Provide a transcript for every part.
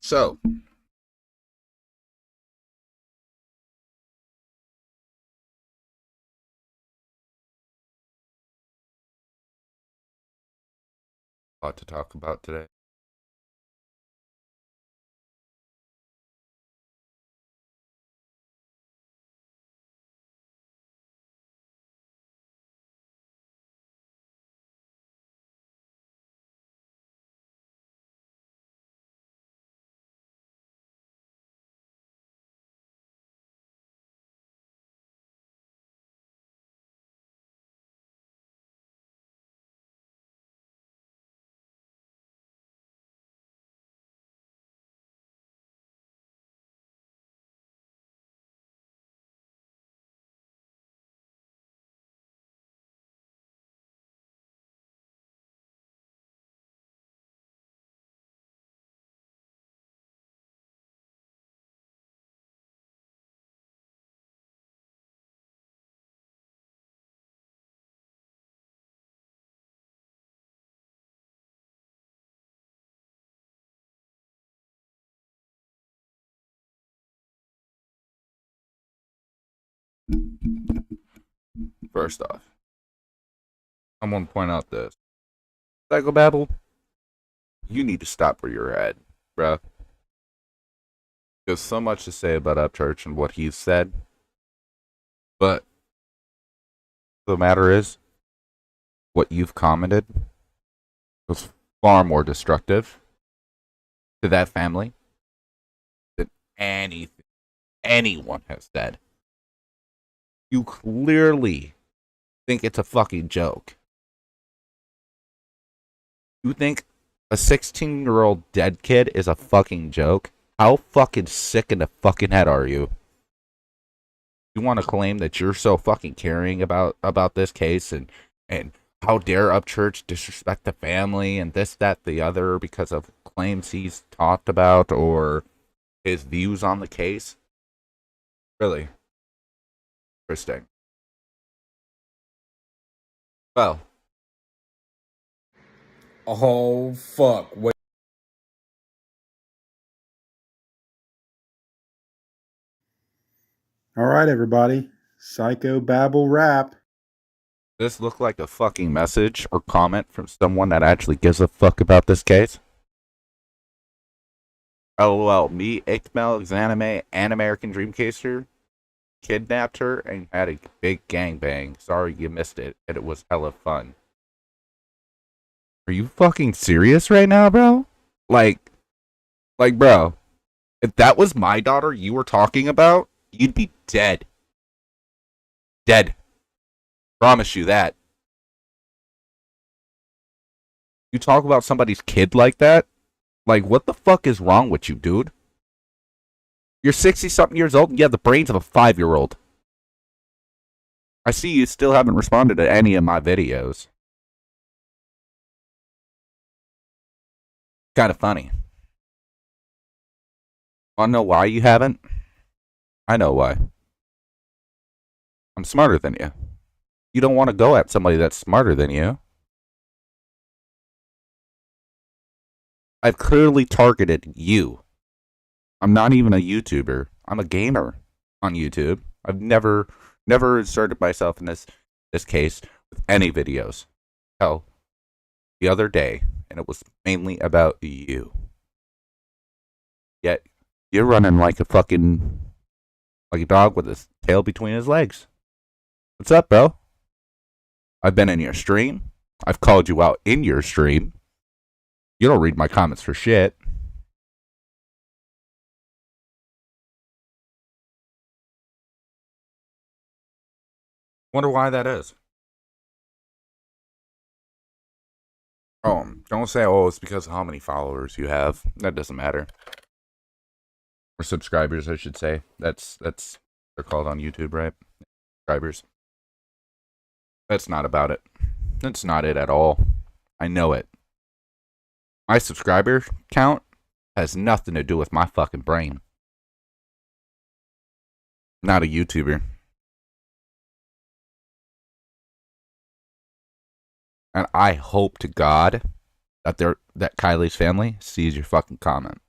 So, a lot to talk about today. First off, I want to point out this. Psychobabble, you need to stop where you're at, bruh. There's so much to say about Upchurch and what he's said, but the matter is, what you've commented was far more destructive to that family than anything anyone has said. You clearly think it's a fucking joke. You think a 16-year-old dead kid is a fucking joke? How fucking sick in the fucking head are you? You want to claim that you're so fucking caring about this case and how dare Upchurch disrespect the family and this, that, the other because of claims he's talked about or his views on the case? Really? Interesting. Well, Oh, fuck. Wait. All right, everybody. Psycho Babble Rap. this looked like a fucking message or comment from someone that actually gives a fuck about this case. LOL, me, Ikmel, Xanime, and American Dreamcaster kidnapped her and had a big gangbang. Sorry you missed it, and it was hella fun. Are you fucking serious right now, bro? Like, bro, if that was my daughter you were talking about, you'd be dead. Dead. Promise you that. You talk about somebody's kid like that? Like, what the fuck is wrong with you, dude? You're 60-something years old and you have the brains of a 5-year-old. I see you still haven't responded to any of my videos. Kind of funny. Wanna know why you haven't? I know why. I'm smarter than you. You don't want to go at somebody that's smarter than you. I've clearly targeted you. I'm not even a YouTuber. I'm a gamer on YouTube. I've never inserted myself in this case with any videos. Hell, the other day, and it was mainly about you. Yet you're running like a dog with his tail between his legs. What's up, bro? I've been in your stream. I've called you out in your stream. You don't read my comments for shit. Wonder why that is. Don't say, oh, it's because of how many followers you have. That doesn't matter. Or subscribers, I should say. That's they're called on YouTube, right? Subscribers. That's not about it. That's not it at all. I know it. My subscriber count has nothing to do with my fucking brain. Not a YouTuber. And I hope to God that Kylie's family sees your fucking comment.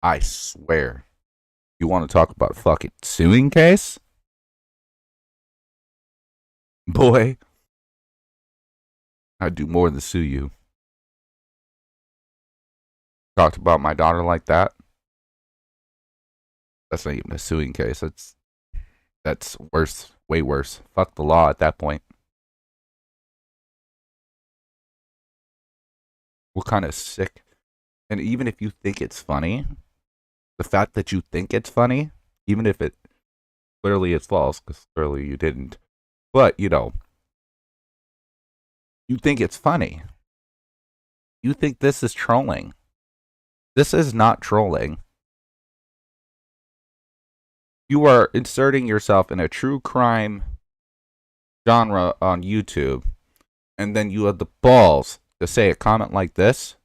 I swear. You want to talk about a fucking suing case? Boy, I'd do more than sue you. Talked about my daughter like that. That's not even a suing case. That's worse, way worse. Fuck the law at that point. What kind of sick? And even if you think it's funny, the fact that you think it's funny, even if it clearly is false, because clearly you didn't, but you think it's funny. You think this is trolling. This is not trolling. You are inserting yourself in a true crime genre on YouTube, and then you have the balls to say a comment like this.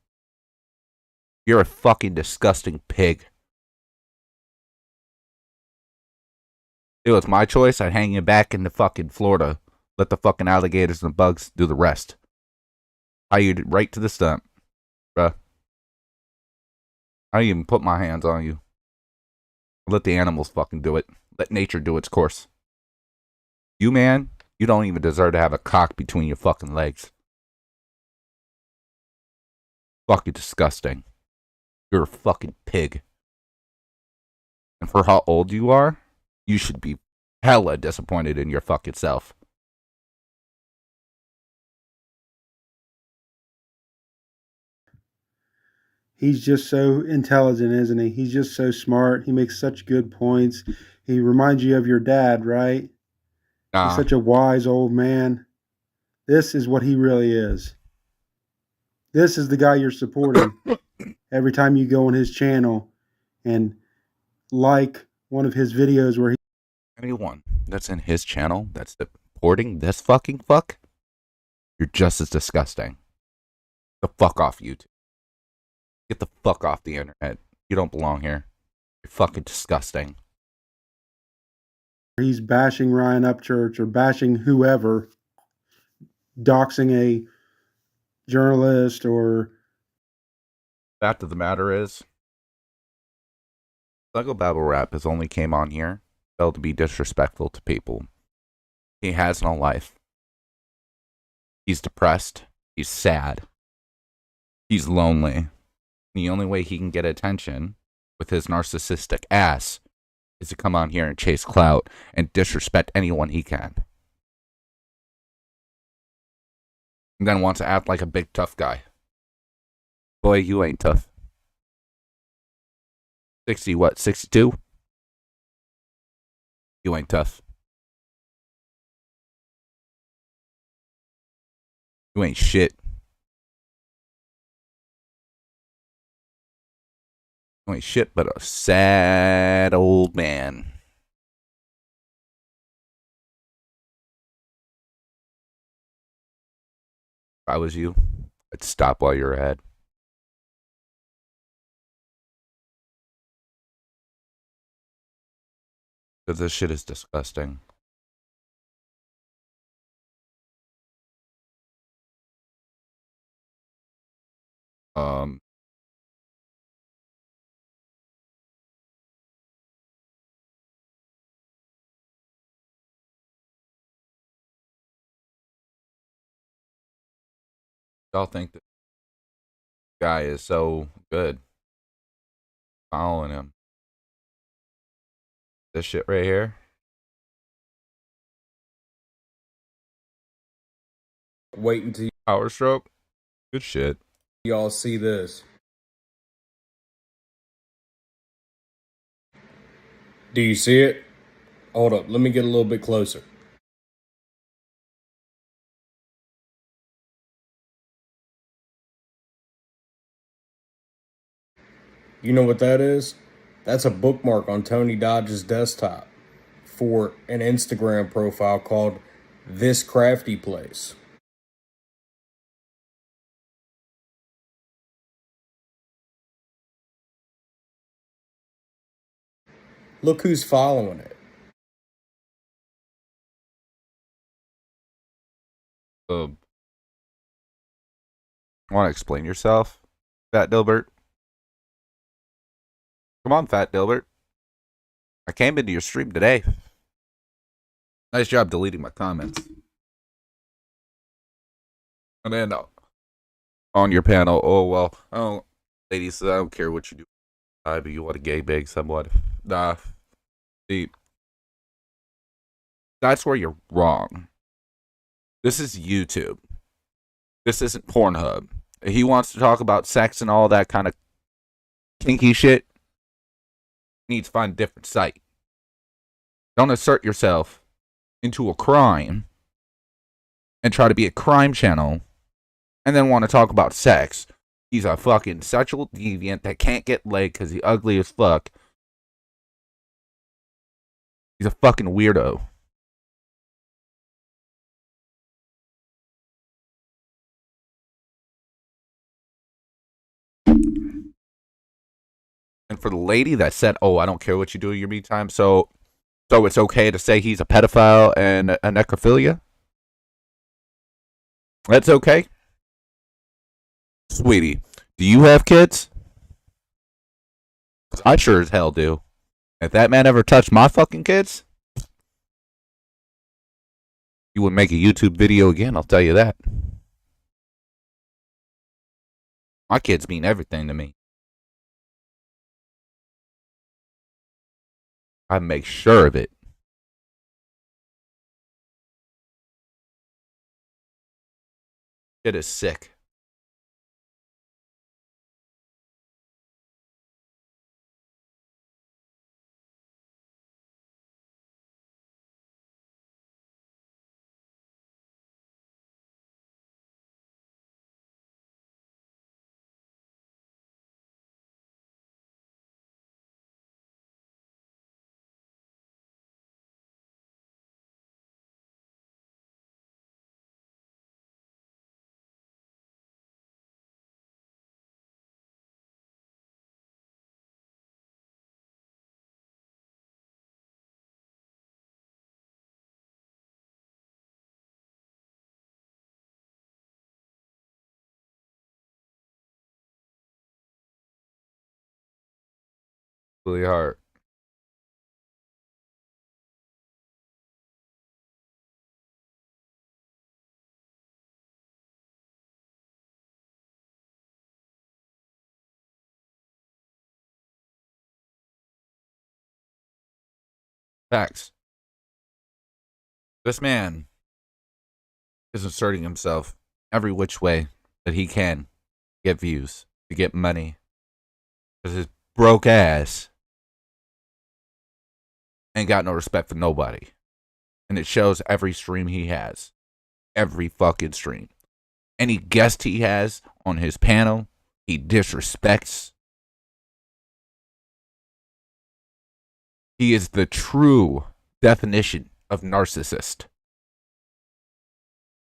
You're a fucking disgusting pig. It was my choice. I'd hang you back in the fucking Florida. Let the fucking alligators and bugs do the rest. Tie you right to the stump, bruh. I didn't even put my hands on you. Let the animals fucking do it. Let nature do its course. You, man, you don't even deserve to have a cock between your fucking legs. Fucking disgusting. You're a fucking pig. And for how old you are, you should be hella disappointed in your fucking self. He's just so intelligent, isn't he? He's just so smart. He makes such good points. He reminds you of your dad, right? He's Nah, such a wise old man. This is what he really is. This is the guy you're supporting every time you go on his channel and like one of his videos where he anyone that's in his channel that's supporting this fucking fuck, you're just as disgusting. The fuck off YouTube. Get the fuck off the internet. You don't belong here. You're fucking disgusting. he's bashing Ryan Upchurch or bashing whoever, doxing a journalist or Fact of the matter is, Psycho Babble Rap has only came on here to be disrespectful to people. He has no life. He's depressed. He's sad. He's lonely. The only way he can get attention with his narcissistic ass is to come on here and chase clout and disrespect anyone he can. And then wants to act like a big tough guy. Boy, you ain't tough. 60 what? 62? You ain't tough. You ain't shit. You ain't shit but a sad old man. If I was you, I'd stop while you're ahead. Because this shit is disgusting. Um, y'all think this guy is so good. Following him. This shit right here. Wait until Power stroke. Good shit. y'all see this. Do you see it? Hold up, let me get a little bit closer. You know what that is? That's a bookmark on Tony Dodge's desktop for an Instagram profile called This Crafty Place. Look who's following it. Want to explain yourself, Fat Dilbert? Come on, Fat Dilbert. I came into your stream today. Nice job deleting my comments. And then on your panel, ladies, I don't care what you do. But you want to gay bag someone. Nah. See, that's where you're wrong. This is YouTube. This isn't Pornhub. If he wants to talk about sex and all that kind of kinky shit, you need to find a different site. Don't assert yourself into a crime and try to be a crime channel and then want to talk about sex. He's a fucking sexual deviant that can't get laid because he's ugly as fuck. He's a fucking weirdo. And for the lady that said, "Oh, I don't care what you do in your me time," so it's okay to say he's a pedophile and a necrophilia? That's okay? Sweetie, do you have kids? 'Cause I sure as hell do. If that man ever touched my fucking kids, he would make a YouTube video again, I'll tell you that. My kids mean everything to me. I make sure of it. It is sick. Really hard. Facts. This man is inserting himself every which way that he can to get views, to get money. Because his broke ass ain't got no respect for nobody. And it shows every stream he has. Every fucking stream. Any guest he has on his panel, he disrespects. He is the true definition of narcissist.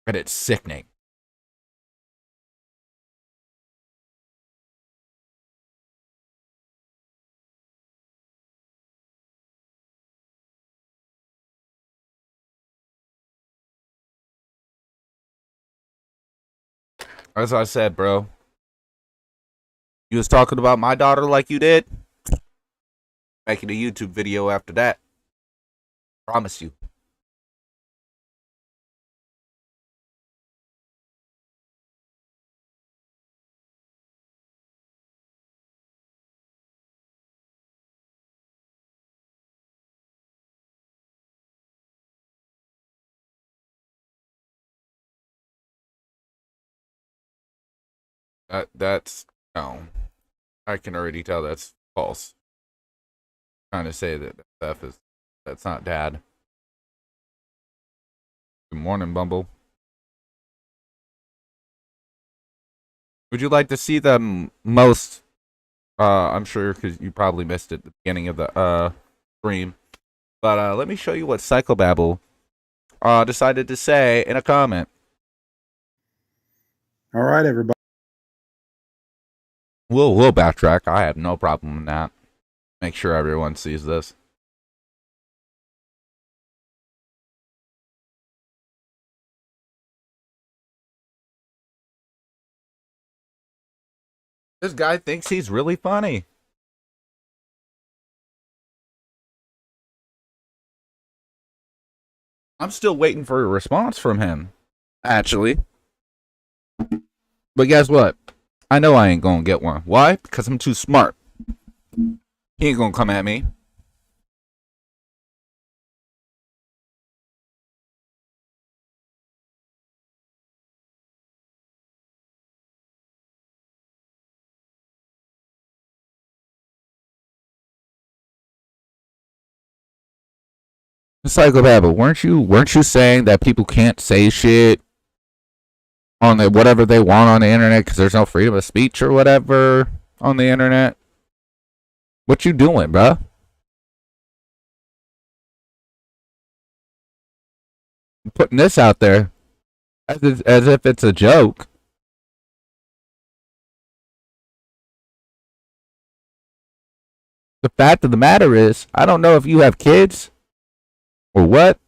And it's sickening. As I said, bro, you was talking about my daughter like you did. Making a YouTube video after that. Promise you. That's no. I can already tell that's false. Trying to say that that's not dad. Good morning, Bumble. Would you like to see the most? I'm sure because you probably missed it at the beginning of the stream. But let me show you what Psychobabble decided to say in a comment. All right, everybody. We'll backtrack. I have no problem with that. Make sure everyone sees this. This guy thinks he's really funny. I'm still waiting for a response from him, actually. But guess what? I know I ain't gonna get one. Why? Because I'm too smart. He ain't gonna come at me. Psychobabble, weren't you saying that people can't say shit on the whatever they want on the internet because there's no freedom of speech or whatever on the internet? What you doing, bruh? Putting this out there as if it's a joke. The fact of the matter is, I don't know if you have kids or what.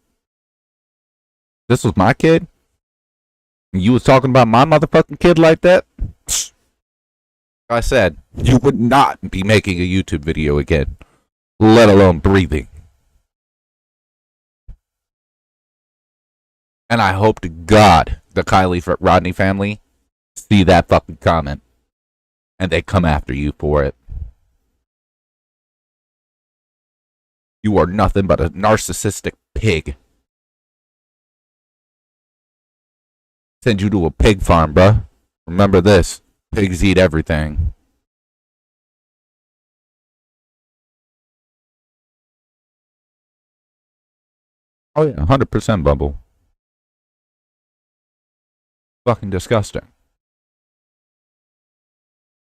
This was my kid. And you was talking about my motherfucking kid like that? I said, you would not be making a YouTube video again, let alone breathing. And I hope to God the Kylie Rodney family see that fucking comment and they come after you for it. You are nothing but a narcissistic pig. Send you to a pig farm, bruh. Remember this. Pigs eat everything. Oh yeah, 100% Bumble. Fucking disgusting.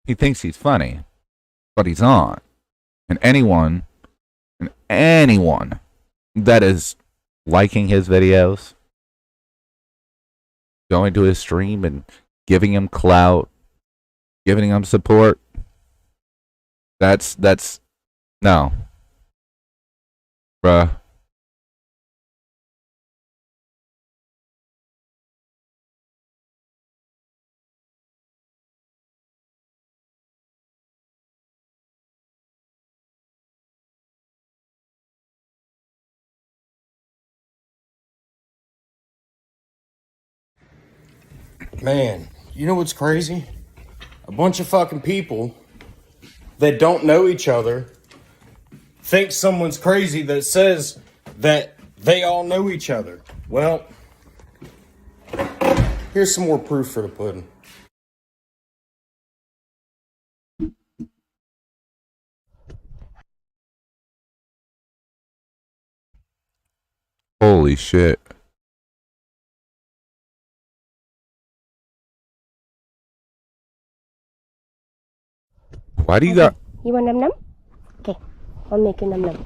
He thinks he's funny, but he's not. And anyone that is liking his videos, going to his stream and giving him clout, giving him support, that's no. Bruh. Man, you know what's crazy? A bunch of fucking people that don't know each other think someone's crazy that says that they all know each other. Well, here's some more proof for the pudding. Holy shit. Why do you got... You want num num? Okay, I'll make you num num.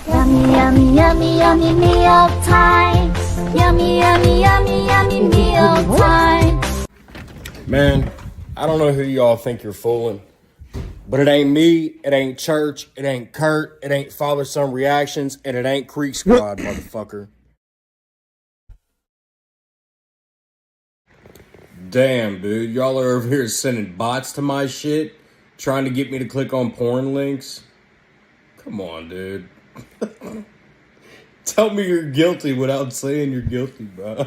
Yummy, yummy, yummy, yummy meal time. Yummy, yummy, yummy, yummy meal time. Man, I don't know who y'all think you're fooling, but it ain't me, it ain't church, it ain't Kurt, it ain't father-son reactions, and it ain't Creek Squad, motherfucker. Damn, dude, y'all are over here sending bots to my shit, trying to get me to click on porn links. Come on, dude. Tell me you're guilty without saying you're guilty, bro.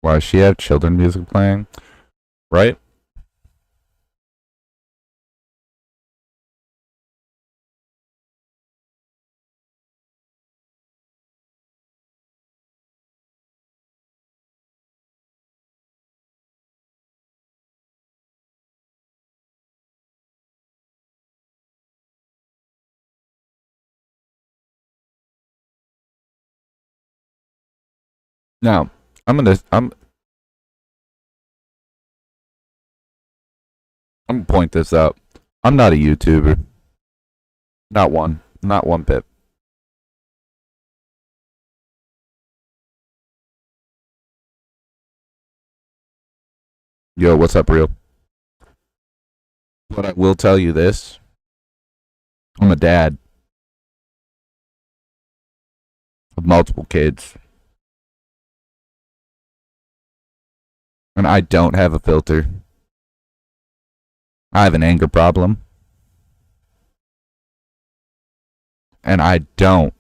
Why does she have children music playing? Right? Now, I'm gonna point this out. I'm not a YouTuber. Not one. Not one bit. Yo, what's up, real? But I will tell you this. I'm a dad of multiple kids. And I don't have a filter. I have an anger problem. And I don't.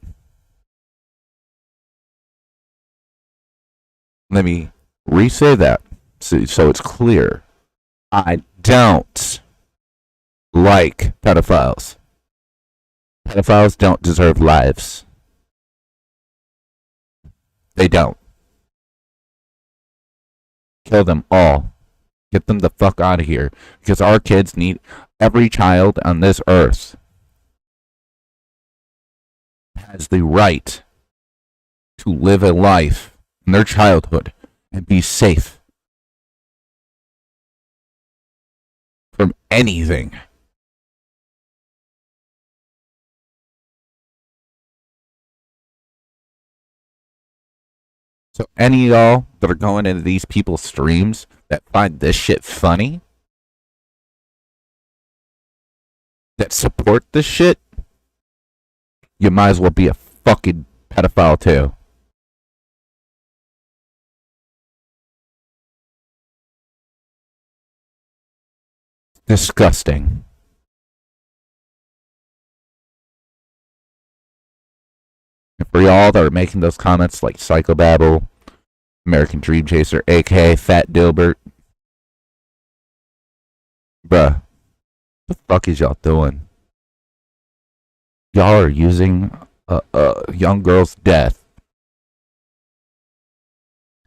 Let me re-say that so it's clear. I don't like pedophiles. Pedophiles don't deserve lives. They don't. Kill them all. Get them the fuck out of here. Because our kids need every child on this earth has the right to live a life in their childhood and be safe from anything. So any of y'all that are going into these people's streams that find this shit funny, that support this shit, you might as well be a fucking pedophile too. Disgusting. And for y'all that are making those comments like Psychobabble, American Dream Chaser, aka Fat Dilbert, bruh, what the fuck is y'all doing? Y'all are using a young girl's death.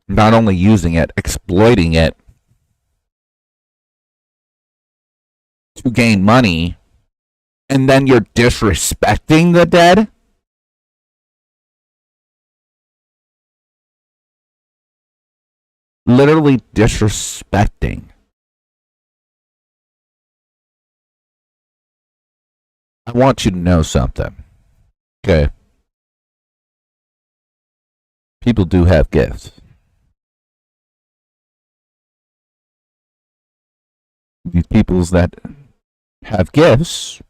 Not only using it, exploiting it to gain money, and then you're disrespecting the dead? Literally disrespecting. I want you to know something. Okay. People do have gifts. These peoples that have gifts,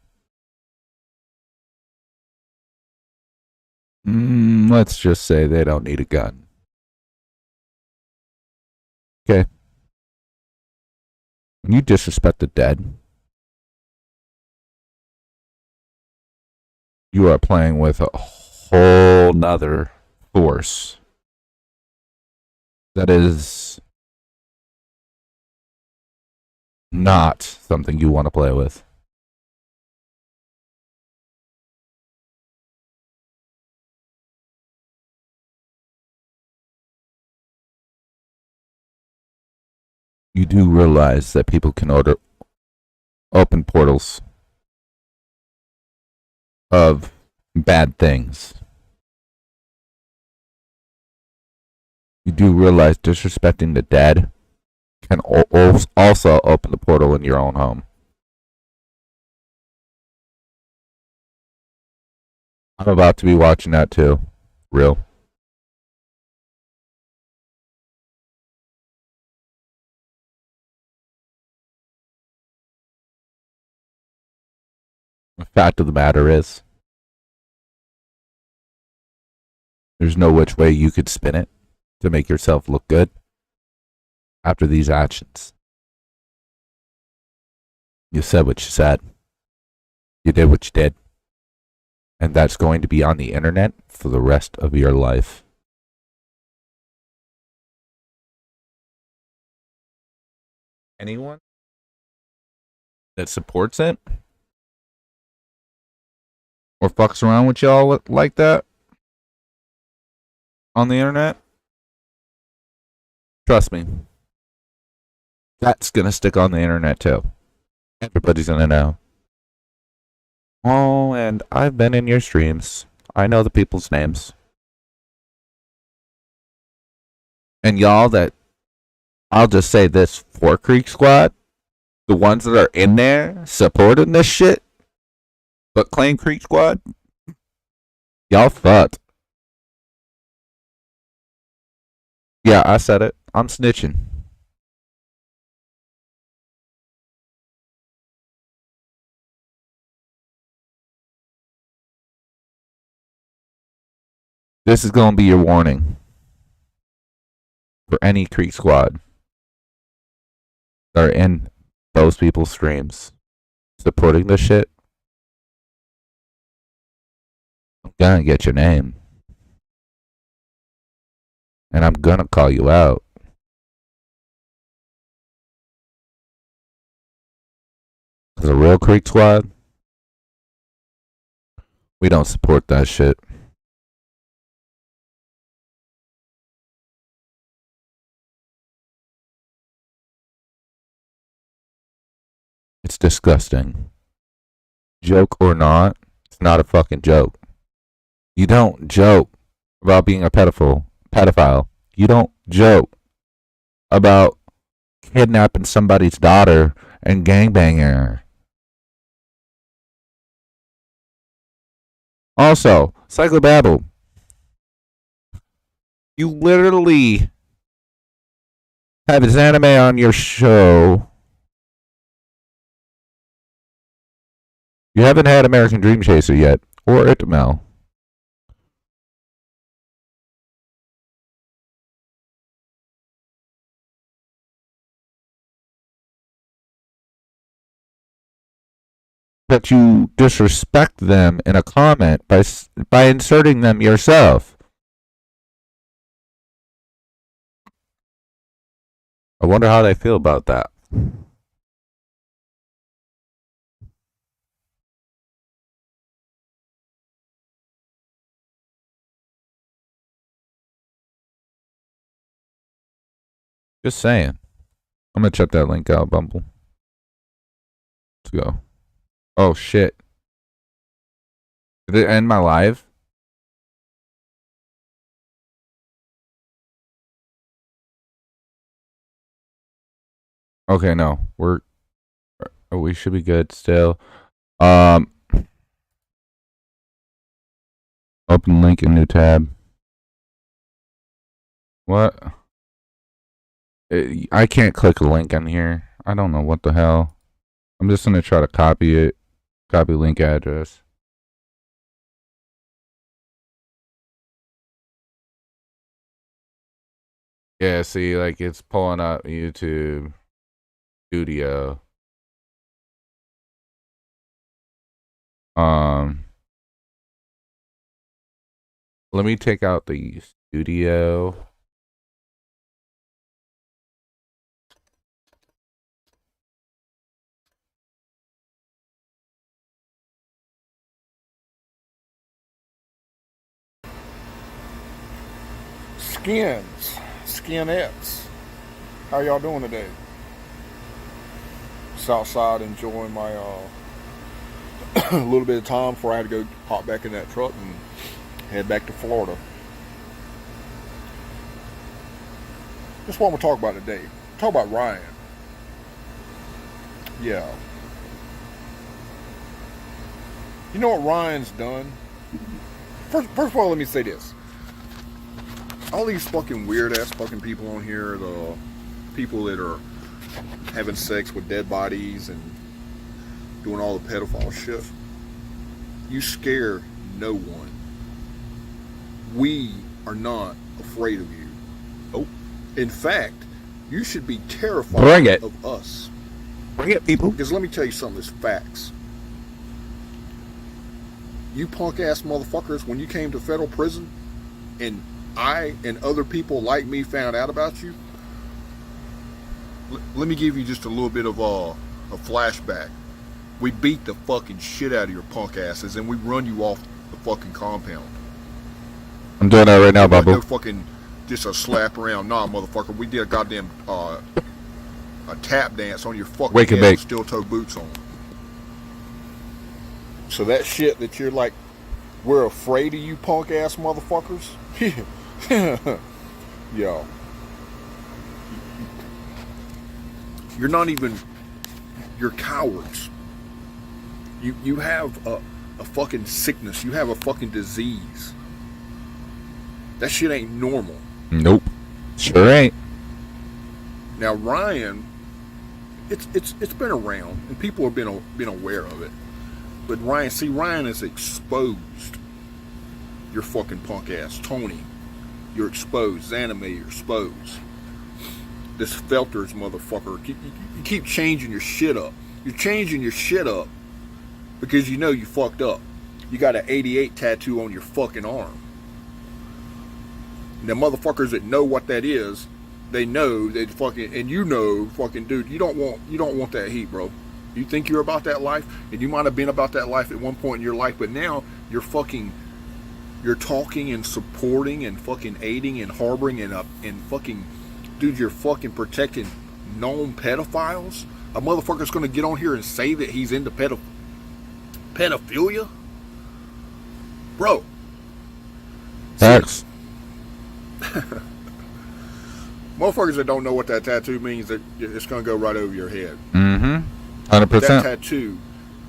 let's just say they don't need a gun. Okay. When you disrespect the dead, you are playing with a whole nother force that is not something you want to play with. You do realize that people can open portals of bad things. You do realize disrespecting the dead can also open the portal in your own home. I'm about to be watching that too. Real. The fact of the matter is, there's no which way you could spin it to make yourself look good after these actions. You said what you said. You did what you did. And that's going to be on the internet for the rest of your life. Anyone that supports it or fucks around with y'all like that on the internet, trust me, that's gonna stick on the internet too. Everybody's gonna know. Oh, and I've been in your streams. I know the people's names. And y'all that, I'll just say this, for Creek Squad, the ones that are in there supporting this shit, but claim Creek Squad, y'all fucked. Yeah, I said it. I'm snitching. This is going to be your warning for any Creek Squad that are in those people's streams supporting this shit. I'm gonna get your name. And I'm gonna call you out. Because a real Creek Squad, we don't support that shit. It's disgusting. Joke or not, it's not a fucking joke. You don't joke about being a pedophile. You don't joke about kidnapping somebody's daughter and gangbanging her. Also, Psychobabble, you literally have his anime on your show. You haven't had American Dream Chaser yet, or Itamel. That you disrespect them in a comment by inserting them yourself. I wonder how they feel about that. Just saying. I'm gonna check that link out, Bumble. Let's go. Oh shit. Did it end my live? Okay, no. We should be good still. Open link in new tab. What? I can't click a link on here. I don't know what the hell. I'm just gonna try to copy it. Copy link address. Yeah, see, like it's pulling up YouTube Studio. Let me take out the studio. Skinettes. How y'all doing today? Just outside enjoying my a little bit of time before I had to go hop back in that truck and head back to Florida. That's what we're talking about today. Talk about Ryan. Yeah. You know what Ryan's done? First of all, let me say this. All these fucking weird ass fucking people on here, the people that are having sex with dead bodies and doing all the pedophile shit, you scare no one. We are not afraid of you. Oh, in fact, you should be terrified of us. Bring it, people. Because let me tell you something that's facts. You punk ass motherfuckers, when you came to federal prison and I and other people like me found out about you, let me give you just a little bit of a flashback. We beat the fucking shit out of your punk asses and we run you off the fucking compound. I'm doing that right now, Bubba. No fucking just a slap around. Nah, motherfucker. We did a goddamn a tap dance on your fucking Wake and head bake. with steel-toe boots on. So that shit that you're like, we're afraid of you punk ass motherfuckers. Yo, you're not even. You're cowards. You have a fucking sickness. You have a fucking disease. That shit ain't normal. Nope. Sure ain't. Now Ryan, it's been around and people have been aware of it. But Ryan is exposed you're fucking punk ass. Tony, you're exposed. Zanime, you're exposed. This Felters motherfucker, you keep changing your shit up. You're changing your shit up because you know you fucked up. You got an 88 tattoo on your fucking arm. And the motherfuckers that know what that is, they know that fucking, and you know, fucking dude, you don't want that heat, bro. You think you're about that life, and you might have been about that life at one point in your life, but now you're talking and supporting and fucking aiding and harboring and fucking, dude, you're fucking protecting known pedophiles. A motherfucker's gonna get on here and say that he's into pedophilia, bro. Facts. Motherfuckers that don't know what that tattoo means, that it's gonna go right over your head. 100%. That tattoo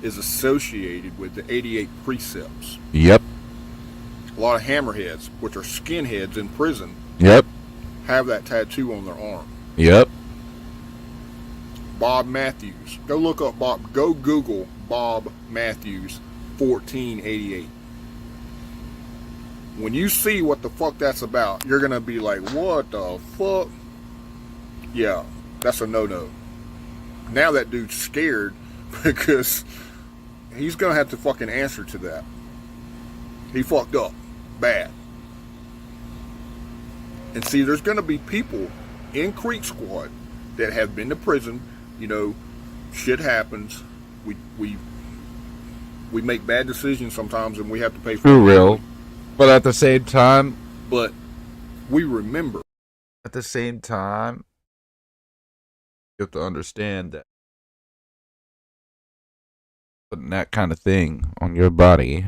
is associated with the 88 precepts. Yep. A lot of hammerheads, which are skinheads in prison, Yep. have that tattoo on their arm. Yep. Bob Matthews. Go look up Bob. Go Google Bob Matthews 1488. When you see what the fuck that's about, you're gonna be like, what the fuck? Yeah, that's a no-no. Now that dude's scared because he's gonna have to fucking answer to that. He fucked up bad. And see, there's gonna be people in Creek Squad that have been to prison. You know, shit happens. We make bad decisions sometimes, and we have to pay for For real. But at the same time, But we remember. at the same time, you have to understand that putting that kind of thing on your body,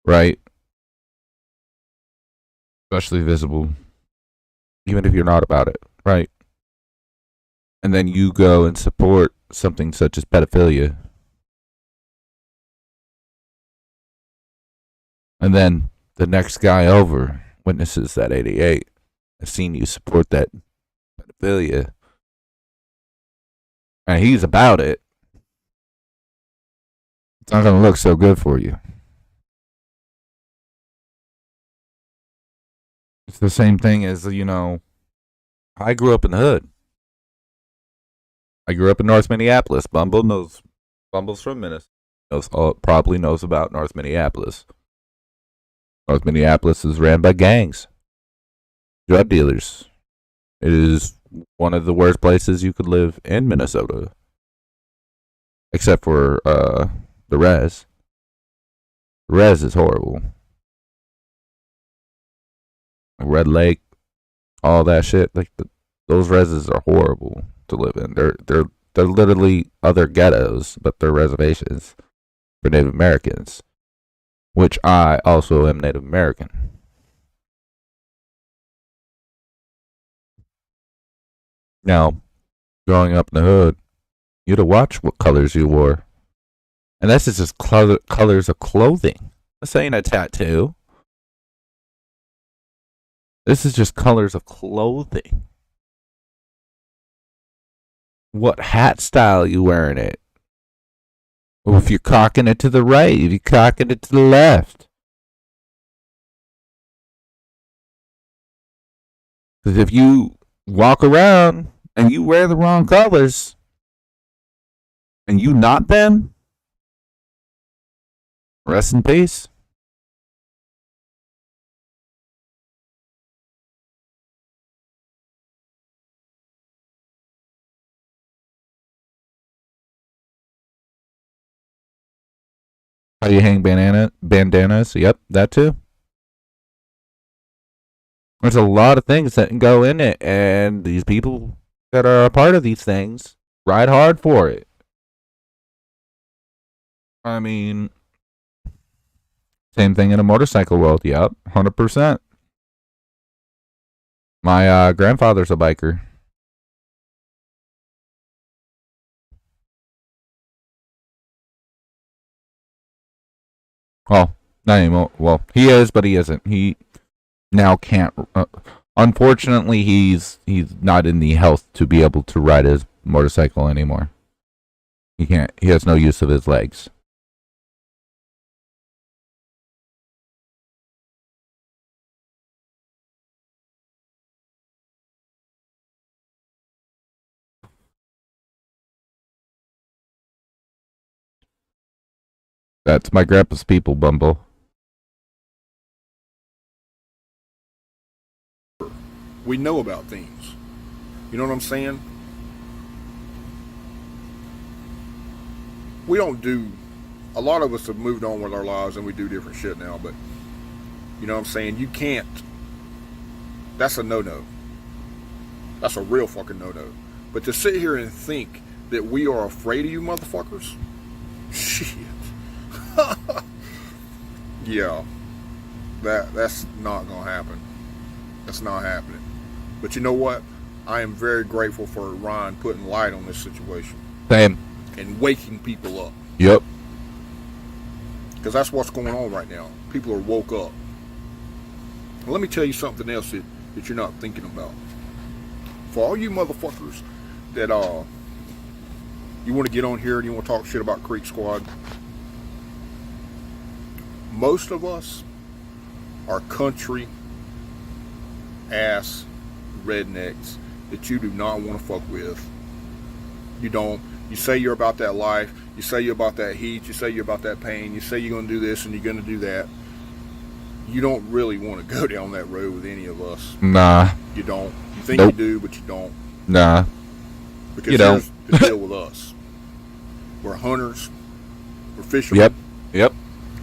right? Especially visible, even if you're not about it, right? And then you go and support something such as pedophilia. And then the next guy over witnesses that 88. I've seen you support that pedophilia. And he's about it. It's not going to look so good for you. It's the same thing as, you know, I grew up in the hood. I grew up in North Minneapolis. Bumble's from Minnesota. Probably knows about North Minneapolis. North Minneapolis is ran by gangs, drug dealers. It is one of the worst places you could live in Minnesota, except for the res. The res is horrible. Red Lake, all that shit. Like those reses are horrible to live in. They're literally other ghettos, but they're reservations for Native Americans. Which I also am Native American. Now, growing up in the hood, you had to watch what colors you wore. And this is just colors of clothing. This ain't a tattoo. This is just colors of clothing. What hat style you wearing it? Or if you're cocking it to the right, if you're cocking it to the left. Because if you walk around and you wear the wrong colors and you not them, rest in peace. How you hang bandanas? Yep, that too. There's a lot of things that can go in it, and these people that are a part of these things ride hard for it. I mean, same thing in a motorcycle world. Yep, 100%. My grandfather's a biker. Well, not anymore. Well, he is, but he isn't. He now can't. Unfortunately, he's not in the health to be able to ride his motorcycle anymore. He can't. He has no use of his legs. That's my grandpa's people, Bumble. We know about things. You know what I'm saying? We don't do. A lot of us have moved on with our lives and we do different shit now, but you know what I'm saying? You can't. That's a no-no. That's a real fucking no-no. But to sit here and think that we are afraid of you motherfuckers? Shit. Yeah. That's not gonna happen. That's not happening. But you know what? I am very grateful for Ryan putting light on this situation. Same. And waking people up. Yep. Because that's what's going on right now. People are woke up. And let me tell you something else that you're not thinking about. For all you motherfuckers that you want to get on here and you want to talk shit about Creek Squad, most of us are country ass rednecks that you do not want to fuck with. You don't. You say you're about that life. You say you're about that heat. You say you're about that pain. You say you're going to do this and you're going to do that. You don't really want to go down that road with any of us. Nah. You don't. You think Nope. you do, but you don't. Nah. Because You don't. here's the deal with us. We're hunters. We're fishermen. Yep. Yep.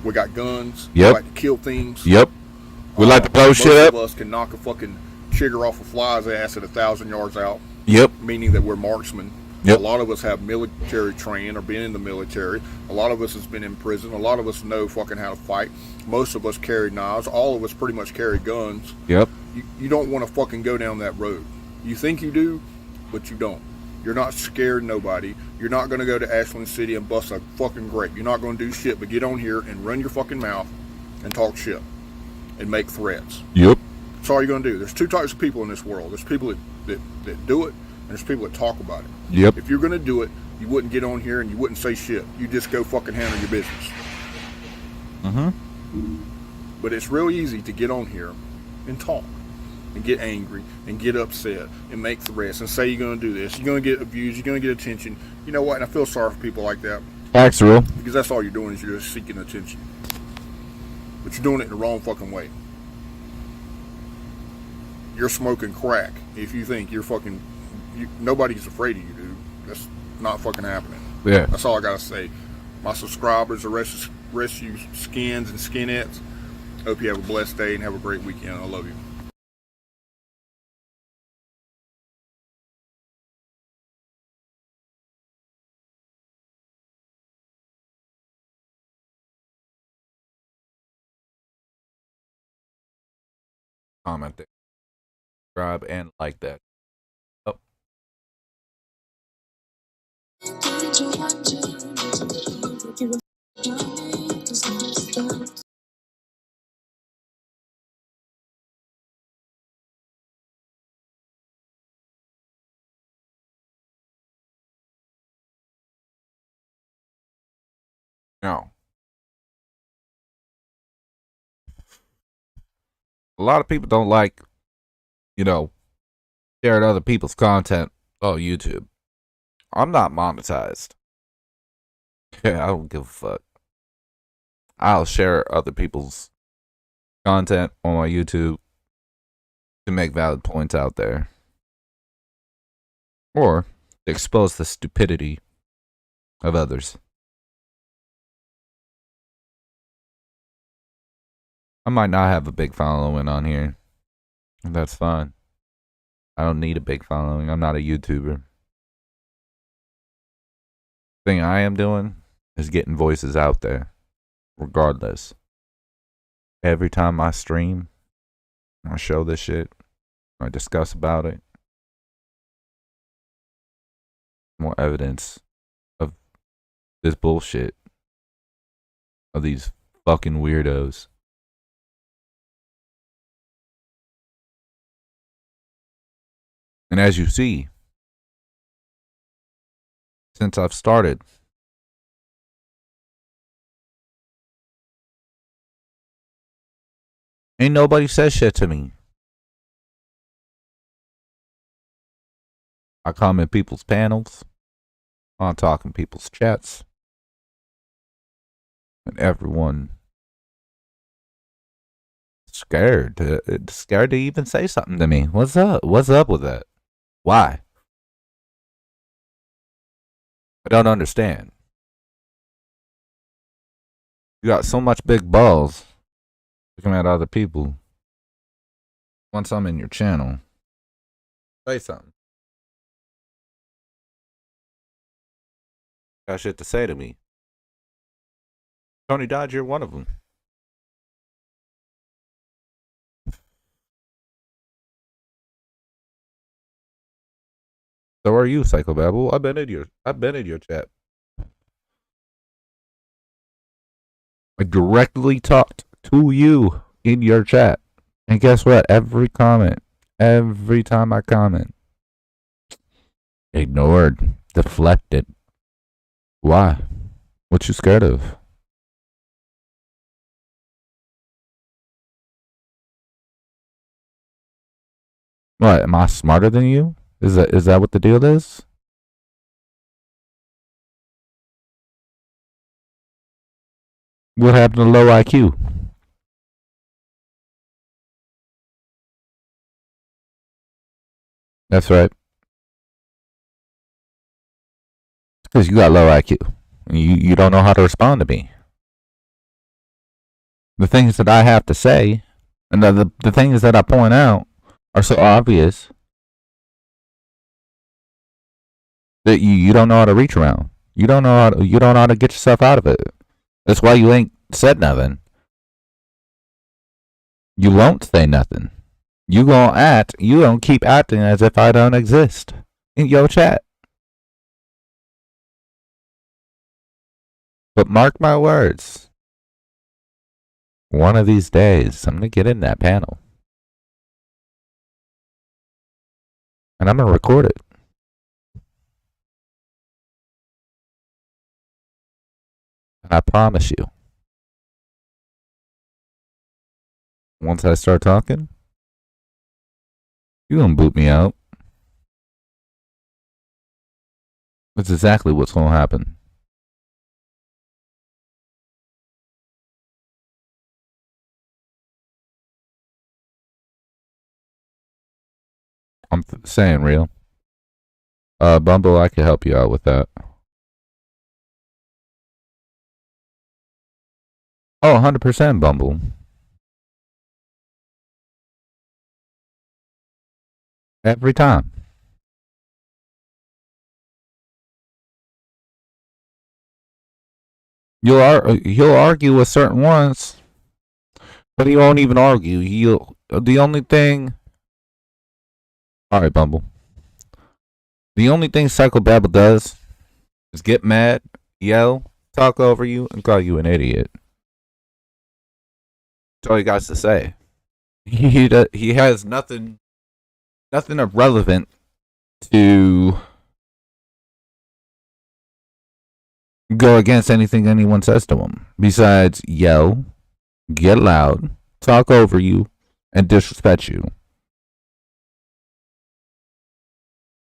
We got guns. Yep. We like to kill things. Yep. We like to blow shit Most up. of us can knock a fucking chigger off a fly's ass at 1,000 yards out. Yep. Meaning that we're marksmen. Yep. A lot of us have military training or been in the military. A lot of us has been in prison. A lot of us know fucking how to fight. Most of us carry knives. All of us pretty much carry guns. Yep. You don't want to fucking go down that road. You think you do, but you don't. You're not scared of nobody. You're not going to go to Ashland City and bust a fucking grape. You're not going to do shit but get on here and run your fucking mouth and talk shit and make threats. Yep. That's all you're going to do. There's two types of people in this world. There's people that do it, and there's people that talk about it. Yep. If you're going to do it, you wouldn't get on here and you wouldn't say shit. You just go fucking handle your business. But it's real easy to get on here and talk and get angry and get upset and make threats and say you're going to do this. You're going to get abused. You're going to get attention. You know what? And I feel sorry for people like that Facts, real. because that's all you're doing is you're just seeking attention. But you're doing it in the wrong fucking way. You're smoking crack if you think you're fucking... nobody's afraid of you, dude. That's not fucking happening. Yeah. That's all I gotta say. My subscribers, the rest you skins and skinettes, hope you have a blessed day and have a great weekend. I love you. Comment there. Subscribe and like that. Oh. No. A lot of people don't like, sharing other people's content on YouTube. I'm not monetized. Yeah, I don't give a fuck. I'll share other people's content on my YouTube to make valid points out there. Or expose the stupidity of others. I might not have a big following on here. And that's fine. I don't need a big following. I'm not a YouTuber. Thing I am doing is getting voices out there. Regardless. Every time I stream, I show this shit. I discuss about it. More evidence of this bullshit. Of these fucking weirdos. And as you see, since I've started, ain't nobody said shit to me. I comment people's panels. I talk in people's chats. And everyone scared to even say something to me. What's up? What's up with that? Why? I don't understand. You got so much big balls looking at other people. Once I'm in your channel, say something. Got shit to say to me. Tony Dodge, you're one of them. So are you, Psychobabble. I've been in your chat. I directly talked to you in your chat. And guess what? Every time I comment, ignored, deflected. Why? What you scared of? What? Am I smarter than you? Is that what the deal is? What happened to low IQ? That's right. Because you got low IQ. You don't know how to respond to me. The things that I have to say, and the things that I point out are so obvious that you don't know how to reach around. You don't know how to get yourself out of it. That's why you ain't said nothing. You won't say nothing. You gonna keep acting as if I don't exist in your chat. But mark my words. One of these days, I'm gonna get in that panel. And I'm gonna record it. And I promise you, once I start talking, you're gonna boot me out. That's exactly what's gonna happen. I'm saying real. Bumble, I can help you out with that. Oh, 100% Bumble. Every time. He'll argue with certain ones, but he won't even argue. The only thing. All right, Bumble. The only thing Psychobabble does is get mad, yell, talk over you, and call you an idiot. That's all he got to say. He has nothing irrelevant to go against anything anyone says to him besides yell, get loud, talk over you, and disrespect you.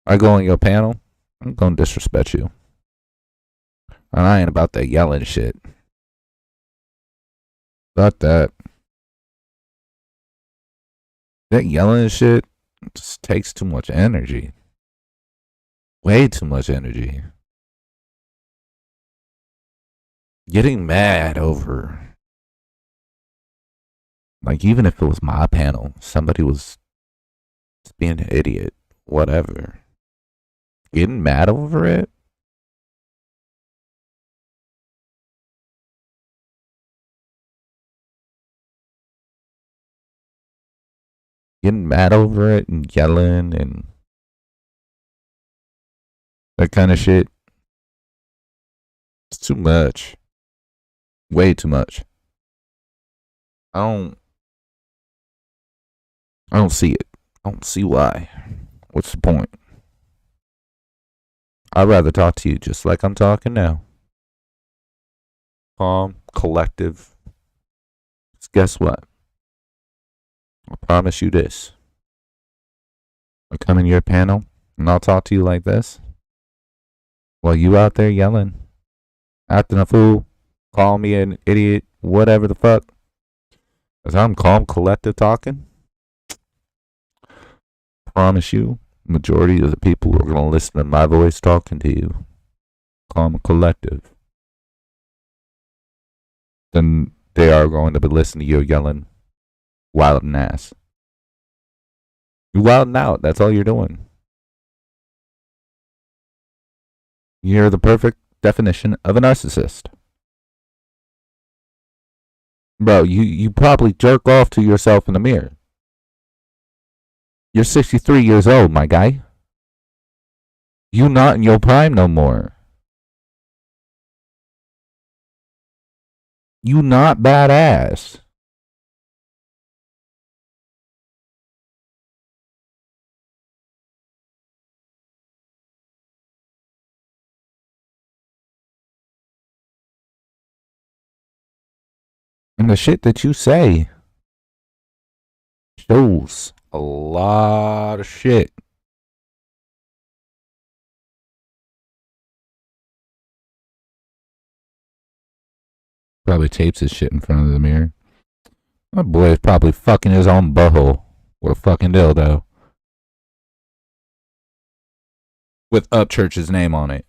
I go on your panel, I'm gonna disrespect you. And I ain't about that yelling shit. About that. That yelling shit just takes too much energy. Way too much energy. Getting mad over, like, even if it was my panel, somebody was just being an idiot, whatever. Getting mad over it? Getting mad over it and yelling and that kind of shit. It's too much. Way too much. I don't see it. I don't see why. What's the point? I'd rather talk to you just like I'm talking now. Calm, collective. Just guess what? I promise you this. I'll come in your panel and I'll talk to you like this while you out there yelling, acting a fool, call me an idiot, whatever the fuck. As I'm calm, collective talking, promise you, majority of the people are gonna listen to my voice talking to you, calm and collective, then they are going to be listening to you yelling, wilding ass. You're wilding out. That's all you're doing. You're the perfect definition of a narcissist. Bro, you probably jerk off to yourself in the mirror. You're 63 years old, my guy. You not in your prime no more. You not badass. And the shit that you say shows a lot of shit. Probably tapes his shit in front of the mirror. My boy is probably fucking his own butthole with a fucking dildo. With Upchurch's name on it.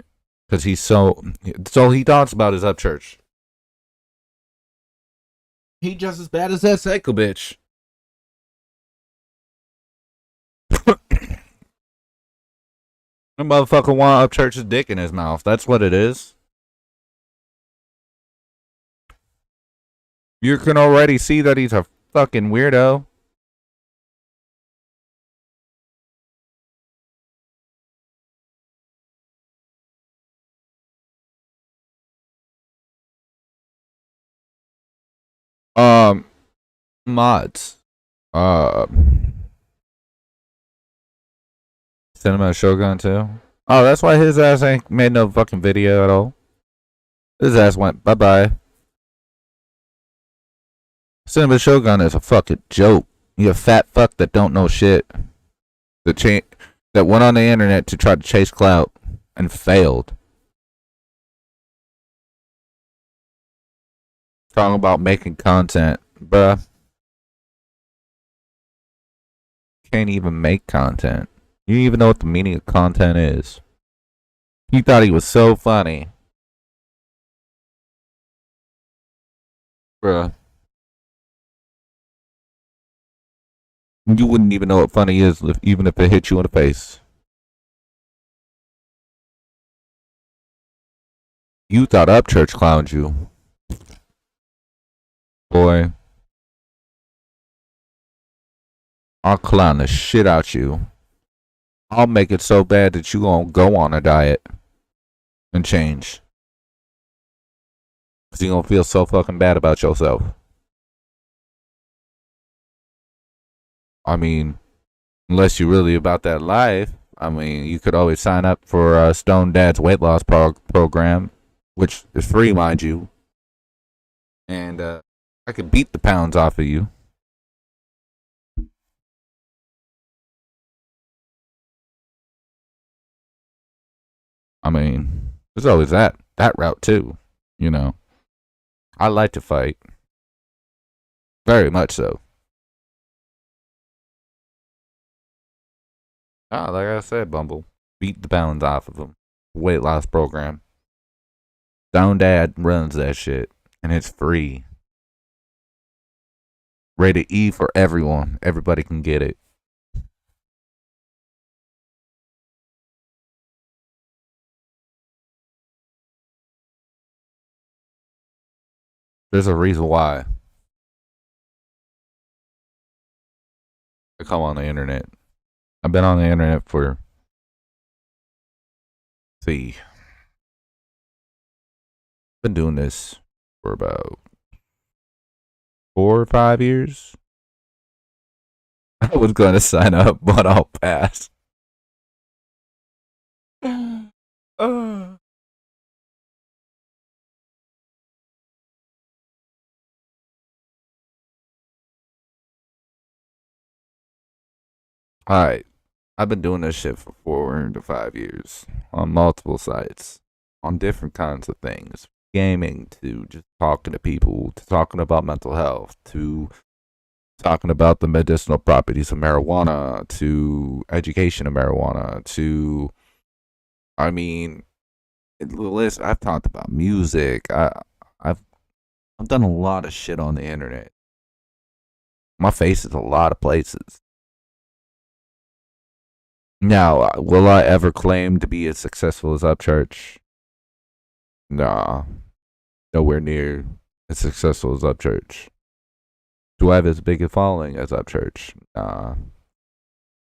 Because he's so he talks about his Upchurch. He just as bad as that psycho bitch. The motherfucker want Upchurch's dick in his mouth. That's what it is. You can already see that he's a fucking weirdo. Mods. Cinema Shogun too. Oh, that's why his ass ain't made no fucking video at all. His ass went bye-bye. Cinema Shogun is a fucking joke. You a fat fuck that don't know shit. That went on the internet to try to chase clout and failed. Talking about making content, bruh. Can't even make content. You don't even know what the meaning of content is. He thought he was so funny. Bruh. You wouldn't even know what funny is even if it hit you in the face. You thought Upchurch clowned you. Boy. I'll clown the shit out you. I'll make it so bad that you gonna go on a diet and change. Cause you gonna feel so fucking bad about yourself. I mean, unless you're really about that life, I mean, you could always sign up for Stone Dad's weight loss program, which is free, mind you. And I could beat the pounds off of you. I mean, there's always that route too, you know. I like to fight. Very much so. Like I said, Bumble. Beat the pounds off of them. Weight loss program. Stone Dad runs that shit. And it's free. Rated E for everyone. Everybody can get it. There's a reason why I come on the internet. I've been on the internet for, been doing this for about 4 or 5 years. I was going to sign up, but I'll pass. Alright, I've been doing this shit for 4 to 5 years on multiple sites, on different kinds of things. gaming to just talking to people to talking about mental health to talking about the medicinal properties of marijuana to education of marijuana to, I mean, listen, I've talked about music. I've done a lot of shit on the internet. My face is a lot of places. Now, will I ever claim to be as successful as Upchurch? Nah, nowhere near as successful as Upchurch. Do I have as big a following as Upchurch? Nah.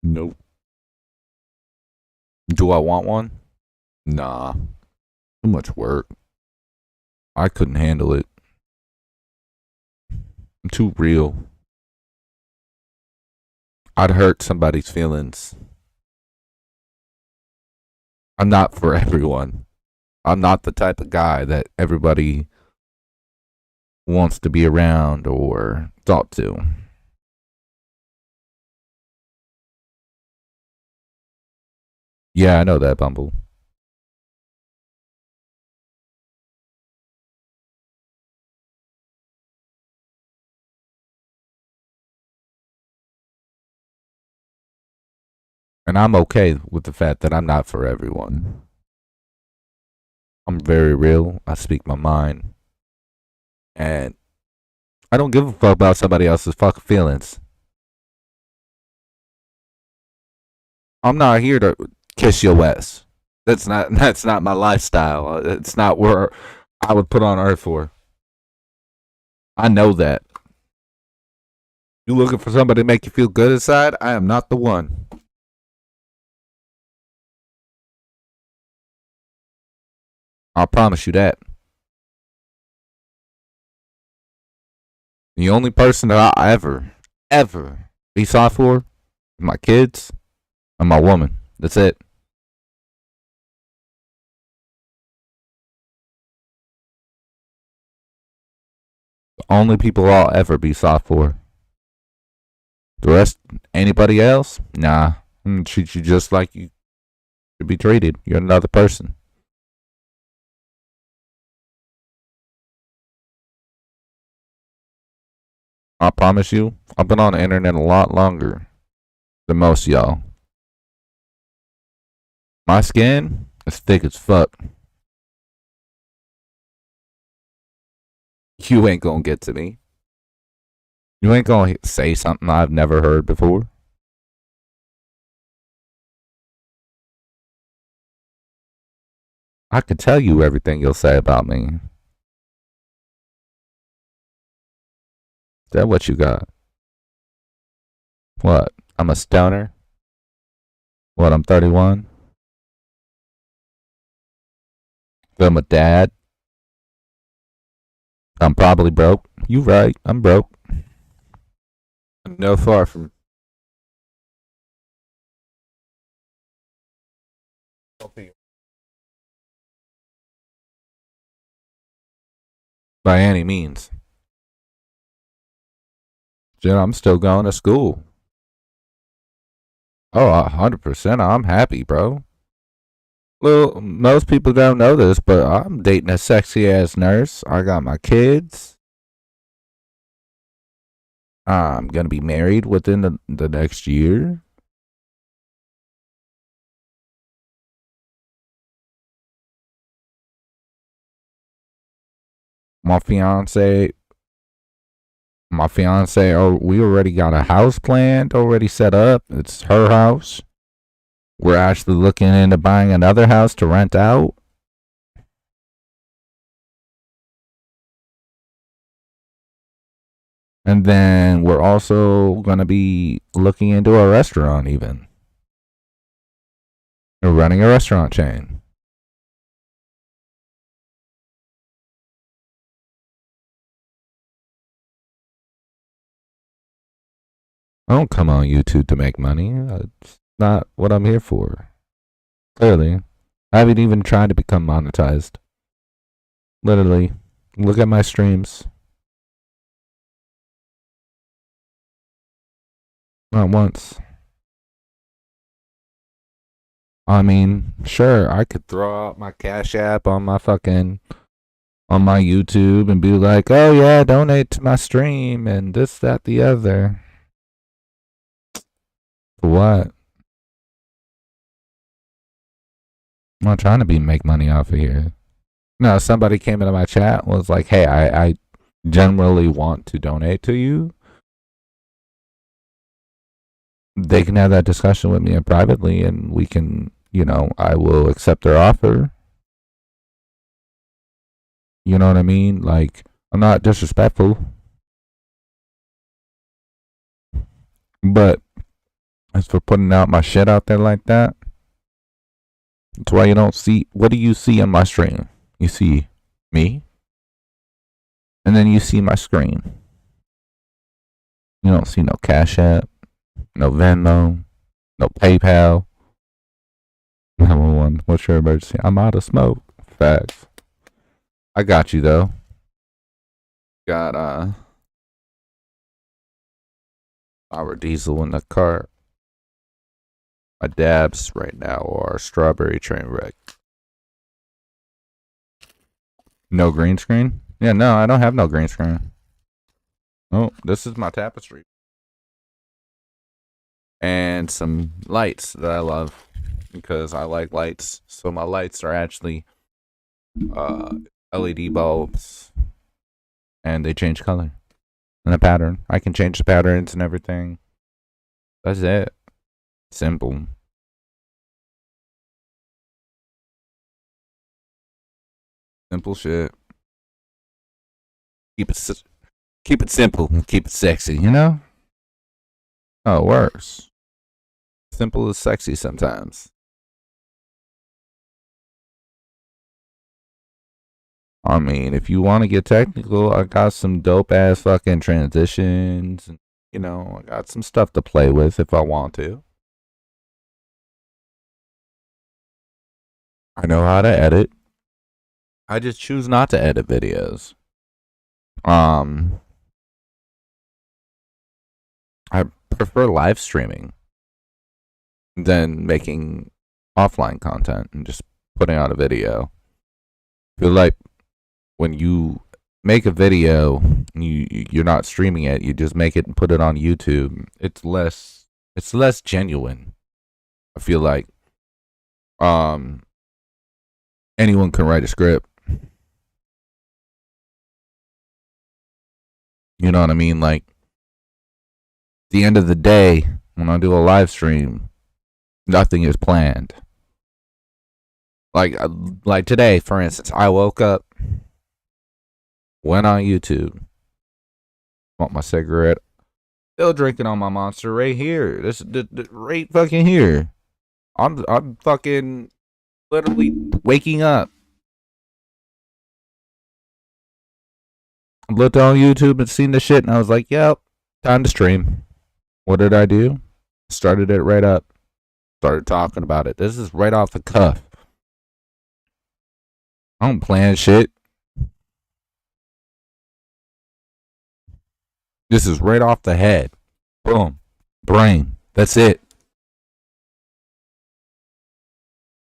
Nope. Do I want one? Nah. Too much work. I couldn't handle it. I'm too real. I'd hurt somebody's feelings. I'm not for everyone. I'm not the type of guy that everybody wants to be around or talk to. Yeah, I know that, Bumble. And I'm okay with the fact that I'm not for everyone. I'm very real. I speak my mind. And I don't give a fuck about somebody else's fucking feelings. I'm not here to kiss your ass. That's not my lifestyle. It's not where I would put on earth for. I know that. You looking for somebody to make you feel good inside? I am not the one. I'll promise you that. The only person that I ever be soft for is my kids and my woman. That's it. The only people I'll ever be soft for. The rest, anybody else? Nah. I'm gonna treat you just like you should be treated. You're another person. I promise you, I've been on the internet a lot longer than most of y'all. My skin is thick as fuck. You ain't gonna get to me. You ain't gonna say something I've never heard before. I could tell you everything you'll say about me. Is that what you got? What? I'm a stoner? What, I'm 31? I'm a dad? I'm probably broke. You right, I'm broke. No far from by any means. Jen, I'm still going to school. Oh, 100%. I'm happy, bro. Well, most people don't know this, but I'm dating a sexy ass nurse. I got my kids. I'm gonna be married within the next year. My fiance, oh, we already got a house planned, already set up. It's her house. We're actually looking into buying another house to rent out. And then we're also going to be looking into a restaurant even. We're running a restaurant chain. I don't come on YouTube to make money. It's not what I'm here for. Clearly. I haven't even tried to become monetized. Literally. Look at my streams. Not once. I mean, sure, I could throw out my Cash App on my fucking on my YouTube and be like, oh yeah, donate to my stream and this, that, the other. For what? I'm not trying to make money off of here. No, somebody came into my chat and was like, hey, I generally want to donate to you. They can have that discussion with me privately and we can, I will accept their offer. You know what I mean? Like, I'm not disrespectful. But as for putting out my shit out there like that, that's why you don't see. What do you see on my stream? You see me, and then you see my screen. You don't see no Cash App, no Venmo, no PayPal. 911, what's your emergency? I'm out of smoke. Facts. I got you though. Got our diesel in the car. My dabs right now are strawberry train wreck. No green screen? Yeah, no, I don't have no green screen. Oh, this is my tapestry. And some lights that I love because I like lights. So my lights are actually LED bulbs and they change color and a pattern. I can change the patterns and everything. That's it. Simple. Simple shit. Keep it simple and keep it sexy, you know? Oh, it works. Simple is sexy sometimes. I mean, if you want to get technical, I got some dope ass fucking transitions. And, I got some stuff to play with if I want to. I know how to edit. I just choose not to edit videos. I prefer live streaming than making offline content and just putting out a video. I feel like when you make a video, you're not streaming it. You just make it and put it on YouTube. It's less genuine. I feel like anyone can write a script. You know what I mean? Like, at the end of the day, when I do a live stream, nothing is planned. Like today, for instance, I woke up, went on YouTube, smoked my cigarette, still drinking on my Monster right here. This right fucking here. I'm fucking literally waking up. I looked on YouTube and seen the shit, and I was like, "Yep, time to stream." What did I do? Started it right up. Started talking about it. This is right off the cuff. I don't plan shit. This is right off the head. Boom. Brain. That's it.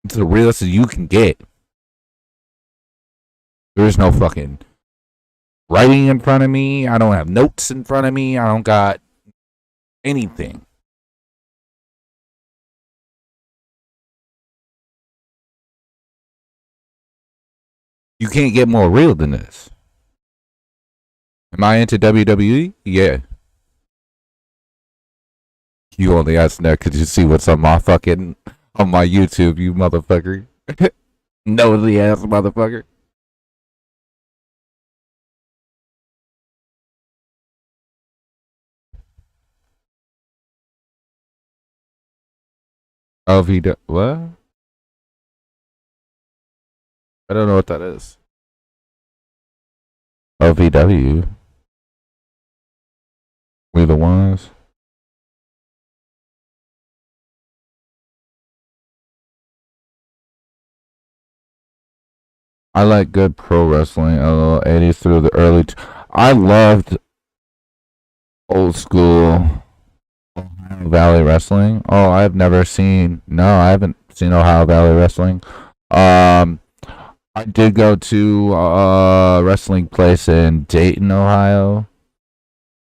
It's the realest you can get. There's no fucking writing in front of me. I don't have notes in front of me. I don't got anything. You can't get more real than this. Am I into WWE? Yeah. You only ask that because you see what's on my YouTube, you motherfucker. Nosy ass motherfucker. What? I don't know what that is. OVW. We the ones. I like good pro wrestling. 80s through the early. I loved old school Ohio Valley wrestling. Oh, I've never seen. No, I haven't seen Ohio Valley wrestling. I did go to a wrestling place in Dayton, Ohio.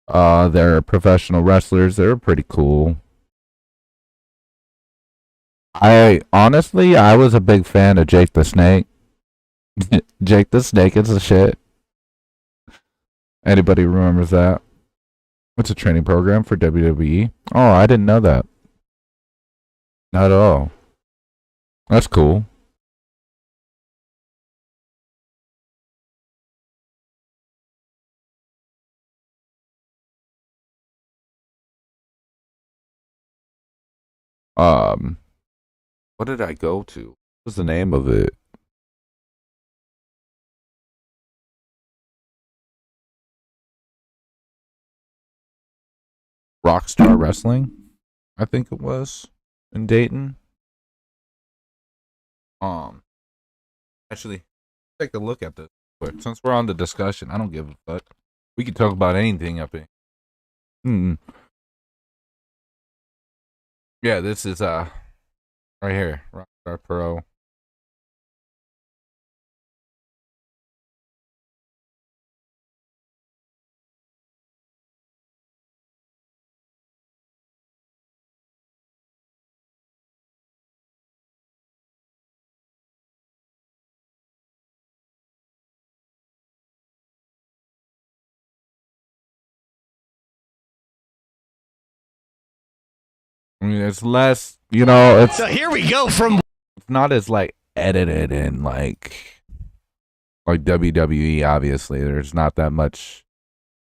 They're professional wrestlers. They're pretty cool. I was a big fan of Jake the Snake. Jake the Snake is the shit. Anybody remembers that? It's a training program for WWE. Oh, I didn't know that. Not at all. That's cool. What did I go to? What was the name of it? Rockstar Wrestling, I think it was, in Dayton. Actually, take a look at this quick. Since we're on the discussion, I don't give a fuck. We can talk about anything up here. Yeah, this is right here, Rockstar Pro. I mean, it's less, it's So here we go from not as like edited and like WWE. Obviously, there's not that much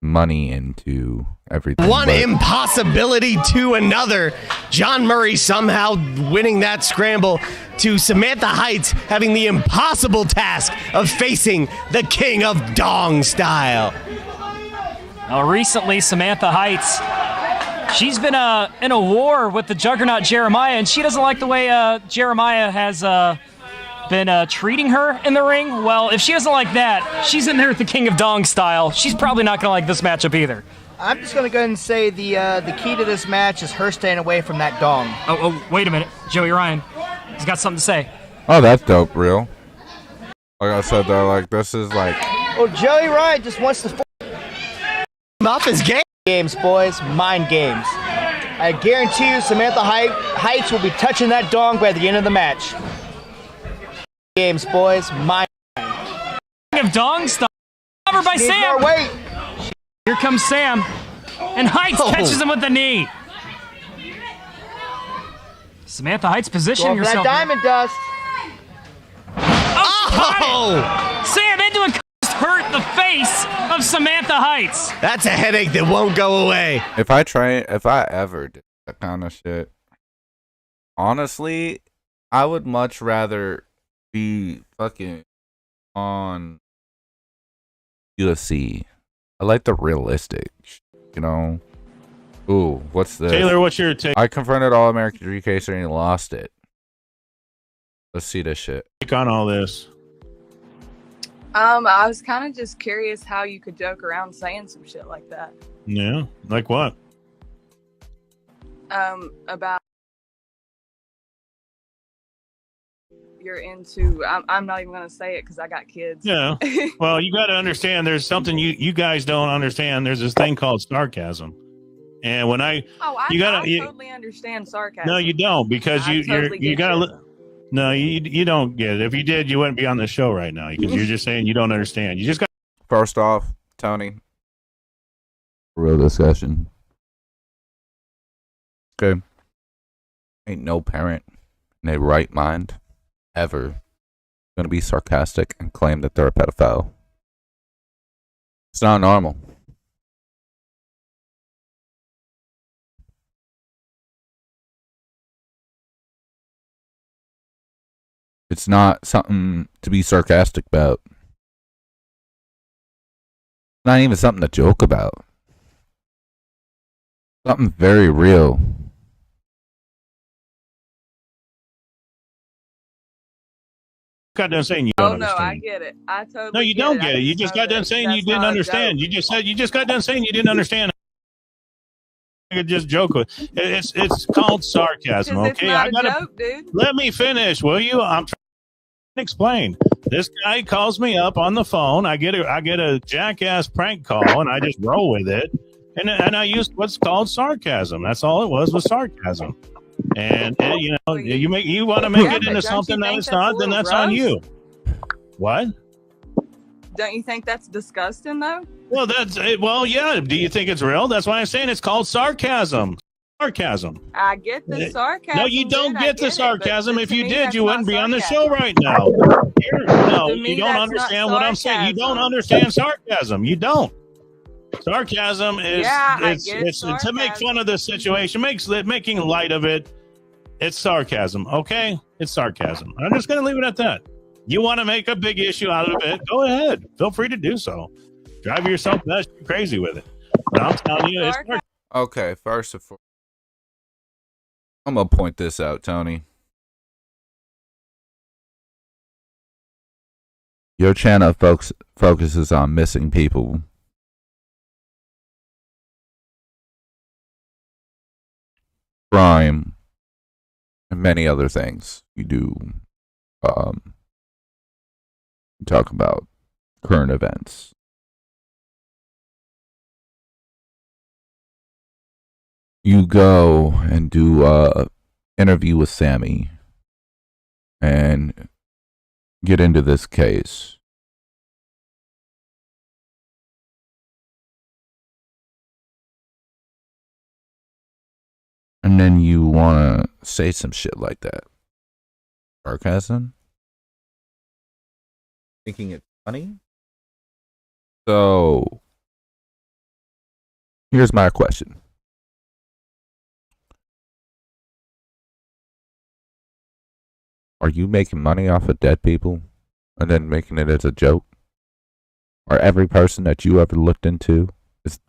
money into everything. one impossibility to another. John Murray somehow winning that scramble to Samantha Heights having the impossible task of facing the King of Dong Style. Recently, Samantha Heights, she's been in a war with the juggernaut Jeremiah, and she doesn't like the way Jeremiah has been treating her in the ring. Well, if she doesn't like that, she's in there with the King of Dong Style. She's probably not going to like this matchup either. I'm just going to go ahead and say the key to this match is her staying away from that dong. Oh, wait a minute. Joey Ryan, he's got something to say. Oh, that's dope, real. Like I said, though, like, this is like... Well, Joey Ryan just wants to Off his game. games, boys. Mind games. I guarantee you Samantha Heights will be touching that dong by the end of the match. Games, boys. Mind King of Dong Style. Covered by needs Sam. more weight. Here comes Sam. And Heights catches him with the knee. Samantha Heights positioning Going for herself. that diamond dust. Oh! Sam into a hurt the face of Samantha Heights. That's a headache that won't go away. If I ever did that kind of shit, honestly, I would much rather be fucking on UFC. I like the realistic, Ooh, what's this? Taylor, what's your take I confronted All-American GKster and he lost it. Let's see this shit. on all this? I was kind of just curious how you could joke around saying some shit like that. Yeah, like what? About you're into. I'm not even gonna say it because I got kids. Yeah. Well, you got to understand. There's something you guys don't understand. There's this thing called sarcasm, and when I totally understand sarcasm. no, you don't because you got to. No, you don't get it. If you did, you wouldn't be on the show right now because you're just saying you don't understand. You just got. First off, Tony, real discussion. Okay. Ain't no parent in their right mind ever gonna be sarcastic and claim that they're a pedophile. It's not normal. It's not something to be sarcastic about. Not even something to joke about. Something very real. Got done saying you don't understand. I get it. I totally. No, you don't get it. You just got done saying you didn't understand. You just got done saying you didn't understand. I could just joke with it's called sarcasm. Okay, It's not a joke, dude. Let me finish, will you? I'm trying to explain. This guy calls me up on the phone. I get a jackass prank call, and I just roll with it. And I used what's called sarcasm. That's all it was sarcasm. And you know, you want to make it into something that it's not, then that's on you. What? Don't you think that's disgusting, though? Well, well, yeah. Do you think it's real? That's why I'm saying it's called sarcasm. Sarcasm. I get the sarcasm. No, you don't get the sarcasm. If you did, you wouldn't be on the show sarcasm. right now. No, To me, you don't that's understand not what I'm saying. You don't understand sarcasm. You don't. Sarcasm is it's to make fun of the situation, making light of it. It's sarcasm, okay? It's sarcasm. I'm just going to leave it at that. You want to make a big issue out of it? Go ahead. Feel free to do so. Drive yourself crazy with it. But I'm telling you, it's sarcasm. Okay, first of all, I'm going to point this out, Tony. Your channel focuses on missing people. Crime. And many other things. You do talk about current events. You go and do a interview with Sammy and get into this case. And then you want to say some shit like that. Sarcasm? Thinking it's funny? So, here's my question. Are you making money off of dead people and then making it as a joke? Or every person that you ever looked into?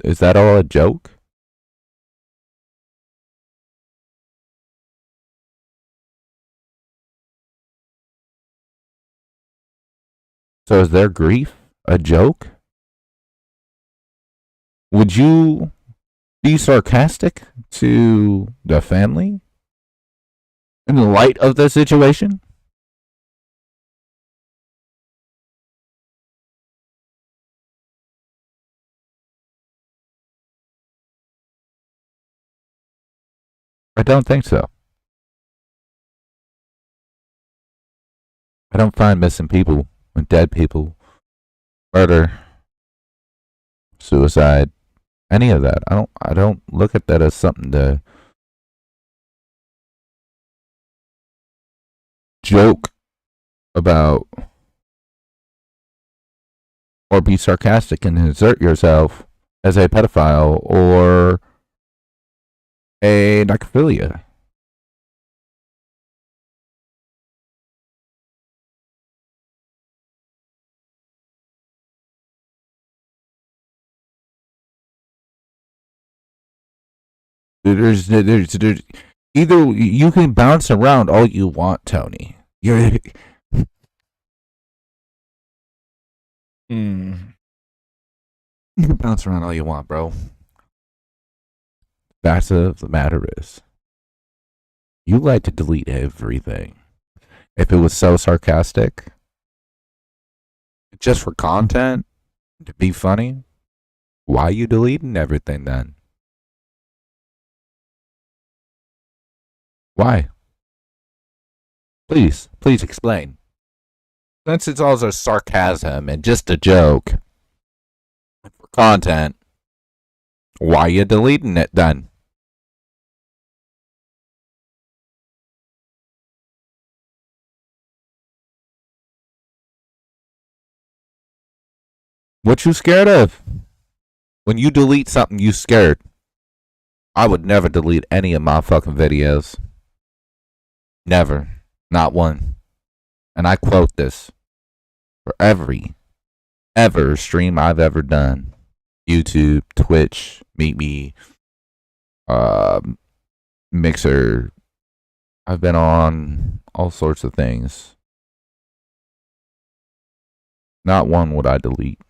Is that all a joke? So is their grief a joke? Would you be sarcastic to the family in the light of the situation? I don't think so. I don't find missing people and dead people, murder, suicide, any of that. I don't look at that as something to joke about or be sarcastic and insert yourself as a pedophile or a necrophilia. There's either you can bounce around all you want, Tony. You can bounce around all you want, bro. Fact of the matter is, you like to delete everything. If it was so sarcastic, just for content, to be funny, why you deleting everything then? Why? Please explain. Since it's also sarcasm and just a joke for content, why you deleting it then? What you scared of? When you delete something, you scared. I would never delete any of my fucking videos. Never. Not one. And I quote this. For every stream I've ever done. YouTube, Twitch, Meet Me, Mixer. I've been on all sorts of things. Not one would I delete.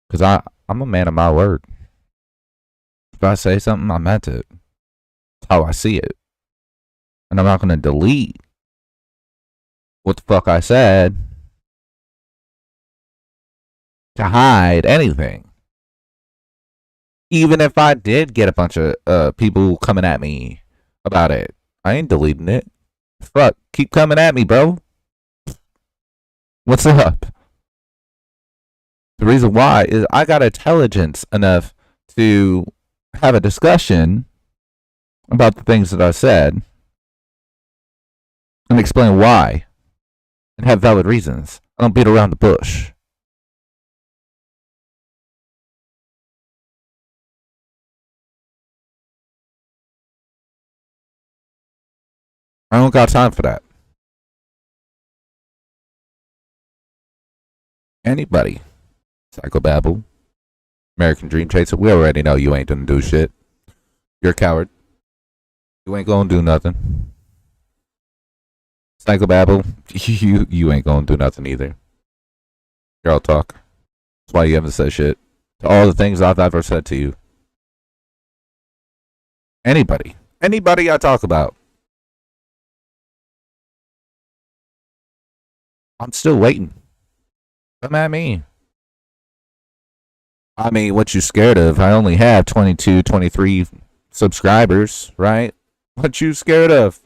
Because I'm a man of my word. If I say something, I meant it. That's how I see it. And I'm not going to delete what the fuck I said to hide anything. Even if I did get a bunch of people coming at me about it, I ain't deleting it. Fuck, keep coming at me, bro. What's up? The reason why is I got intelligence enough to have a discussion about the things that I said and explain why and have valid reasons. I don't beat around the bush. I don't got time for that. Anybody. Psychobabble. American Dream Chaser. We already know you ain't gonna do shit. You're a coward. You ain't gonna do nothing. Psychobabble. You ain't gonna do nothing either. You're all talk. That's why you haven't said shit. To all the things I've ever said to you. Anybody. Anybody I talk about. I'm still waiting. Come at me. I mean, what you scared of? I only have 22, 23 subscribers, right? What you scared of?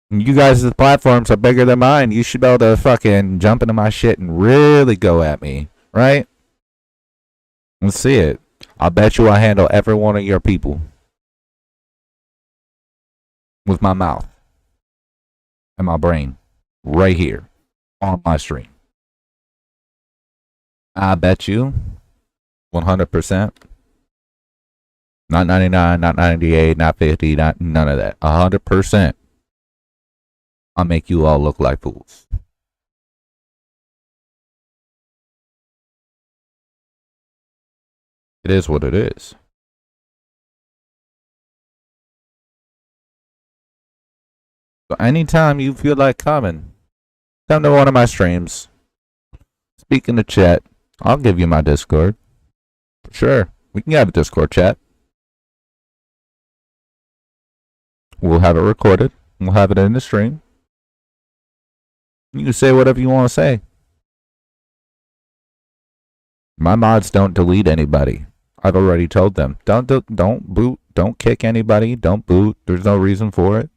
You guys' platforms are bigger than mine. You should be able to fucking jump into my shit and really go at me, right? Let's see it. I'll bet you I handle every one of your people with my mouth and my brain right here on my stream. I bet you 100%. Not 99, not 98, not 50, not none of that. 100%. I'll make you all look like fools. It is what it is. So anytime you feel like coming, come to one of my streams. Speak in the chat. I'll give you my Discord. For sure. We can have a Discord chat. We'll have it recorded. We'll have it in the stream. You can say whatever you want to say. My mods don't delete anybody. I've already told them. Don't boot. Don't kick anybody. Don't boot. There's no reason for it.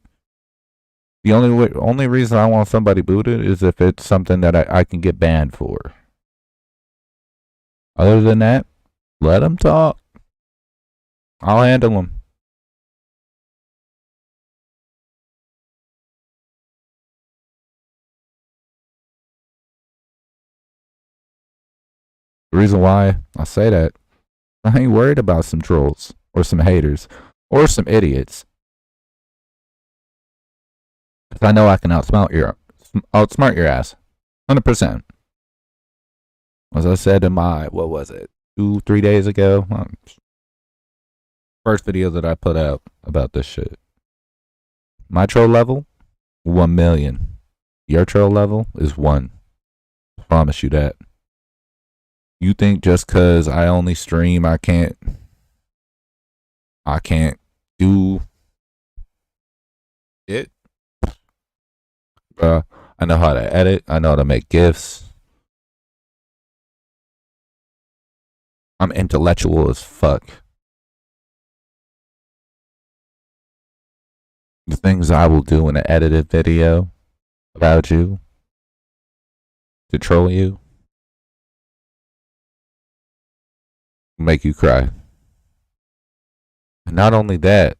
The only reason I want somebody booted is if it's something that I can get banned for. Other than that, let them talk. I'll handle them. The reason why I say that, I ain't worried about some trolls or some haters or some idiots. Because I know I can outsmart your ass. 100%. As I said in my, what was it, 2-3 days ago? First video that I put out about this shit. My troll level, 1 million. Your troll level is 1. I promise you that. You think just cause I only stream I can't do it? I know how to edit. I know how to make GIFs. I'm intellectual as fuck. The things I will do in an edited video about you to troll you make you cry. And not only that,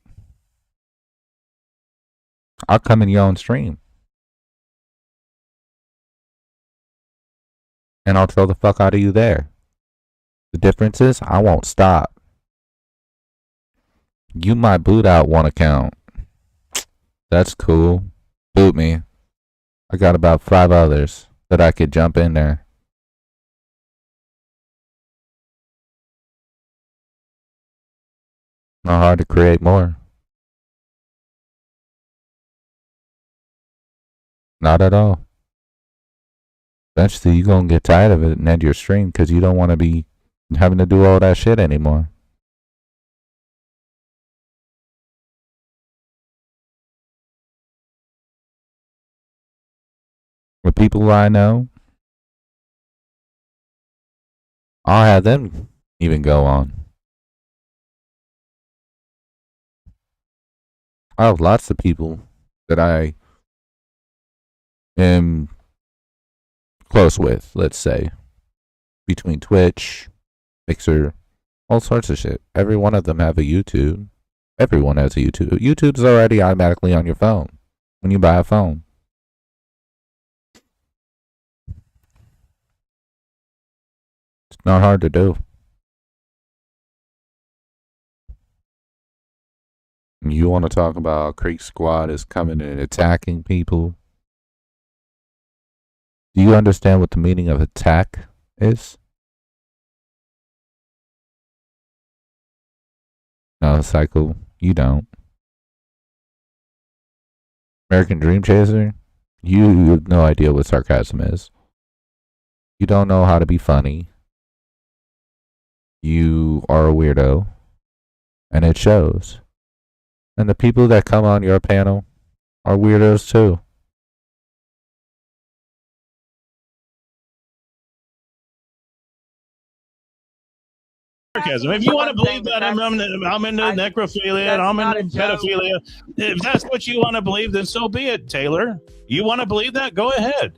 I'll come in your own stream and I'll troll the fuck out of you there. The difference is I won't stop. You might boot out one account. That's cool. Boot me. I got about 5 others that I could jump in there. Not hard to create more. Not at all. Eventually, you're going to get tired of it and end your stream because you don't want to be having to do all that shit anymore. with people I know, I'll have them even go on. I have lots of people that I am close with, let's say, between Twitch, Mixer, all sorts of shit. Every one of them have a YouTube. Everyone has a YouTube. YouTube's already automatically on your phone when you buy a phone. It's not hard to do. You want to talk about Creek Squad is coming and attacking people? Do you understand what the meaning of attack is? No, Cycle, you don't. American Dream Chaser, you have no idea what sarcasm is. You don't know how to be funny. You are a weirdo, and it shows. And the people that come on your panel are weirdos too. Sarcasm. If you want to believe that I'm into necrophilia and I'm into pedophilia, if that's what you want to believe, then so be it, Taylor. You want to believe that? Go ahead.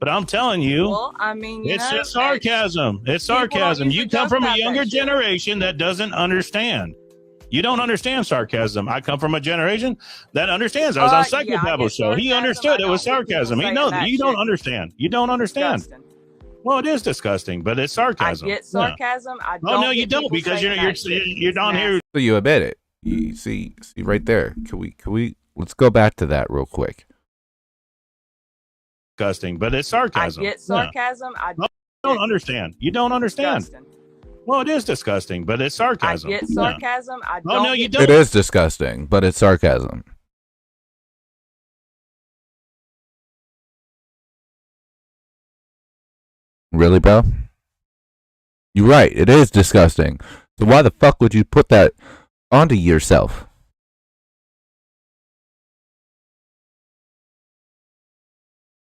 But I'm telling you, Well, I mean, it's just sarcasm. It's sarcasm. You come from a younger generation that doesn't understand. You don't understand sarcasm. I come from a generation that understands. I was on Psychobabble show. He understood it was sarcasm. He knows that. You don't understand. You don't understand. Disgusting. Well, it is disgusting, but it's sarcasm. I get sarcasm. Yeah. I don't. Oh no, you don't, because you're down here. So you admit it. You see right there. Can we let's go back to that real quick. Disgusting, but it's sarcasm. I get sarcasm. I don't understand. You don't understand. Disgusting. Well, it is disgusting, but it's sarcasm. I get sarcasm. I don't. Oh no, you don't. It is disgusting, but it's sarcasm. Really, bro? You're right. It is disgusting. So why the fuck would you put that onto yourself?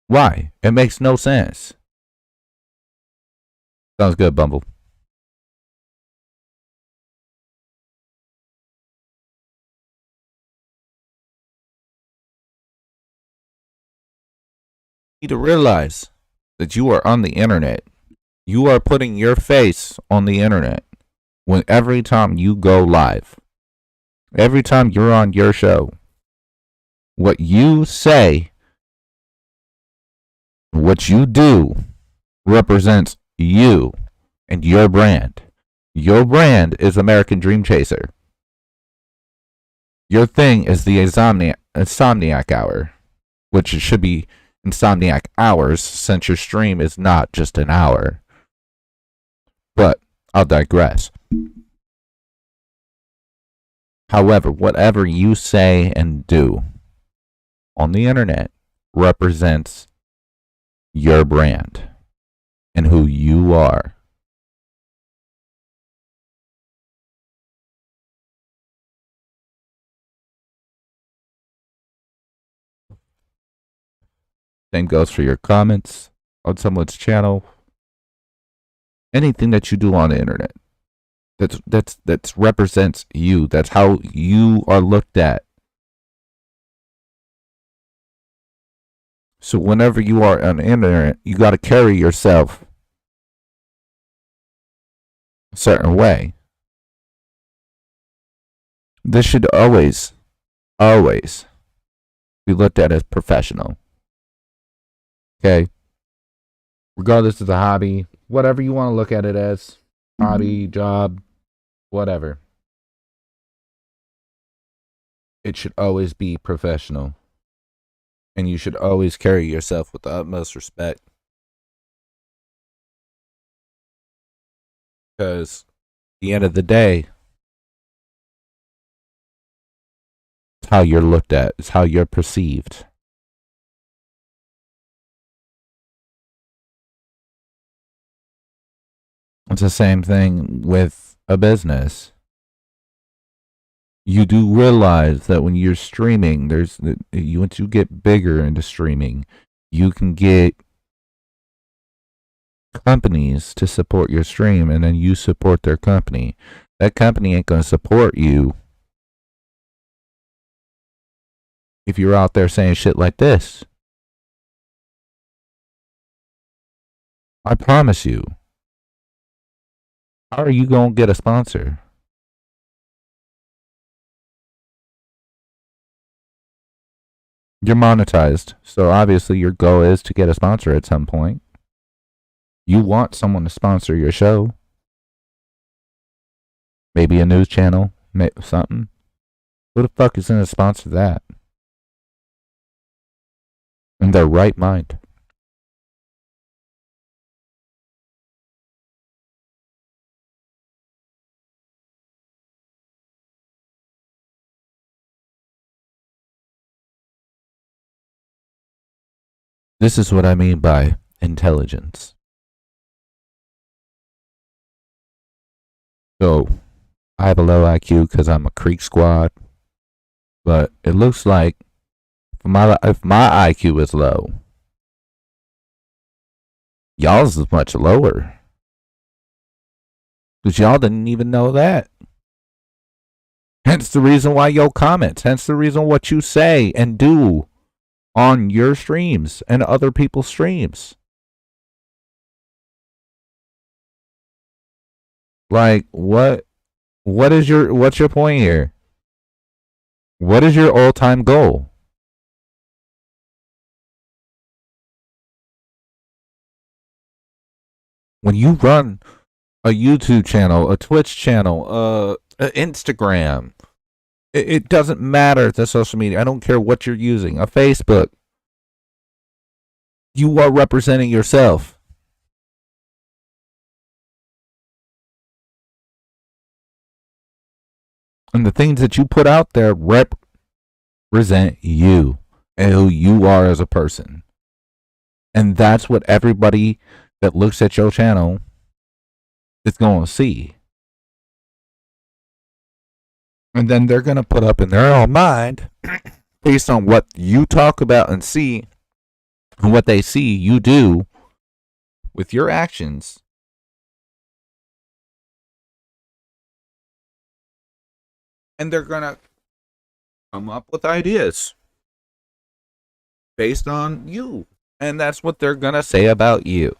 Why? It makes no sense. Sounds good, Bumble. You need to realize that you are on the internet. You are putting your face on the internet when every time you go live. Every time you're on your show. What you say, what you do represents you and your brand. Your brand is American Dream Chaser. Your thing is the Insomniac Hour, which it should be Insomniac Hours, since your stream is not just an hour. But I'll digress. However, whatever you say and do on the internet represents your brand and who you are. Same goes for your comments on someone's channel. Anything that you do on the internet. That represents you. That's how you are looked at. So whenever you are on the internet, you got to carry yourself a certain way. This should always be looked at as professional. Okay? Regardless of the hobby, whatever you want to look at it as, hobby, job, whatever. It should always be professional. And you should always carry yourself with the utmost respect. Because at the end of the day, it's how you're looked at. It's how you're perceived. It's the same thing with a business. You do realize that when you're streaming, once you get bigger into streaming, you can get companies to support your stream, and then you support their company. That company ain't gonna support you if you're out there saying shit like this. I promise you. How are you gonna get a sponsor? You're monetized, so obviously your goal is to get a sponsor at some point. You want someone to sponsor your show. Maybe a news channel, something. Who the fuck is gonna sponsor that? In their right mind. This is what I mean by intelligence. So, I have a low IQ because I'm a Creek Squad, but it looks like if my IQ is low, y'all's is much lower. Because y'all didn't even know that. Hence the reason why your comments, hence the reason what you say and do on your streams and other people's streams. Like, what's your point here? What is your all-time goal? When you run a YouTube channel, a Twitch channel, Instagram, it doesn't matter the social media. I don't care what you're using. A Facebook. You are representing yourself. And the things that you put out there represent you and who you are as a person. And that's what everybody that looks at your channel is going to see. And then they're going to put up in their own mind, based on what you talk about and see, and what they see you do with your actions. And they're going to come up with ideas based on you. And that's what they're going to say about you.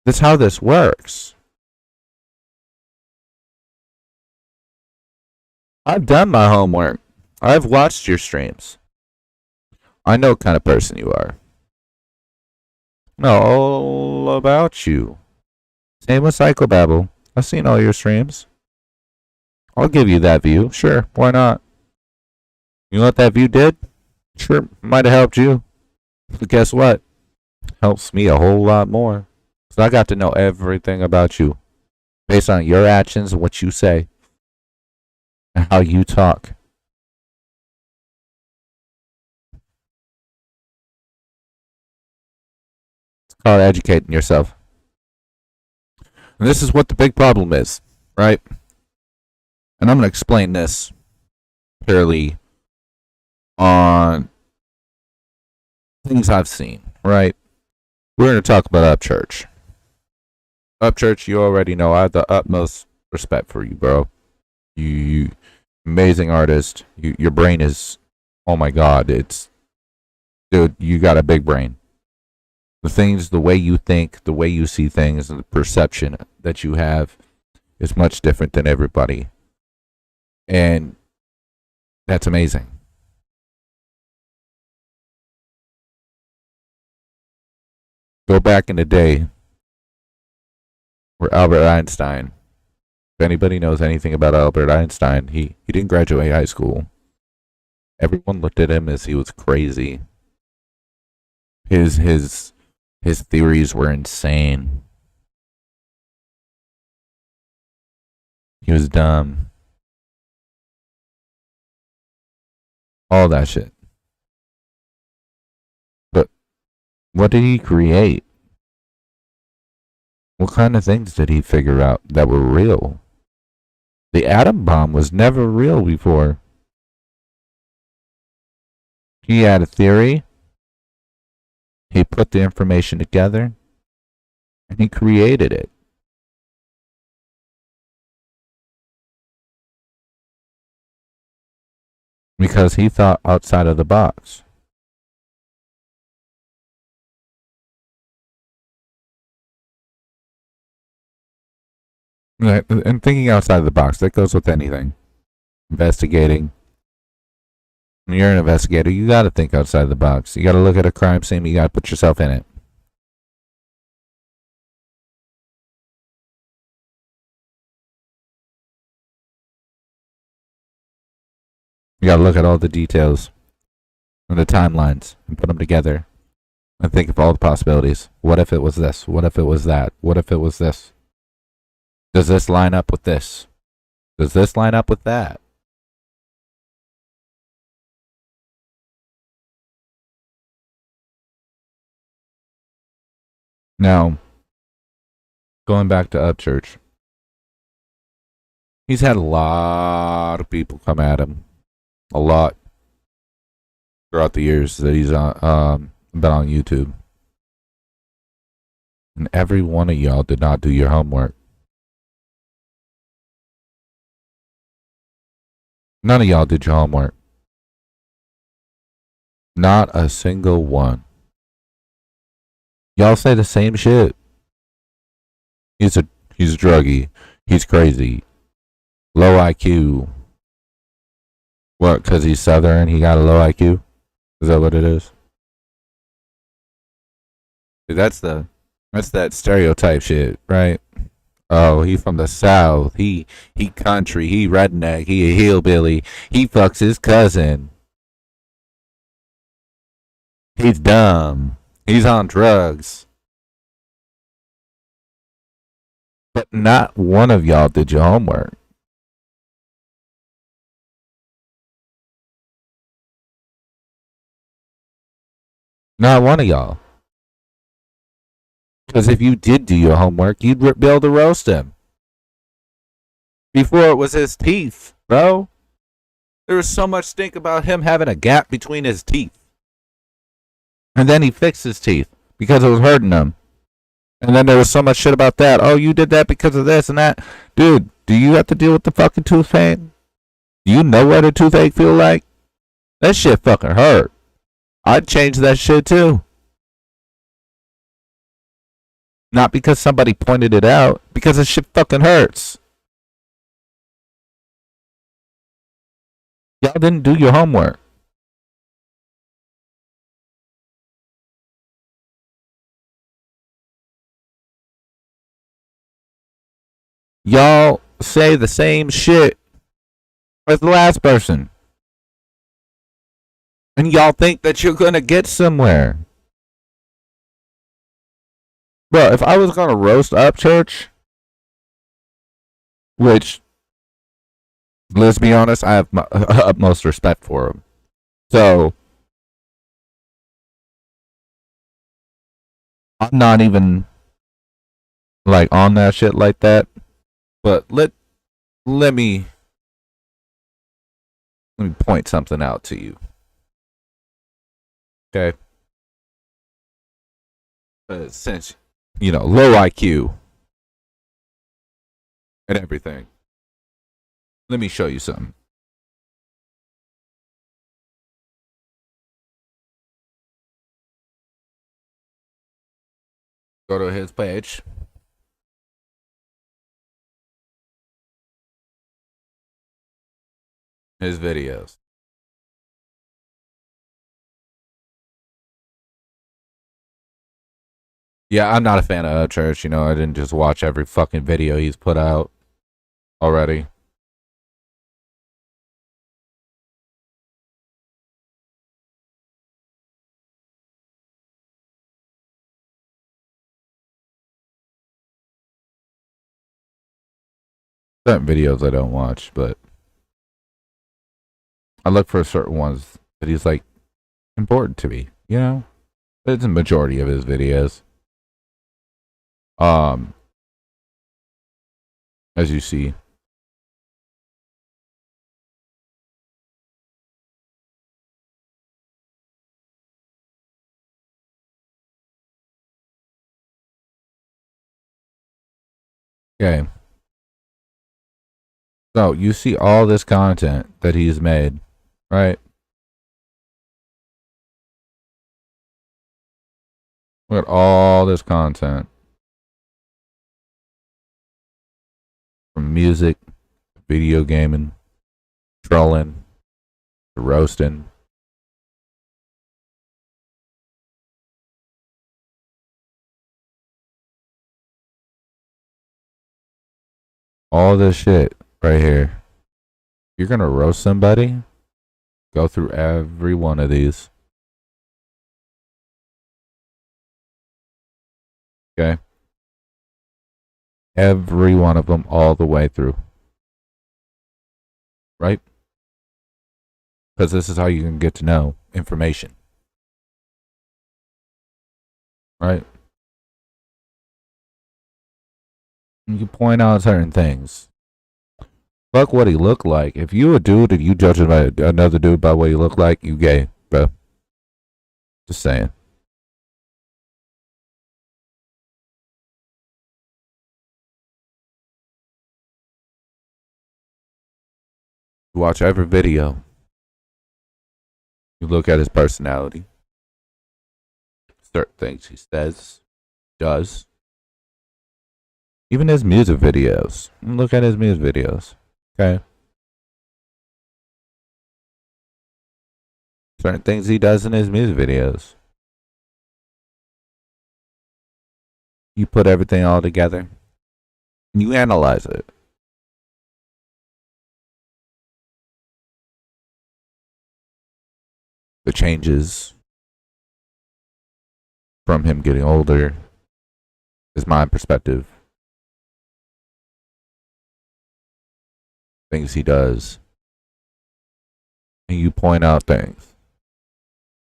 That's how this works. I've done my homework. I've watched your streams. I know what kind of person you are. I know all about you. Same with Psychobabble. I've seen all your streams. I'll give you that view. Sure, why not? You know what that view did? Sure, might have helped you. But guess what? Helps me a whole lot more. So I got to know everything about you based on your actions and what you say and how you talk. It's called educating yourself. And this is what the big problem is, right? And I'm going to explain this purely on things I've seen, right? We're going to talk about Upchurch. Upchurch, you already know I have the utmost respect for you, bro. You amazing artist. Your brain is, oh my god, dude, you got a big brain. The way you think, the way you see things, and the perception that you have is much different than everybody. And that's amazing. Go back in the day where Albert Einstein, if anybody knows anything about Albert Einstein, he didn't graduate high school. Everyone looked at him as he was crazy. His theories were insane. He was dumb. All that shit. But what did he create? What kind of things did he figure out that were real? The atom bomb was never real before. He had a theory. He put the information together. And he created it. Because he thought outside of the box. Right, and thinking outside of the box, that goes with anything. Investigating. When you're an investigator, you gotta think outside the box. You gotta look at a crime scene, you gotta put yourself in it. You gotta look at all the details and the timelines and put them together and think of all the possibilities. What if it was this? What if it was that? What if it was this? Does this line up with this? Does this line up with that? Now, going back to Upchurch, he's had a lot of people come at him. A lot. Throughout the years that he's been on YouTube. And every one of y'all did not do your homework. None of y'all did your homework. Not a single one. Y'all say the same shit. He's a druggie. He's crazy. Low IQ. What, because he's Southern, he got a low IQ? Is that what it is? That's that stereotype shit, right? Oh, he from the South. He country. He redneck. He a hillbilly. He fucks his cousin. He's dumb. He's on drugs. But not one of y'all did your homework. Not one of y'all. Because if you did do your homework, you'd be able to roast him. Before it was his teeth, bro. There was so much stink about him having a gap between his teeth. And then he fixed his teeth because it was hurting him. And then there was so much shit about that. Oh, you did that because of this and that. Dude, do you have to deal with the fucking tooth pain? Do you know what a toothache feel like? That shit fucking hurt. I'd change that shit too. Not because somebody pointed it out, because that shit fucking hurts. Y'all didn't do your homework. Y'all say the same shit as the last person. And y'all think that you're gonna get somewhere. Bro, if I was gonna roast Upchurch, which, let's be honest, I have my utmost respect for him. So, I'm not even, like, on that shit like that. But let me point something out to you. Okay? Since, low IQ and everything, let me show you something. Go to his page. His videos. Yeah, I'm not a fan of Church. I didn't just watch every fucking video he's put out already. Certain videos I don't watch, but I look for certain ones that he's like important to me, It's a majority of his videos. As you see, Okay. So you see all this content that he's made, right? Look at all this content. From music, video gaming, trolling, to roasting. All this shit right here. You're gonna roast somebody? Go through every one of these. Okay? Every one of them all the way through. Right? Because this is how you can get to know information. Right? You can point out certain things. Fuck what he looked like. If you a dude and you judge another dude by what he looked like, you gay, bro. Just saying. You watch every video. You look at his personality. Certain things he says, does. Even his music videos. Look at his music videos. Okay. Certain things he does in his music videos. You put everything all together. And you analyze it. The changes from him getting older is my perspective. Things he does. And you point out things.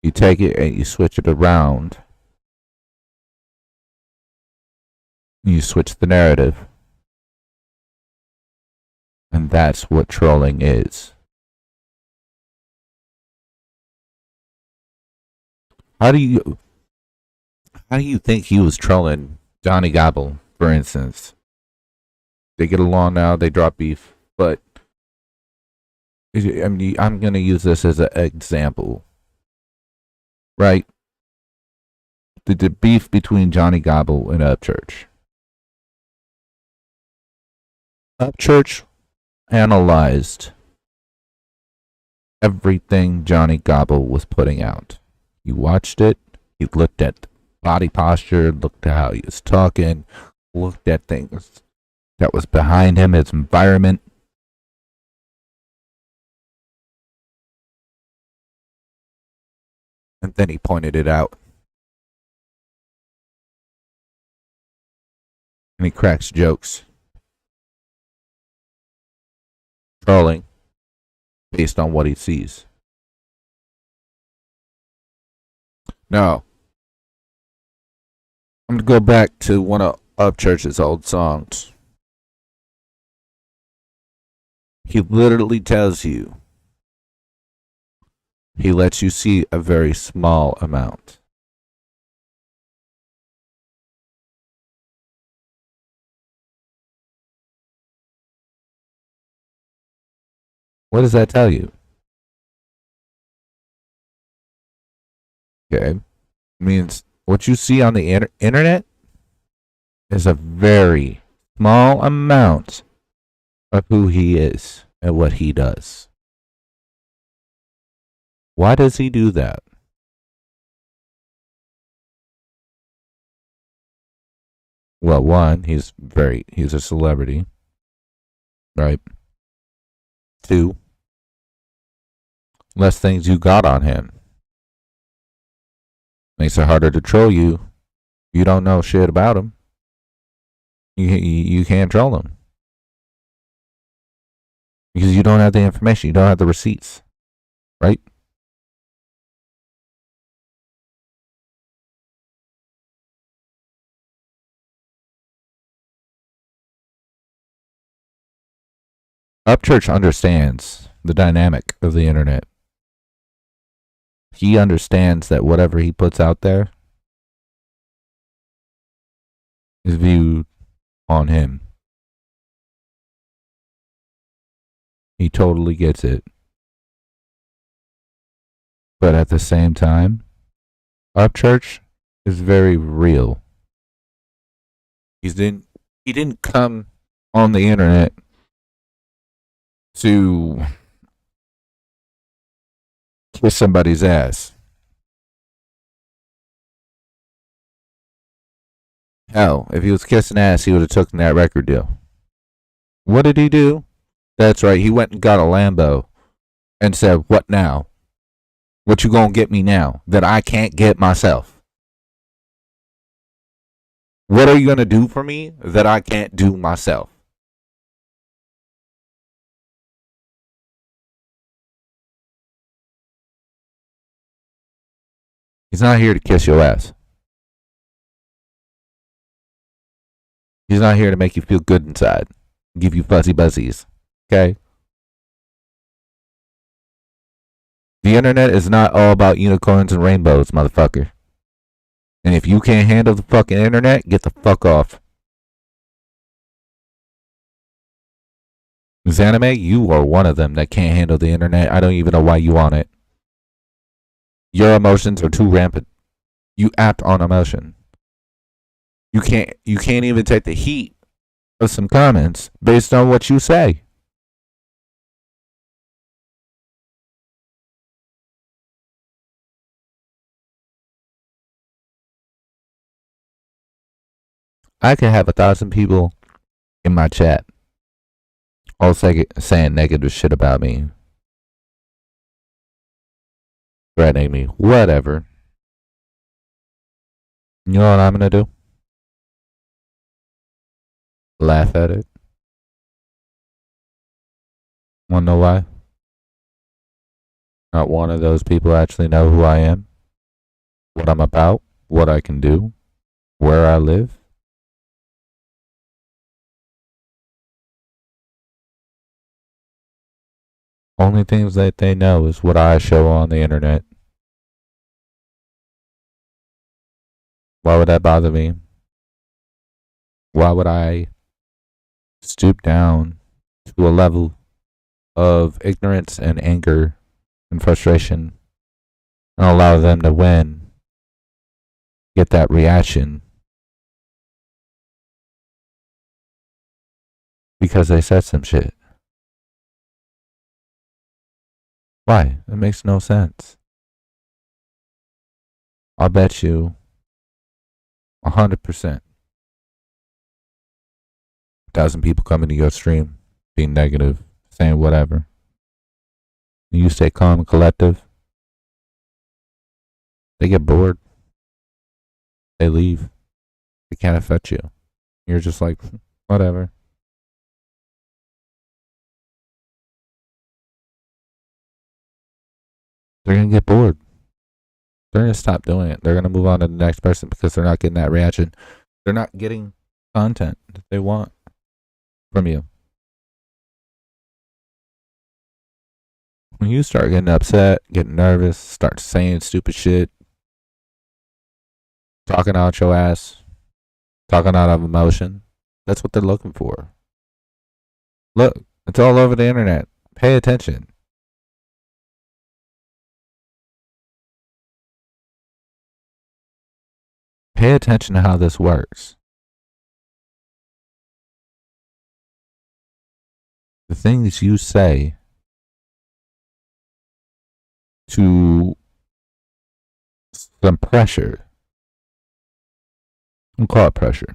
You take it and you switch it around. You switch the narrative. And that's what trolling is. How do you think he was trolling Johnny Gobble, for instance? They get along now, they drop beef, but I mean, I'm gonna use this as an example. Right? The beef between Johnny Gobble and Upchurch. Upchurch analyzed everything Johnny Gobble was putting out. He watched it, he looked at body posture, looked at how he was talking, looked at things that was behind him, his environment. And then he pointed it out. And he cracks jokes. Trolling based on what he sees. Now, I'm going to go back to one of Upchurch's old songs. He literally tells you, he lets you see a very small amount. What does that tell you? Okay. Means what you see on the internet is a very small amount of who he is and what he does. Why does he do that? Well, one, he's a celebrity, right? Two, less things you got on him. Makes it harder to troll you. You don't know shit about him. You can't troll him. Because you don't have the information. You don't have the receipts. Right? Upchurch understands the dynamic of the internet. He understands that whatever he puts out there is viewed on him He totally gets it. But at the same time, Upchurch is very real. He didn't come on the internet to kiss somebody's ass. Hell, if he was kissing ass, he would have taken that record deal. What did he do? That's right, he went and got a Lambo and said, "What now? What you gonna get me now that I can't get myself? What are you gonna do for me that I can't do myself?" He's not here to kiss your ass. He's not here to make you feel good inside, give you fuzzy buzzies. Okay? The internet is not all about unicorns and rainbows, motherfucker. And if you can't handle the fucking internet, get the fuck off. Zanime, you are one of them that can't handle the internet. I don't even know why you on it. Your emotions are too rampant. You act on emotion. You can't even take the heat of some comments based on what you say. I could have 1,000 people in my chat all saying negative shit about me, threatening me, whatever. You know what I'm gonna do? Laugh at it. Wanna know why? Not one of those people actually know who I am, what I'm about, what I can do, where I live. Only things that they know is what I show on the internet. Why would that bother me? Why would I stoop down to a level of ignorance and anger and frustration and allow them to win, get that reaction because they said some shit? Why? It makes no sense. I'll bet you 100%. 1,000 people coming to your stream, being negative, saying whatever. And you stay calm and collective. They get bored. They leave. They can't affect you. You're just like, whatever. They're going to get bored. They're going to stop doing it. They're going to move on to the next person because they're not getting that reaction. They're not getting content that they want from you. When you start getting upset, getting nervous, start saying stupid shit, talking out your ass, talking out of emotion, that's what they're looking for. Look, it's all over the internet. Pay attention. Pay attention to how this works. The things you say to some pressure, we'll call it pressure,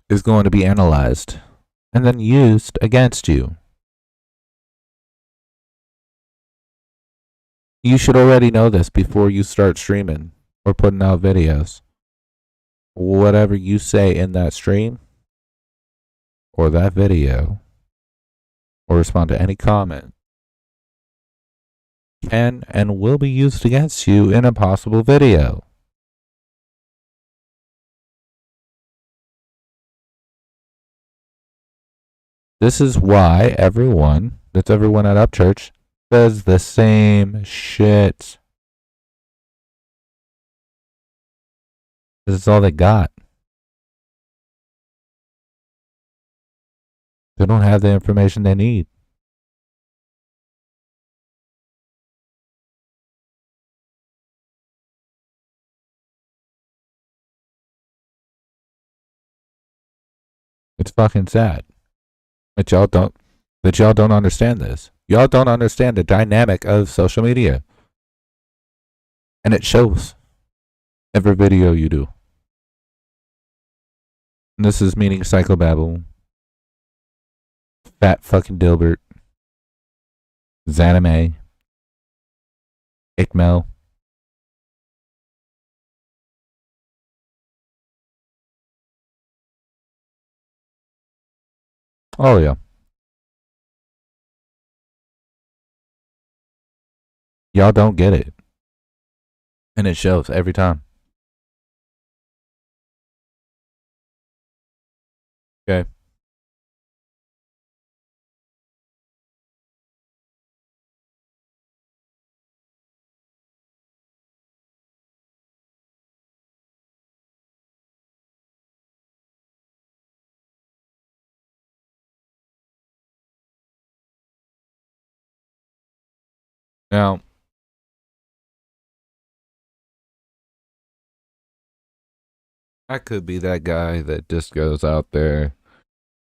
is going to be analyzed and then used against you. You should already know this before you start streaming or putting out videos. Whatever you say in that stream or that video or respond to any comment can and will be used against you in a possible video. This is why everyone at Upchurch says the same shit. This is all they got. They don't have the information they need. It's fucking sad that y'all don't understand this. Y'all don't understand the dynamic of social media. And it shows every video you do. And this is meaning Psychobabble, Fat fucking Dilbert, Zanime, Ikmel. Oh yeah. Y'all don't get it. And it shows every time. Okay. Now, I could be that guy that just goes out there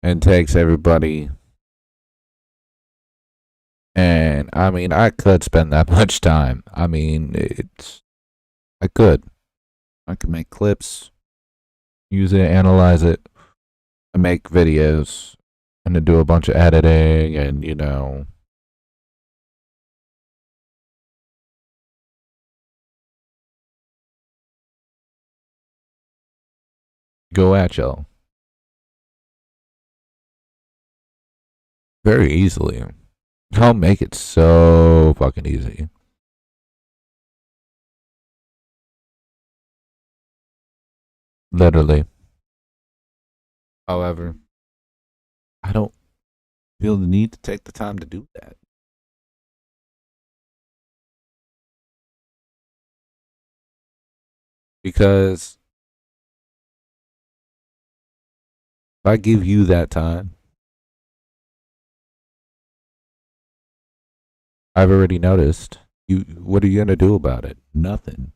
and takes everybody. And I mean, I could spend that much time. I mean, I could make clips, use it, analyze it, and make videos, and to do a bunch of editing and, go at y'all. Very easily. I'll make it so fucking easy. Literally. However, I don't feel the need to take the time to do that. Because if I give you that time, I've already noticed. What are you gonna do about it? Nothing.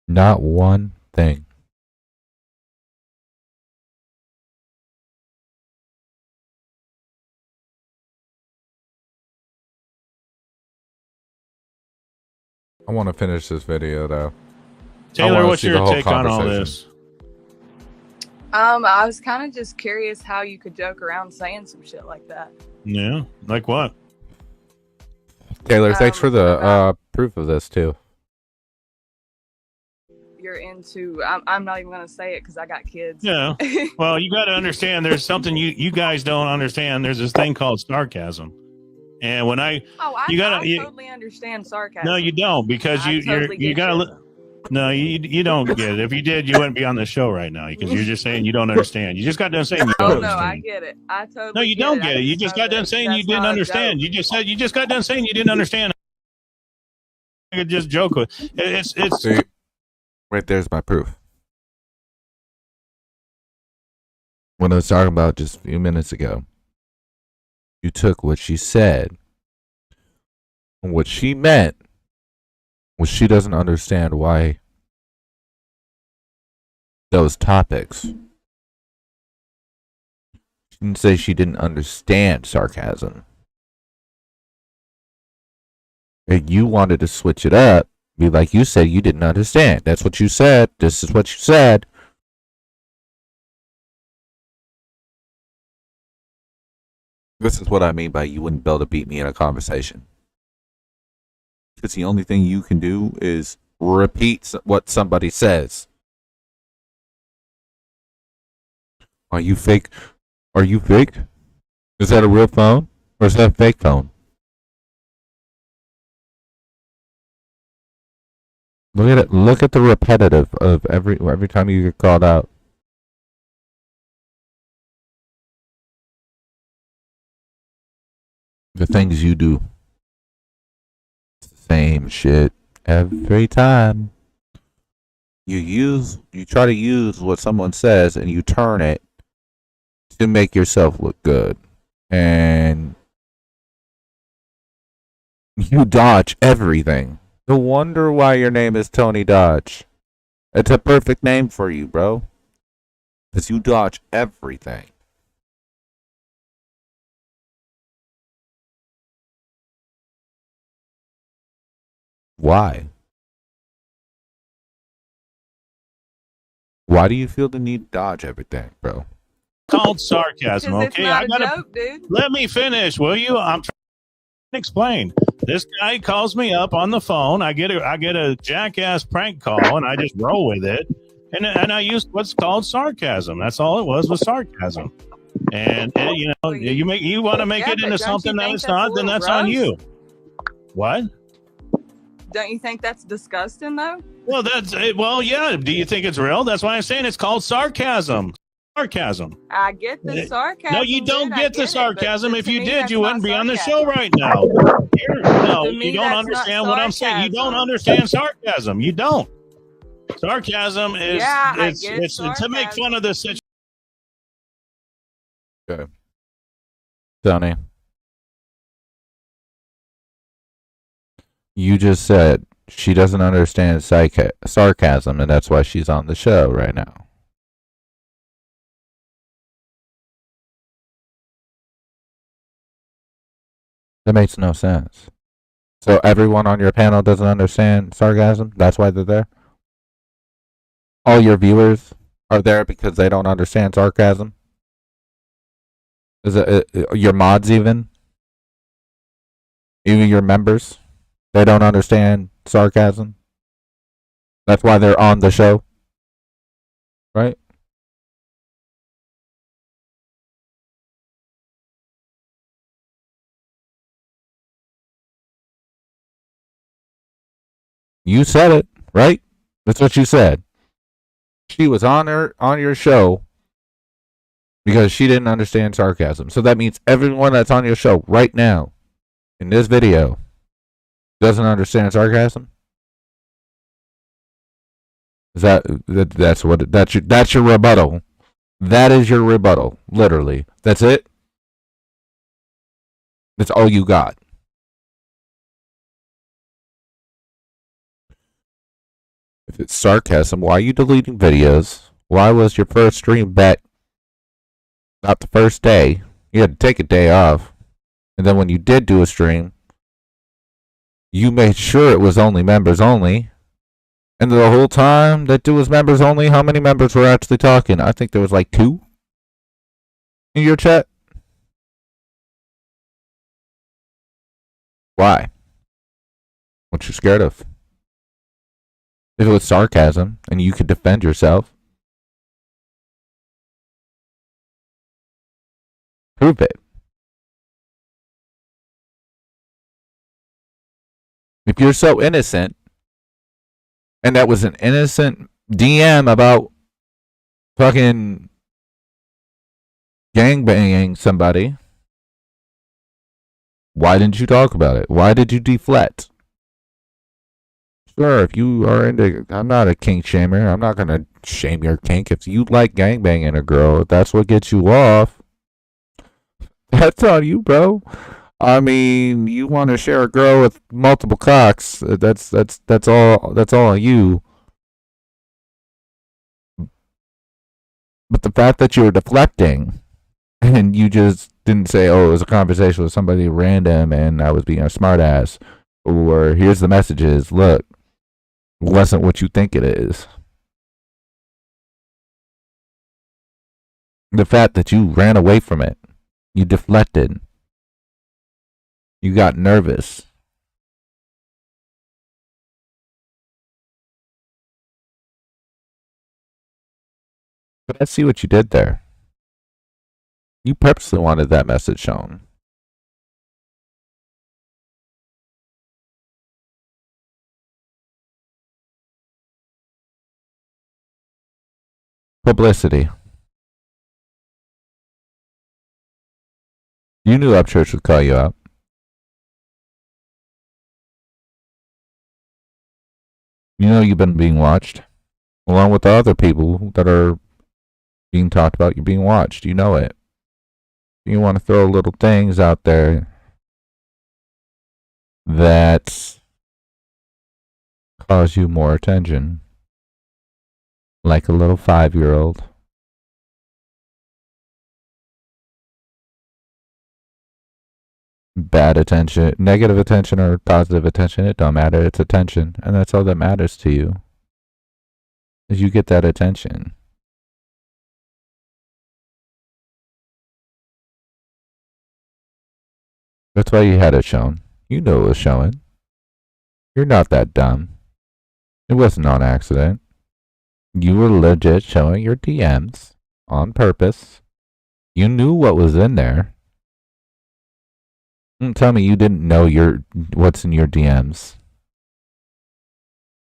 Not one thing. I want to finish this video though. Taylor, what's your take on all this? I was kind of just curious how you could joke around saying some shit like that. Yeah, like what? Taylor, thanks for the proof of this too. You're into. I'm not even gonna say it because I got kids. Yeah. Well, you got to understand. There's something you guys don't understand. There's this thing called sarcasm, and when I totally understand sarcasm. No, you don't, because you gotta. No, you don't get it. If you did, you wouldn't be on the show right now, because you're just saying you don't understand. You just got done saying you don't understand. No, I get it. I totally. No, you don't get it. You just got done saying you didn't understand. You just got done saying you didn't understand. I could just joke with it's. See, right there's my proof. When I was talking about just a few minutes ago, you took what she said, and what she meant was she doesn't understand why those topics. She didn't say she didn't understand sarcasm. And you wanted to switch it up, be like, you said you didn't understand. That's what you said. This is what you said. This is what I mean by you wouldn't be able to beat me in a conversation. Because the only thing you can do is repeat what somebody says. Are you fake? Are you fake? Is that a real phone? Or is that a fake phone? Look at it. Look at the repetitive of every time you get called out. The things you do. It's the same shit every time you try to use what someone says and you turn it to make yourself look good. And you dodge everything. No wonder why your name is Tony Dodge. It's a perfect name for you, bro. Because you dodge everything. Why? Why do you feel the need to dodge everything, bro? Called sarcasm, Because it's okay? not I a gotta joke, dude. let me finish, will you? I'm trying to explain. This guy calls me up on the phone. I get a jackass prank call, and I just roll with it. And I use what's called sarcasm. That's all it was sarcasm. And you know, you want to make Yeah, it but into don't you something that think it's that's a not, then little that's on gross? you. What? Don't you think that's disgusting, though? Well, well, yeah. Do you think it's real? That's why I'm saying it's called sarcasm. Sarcasm. I get the sarcasm. No, you don't dude, I get the it, sarcasm. but If to you me, did, that's you wouldn't not be on the sarcasm. show right now. No, To me, you don't that's not understand what I'm saying. You don't sarcasm. understand sarcasm. You don't. Sarcasm is Yeah, I it's get to make fun of the situation. Okay. Tony. You just said she doesn't understand sarcasm, and that's why she's on the show right now. That makes no sense. So everyone on your panel doesn't understand sarcasm? That's why they're there? All your viewers are there because they don't understand sarcasm? Is it your mods even? Even your members? They don't understand sarcasm? That's why they're on the show? Right? You said it, right? That's what you said. She was on your show because she didn't understand sarcasm. So that means everyone that's on your show right now in this video doesn't understand sarcasm? Is that's your rebuttal? That is your rebuttal, literally. That's it? That's all you got. If it's sarcasm, why are you deleting videos? Why was your first stream back not the first day? You had to take a day off. And then when you did do a stream, you made sure it was only members only. And the whole time that it was members only, how many members were actually talking? I think there was like 2 in your chat. Why? What you scared of? If it was sarcasm and you could defend yourself, prove it. If you're so innocent, and that was an innocent DM about fucking gangbanging somebody, why didn't you talk about it? Why did you deflect? Sure, if you are into, I'm not a kink shamer. I'm not gonna shame your kink. If you like gangbanging a girl, if that's what gets you off, that's on you, bro. I mean, you want to share a girl with multiple cocks. That's all on you. But the fact that you were deflecting and you just didn't say, "Oh, it was a conversation with somebody random and I was being a smartass," or "Here's the messages. Look, it wasn't what you think it is." The fact that you ran away from it, you deflected, you got nervous. But I see what you did there. You purposely wanted that message shown. Publicity. You knew Upchurch would call you out. You know you've been being watched. Along with the other people that are being talked about, you're being watched. You know it. You want to throw little things out there that cause you more attention. Like a little 5-year-old. Bad attention, negative attention or positive attention, it don't matter. It's attention. And that's all that matters to you. Is you get that attention. That's why you had it shown. You knew it was showing. You're not that dumb. It wasn't on accident. You were legit showing your DMs on purpose. You knew what was in there. Don't tell me you didn't know what's in your DMs.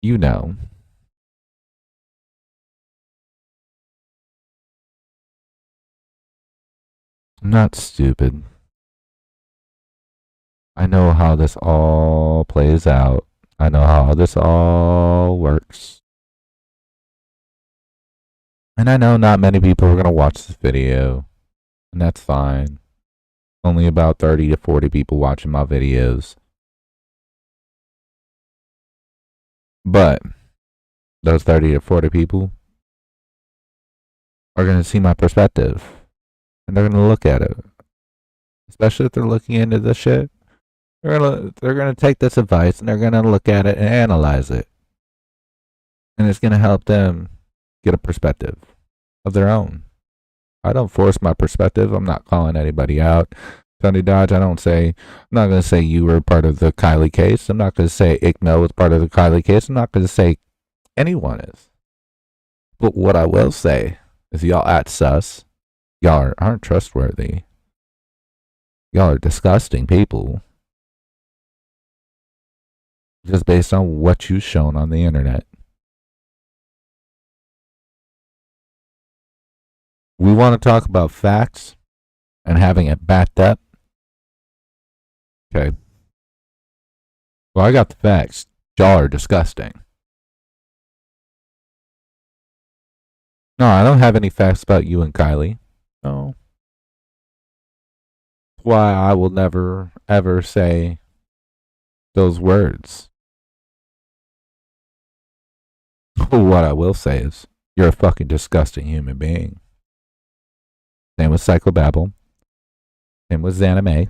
You know. I'm not stupid. I know how this all plays out. I know how this all works. And I know not many people are going to watch this video. And that's fine. Only about 30 to 40 people watching my videos. But those 30 to 40 people are going to see my perspective. And they're going to look at it. Especially if they're looking into this shit. They're gonna take this advice and they're gonna look at it and analyze it. And it's gonna help them get a perspective of their own. I don't force my perspective. I'm not calling anybody out. Tony Dodge, I'm not gonna say you were part of the Kylie case. I'm not gonna say Ickno was part of the Kylie case. I'm not gonna say anyone is. But what I will say is y'all act sus. Y'all aren't trustworthy. Y'all are disgusting people. Just based on what you've shown on the internet. We want to talk about facts and having it backed up. Okay. Well, I got the facts. Y'all are disgusting. No, I don't have any facts about you and Kylie. No. That's why I will never, ever say those words. What I will say is, you're a fucking disgusting human being. Same with Psychobabble. Same with Zanime.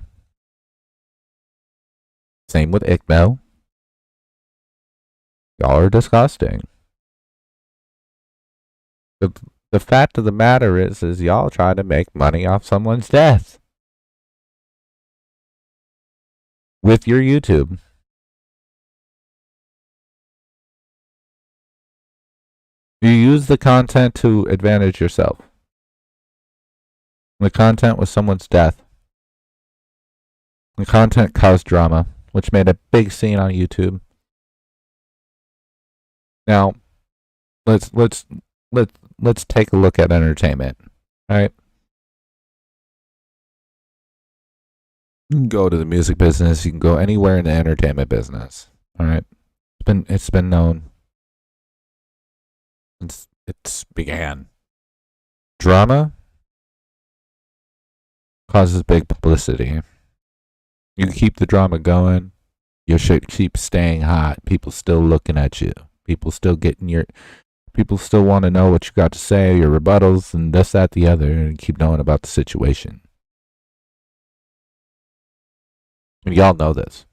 Same with Ickno. Y'all are disgusting. The fact of the matter is y'all try to make money off someone's death. With your YouTube. You use the content to advantage yourself. The content was someone's death. The content caused drama, which made a big scene on YouTube. Now, let's take a look at entertainment. All right. You can go to the music business. You can go anywhere in the entertainment business. All right. It's been known. It's began. Drama causes big publicity. You keep the drama going. Your shit keeps staying hot. People still looking at you. People still want to know what you got to say, your rebuttals, and this, that, the other, and keep knowing about the situation. And y'all know this.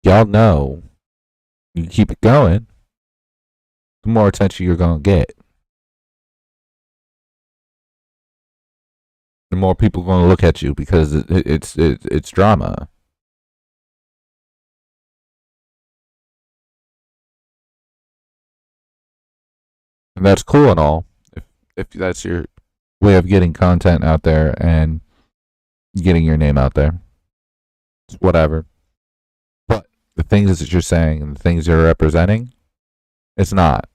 Y'all know you keep it going, the more attention you're gonna get. The more people are gonna look at you because it's drama. And that's cool and all. If that's your way of getting content out there and getting your name out there. It's whatever. But the things that you're saying and the things you're representing, it's not.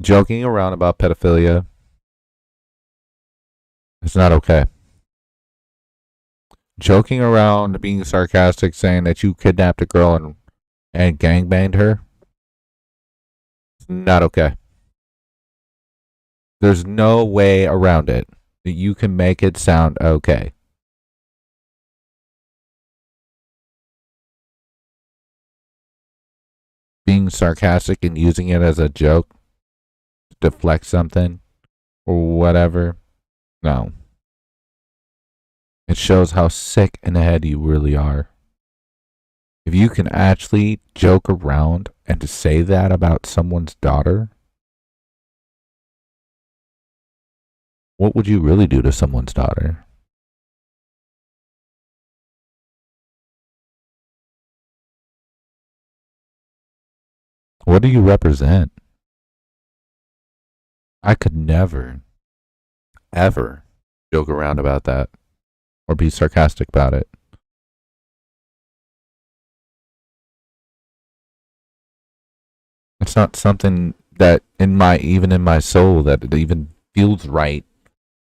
Joking around about pedophilia, it's not okay. joking around, being sarcastic, saying that you kidnapped a girl and gangbanged her, it's not okay. There's no way around it that you can make it sound okay. Being sarcastic and using it as a joke to deflect something or whatever, no. It shows how sick in the head you really are. If you can actually joke around and to say that about someone's daughter, what would you really do to someone's daughter? What do you represent? I could never, ever joke around about that or be sarcastic about it. It's not something that even in my soul that it even feels right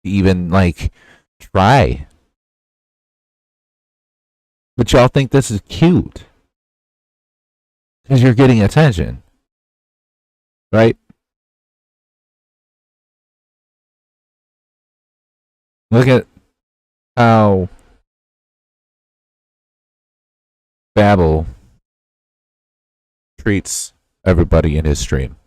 to even like try. But y'all think this is cute because you're getting attention, right? Look at how Babel treats everybody in his stream.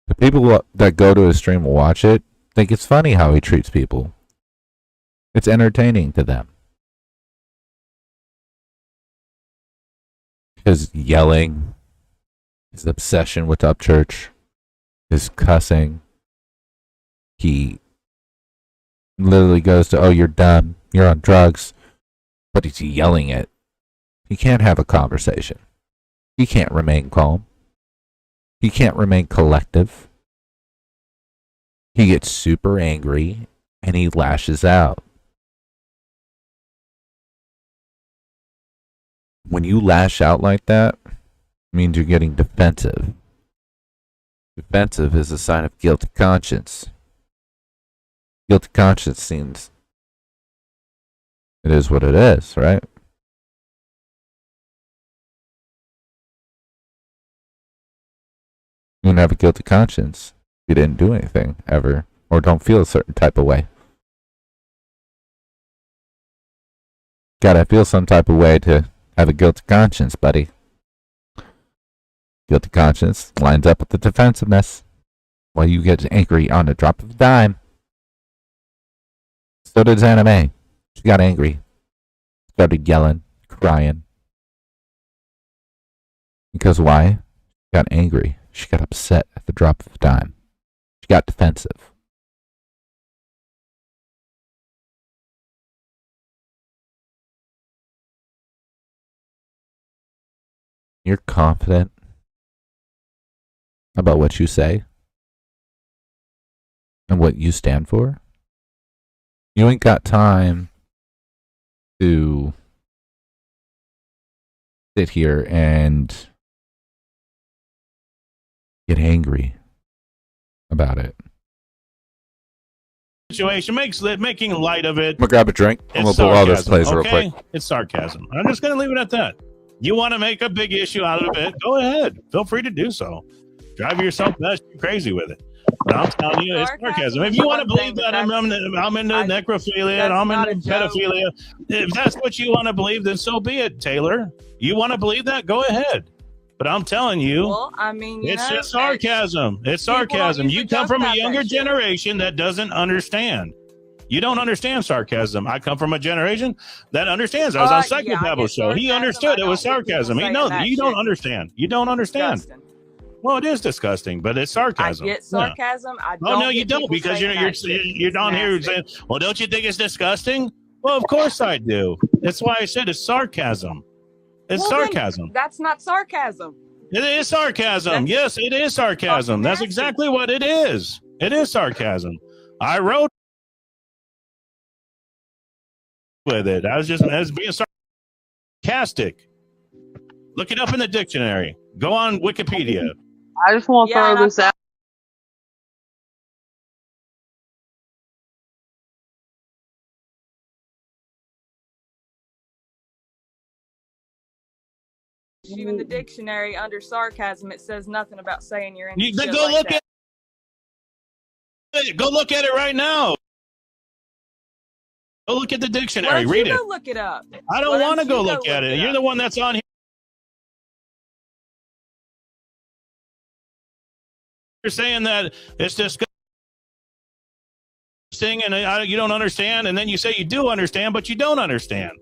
The people that go to his stream and watch it think it's funny how he treats people. It's entertaining to them. His yelling, his obsession with Upchurch, his cussing. He literally goes to, oh, you're dumb, you're on drugs, but he's yelling it. He can't have a conversation. He can't remain calm. He can't remain collective. He gets super angry and he lashes out. When you lash out like that, it means you're getting defensive. Defensive is a sign of guilty conscience. Guilty conscience seems it is what it is, right? You don't have a guilty conscience. You didn't do anything ever, or don't feel a certain type of way. Gotta feel some type of way to have a guilty conscience, buddy. Guilty conscience lines up with the defensiveness. While you get angry on the drop of a dime. So did Anime. She got angry. Started yelling, crying. Because why? She got angry. She got upset at the drop of a dime. She got defensive. You're confident about what you say and what you stand for. You ain't got time to sit here and get angry about it. Situation making light of it. I'm gonna grab a drink. I'm gonna pull all this plays real quick. It's sarcasm. I'm just gonna leave it at that. You want to make a big issue out of it? Go ahead. Feel free to do so. Drive yourself crazy with it. But I'm telling you, it's sarcasm. If you want to believe that I'm into necrophilia and I'm into pedophilia, if that's what you want to believe, then so be it, Taylor. You want to believe that? Go ahead. But I'm telling you, Well, I mean, it's just sarcasm. It's sarcasm. You come from a younger generation that doesn't understand. You don't understand sarcasm. I come from a generation that understands. I was on Psychobabble show. He understood it was sarcasm. He knows that. You don't understand. You don't understand. Disgusting. Well, it is disgusting, but it's sarcasm. I get sarcasm. Yeah. I don't. Oh no, you don't, because you're down here saying, "Well, don't you think it's disgusting?" Well, of course I do. That's why I said it's sarcasm. It's sarcasm. That's not sarcasm. It is sarcasm. Yes, it is sarcasm. That's exactly what it is. It is sarcasm. I wrote with it. I was being sarcastic. Look it up in the dictionary. Go on Wikipedia. I just want to throw this out. You in the dictionary under sarcasm, it says nothing about saying you're into You, then shit go like look that. at it. Go look at it right now. Go look at the dictionary. Why don't Read you it. go look it up? I don't want to go look at it. You're the one that's on here. You're saying that it's disgusting and you don't understand, and then you say you do understand, but you don't understand.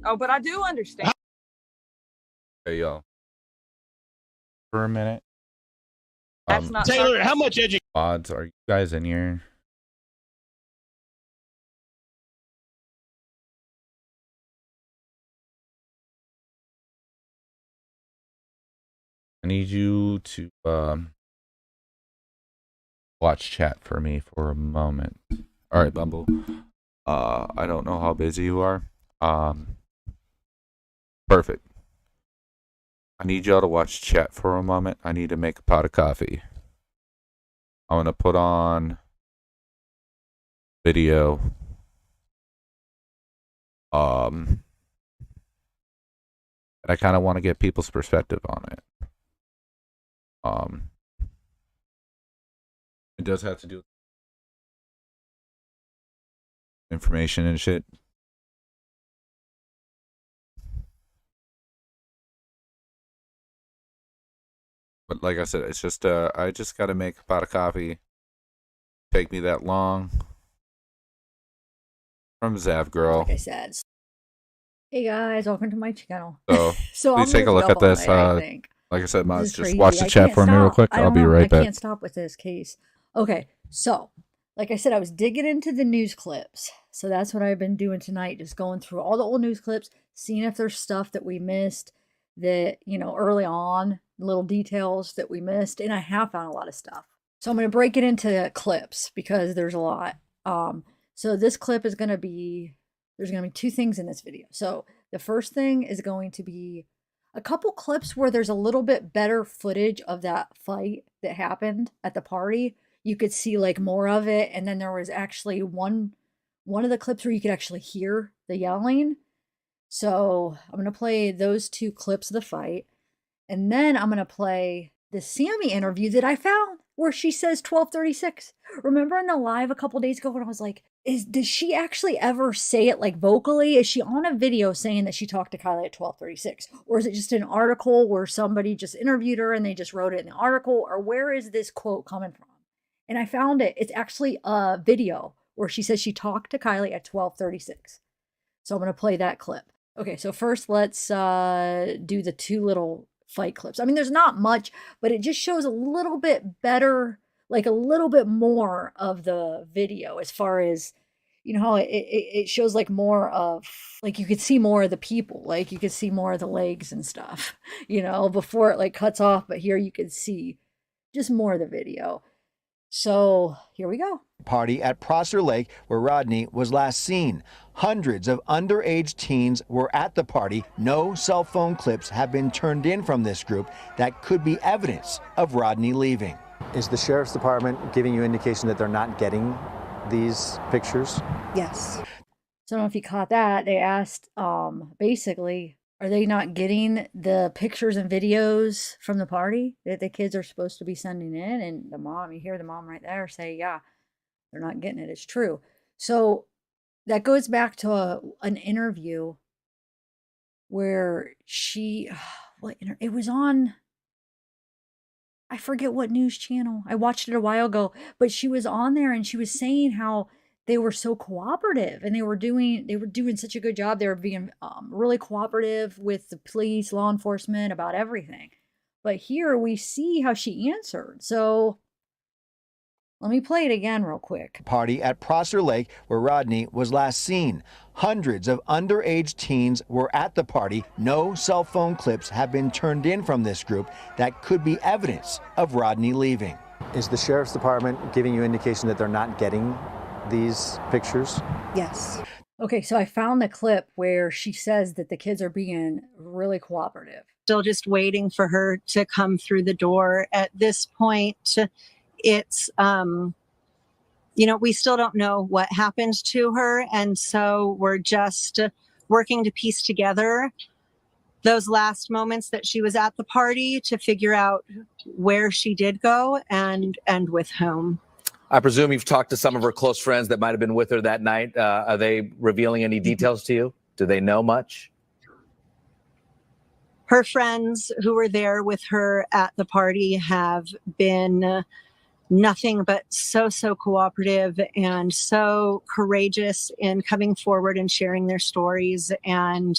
Oh, but I do understand. Hey, y'all. For a minute. That's not Taylor, sarcasm. how much education? Odds, are you guys in here? I need you to watch chat for me for a moment. All right, Bumble. I don't know how busy you are. Perfect. I need y'all to watch chat for a moment. I need to make a pot of coffee. I'm gonna put on video. And I kind of want to get people's perspective on it. It does have to do with information and shit. But like I said, it's just I just gotta make a pot of coffee. Take me that long. From Zav Girl. Like I said. Hey guys, welcome to my channel. So I'm please take a gonna look at double this. it, I think. Like I said, This Mods, is just crazy. watch the I chat can't for me real stop. quick. I I'll don't be know. right I back. can't stop with this case. Okay, so like I said, I was digging into the news clips. So that's what I've been doing tonight, just going through all the old news clips, seeing if there's stuff that we missed that, you know, early on, little details that we missed. And I have found a lot of stuff. So I'm going to break it into clips because there's a lot. So this clip is going to be, there's going to be two things in this video. So the first thing is going to be a couple clips where there's a little bit better footage of that fight that happened at the party. You could see like more of it. And then there was actually one of the clips where you could actually hear the yelling. So I'm going to play those two clips of the fight. And then I'm going to play the Sammy interview that I found where she says 12:36. Remember in the live a couple days ago when I was like, does she actually ever say it like vocally? Is she on a video saying that she talked to Kylie at 12:36? Or is it just an article where somebody just interviewed her and they just wrote it in the article? Or where is this quote coming from? And I found it. It's actually a video where she says she talked to Kylie at 12:36. So I'm going to play that clip. Okay, so first let's do the two little fight clips. I mean, there's not much, but it just shows a little bit better, like a little bit more of the video as far as, you know, how it shows like more of, like you could see more of the people, like you could see more of the legs and stuff, you know, before it like cuts off. But here you could see just more of the video. So here we go. Party at Prosser Lake where Rodney was last seen. Hundreds of underage teens were at the party. No cell phone clips have been turned in from this group that could be evidence of Rodney leaving. Is the sheriff's department giving you indication that they're not getting these pictures? Yes. So I don't know if you caught that. They asked, basically, are they not getting the pictures and videos from the party that the kids are supposed to be sending in? And the mom, you hear the mom right there say, yeah, they're not getting it. It's true. So that goes back to an interview where she, it was on, I forget what news channel. I watched it a while ago, but she was on there and she was saying how they were so cooperative and they were doing such a good job. They were being really cooperative with the police, law enforcement about everything. But here we see how she answered. So let me play it again real quick. Party at Prosser Lake where Rodney was last seen. Hundreds of underage teens were at the party. No cell phone clips have been turned in from this group that could be evidence of Rodney leaving. Is the sheriff's department giving you indication that they're not getting these pictures? Yes. Okay, so I found the clip where she says that the kids are being really cooperative. Still just waiting for her to come through the door. At this point, it's we still don't know what happened to her. And so we're just working to piece together those last moments that she was at the party to figure out where she did go and with whom. I presume you've talked to some of her close friends that might have been with her that night. Are they revealing any details to you? Do they know much? Her friends who were there with her at the party have been nothing but so cooperative and so courageous in coming forward and sharing their stories. And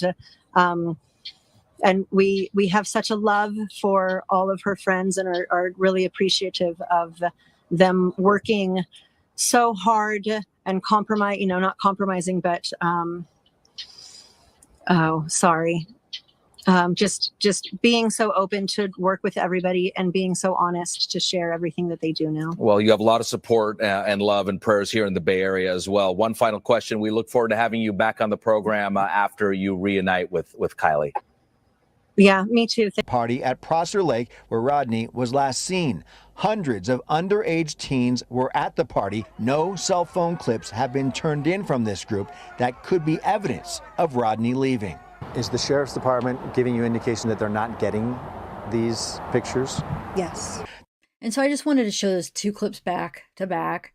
we have such a love for all of her friends and are really appreciative of them working so hard and not compromising, but just being so open to work with everybody and being so honest to share everything that they do know. Well, you have a lot of support and love and prayers here in the Bay Area as well. One final question. We look forward to having you back on the program after you reunite with Kylie. Yeah, me too. Party at Prosser Lake where Rodney was last seen. Hundreds of underage teens were at the party. No cell phone clips have been turned in from this group that could be evidence of Rodney leaving. Is the sheriff's department giving you indication that they're not getting these pictures? Yes. And so I just wanted to show those two clips back to back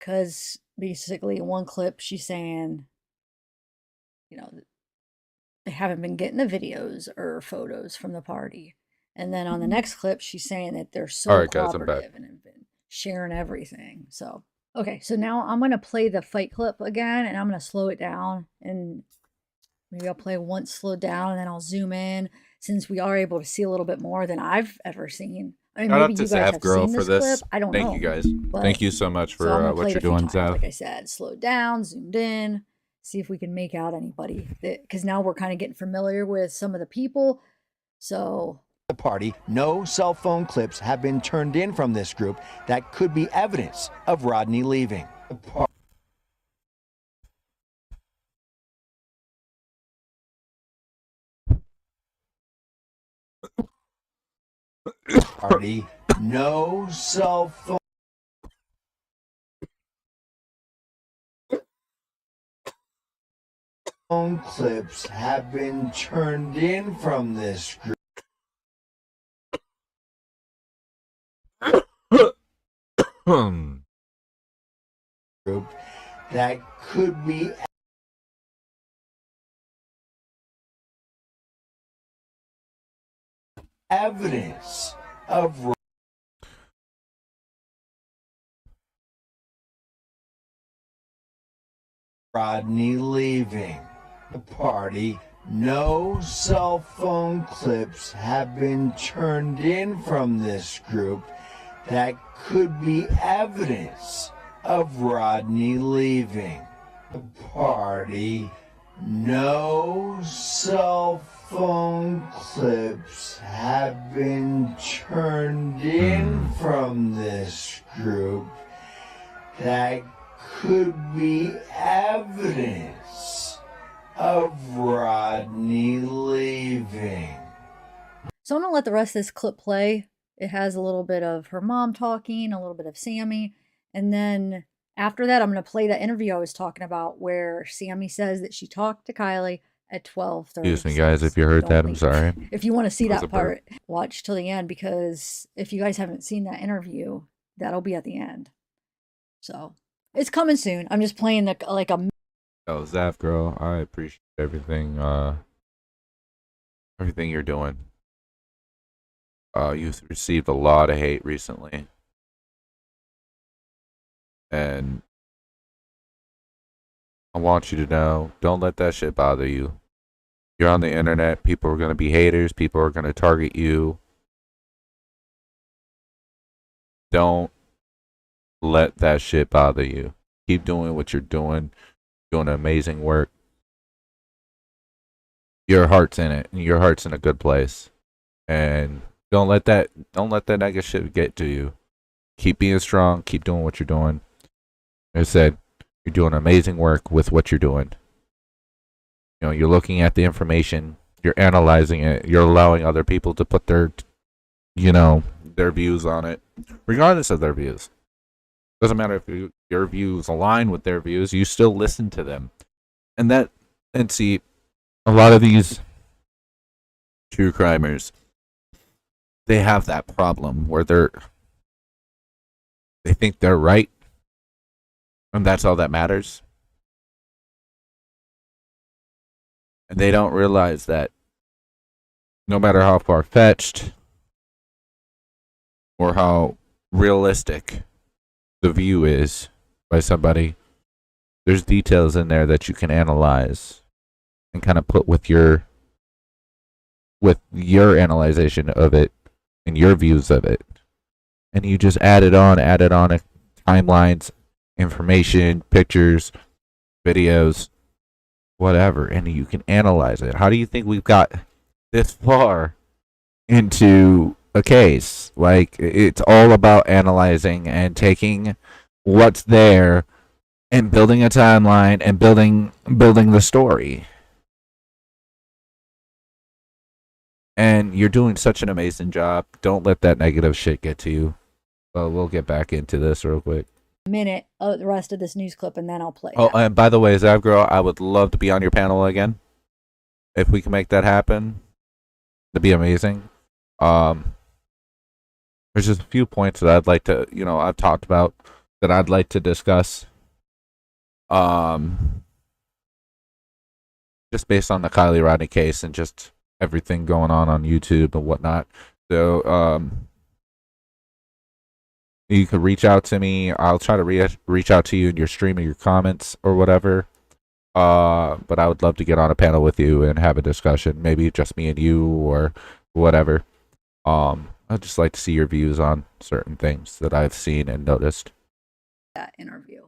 because basically in one clip she's saying, they haven't been getting the videos or photos from the party. And then on the next clip, she's saying that they're so All right, guys, I'm cooperative back. and have been sharing everything. So, okay, so now I'm going to play the fight clip again, and I'm going to slow it down. And maybe I'll play once slowed down, and then I'll zoom in, since we are able to see a little bit more than I've ever seen. I mean, Shout maybe out to you guys Zav have Girl seen for this this. clip. I don't Thank know. you guys. But- Thank you so much so I'm for gonna what play you're it a few doing, times, Zav. Like I said, slowed down, zoomed in, see if we can make out anybody. Because now we're kind of getting familiar with some of the people. So The party, no cell phone clips have been turned in from this group that could be evidence of Rodney leaving. Party, no cell phone clips have been turned in from this group. Group that could be evidence of Rodney leaving the party. No cell phone clips have been turned in from this group that could be evidence of Rodney leaving the party. No cell phone clips have been turned in from this group that could be evidence of Rodney leaving. I'm going to let the rest of this clip play. It has a little bit of her mom talking, a little bit of Sammy. And then after that, I'm going to play that interview I was talking about where Sammy says that she talked to Kylie at 12:30. Excuse me, guys, if you heard that, I'm sorry. If you want to see That was that a burp. part, watch till the end, because if you guys haven't seen that interview, that'll be at the end. So it's coming soon. I'm just playing a Oh, Zav Girl, I appreciate everything you're doing. You've received a lot of hate recently. And I want you to know, don't let that shit bother you. You're on the internet, people are going to be haters, people are going to target you. Don't let that shit bother you. Keep doing what you're doing amazing work. Your heart's in it, and your heart's in a good place. And don't let that negative shit get to you. Keep being strong, keep doing what you're doing. Like I said, you're doing amazing work with what you're doing. You know, you're looking at the information, you're analyzing it, you're allowing other people to put their views on it, regardless of their views. Doesn't matter if your views align with their views, you still listen to them. And see, a lot of these true crimers, they have that problem where they think they're right, and that's all that matters. And they don't realize that no matter how far-fetched or how realistic the view is by somebody, there's details in there that you can analyze and kind of put with your analyzation of it and your views of it. And you just add it on timelines, information, pictures, videos, whatever, and you can analyze it. How do you think we've got this far into a case? Like, it's all about analyzing and taking what's there and building a timeline and building the story. And you're doing such an amazing job. Don't let that negative shit get to you. Well, we'll get back into this real quick. Minute of the rest of this news clip, and then I'll play. Oh, and by the way, Zav Girl, I would love to be on your panel again. If we can make that happen, it'd be amazing. There's just a few points that I'd like to, I've talked about that I'd like to discuss. Just based on the Kylie Rodney case and just everything going on YouTube and whatnot. So, you could reach out to me. I'll try to reach out to you in your stream or your comments or whatever. But I would love to get on a panel with you and have a discussion. Maybe just me and you or whatever. I'd just like to see your views on certain things that I've seen and noticed. That interview.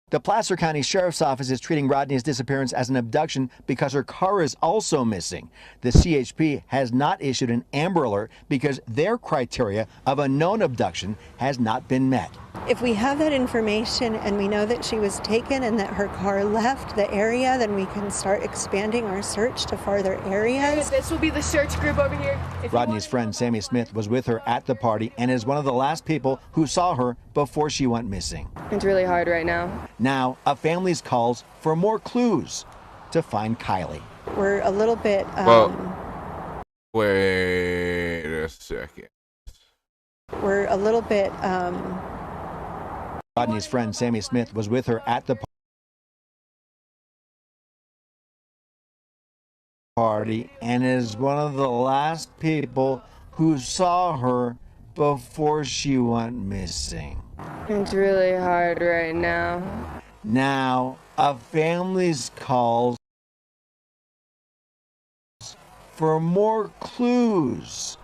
The Placer County Sheriff's Office is treating Rodney's disappearance as an abduction because her car is also missing. The CHP has not issued an Amber Alert because their criteria of a known abduction has not been met. If we have that information and we know that she was taken and that her car left the area, then we can start expanding our search to farther areas. This will be the search group over here. Rodney's friend Sammy Smith was with her at the party and is one of the last people who saw her before she went missing. It's really hard right now. Now, a family's calls for more clues to find Kylie. We're a little bit... Wait a second. We're a little bit... Rodney's friend Sammy Smith was with her at the party and is one of the last people who saw her before she went missing. It's really hard right now. Now, a family's calls for more clues.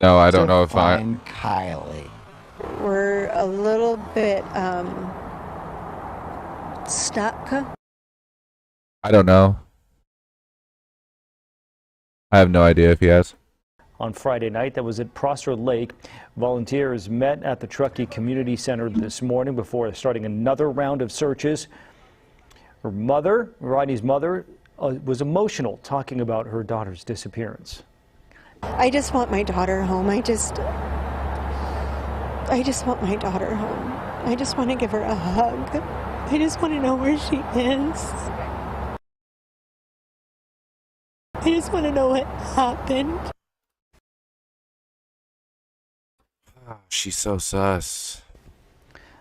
No, I don't know if find Kylie. We're a little bit stuck. I don't know. I have no idea if he has. On Friday night, that was at Prosser Lake. Volunteers met at the Truckee Community Center this morning before starting another round of searches. Her mother, Rodney's mother, was emotional talking about her daughter's disappearance. I just want my daughter home. I just want my daughter home. I just want to give her a hug. I just want to know where she is. I just want to know what happened. She's so sus.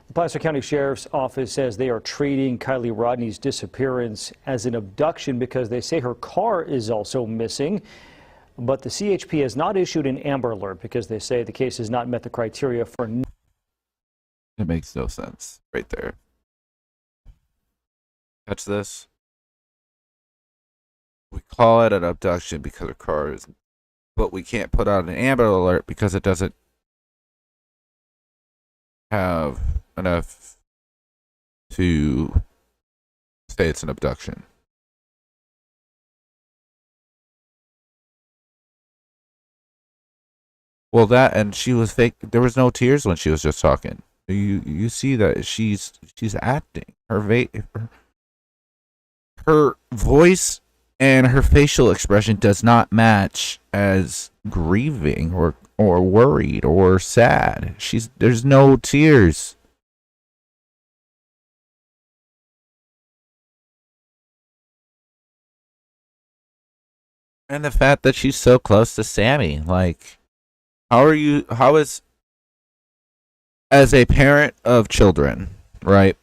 The Placer County Sheriff's Office says they are treating Kylie Rodney's disappearance as an abduction because they say her car is also missing. But the CHP has not issued an Amber Alert because they say the case has not met the criteria for... It makes no sense right there. Catch this. We call it an abduction because her car is... But we can't put out an Amber Alert because it doesn't have enough to say it's an abduction. Well, that, and she was fake. There was no tears when she was just talking. You see that she's acting. Her voice And her facial expression does not match as grieving or worried or sad. There's no tears. And the fact that she's so close to Sammy, like, how is, as a parent of children, right?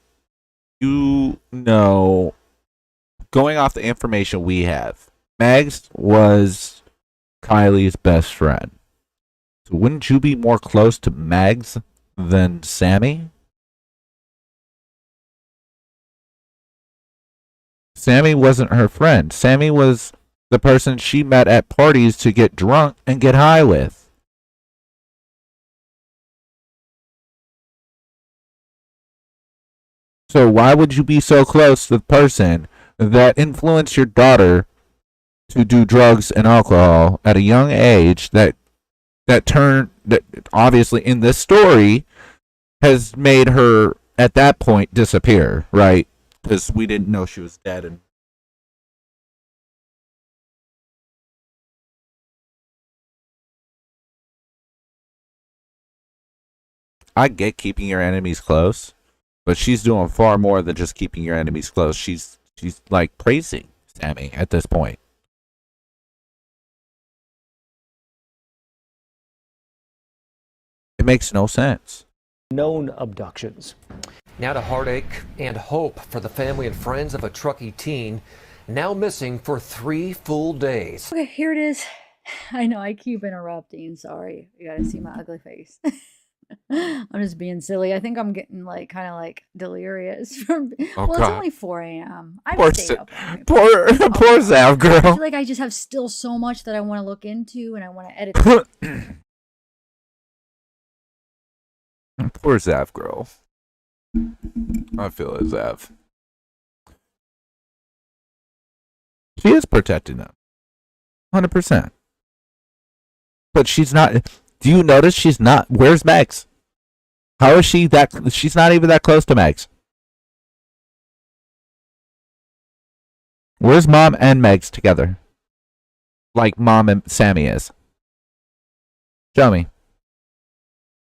You know, going off the information we have, Mags was Kylie's best friend. So wouldn't you be more close to Mags than Sammy? Sammy wasn't her friend. Sammy was the person she met at parties to get drunk and get high with. So why would you be so close to the person that influenced your daughter to do drugs and alcohol at a young age that obviously in this story has made her at that point disappear, right? Because we didn't know she was dead. And I get keeping your enemies close, but she's doing far more than just keeping your enemies close. She's like praising Sammy at this point. It makes no sense. Known abductions. Now to heartache and hope for the family and friends of a Truckee teen now missing for 3 full days. Okay, here it is. I know I keep interrupting. Sorry. You gotta see my ugly face. I'm just being silly. I think I'm getting like kind of like delirious from. Oh, well, God. it's only 4 a.m. I Poor stayed up. poor Zav I girl. feel like I just have still so much that I want to look into and I want to edit. Poor Zav girl. I feel it, Zav. She is protecting them. 100%. But she's not. Do you notice she's not? Where's Max? How is she that? She's not even that close to Max. Where's Mom and Megs together? Like Mom and Sammy is. Show me.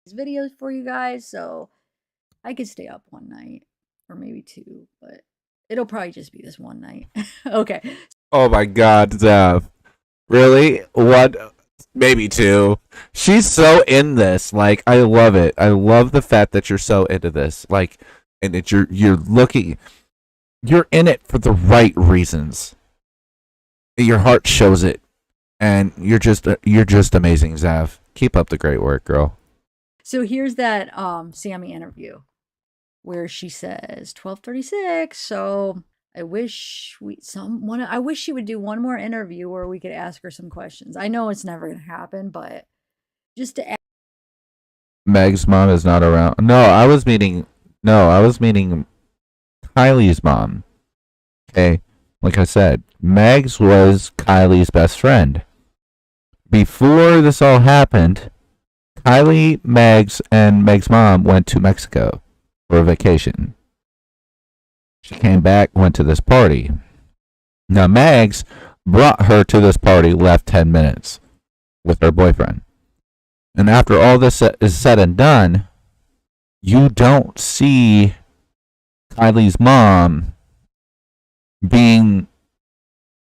These videos for you guys, so I could stay up one night or maybe 2, but it'll probably just be this one night. Okay. Oh my God, Zav. Really? What? Maybe 2. She's so in this. Like, I love it. I love the fact that you're so into this. Like, and that you're looking. You're in it for the right reasons. Your heart shows it, and you're just amazing, Zav. Keep up the great work, girl. So here's that Sammy interview where she says 12:36. So I wish she would do one more interview where we could ask her some questions. I know it's never gonna happen, but just to ask. Meg's mom is not around. No, I was meaning Kylie's mom. Okay, like I said, Megs was Kylie's best friend. Before this all happened, Kylie, Megs, and Meg's mom went to Mexico for a vacation. She came back, went to this party. Now, Megs brought her to this party, left 10 minutes with her boyfriend. And after all this is said and done, you don't see Kylie's mom being.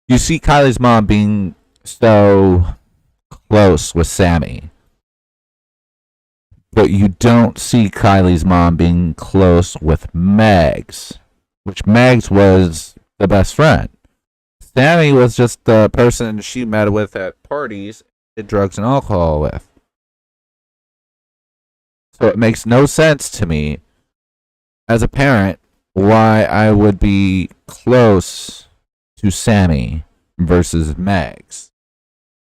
You see Kylie's mom being so close with Sammy. But you don't see Kylie's mom being close with Megs, which Megs was the best friend. Sammy was just the person she met with at parties, did drugs and alcohol with. So it makes no sense to me, as a parent, why I would be close to Sammy versus Megs.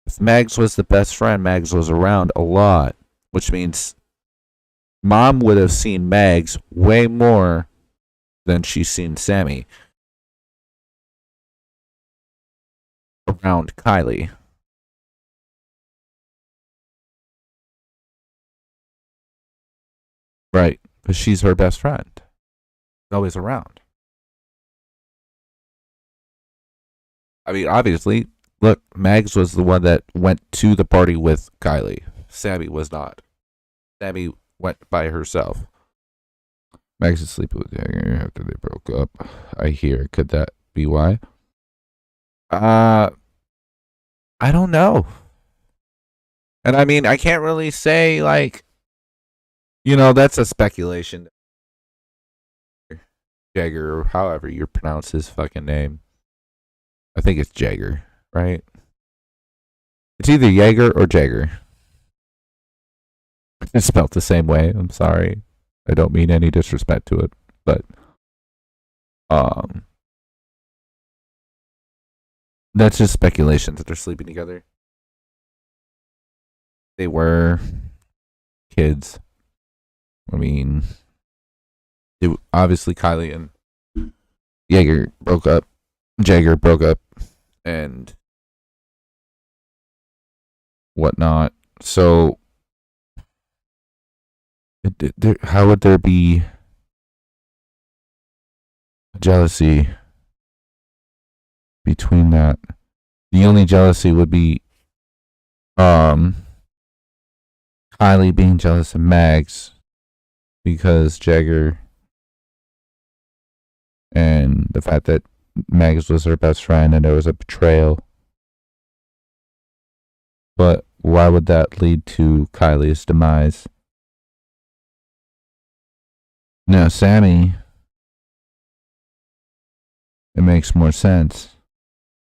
If Megs was the best friend, Megs was around a lot, which means Mom would have seen Megs way more than she's seen Sammy around Kylie. Right, because she's her best friend. Always around. I mean, obviously, look, Mags was the one that went to the party with Kylie. Sammy was not. Sammy went by herself. Mags is sleeping with Jagger after they broke up. I hear. Could that be why? I don't know. And I mean, I can't really say, like, that's a speculation. Jagger, or however you pronounce his fucking name. I think it's Jagger, right? It's either Jaeger or Jagger. It's spelled the same way. I'm sorry. I don't mean any disrespect to it, but that's just speculation that they're sleeping together. They were kids. I mean, obviously Kylie and Jagger broke up, and whatnot. So, how would there be jealousy between that? The only jealousy would be Kylie being jealous of Mags because Jagger, and the fact that Mags was her best friend and there was a betrayal. But why would that lead to Kylie's demise? Now, Sammy, it makes more sense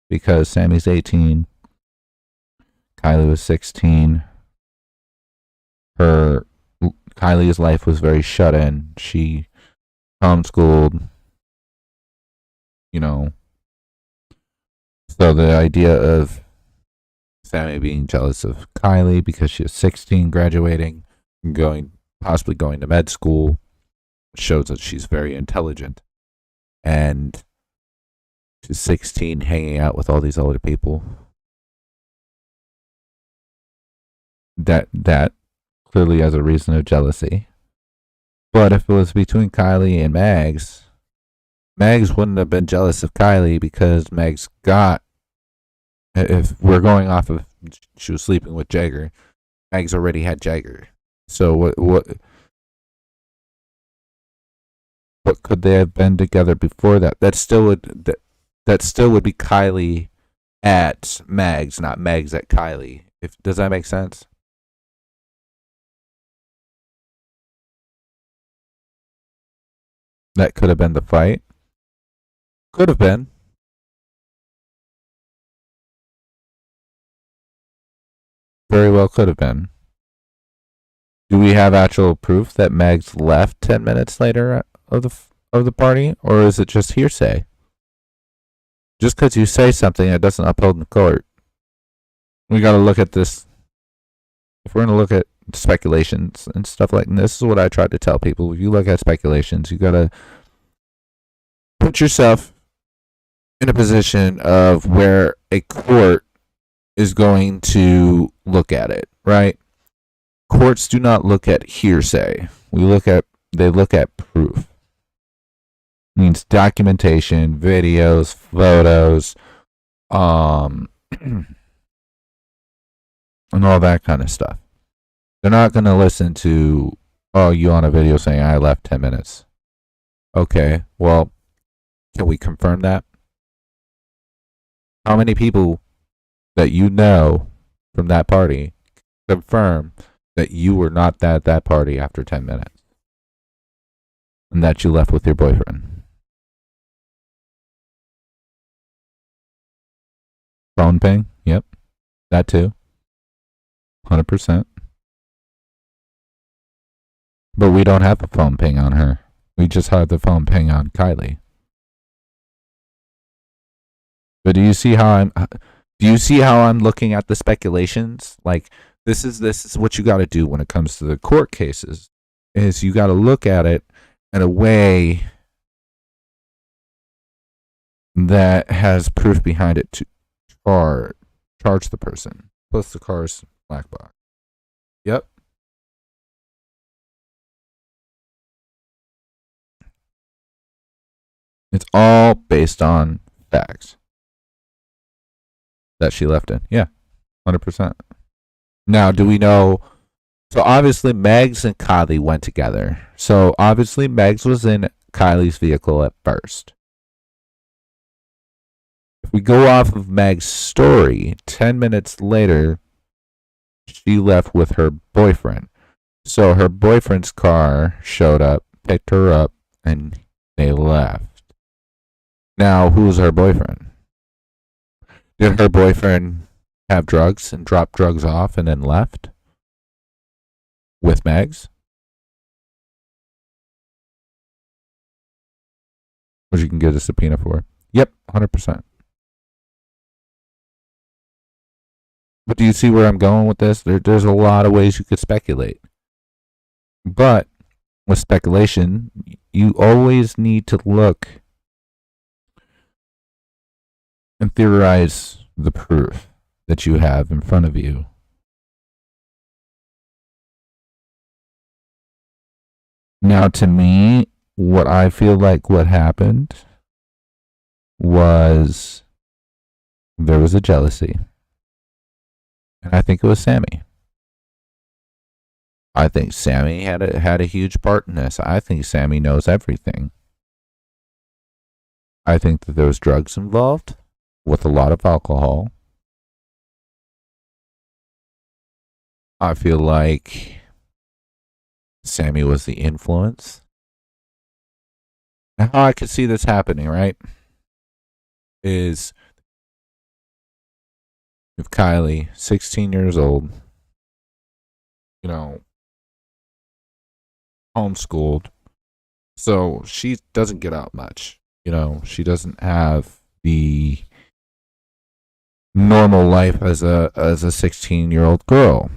because Sammy's 18, Kylie was 16. Kylie's life was very shut in. She homeschooled, So the idea of Sammy being jealous of Kylie because she was 16, graduating, possibly going to med school, shows that she's very intelligent. And she's 16, hanging out with all these older people. That clearly has a reason of jealousy. But if it was between Kylie and Mags wouldn't have been jealous of Kylie because Mags got, if we're going off of she was sleeping with Jagger, Mags already had Jagger. So what could they have been together before that? That still would be Kylie at Mags, not Mags at Kylie. Does that make sense? That could have been the fight. Could have been. Very well could have been. Do we have actual proof that Mags left 10 minutes later of the party, or is it just hearsay? Just because you say something, it doesn't uphold in court. We got to look at this. If we're going to look at speculations and stuff like this, is what I tried to tell people. If you look at speculations, you got to put yourself in a position of where a court is going to look at it, right? Courts do not look at hearsay. They look at proof. It means documentation, videos, photos, and all that kind of stuff. They're not going to listen to, you on a video saying I left 10 minutes. Okay, well, can we confirm that? How many people that you know from that party confirm that you were not at that party after 10 minutes and that you left with your boyfriend? Phone ping? Yep. That too. 100%. But we don't have a phone ping on her. We just have the phone ping on Kylie. But do you see how I'm looking at the speculations? Like, this is what you got to do when it comes to the court cases, is you got to look at it in a way that has proof behind it to charge the person. Plus the car's black box. Yep. It's all based on facts. that she left in. Yeah, 100%. Now, do we know? So obviously, Megs and Kylie went together. So obviously, Megs was in Kylie's vehicle at first. If we go off of Meg's story, 10 minutes later, she left with her boyfriend. So her boyfriend's car showed up, picked her up, and they left. Now, who's her boyfriend? Did her boyfriend have drugs and drop drugs off and then left with Megs? Which you can get a subpoena for. Yep, 100%. But do you see where I'm going with this? There's a lot of ways you could speculate. But with speculation, you always need to look and theorize the proof that you have in front of you. Now, to me, what I feel like what happened was there was a jealousy. And I think it was Sammy. I think Sammy had a huge part in this. I think Sammy knows everything. I think that there was drugs involved with a lot of alcohol. I feel like Sammy was the influence. Now, how I could see this happening, right, is if Kylie, 16 years old, homeschooled, so she doesn't get out much. She doesn't have the normal life as a 16-year-old girl.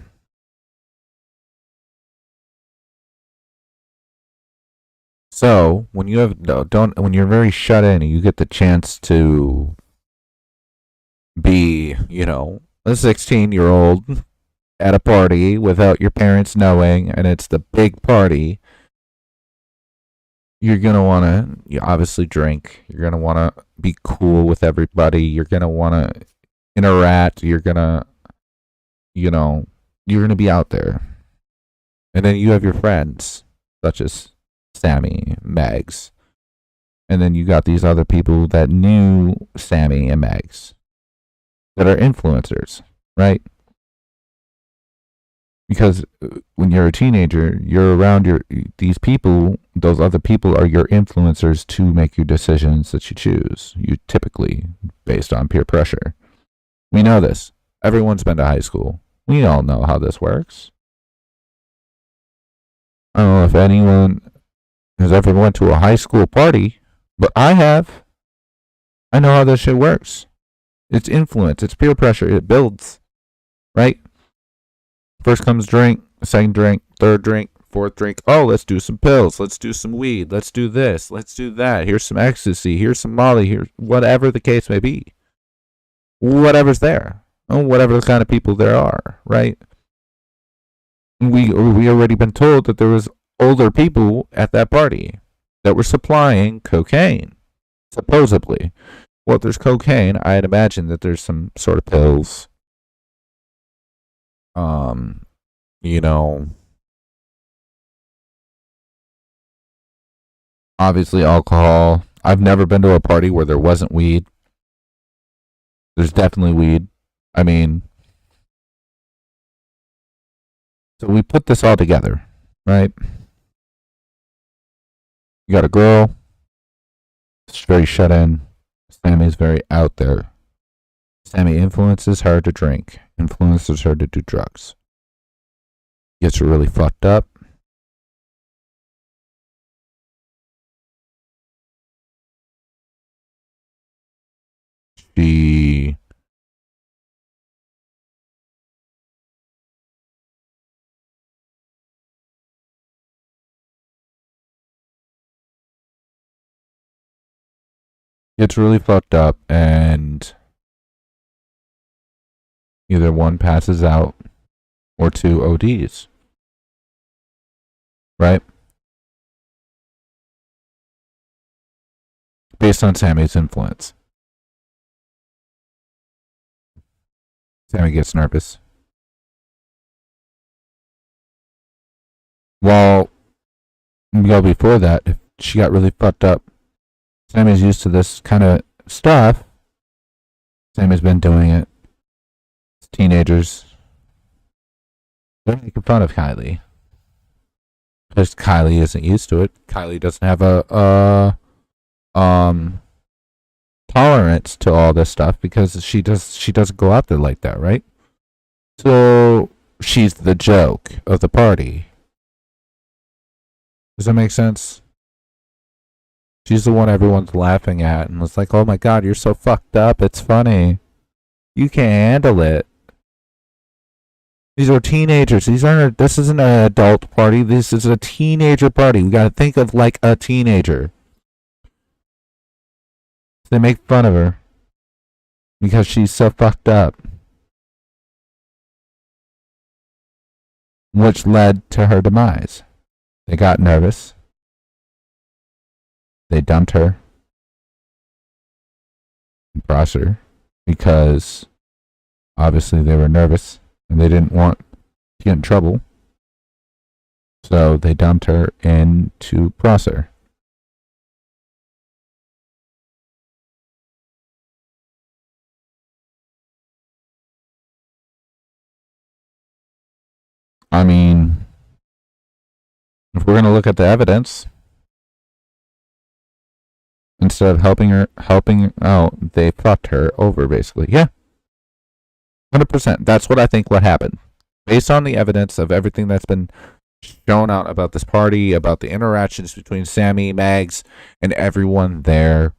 So when you when you're very shut in and you get the chance to be, a 16-year-old at a party without your parents knowing, and it's the big party, you're going to want to obviously drink. You're going to want to be cool with everybody. You're going to want to interact. You're going to, you're going to be out there. And then you have your friends, such as Sammy, Megs. And then you got these other people that knew Sammy and Megs that are influencers, right? Because when you're a teenager, you're around these people. Those other people are your influencers to make your decisions that you choose. You typically based on peer pressure. We know this. Everyone's been to high school. We all know how this works. I don't know if anyone has ever went to a high school party, but I have. I know how this shit works. It's influence. It's peer pressure. It builds, right? First comes drink, second drink, third drink, fourth drink. Oh, let's do some pills. Let's do some weed. Let's do this. Let's do that. Here's some ecstasy. Here's some Molly. Here's whatever the case may be. Whatever's there. Oh, whatever the kind of people there are, right? We already been told that there was older people at that party that were supplying cocaine, supposedly. Well, if there's cocaine, I'd imagine that there's some sort of pills. Obviously alcohol. I've never been to a party where there wasn't weed. There's definitely weed. I mean, so we put this all together, right? You got a girl. She's very shut in. Sammy's very out there. Sammy influences her to drink, influences her to do drugs. Gets her really fucked up. She gets really fucked up, and either one passes out or two ODs. Right? Based on Sammy's influence. Sammy gets nervous. Well, before that, if she got really fucked up, Sammy's used to this kind of stuff. Sammy's been doing it. It's teenagers. They're making fun of Kylie. Because Kylie isn't used to it. Kylie doesn't have a tolerance to all this stuff because she doesn't go out there like that, right? So she's the joke of the party. Does that make sense? She's the one everyone's laughing at and it's like, oh my god, you're so fucked up, it's funny. You can't handle it. These are teenagers. This isn't an adult party. This is a teenager party. We gotta think of like a teenager. They make fun of her because she's so fucked up. Which led to her demise. They got nervous. They dumped her. And crossed her because obviously they were nervous and they didn't want to get in trouble. So they dumped her into Prosser. I mean, if we're going to look at the evidence, instead of helping out, they fucked her over, basically. Yeah. 100%. That's what I think what happened. Based on the evidence of everything that's been shown out about this party, about the interactions between Sammy, Mags, and everyone there,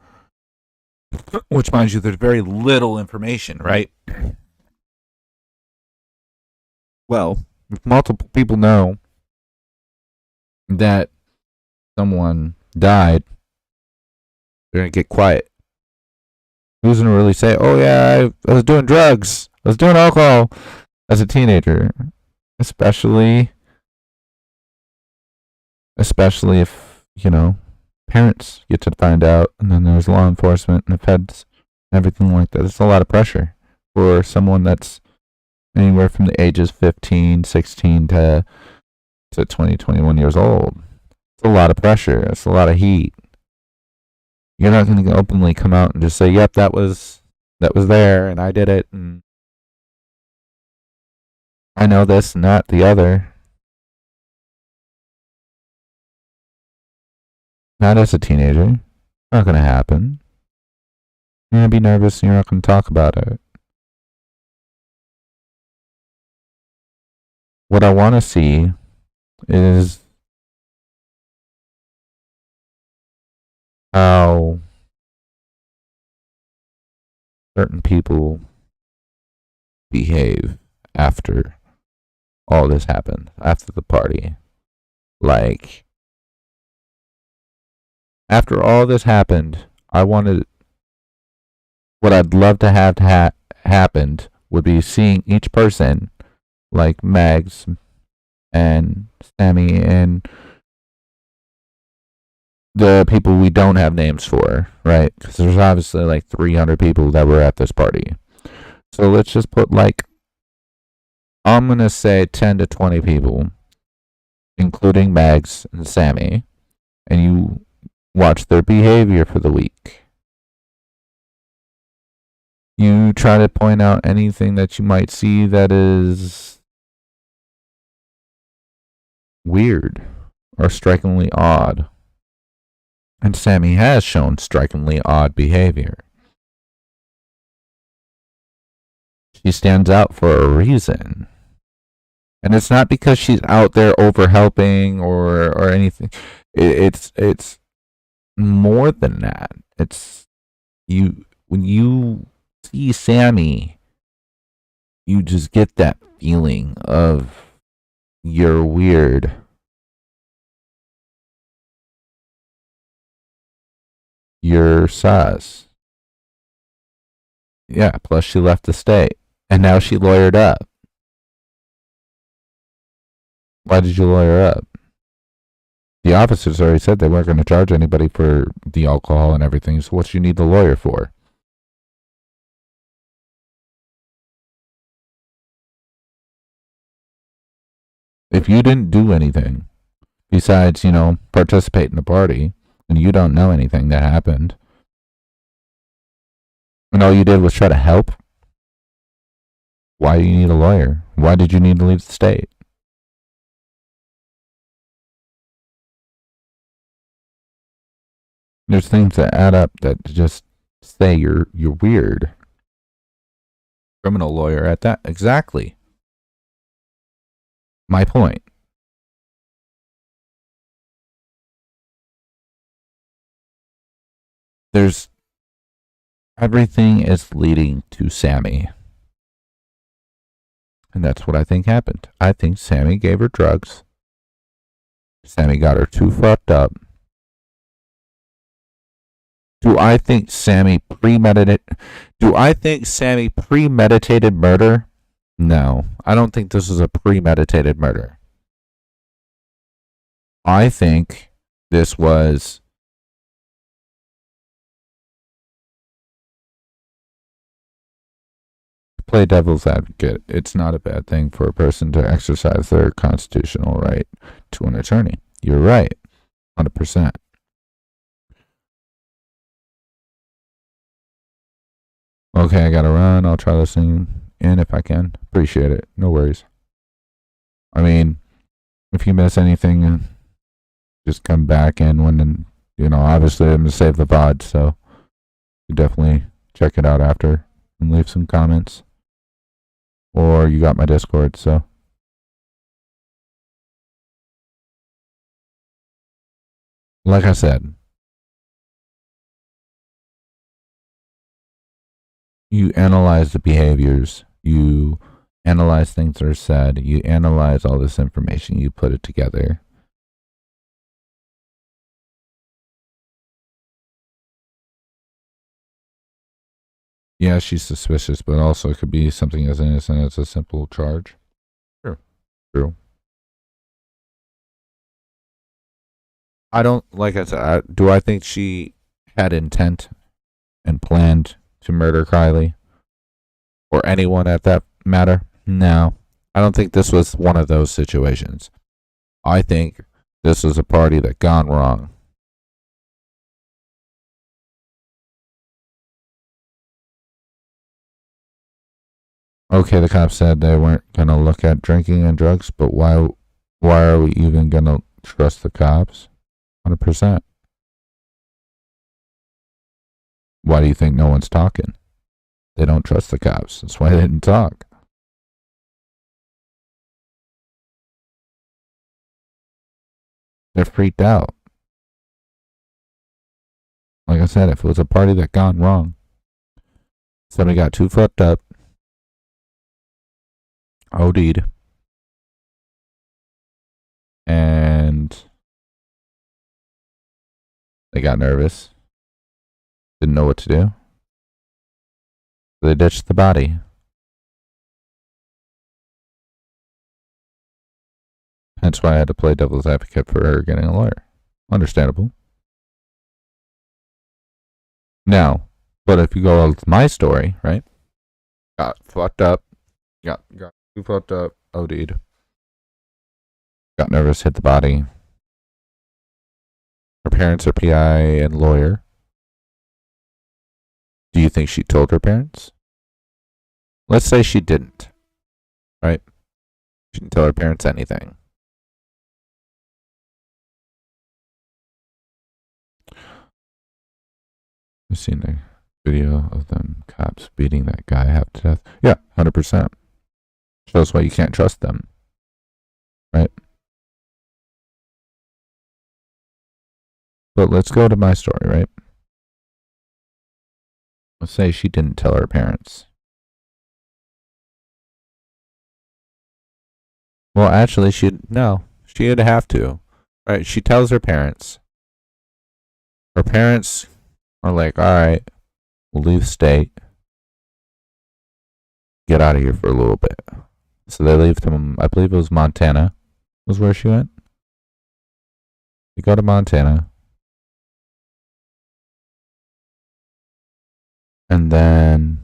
which, mind you, there's very little information, right? Well, if multiple people know that someone died, they're going to get quiet. Who's going to really say, oh yeah, I was doing drugs, I was doing alcohol as a teenager? Especially if, parents get to find out, and then there's law enforcement and the feds, everything like that. It's a lot of pressure for someone that's anywhere from the ages 15, 16 to 20, 21 years old. It's a lot of pressure. It's a lot of heat. You're not going to openly come out and just say, yep, that was there and I did it and I know this and that, the other. Not as a teenager. Not going to happen. You're going to be nervous and you're not going to talk about it. What I want to see is how certain people behave after all this happened, after the party. Like, after all this happened, what I'd love to have happened would be seeing each person, like Mags and Sammy and the people we don't have names for, right? Because there's obviously like 300 people that were at this party. So let's just put I'm going to say 10 to 20 people, including Mags and Sammy, and you watch their behavior for the week. You try to point out anything that you might see that is weird or strikingly odd. And Sammy has shown strikingly odd behavior. She stands out for a reason. And it's not because she's out there over helping or anything. It's more than that. It's when you see Sammy, you just get that feeling of you're weird. You're sus. Yeah, plus she left the state. And now she lawyered up. Why did you lawyer up? The officers already said they weren't going to charge anybody for the alcohol and everything, so what you need the lawyer for? If you didn't do anything besides, participate in the party, and you don't know anything that happened, and all you did was try to help, why do you need a lawyer? Why did you need to leave the state? There's things that add up that just say you're weird. Criminal lawyer at that. Exactly. My point. Everything is leading to Sammy. And that's what I think happened. I think Sammy gave her drugs. Sammy got her too fucked up. Do I think Sammy premeditated murder? No. I don't think this is a premeditated murder. I think this was play devil's advocate. It's not a bad thing for a person to exercise their constitutional right to an attorney. You're right. 100%. Okay, I gotta run. I'll try listening in if I can. Appreciate it. No worries. I mean, if you miss anything, just come back in when, obviously I'm gonna save the VOD, so you definitely check it out after and leave some comments. Or you got my Discord, so. Like I said, you analyze the behaviors, you analyze things that are said, you analyze all this information, you put it together. Yeah, she's suspicious, but also it could be something as innocent as a simple charge. True. Like I said, do I think she had intent and planned to murder Kylie? Or anyone at that matter? No. I don't think this was one of those situations. I think this was a party that gone wrong. Okay, the cops said they weren't going to look at drinking and drugs, but why are we even going to trust the cops? 100%. Why do you think no one's talking? They don't trust the cops. That's why they didn't talk. They're freaked out. Like I said, if it was a party that gone wrong, somebody got too fucked up, OD'd, and they got nervous, didn't know what to do, so they ditched the body. That's why I had to play devil's advocate for her getting a lawyer. Understandable. Now, but if you go with my story, right? Got fucked up, got too fucked up, OD'd, got nervous, hit the body. Her parents are PI and lawyer. Do you think she told her parents? Let's say she didn't, right? She didn't tell her parents anything. I've seen a video of them cops beating that guy half to death. Yeah, 100%. Shows why you can't trust them, right? But let's go to my story, right? Let's say she didn't tell her parents. Well, actually, she'd have to, right? She tells her parents. Her parents are like, all right, we'll leave state. Get out of here for a little bit. So they leave to, I believe it was Montana, was where she went. They go to Montana. And then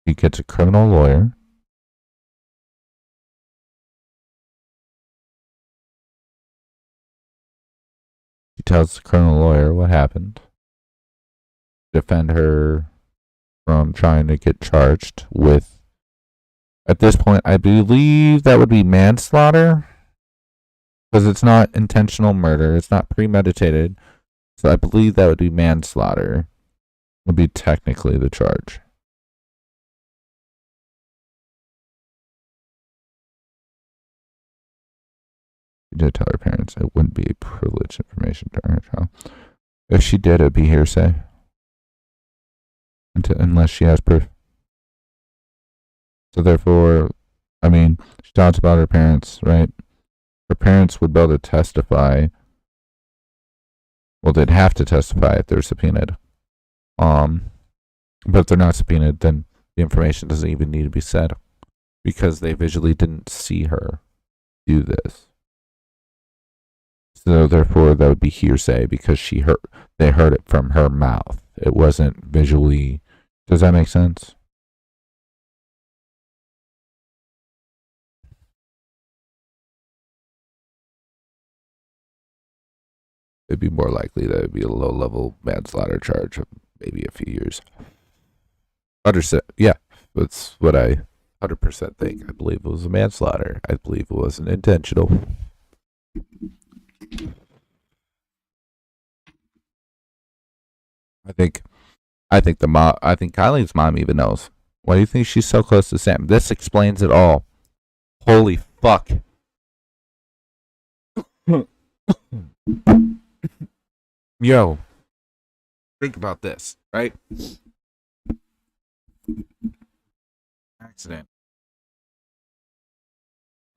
she gets a criminal lawyer. She tells the criminal lawyer what happened. Defend her from trying to get charged with, at this point, I believe that would be manslaughter. Because it's not intentional murder. It's not premeditated. So I believe that would be manslaughter. Would be technically the charge. She did tell her parents it wouldn't be privileged information during her trial. If she did, it'd be hearsay. Unless she has proof. So therefore, I mean, she talks about her parents, right? Her parents would be able to testify. Well, they'd have to testify if they're subpoenaed. But if they're not subpoenaed, then the information doesn't even need to be said because they visually didn't see her do this. So therefore, that would be hearsay because they heard it from her mouth. It wasn't visually. Does that make sense? It'd be more likely that it'd be a low-level manslaughter charge of maybe a few years. Yeah, that's what I 100% think. I believe it was a manslaughter. I believe it wasn't intentional. I think Kylie's mom even knows. Why do you think she's so close to Sam? This explains it all. Holy fuck. Yo, think about this, right? Accident.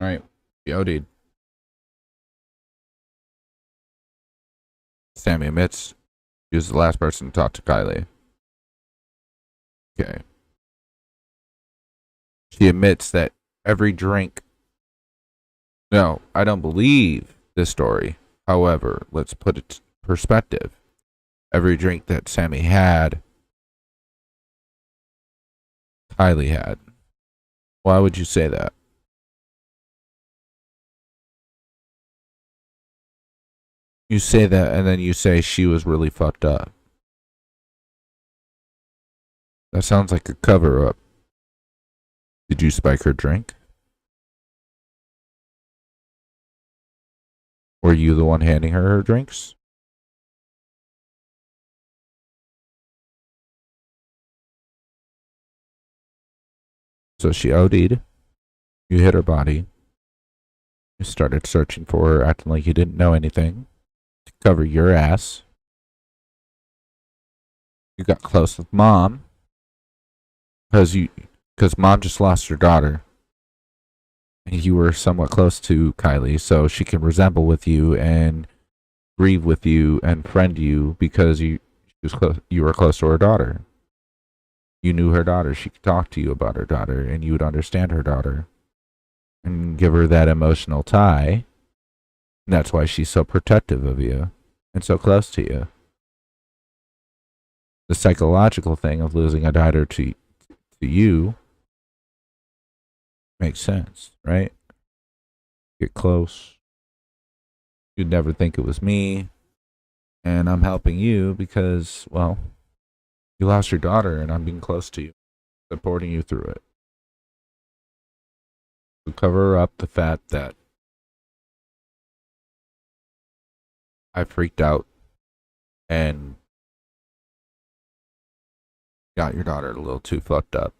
Right. Yo, dude. Sammy admits he was the last person to talk to Kylie. Okay. She admits that every drink. No, I don't believe this story. However, let's put it in perspective. Every drink that Sammy had, Kylie had. Why would you say that? You say that and then you say she was really fucked up. That sounds like a cover-up. Did you spike her drink? Were you the one handing her drinks? So she OD'd. You hit her body. You started searching for her, acting like you didn't know anything. To cover your ass. You got close with mom. Because mom just lost her daughter. And you were somewhat close to Kylie, so she can resemble with you and grieve with you and friend you because you were close to her daughter. You knew her daughter. She could talk to you about her daughter, and you would understand her daughter and give her that emotional tie. And that's why she's so protective of you and so close to you. The psychological thing of losing a daughter to you makes sense, right? Get close. You'd never think it was me. And I'm helping you because, well, you lost your daughter and I'm being close to you, supporting you through it. To cover up the fact that I freaked out and got your daughter a little too fucked up.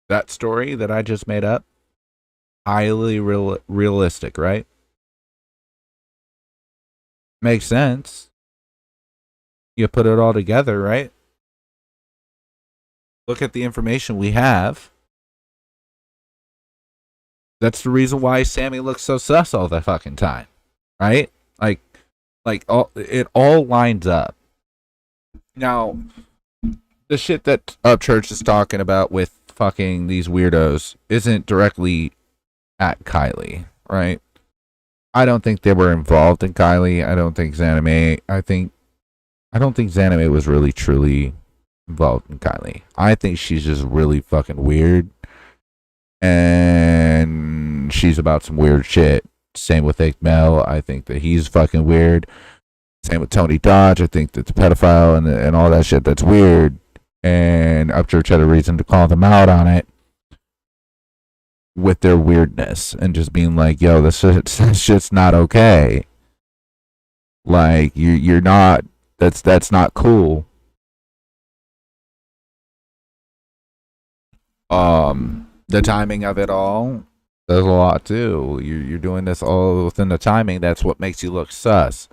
That story that I just made up, highly realistic, right? Makes sense. You put it all together, right? Look at the information we have. That's the reason why Sammy looks so sus all the fucking time, right? It all lines up. Now, the shit that Church is talking about with fucking these weirdos isn't directly at Kylie, right? I don't think they were involved in Kylie. I don't think Zanime. I don't think Zanime was really truly involved in Kylie. I think she's just really fucking weird, and she's about some weird shit. Same with Mel. I think that he's fucking weird. Same with Tony Dodge. I think that's a pedophile and all that shit. That's weird. And Upchurch had a reason to call them out on it with their weirdness and just being like, "Yo, this shit's not okay. Like you're not. That's not cool." The timing of it all, there's a lot too. You're doing this all within the timing. That's what makes you look sus.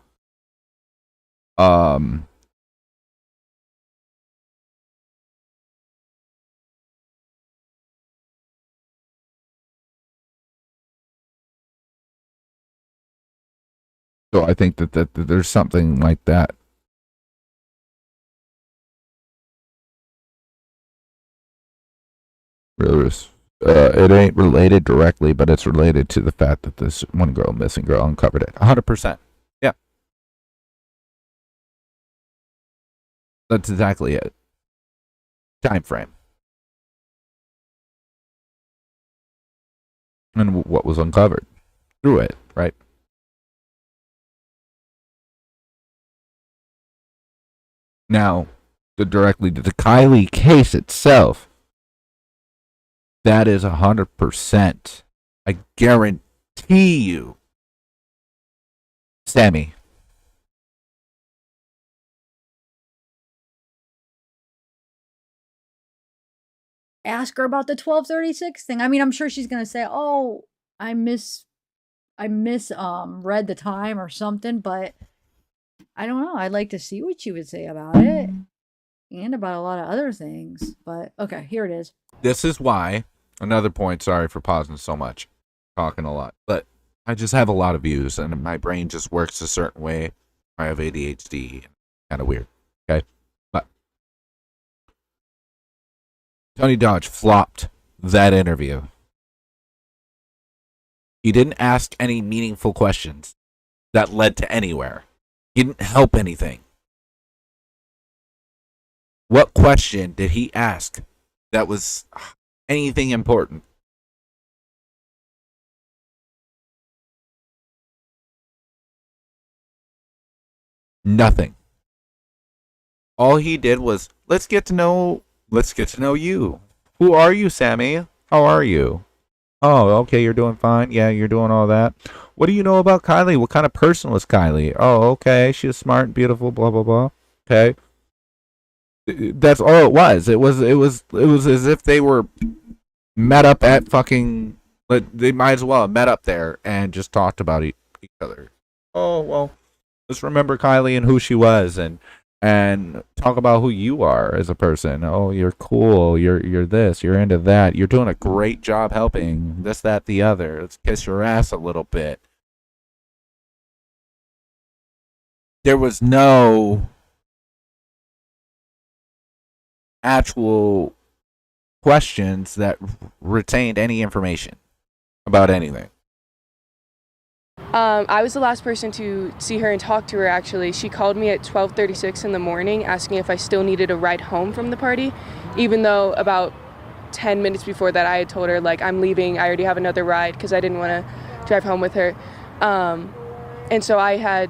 So I think that there's something like that. It ain't related directly, but it's related to the fact that this one girl, missing girl, uncovered it. 100%. Yeah. That's exactly it. Time frame. And what was uncovered through it, right? Now, directly to the Kylie case itself, that is 100%. I guarantee you, Sammy. Ask her about the 1236 thing. I mean, I'm sure she's gonna say, "Oh, I miss read the time or something," but I don't know. I'd like to see what she would say about it and about a lot of other things. But okay, here it is. This is why, another point, sorry for pausing so much, talking a lot, but I just have a lot of views and my brain just works a certain way. I have ADHD, kind of weird, okay? But Tony Dodge flopped that interview. He didn't ask any meaningful questions that led to anywhere. He didn't help anything. What question did he ask that was anything important? Nothing. All he did was, let's get to know you. Who are you, Sammy? How are you? Oh, okay, you're doing fine. Yeah, you're doing all that. What do you know about Kylie? What kind of person was Kylie? Oh, okay, she was smart and beautiful, blah blah blah. Okay. That's all it was. It was as if they were met up at fucking, they might as well have met up there and just talked about each other. Oh, well, let's remember Kylie and who she was and talk about who you are as a person. Oh, you're cool. You're this. You're into that. You're doing a great job helping this, that, the other. Let's kiss your ass a little bit. There was no actual questions that retained any information about anything. I was the last person to see her and talk to her, actually. She called me at 12:36 in the morning asking if I still needed a ride home from the party, even though about 10 minutes before that I had told her, like, I'm leaving, I already have another ride, because I didn't want to drive home with her. And so I had...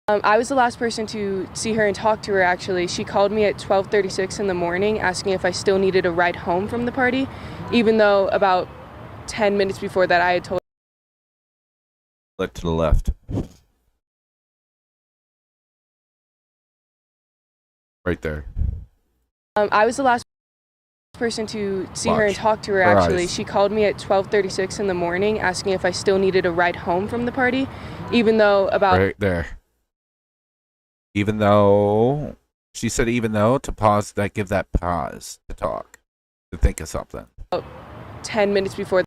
I was the last person to see her and talk to her, actually. She called me at 12:36 in the morning asking if I still needed a ride home from the party, even though about 10 minutes before that I had told her. Look to the left. Right there. I was the last person to see her and talk to her, actually. She called me at 12:36 in the morning asking if I still needed a ride home from the party, even though about... Right there. Even though, she said even though, to pause, that give that pause to talk, to think of something. 10 minutes before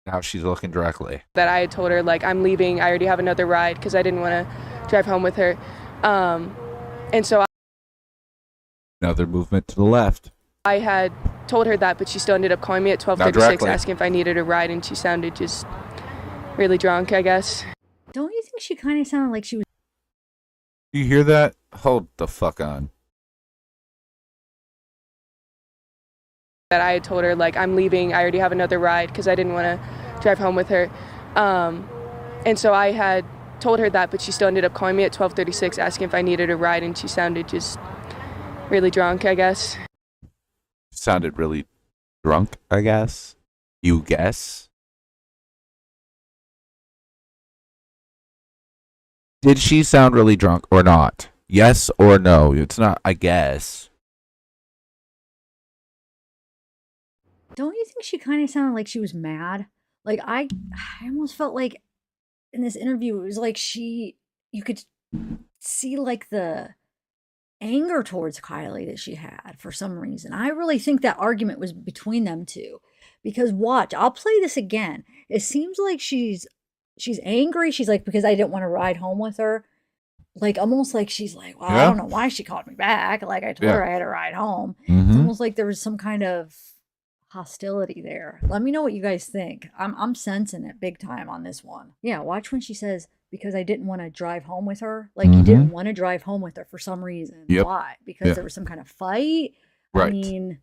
Now she's looking directly. that I had told her, like, I'm leaving, I already have another ride, because I didn't want to drive home with her. And so Another movement to the left. I had told her that, but she still ended up calling me at 12:36 asking if I needed a ride, and she sounded just really drunk, I guess. Don't you think she kind of sounded like she was... You hear that? Hold the fuck on. that I had told her, like, I'm leaving, I already have another ride, because I didn't want to drive home with her. And so I had told her that, but she still ended up calling me at 12:36 asking if I needed a ride, and she sounded just really drunk, I guess. Sounded really drunk, I guess. You guess? Did she sound really drunk or not? Yes or no? It's not, I guess. Don't you think she kind of sounded like she was mad? Like I almost felt like in this interview it was like you could see like the anger towards Kylie that she had for some reason. I really think that argument was between them two. Because watch, I'll play this again. It seems like she's angry. She's like, because I didn't want to ride home with her. Like almost like she's like, well, I don't know why she called me back. Like I told her I had to ride home. It's almost like there was some kind of hostility there. Let me know what you guys think. I'm sensing it big time on this one. Yeah, watch when she says, because I didn't want to drive home with her. Like you didn't want to drive home with her for some reason. Yep. Why? Because there was some kind of fight. Right. I mean,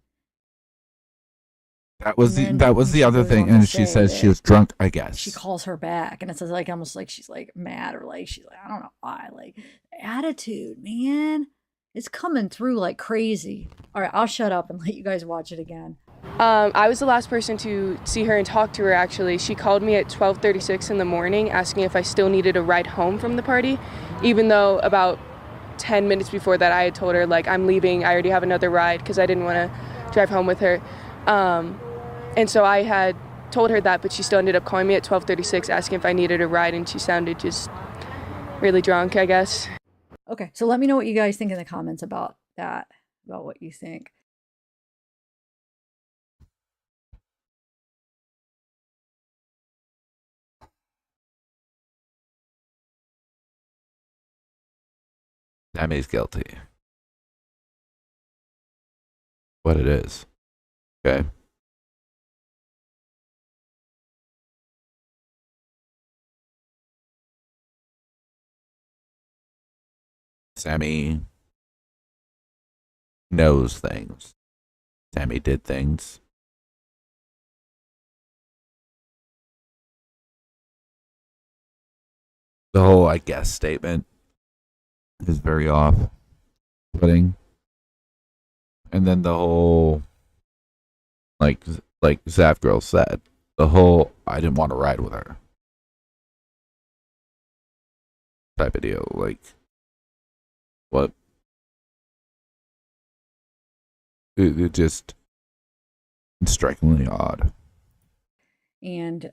that was the other thing, and she says she was drunk, I guess. She calls her back, and it's like almost like she's like mad, or like she's like, I don't know why. Like attitude, man, it's coming through like crazy. All right, I'll shut up and let you guys watch it again. I was the last person to see her and talk to her, actually. She called me at 12:36 in the morning asking if I still needed a ride home from the party, even though about 10 minutes before that I had told her, like, I'm leaving, I already have another ride, because I didn't want to drive home with her. And so I had told her that, but she still ended up calling me at 12:36 asking if I needed a ride, and she sounded just really drunk, I guess. Okay, so let me know what you guys think in the comments about that, about what you think. Sammy's guilty. What it is. Okay. Sammy knows things. Sammy did things. The whole I guess statement is very off-putting. And then the whole, like Zap Girl said, the whole I didn't want to ride with her type of deal. Like, what? It just strikingly odd. And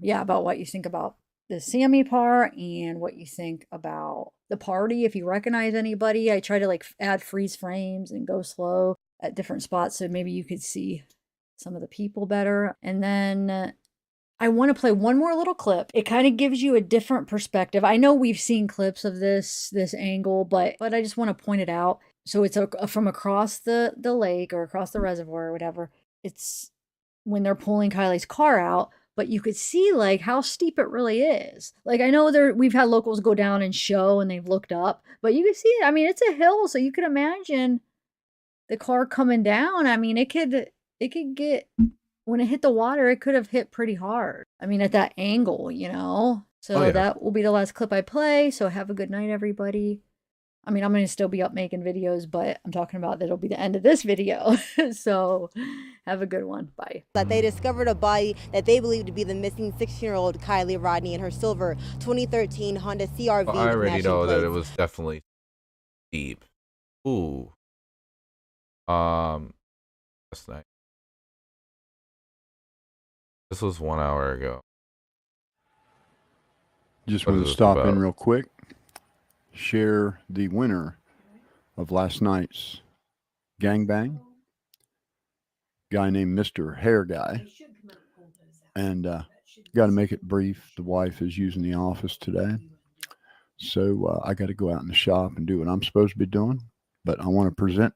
yeah, about what you think about the Sammy part and what you think about the party. If you recognize anybody, I try to like add freeze frames and go slow at different spots so maybe you could see some of the people better. And then I want to play one more little clip. It kind of gives you a different perspective. I know we've seen clips of this angle, but I just want to point it out. So it's from across the lake or across the reservoir or whatever. It's when they're pulling Kylie's car out, but you could see like how steep it really is. Like I know we've had locals go down and show and they've looked up, but you can see it. I mean, it's a hill, so you could imagine the car coming down. I mean, it could get, when it hit the water, it could have hit pretty hard. I mean, at that angle, you know? So that will be the last clip I play. So have a good night, everybody. I mean, I'm going to still be up making videos, but I'm talking about that'll be the end of this video. So have a good one. Bye. That they discovered a body that they believe to be the missing 16-year-old Kylie Rodney in her silver 2013 Honda CR-V. Well, I already know that it was definitely deep. Ooh. That's nice. This was 1 hour ago. Just What wanted is to this stop about? in real quick, share the winner of last night's gangbang, guy named Mr. Hair Guy. And got to make it brief. The wife is using the office today. So I got to go out in the shop and do what I'm supposed to be doing. But I want to present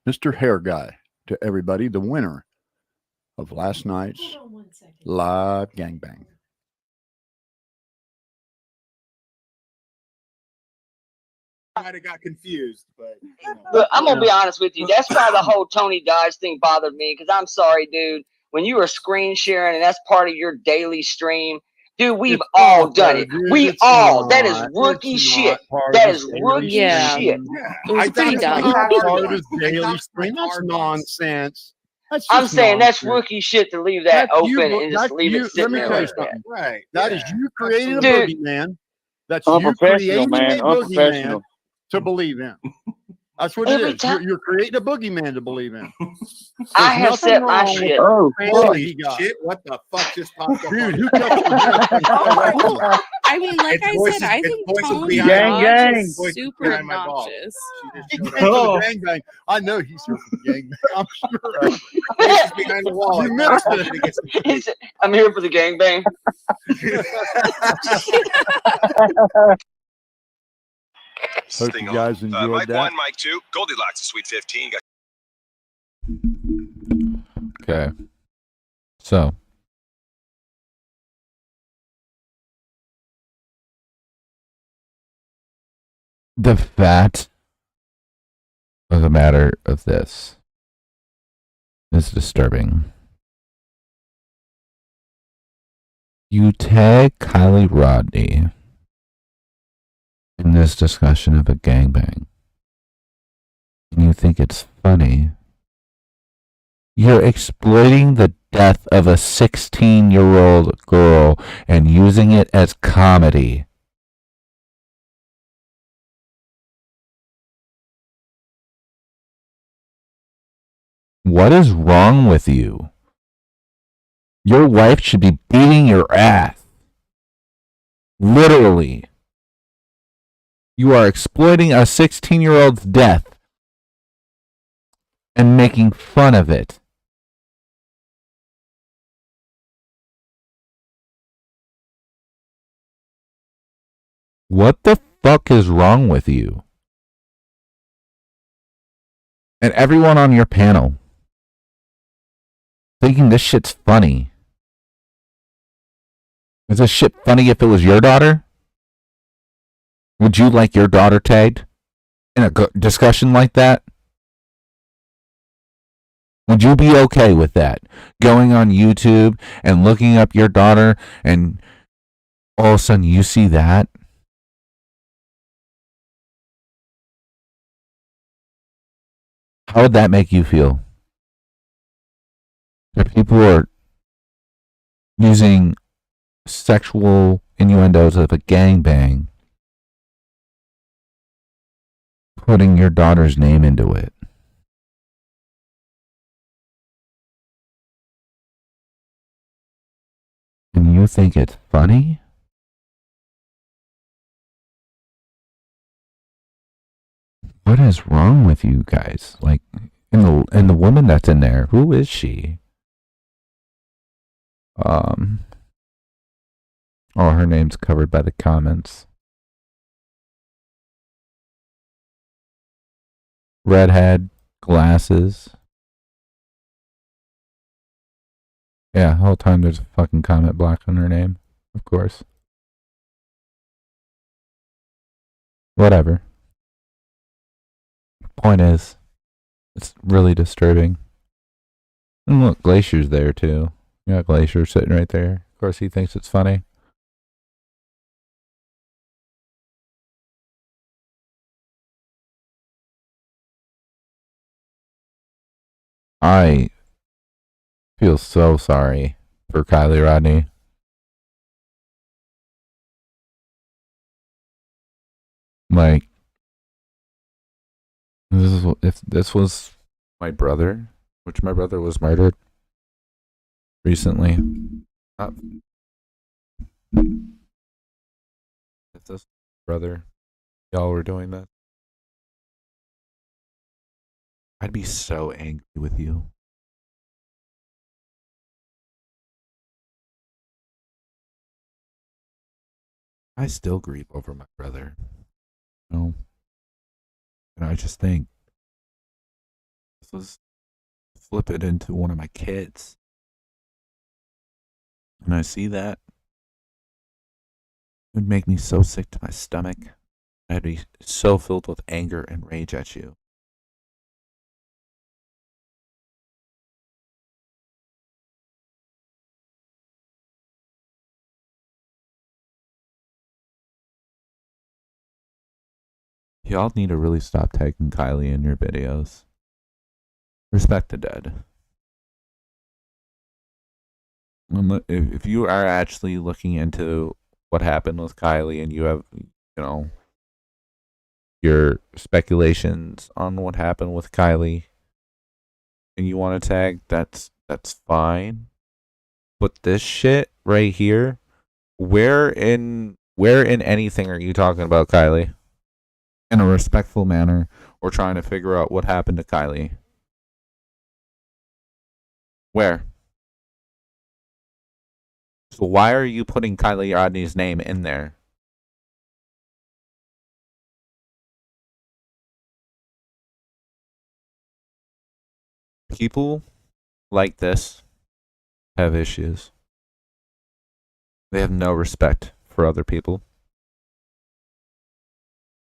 Mr. Hair Guy to everybody, the winner of last night's live gangbang. might have got confused, but Look, I'm gonna be honest with you. That's why the whole Tony Dodge thing bothered me. Because I'm sorry, dude. When you are screen sharing and that's part of your daily stream, dude, we've all done it. We all. That is rookie shit. That is rookie shit. I thought it's not part of his daily stream. That's nonsense. That's I'm just saying that's nonsense. rookie shit to leave that That's you, open and just that's leave you. it sitting Let me there tell you like that. something. Right. That is you creating a Dude. boogeyman. That's you Unprofessional, creating man. a boogeyman Unprofessional. to believe in. That's what Every it is. time- You're creating a boogeyman to believe in. I have nothing set my wrong with shit. the Oh, family Holy he got. shit! What the fuck just popped up? Dude, who touched your hand? I mean, like It's I voices- said, I it's think voices Tony behind Gang, Dodge gang. is Voices super behind my balls. obnoxious. He came for the gangbang. I know he's here for the gangbang. I'm sure. Voices behind the wall. You I missed thought it. it gets confused. I'm here for the gangbang. Hope you guys enjoyed Mike that. 1, Mike 2, Goldilocks, Sweet 15. Okay. So. The fact of the matter of this is disturbing. You tag Kylie Rodney in this discussion of a gangbang, and you think it's funny. You're exploiting the death of a 16-year-old girl and using it as comedy. What is wrong with you? Your wife should be beating your ass. Literally. You are exploiting a 16-year-old's death and making fun of it. What the fuck is wrong with you? And everyone on your panel thinking this shit's funny. Is this shit funny if it was your daughter? Would you like your daughter tagged in a discussion like that? Would you be okay with that? Going on YouTube and looking up your daughter and all of a sudden you see that? How would that make you feel? If people are using sexual innuendos of a gangbang, putting your daughter's name into it. And you think it's funny? What is wrong with you guys? Like, and the woman that's in there, who is she? Oh, her name's covered by the comments. Redhead, glasses. Yeah, the whole time there's a fucking comment block on her name, of course. Whatever. Point is, it's really disturbing. And look, Glacier's there too. You got Glacier sitting right there. Of course, he thinks it's funny. I feel so sorry for Kylie Rodney. Like, if this was my brother, which my brother was murdered recently. If this brother, y'all were doing this, I'd be so angry with you. I still grieve over my brother. You know? And I just think this was flip it into one of my kids. And I see that. It would make me so sick to my stomach. I'd be so filled with anger and rage at you. Y'all need to really stop tagging Kylie in your videos. Respect the dead. If you are actually looking into what happened with Kylie and you have, your speculations on what happened with Kylie and you want to tag, that's fine. But this shit right here, where in anything are you talking about Kylie? In a respectful manner, or trying to figure out what happened to Kylie? Where? So why are you putting Kylie Rodney's name in there? People like this have issues. They have no respect for other people.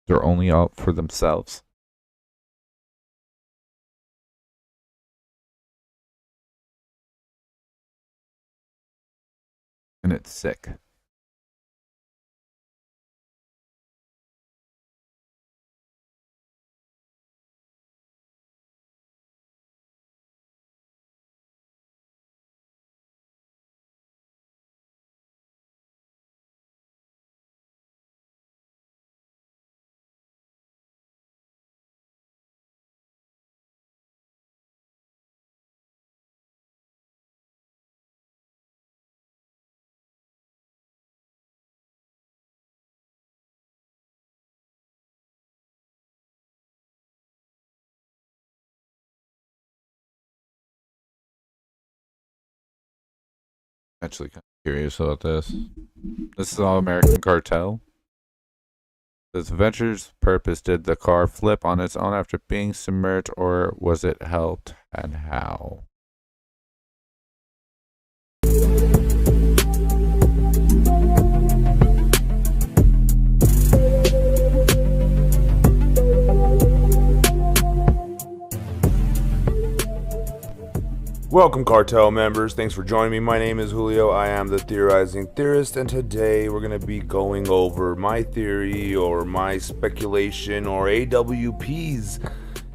They're only out for themselves. And it's sick. Actually kind of curious about this. This is All American Cartel. This venture's purpose, did the car flip on its own after being submerged, or was it helped, and how? Welcome, Cartel members. Thanks for joining me. My name is Julio. I am the Theorizing Theorist, and today we're going to be going over my theory or my speculation or AWP's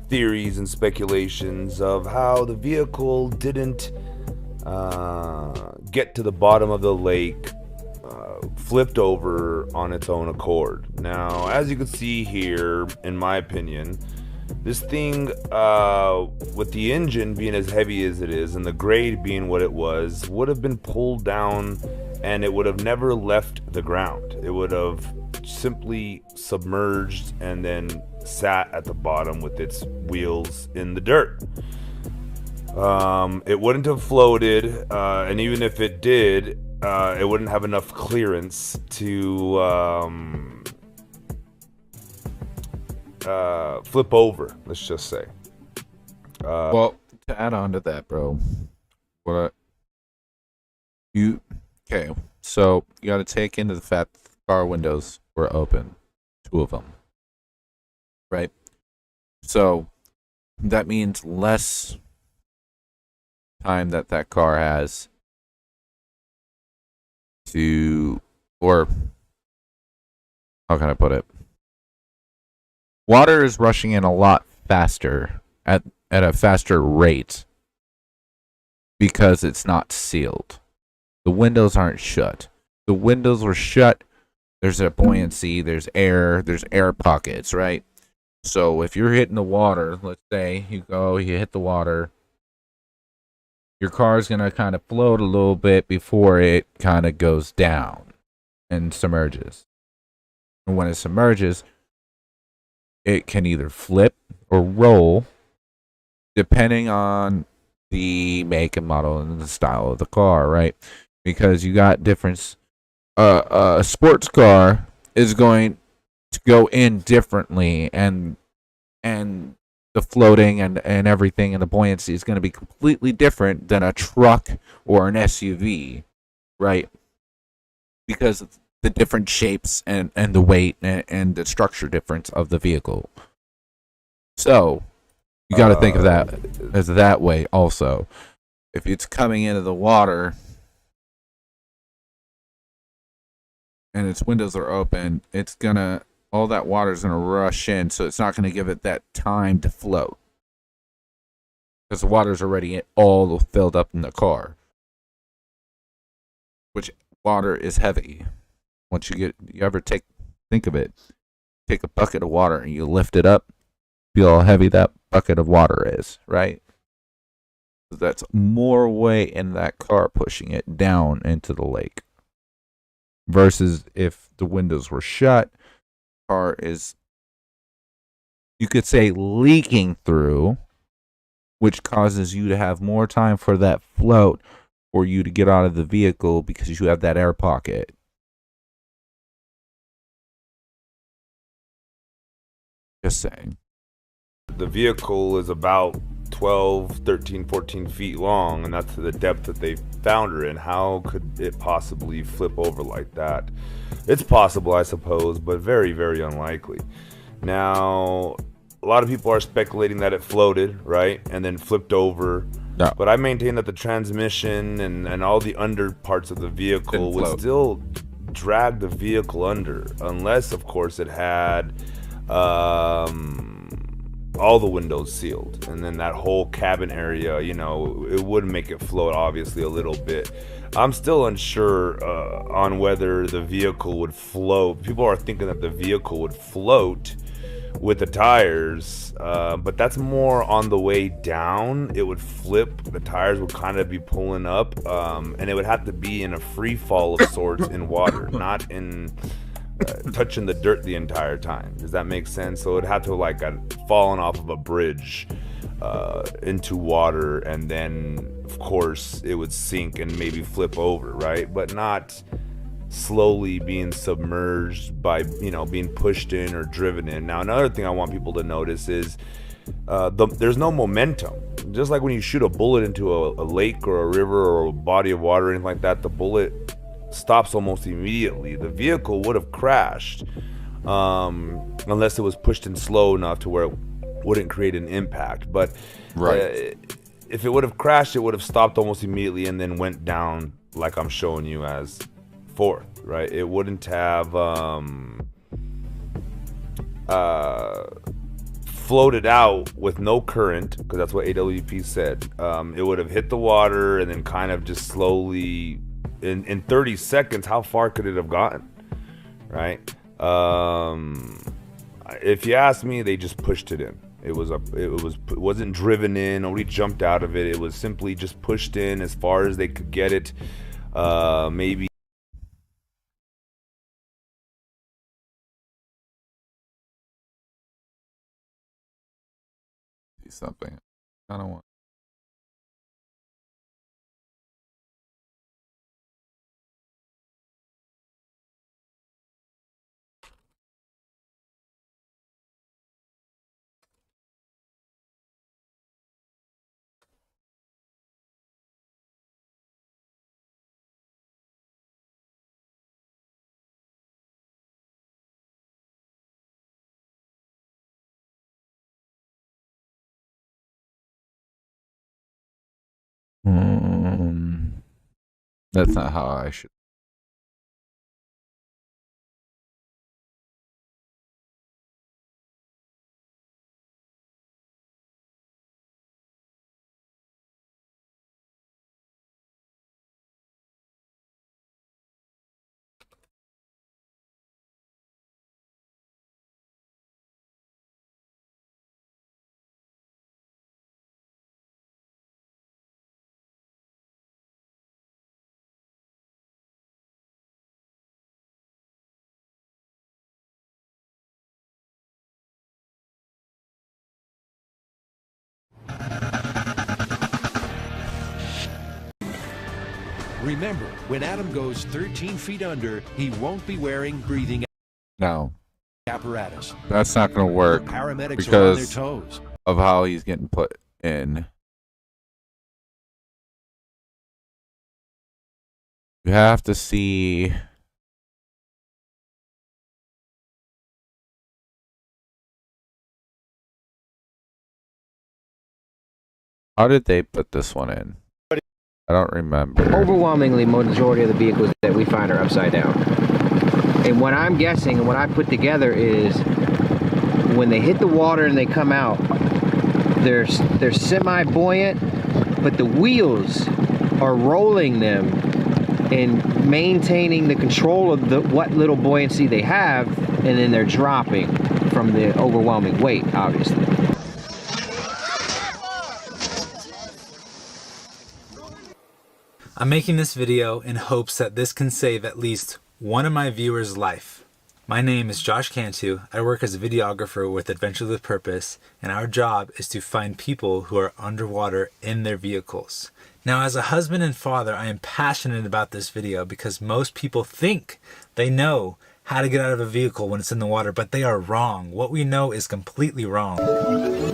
theories and speculations of how the vehicle didn't get to the bottom of the lake, flipped over on its own accord. Now, as you can see here, in my opinion, this thing, with the engine being as heavy as it is and the grade being what it was, would have been pulled down and it would have never left the ground. It would have simply submerged and then sat at the bottom with its wheels in the dirt. It wouldn't have floated, and even if it did, it wouldn't have enough clearance to flip over, let's just say. Well, to add on to that, bro, okay, so you got to take into the fact that the car windows were open, 2 of them, right? So that means less time that car has to, or how can I put it? Water is rushing in a lot faster at a faster rate because it's not sealed. The windows aren't shut. The windows were shut. There's a buoyancy, there's air pockets, right? So if you're hitting the water, let's say you hit the water, your car's going to kind of float a little bit before it kind of goes down and submerges. And when it submerges, it can either flip or roll depending on the make and model and the style of the car, right? Because you got different. A sports car is going to go in differently, and the floating and everything and the buoyancy is going to be completely different than a truck or an SUV, right? Because the different shapes and the weight and the structure difference of the vehicle. So you got to think of that as that way also. If it's coming into the water and its windows are open, it's gonna, all that water is gonna rush in, so it's not gonna give it that time to float because the water's already all filled up in the car. Which water is heavy. Once you ever think of it, take a bucket of water and you lift it up, feel how heavy that bucket of water is, right? That's more weight in that car pushing it down into the lake. Versus if the windows were shut, car is, you could say, leaking through, which causes you to have more time for that float for you to get out of the vehicle because you have that air pocket. Just saying. The vehicle is about 12, 13, 14 feet long, and that's the depth that they found her in. How could it possibly flip over like that? It's possible, I suppose, but very, very unlikely. Now, a lot of people are speculating that it floated, right, and then flipped over. No. But I maintain that the transmission and all the under parts of the vehicle would still drag the vehicle under, unless, of course, it had all the windows sealed, and then that whole cabin area, you know, it would make it float obviously a little bit. I'm still unsure on whether the vehicle would float. People are thinking that the vehicle would float with the tires, but that's more on the way down. It would flip, the tires would kind of be pulling up, and it would have to be in a free fall of sorts in water, not in touching the dirt the entire time. Does that make sense? So it'd have to like fallen off of a bridge into water, and then of course it would sink and maybe flip over, right? But not slowly being submerged by, you know, being pushed in or driven in. Now, another thing I want people to notice is there's no momentum. Just like when you shoot a bullet into a lake or a river or a body of water or anything like that, the bullet stops almost immediately. The vehicle would have crashed unless it was pushed in slow enough to where it wouldn't create an impact. But if it would have crashed, it would have stopped almost immediately and then went down like I'm showing you as fourth, right? It wouldn't have floated out with no current, because that's what AWP said. It would have hit the water and then kind of just slowly, in 30 seconds, how far could it have gotten, right? If you ask me, they just pushed it in. It wasn't driven in. Nobody jumped out of it. It was simply just pushed in as far as they could get it. Maybe something. I don't want. That's not how I should. Remember, when Adam goes 13 feet under, he won't be wearing breathing No, apparatus. that's not going to work Paramedics are on their because toes. of how he's getting put in. You have to see How did they put this one in? I don't remember. Overwhelmingly, majority of the vehicles that we find are upside down. And what I'm guessing and what I put together is when they hit the water and they come out, they're semi-buoyant, but the wheels are rolling them and maintaining the control of what little buoyancy they have, and then they're dropping from the overwhelming weight, obviously. I'm making this video in hopes that this can save at least one of my viewers' life. My name is Josh Cantu. I work as a videographer with Adventures with Purpose, and our job is to find people who are underwater in their vehicles. Now, as a husband and father, I am passionate about this video because most people think they know how to get out of a vehicle when it's in the water, but they are wrong. What we know is completely wrong.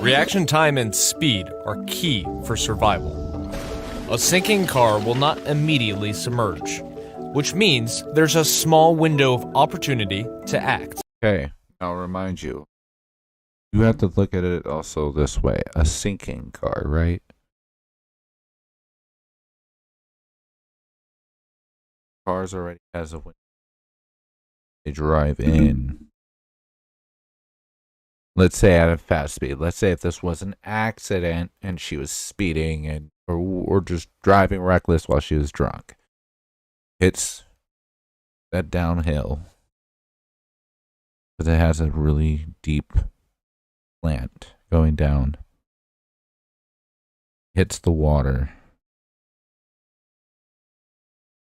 Reaction time and speed are key for survival. A sinking car will not immediately submerge, which means there's a small window of opportunity to act. Okay, I'll remind you. You have to look at it also this way. A sinking car, right? Cars already has a window. They drive in. Let's say at a fast speed. Let's say if this was an accident and she was speeding and or just driving reckless while she was drunk. It's that downhill. But it has a really deep slant going down. Hits the water.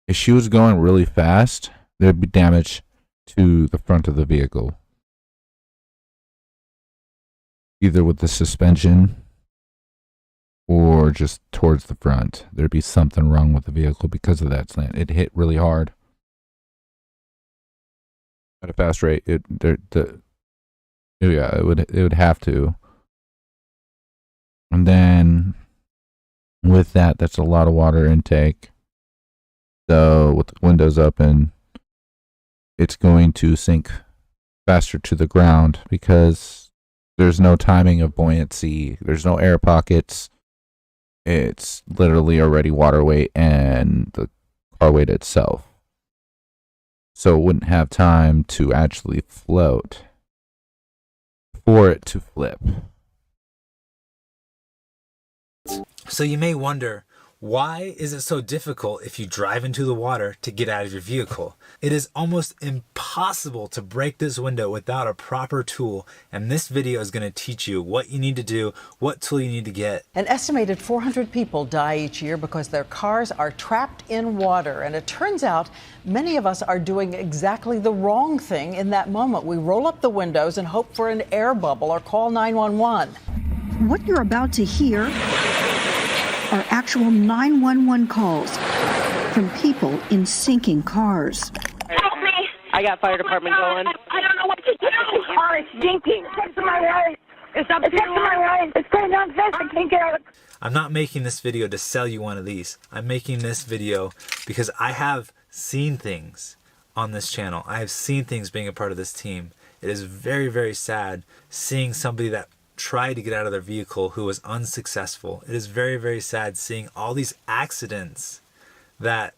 If she was going really fast, there'd be damage to the front of the vehicle. Either with the suspension or just towards the front. There'd be something wrong with the vehicle because of that slant. It hit really hard. At a fast rate, it would have to. And then with that, that's a lot of water intake. So with the windows open, it's going to sink faster to the ground because there's no timing of buoyancy. There's no air pockets. It's literally already water weight and the car weight itself. So it wouldn't have time to actually float for it to flip. So you may wonder, why is it so difficult if you drive into the water to get out of your vehicle? It is almost impossible to break this window without a proper tool, and this video is going to teach you what you need to do, what tool you need to get. An estimated 400 people die each year because their cars are trapped in water, and it turns out many of us are doing exactly the wrong thing in that moment. We roll up the windows and hope for an air bubble or call 911. What you're about to hear are actual 911 calls from people in sinking cars. Help me! I got fire department going. I don't know what to do. The car is sinking. It's to my right. It's up to my right. It's going down fast. I can't get out. I'm not making this video to sell you one of these. I'm making this video because I have seen things on this channel. I have seen things being a part of this team. It is very, very sad seeing somebody that tried to get out of their vehicle who was unsuccessful. It is very, very sad seeing all these accidents that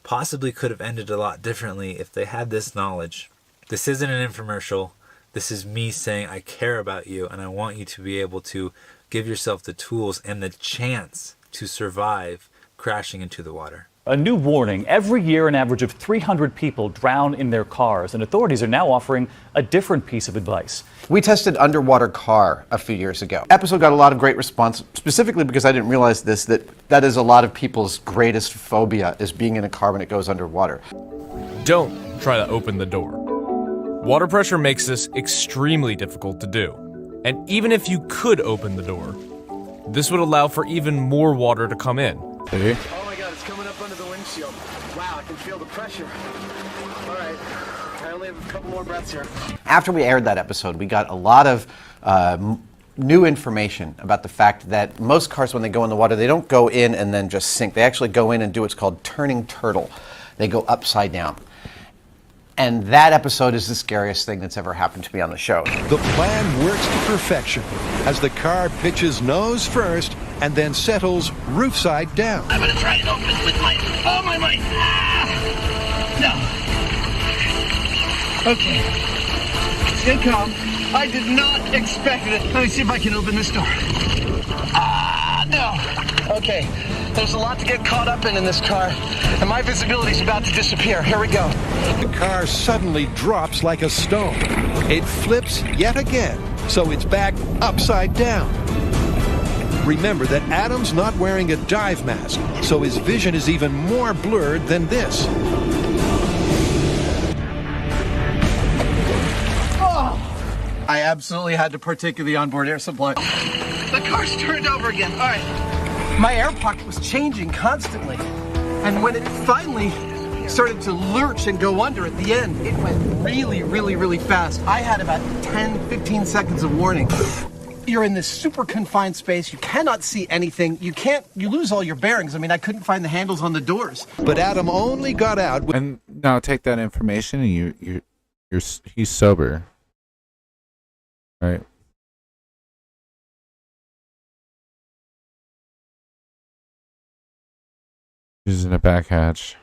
possibly could have ended a lot differently if they had this knowledge. This isn't an infomercial. This is me saying I care about you and I want you to be able to give yourself the tools and the chance to survive crashing into the water. A new warning. Every year, an average of 300 people drown in their cars, and authorities are now offering a different piece of advice. We tested underwater car a few years ago. Episode got a lot of great response, specifically because I didn't realize this, that is a lot of people's greatest phobia, is being in a car when it goes underwater. Don't try to open the door. Water pressure makes this extremely difficult to do. And even if you could open the door, this would allow for even more water to come in. See? Oh my God, it's coming up under the windshield. Wow, I can feel the pressure. All right, I only have a couple more breaths here. After we aired that episode, we got a lot of new information about the fact that most cars, when they go in the water, they don't go in and then just sink. They actually go in and do what's called turning turtle. They go upside down. And that episode is the scariest thing that's ever happened to me on the show. The plan works to perfection as the car pitches nose first and then settles roof side down. I'm gonna try and open it with my might. No. Okay. Stay calm. I did not expect it. Let me see if I can open this door. No. Okay. There's a lot to get caught up in this car, and my visibility's about to disappear. Here we go. The car suddenly drops like a stone. It flips yet again, so it's back upside down. Remember that Adam's not wearing a dive mask, so his vision is even more blurred than this. I absolutely had to partake of the onboard air supply. The car's turned over again. All right. My air pocket was changing constantly. And when it finally started to lurch and go under at the end, it went really, really, really fast. I had about 10, 15 seconds of warning. You're in this super confined space. You cannot see anything. You lose all your bearings. I mean, I couldn't find the handles on the doors. But Adam only got out with... And now take that information and he's sober. Right? He's in a back hatch.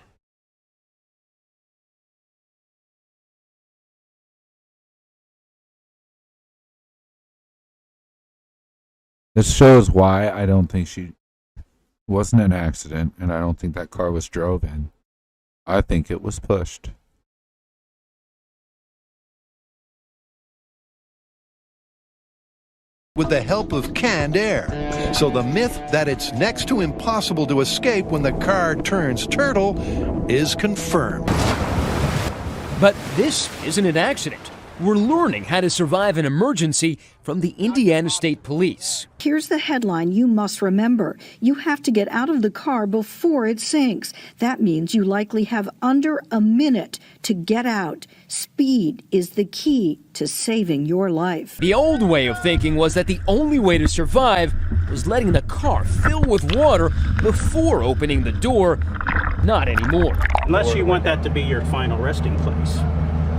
This shows why I don't think she wasn't an accident, and I don't think that car was drove in. I think it was pushed. with the help of canned air. So the myth that it's next to impossible to escape when the car turns turtle is confirmed. But this isn't an accident. We're learning how to survive an emergency from the Indiana State Police. Here's the headline you must remember. You have to get out of the car before it sinks. That means you likely have under a minute to get out. Speed is the key to saving your life. The old way of thinking was that the only way to survive was letting the car fill with water before opening the door. Not anymore. Unless you want that to be your final resting place.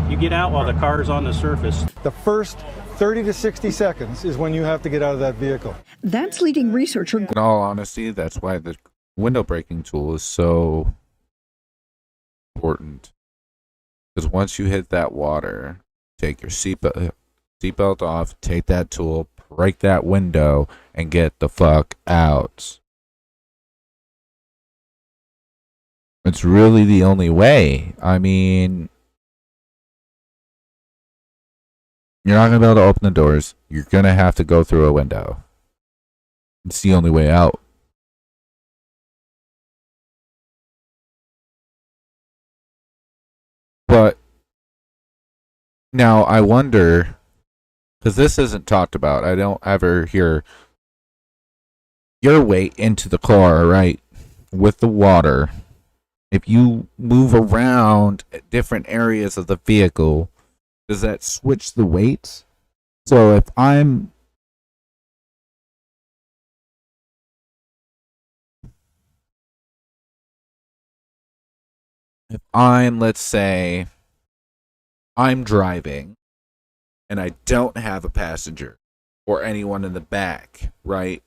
You get out while the car is on the surface. The first 30 to 60 seconds is when you have to get out of that vehicle. That's leading researcher. In all honesty, that's why the window braking tool is so important. Because once you hit that water, take your seatbelt off, take that tool, break that window, and get the fuck out. It's really the only way. I mean, you're not going to be able to open the doors. You're going to have to go through a window. It's the only way out. But now I wonder, because this isn't talked about, I don't ever hear your weight into the car, right, with the water. If you move around different areas of the vehicle, does that switch the weights? So if I'm let's say I'm driving and I don't have a passenger or anyone in the back, right?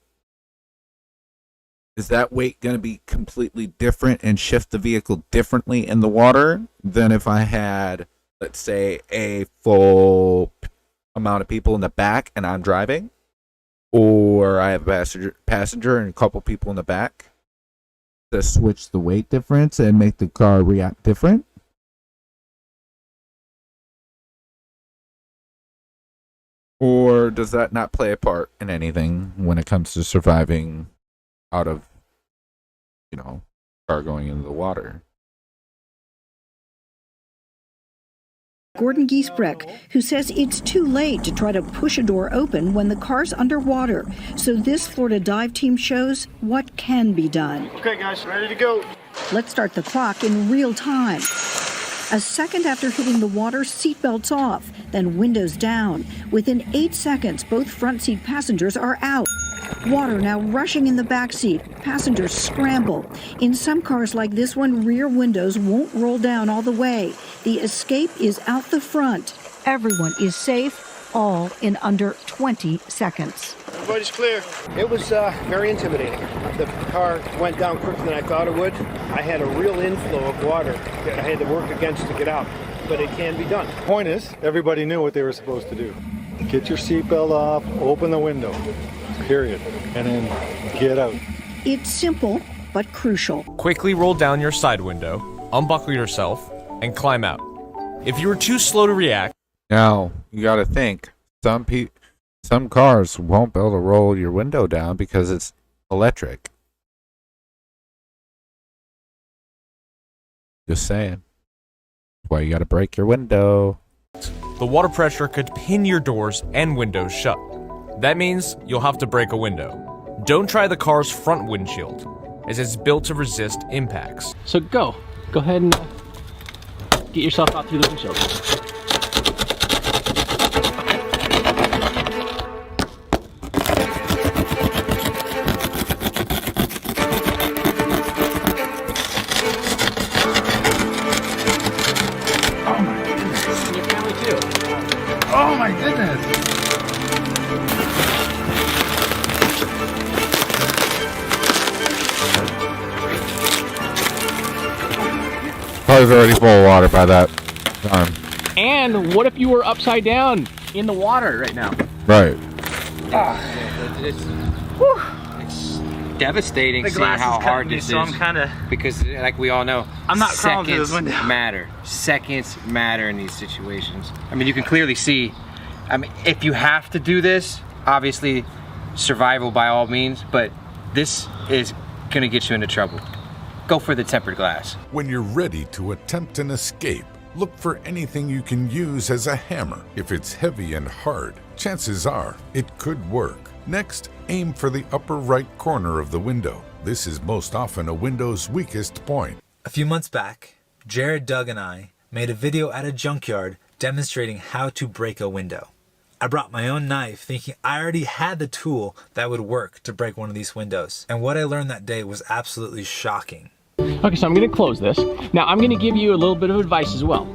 Is that weight going to be completely different and shift the vehicle differently in the water than if I had, let's say, a full amount of people in the back and I'm driving? Or I have a passenger and a couple people in the back? To switch the weight difference and make the car react different? Or does that not play a part in anything when it comes to surviving out of, car going into the water? Gordon Giesbrecht, who says it's too late to try to push a door open when the car's underwater. So this Florida dive team shows what can be done. Okay, guys, ready to go. Let's start the clock in real time. A second after hitting the water, seatbelts off, then windows down. Within 8 seconds, both front seat passengers are out. Water now rushing in the back seat. Passengers scramble. In some cars like this one, rear windows won't roll down all the way. The escape is out the front. Everyone is safe all in under 20 seconds. Everybody's clear. It was very intimidating. The car went down quicker than I thought it would. I had a real inflow of water that I had to work against to get out, but it can be done. Point is, everybody knew what they were supposed to do. Get your seatbelt off, open the window, period, and then get out. It's simple, but crucial. Quickly roll down your side window, unbuckle yourself, and climb out. If you were too slow to react... Now, you gotta think, some cars won't be able to roll your window down because it's electric. Just saying. That's why you gotta break your window. The water pressure could pin your doors and windows shut. That means you'll have to break a window. Don't try the car's front windshield, as it's built to resist impacts. So go ahead and get yourself out through the windshield. Oh my goodness! Car's already full of water by that time. And what if you were upside down in the water right now? Right. It's devastating The seeing glass how is hard cutting me, this so is. I'm kinda- Because, like we all know, I'm not crawling through this seconds window. matter. Seconds matter in these situations. I mean, you can clearly see. I mean, if you have to do this, obviously, survival by all means. But this is gonna get you into trouble. Go for the tempered glass. When you're ready to attempt an escape, look for anything you can use as a hammer. If it's heavy and hard, chances are it could work. Next, aim for the upper right corner of the window. This is most often a window's weakest point. A few months back, Jared, Doug, and I made a video at a junkyard demonstrating how to break a window. I brought my own knife thinking I already had the tool that would work to break one of these windows. And what I learned that day was absolutely shocking. Okay, so I'm gonna close this. Now I'm gonna give you a little bit of advice as well.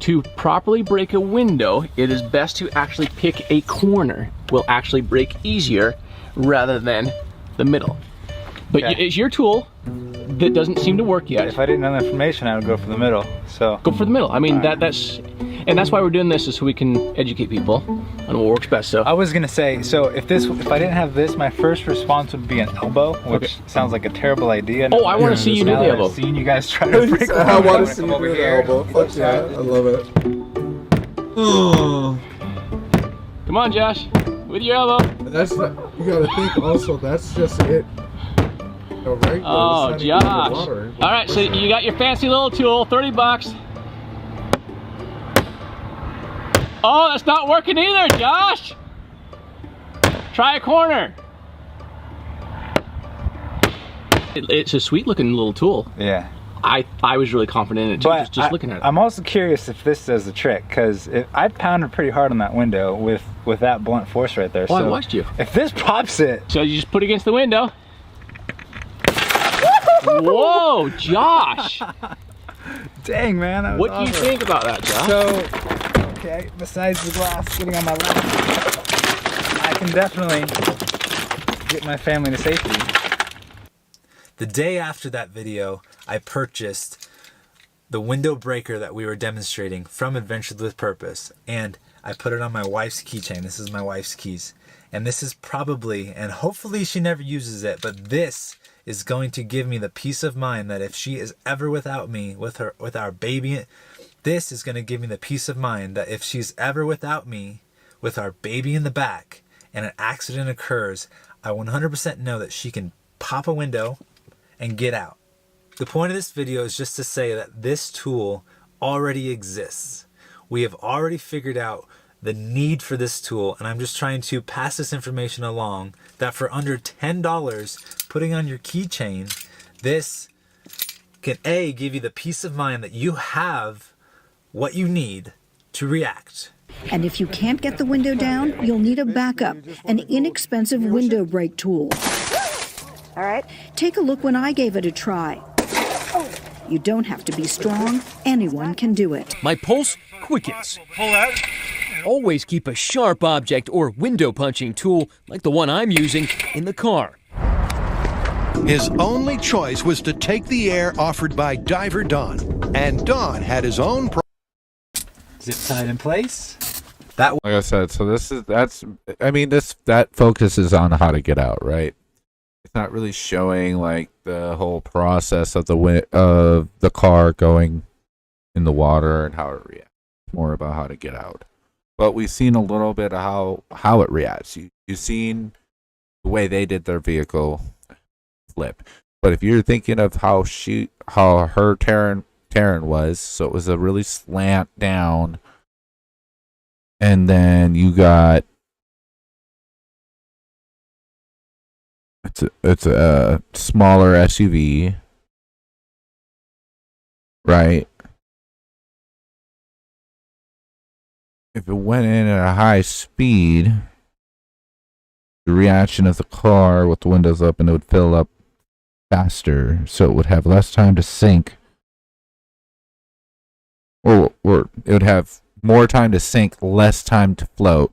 To properly break a window, it is best to actually pick a corner. Will actually break easier rather than the middle. But Okay. it's your tool that doesn't seem to work yet. If I didn't know the information, I would go for the middle. So go for the middle. I mean, that's why we're doing this, is so we can educate people on what works best. So I was gonna say, so if I didn't have this, my first response would be an elbow, which sounds like a terrible idea. Oh, I want to see you do the elbow. Seeing you guys try to break I one want window. to see you do the elbow. Fuck yeah, I love it. Oh. Come on, Josh, with your elbow. That's not, you gotta think also, that's just it. Right? Oh, Josh. All right, so you got your fancy little tool, 30 bucks. Oh, that's not working either, Josh. Try a corner. It's a sweet looking little tool. Yeah. I was really confident in it too, But just looking at it. I'm also curious if this does the trick, because I pounded pretty hard on that window with that blunt force right there. Oh, I so watched you. If this pops it. So you just put it against the window. Whoa, Josh! Dang, man. That was What do you awesome. think about that, Josh? So, okay, besides the glass getting on my lap, I can definitely get my family to safety. The day after that video, I purchased the window breaker that we were demonstrating from Adventures with Purpose, and I put it on my wife's keychain. This is my wife's keys. And this is probably, and hopefully she never uses it, but this is going to give me the peace of mind that if she is ever without me, with our baby, this is going to give me the peace of mind that if she's ever without me, with our baby in the back, and an accident occurs, I 100% know that she can pop a window and get out. The point of this video is just to say that this tool already exists. We have already figured out the need for this tool, and I'm just trying to pass this information along that for under $10 putting on your keychain, this can A, give you the peace of mind that you have what you need to react. And if you can't get the window down, you'll need a backup, an inexpensive window break tool. All right. Take a look when I gave it a try. You don't have to be strong. Anyone can do it. My pulse quickens. Pull out. always keep a sharp object or window punching tool, like the one I'm using, in the car. His only choice was to take the air offered by diver Don. And Don had his own Zip tied in place. Like I said, so that focuses on how to get out, right? It's not really showing like the whole process of the car going in the water and how it reacts. More about how to get out. But we've seen a little bit of how it reacts. You've seen the way they did their vehicle flip. But if you're thinking of how her Terran was, so it was a really slant down, and then you got it's a smaller SUV, right? If it went in at a high speed, the reaction of the car with the windows up, and it would fill up faster, so it would have less time to sink. Or it would have more time to sink, less time to float.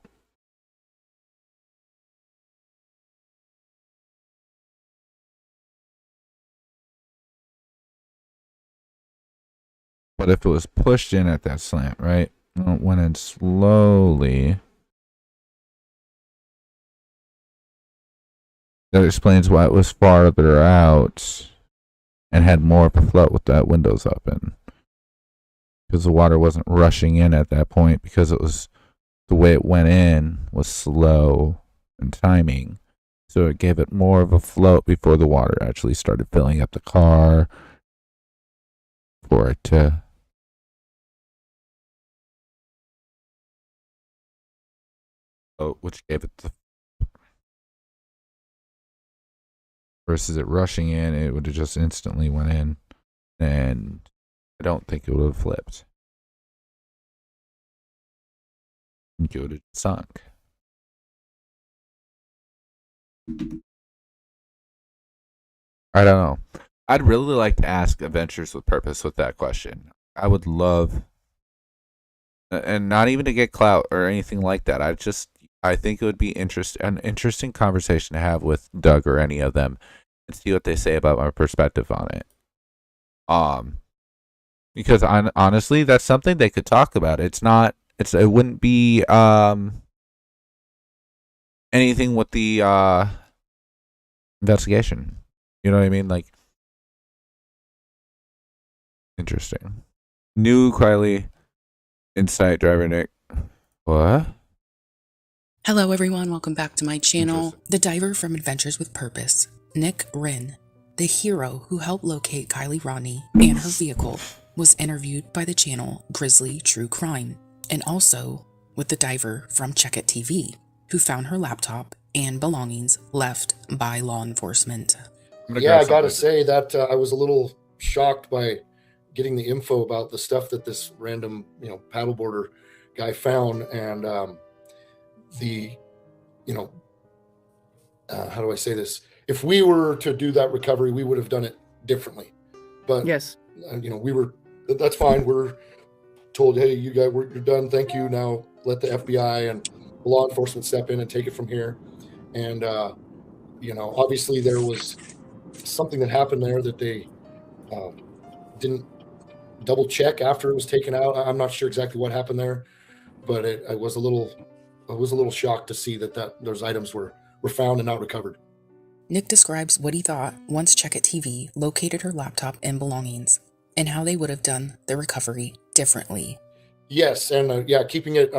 But if it was pushed in at that slant, right? It went in slowly. That explains why it was farther out and had more of a float with that windows open. Because the water wasn't rushing in at that point, because it was the way it went in was slow and timing. So it gave it more of a float before the water actually started filling up the car for it to which gave it the versus it rushing in, it would have just instantly went in, and I don't think it would have flipped. I think it would have sunk. I don't know. I'd really like to ask Adventures with Purpose with that question. I would love, and not even to get clout or anything like that. I think it would be an interesting conversation to have with Doug or any of them and see what they say about my perspective on it. Because honestly, that's something they could talk about. It wouldn't be anything with the investigation. You know what I mean? Like, interesting. New Kylie Insight driver Nick. What? Hello everyone, welcome back to my channel. The diver from Adventures with Purpose, Nick Wren, the hero who helped locate Kylie Rodney and her vehicle, was interviewed by the channel Grizzly True Crime, and also with the diver from Check It TV, who found her laptop and belongings left by law enforcement. Yeah, I gotta say that I was a little shocked by getting the info about the stuff that this random, paddleboarder guy found, and how do I say this? If we were to do that recovery, we would have done it differently. But yes, that's fine. We're told, hey, you guys, you're done. Thank you. Now let the FBI and law enforcement step in and take it from here. And obviously there was something that happened there that they didn't double check after it was taken out. I'm not sure exactly what happened there, but I was a little shocked to see that those items were found and not recovered. Nick describes what he thought once Check It TV located her laptop and belongings, and how they would have done the recovery differently. Yes, and keeping it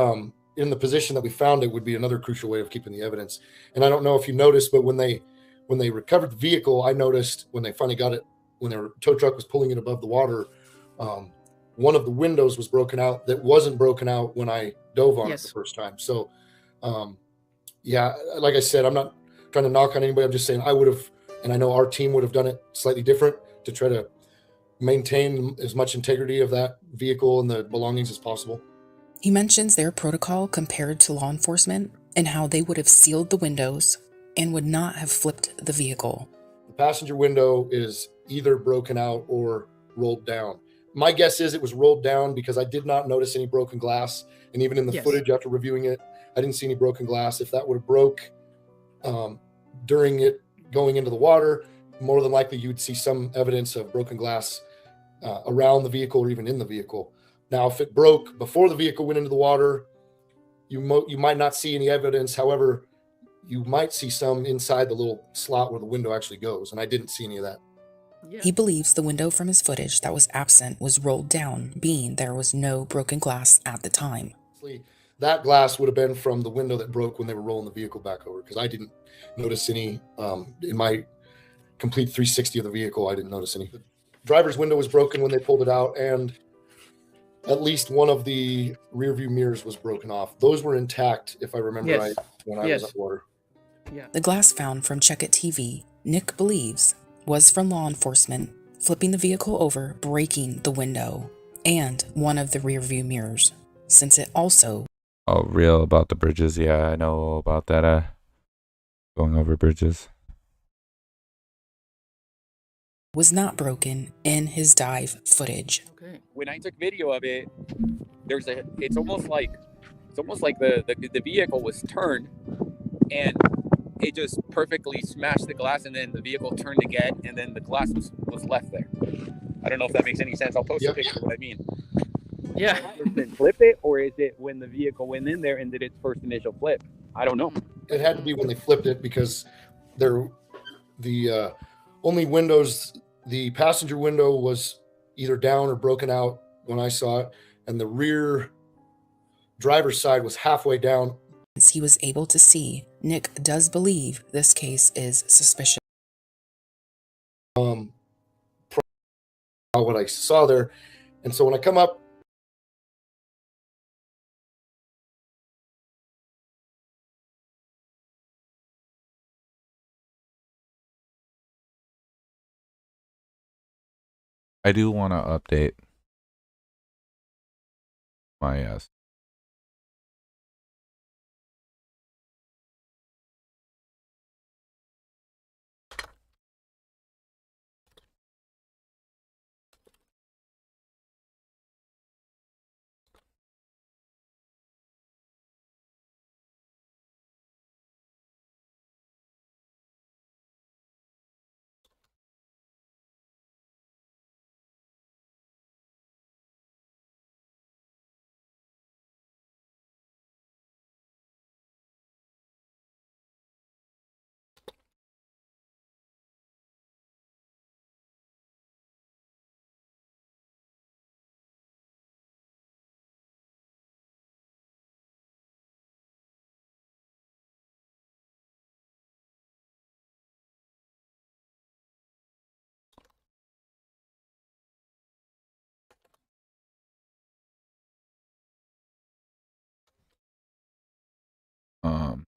in the position that we found it would be another crucial way of keeping the evidence. And I don't know if you noticed, but when they recovered the vehicle, I noticed when they finally got it, when their tow truck was pulling it above the water, one of the windows was broken out that wasn't broken out when I dove on it the first time. So, like I said, I'm not trying to knock on anybody. I'm just saying I would have, and I know our team would have done it slightly different to try to maintain as much integrity of that vehicle and the belongings as possible. He mentions their protocol compared to law enforcement and how they would have sealed the windows and would not have flipped the vehicle. The passenger window is either broken out or rolled down. My guess is it was rolled down because I did not notice any broken glass. And even in the Yes. footage after reviewing it, I didn't see any broken glass. If that would have broke during it going into the water, more than likely you would see some evidence of broken glass around the vehicle or even in the vehicle. Now, if it broke before the vehicle went into the water, you might not see any evidence. However, you might see some inside the little slot where the window actually goes. And I didn't see any of that. He believes the window from his footage that was absent was rolled down, being there was no broken glass at the time. That glass would have been from the window that broke when they were rolling the vehicle back over, because I didn't notice any in my complete 360 of the vehicle. I didn't notice any. The driver's window was broken when they pulled it out, and at least one of the rear view mirrors was broken off. Those were intact, if I remember right, when I was underwater. The glass found from Check It TV, Nick believes, was from law enforcement flipping the vehicle over, breaking the window, and one of the rear view mirrors, since it also Oh, real about the bridges? Yeah, I know about that. Going over bridges. was not broken in his dive footage. When I took video of it, it's almost like the vehicle was turned and it just perfectly smashed the glass, and then the vehicle turned again, and then the glass was left there. I don't know if that makes any sense. I'll post a picture of what I mean. Yeah. Then flip it, or is it when the vehicle went in there and did its first initial flip? I don't know. It had to be when they flipped it, because the only windows, the passenger window was either down or broken out when I saw it, and the rear driver's side was halfway down. Since he was able to see, Nick does believe this case is suspicious. What I saw there, and so when I come up, I do want to update my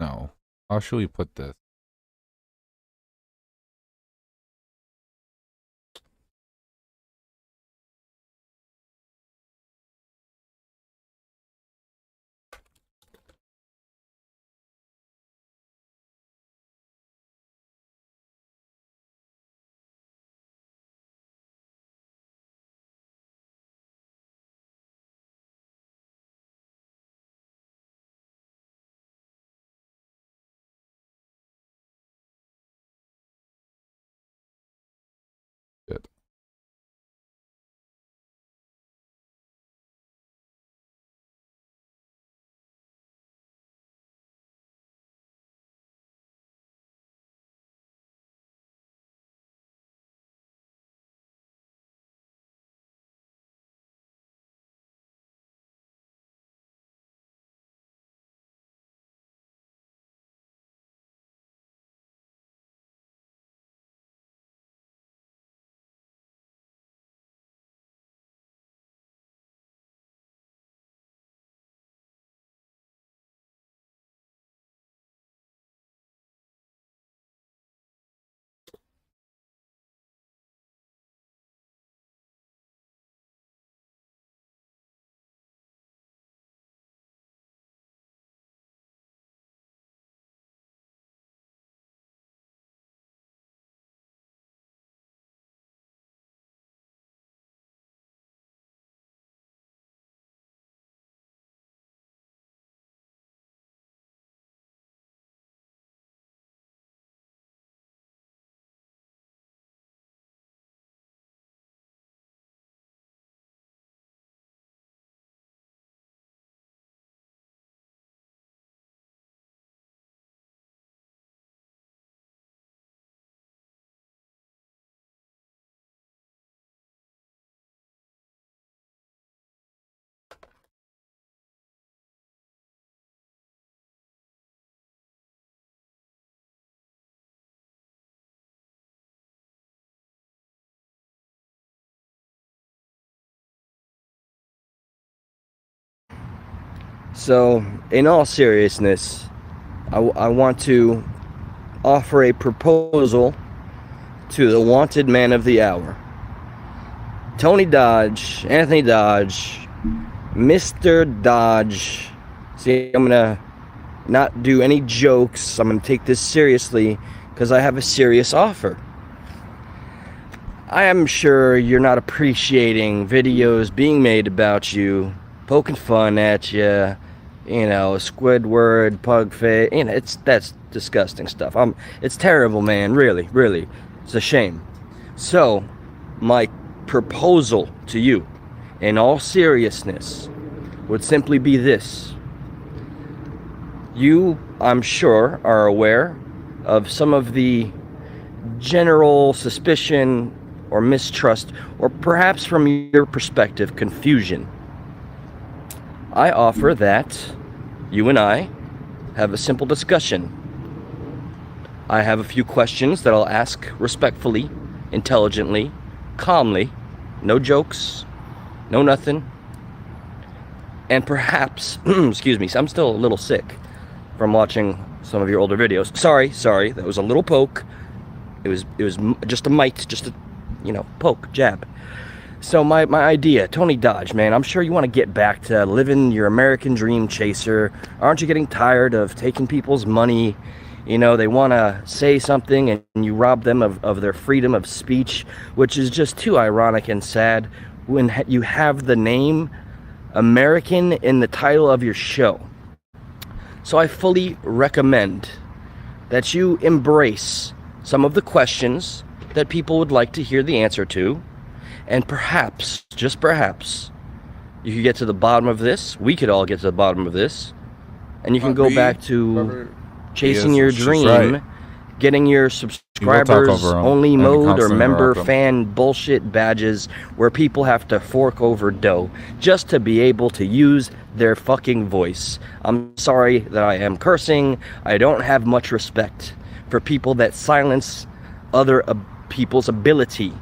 no. How should we put this? So, in all seriousness, I want to offer a proposal to the wanted man of the hour. Tony Dodge, Anthony Dodge, Mr. Dodge. See, I'm gonna not do any jokes. I'm gonna take this seriously because I have a serious offer. I am sure you're not appreciating videos being made about you, poking fun at you, you know, Squidward, pug face, you know, that's disgusting stuff. It's terrible, man, really, really. It's a shame. So, my proposal to you, in all seriousness, would simply be this. You, I'm sure, are aware of some of the general suspicion or mistrust, or perhaps from your perspective, confusion. I offer that you and I have a simple discussion. I have a few questions that I'll ask respectfully, intelligently, calmly, no jokes, no nothing. And perhaps, excuse me, I'm still a little sick from watching some of your older videos. Sorry, that was a little poke. It was just a mite, just a, you know, poke, jab. So my idea, Tony Dodge, man, I'm sure you want to get back to living your American dream chaser. Aren't you getting tired of taking people's money? You know, they want to say something and you rob them of their freedom of speech, which is just too ironic and sad when you have the name American in the title of your show. So I fully recommend that you embrace some of the questions that people would like to hear the answer to, and perhaps, just perhaps, you could get to the bottom of this. We could all get to the bottom of this, and you can go back to chasing your dream, getting your subscribers only mode or member fan bullshit badges where people have to fork over dough just to be able to use their fucking voice. I'm sorry that I am cursing. I don't have much respect for people that silence other people's ability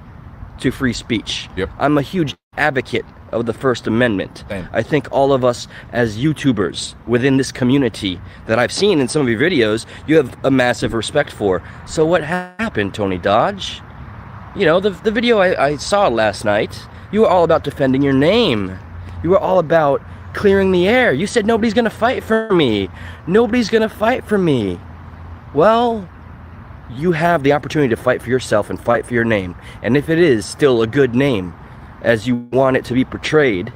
to free speech. I'm a huge advocate of the First Amendment. I think all of us as YouTubers within this community that I've seen in some of your videos, you have a massive respect for. So what happened, Tony Dodge? You know, the video I saw last night, you were all about defending your name. You were all about clearing the air. You said nobody's gonna fight for me. Nobody's gonna fight for me. Well, you have the opportunity to fight for yourself and fight for your name. And if it is still a good name, as you want it to be portrayed,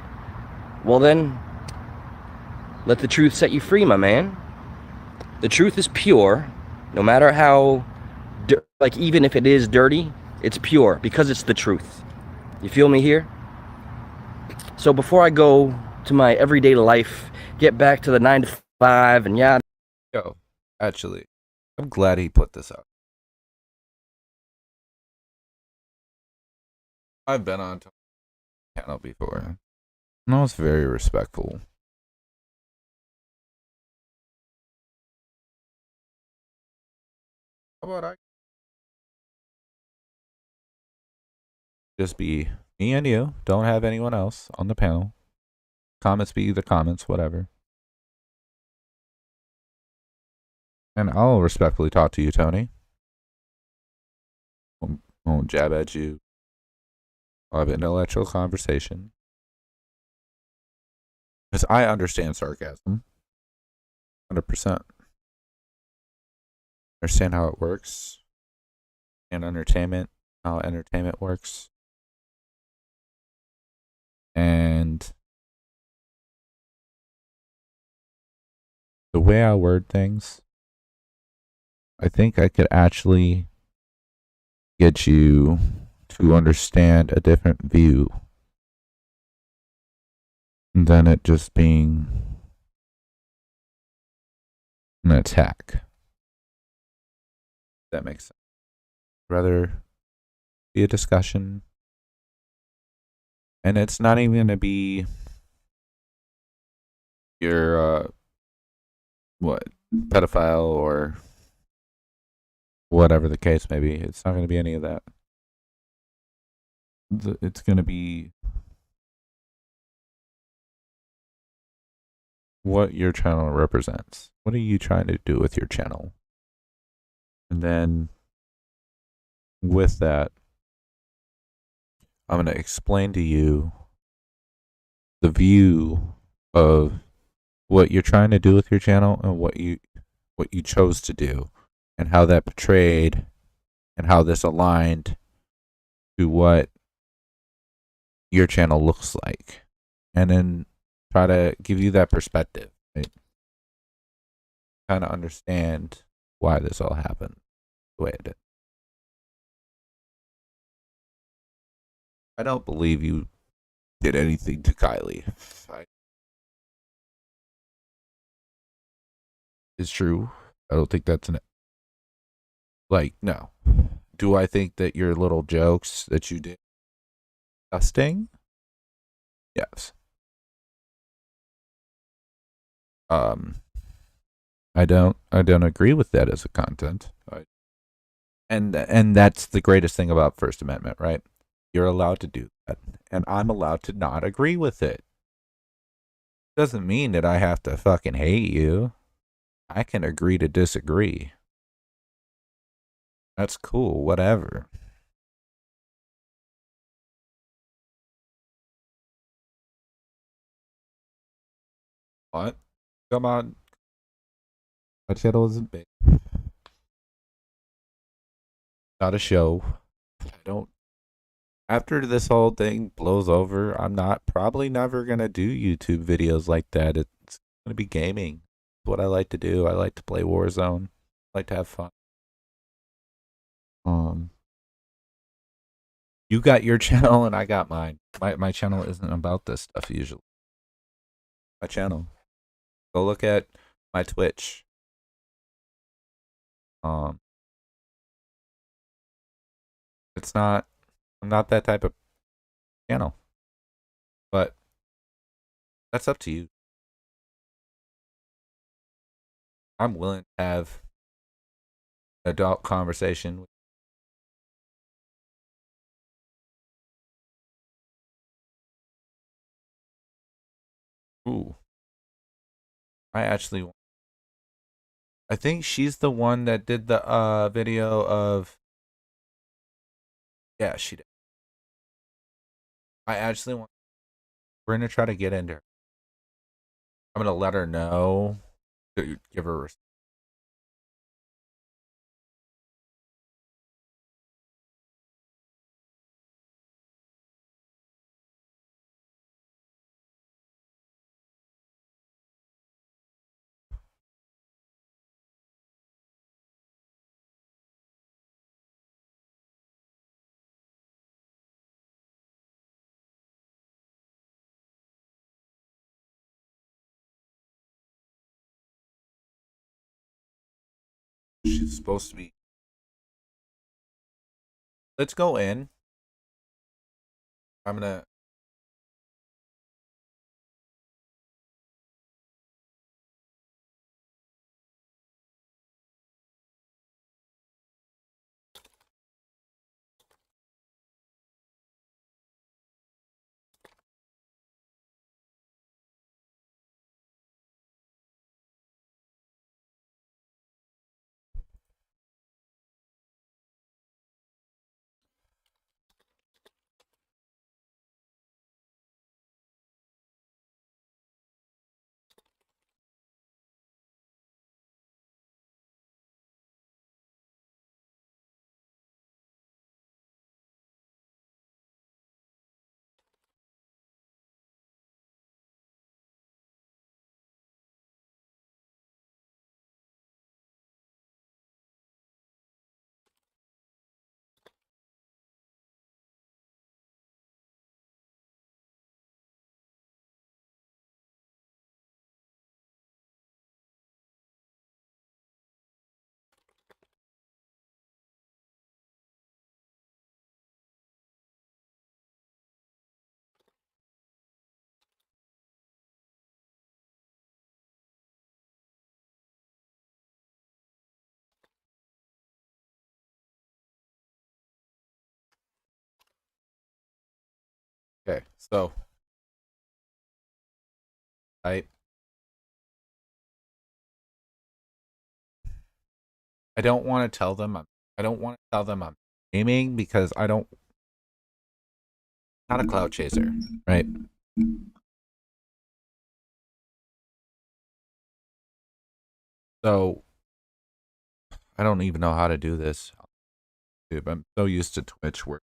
well then, let the truth set you free, my man. The truth is pure, no matter how, like, even if it is dirty, it's pure, because it's the truth. You feel me here? So before I go to my everyday life, get back to the 9 to 5 and yada. Yo, actually, I'm glad he put this up. I've been on channel before, and I was very respectful. How about I just be me and you, don't have anyone else on the panel. Comments be the comments, whatever. And I'll respectfully talk to you, Tony. Won't jab at you. I'll have an intellectual conversation. Because I understand sarcasm. 100%. Understand how it works. And entertainment, how entertainment works. And the way I word things, I think I could actually get you to understand a different view than it just being an attack. That makes sense. Rather be a discussion, and it's not even going to be your pedophile or whatever the case may be. It's not going to be any of that. It's going to be what your channel represents. What are you trying to do with your channel? And then with that, I'm going to explain to you the view of what you're trying to do with your channel and what you chose to do, and how that portrayed and how this aligned to what your channel looks like, and then try to give you that perspective, right? Kind of understand why this all happened the way it did. I don't believe you did anything to Kylie. It's true. I don't think that's no. Do I think that your little jokes that you did disgusting? Yes. I don't agree with that as a content. And that's the greatest thing about First Amendment, right? You're allowed to do that, and I'm allowed to not agree with it. Doesn't mean that I have to fucking hate you. I can agree to disagree. That's cool, whatever. What? Come on. My channel isn't big. Not a show. I don't. After this whole thing blows over, I'm probably never gonna do YouTube videos like that. It's gonna be gaming. It's what I like to do. I like to play Warzone. I like to have fun. You got your channel and I got mine. My channel isn't about this stuff usually. My channel. Go look at my Twitch. It's not. I'm not that type of channel. But that's up to you. I'm willing to have an adult conversation. Ooh. I think she's the one that did the video of. Yeah, she did. We're gonna try to get into her. I'm gonna let her know. Give her. She's supposed to be. Let's go in. I'm gonna. Okay, so. I don't want to tell them I'm streaming because I don't. Not a cloud chaser, right? So I don't even know how to do this. I'm so used to Twitch where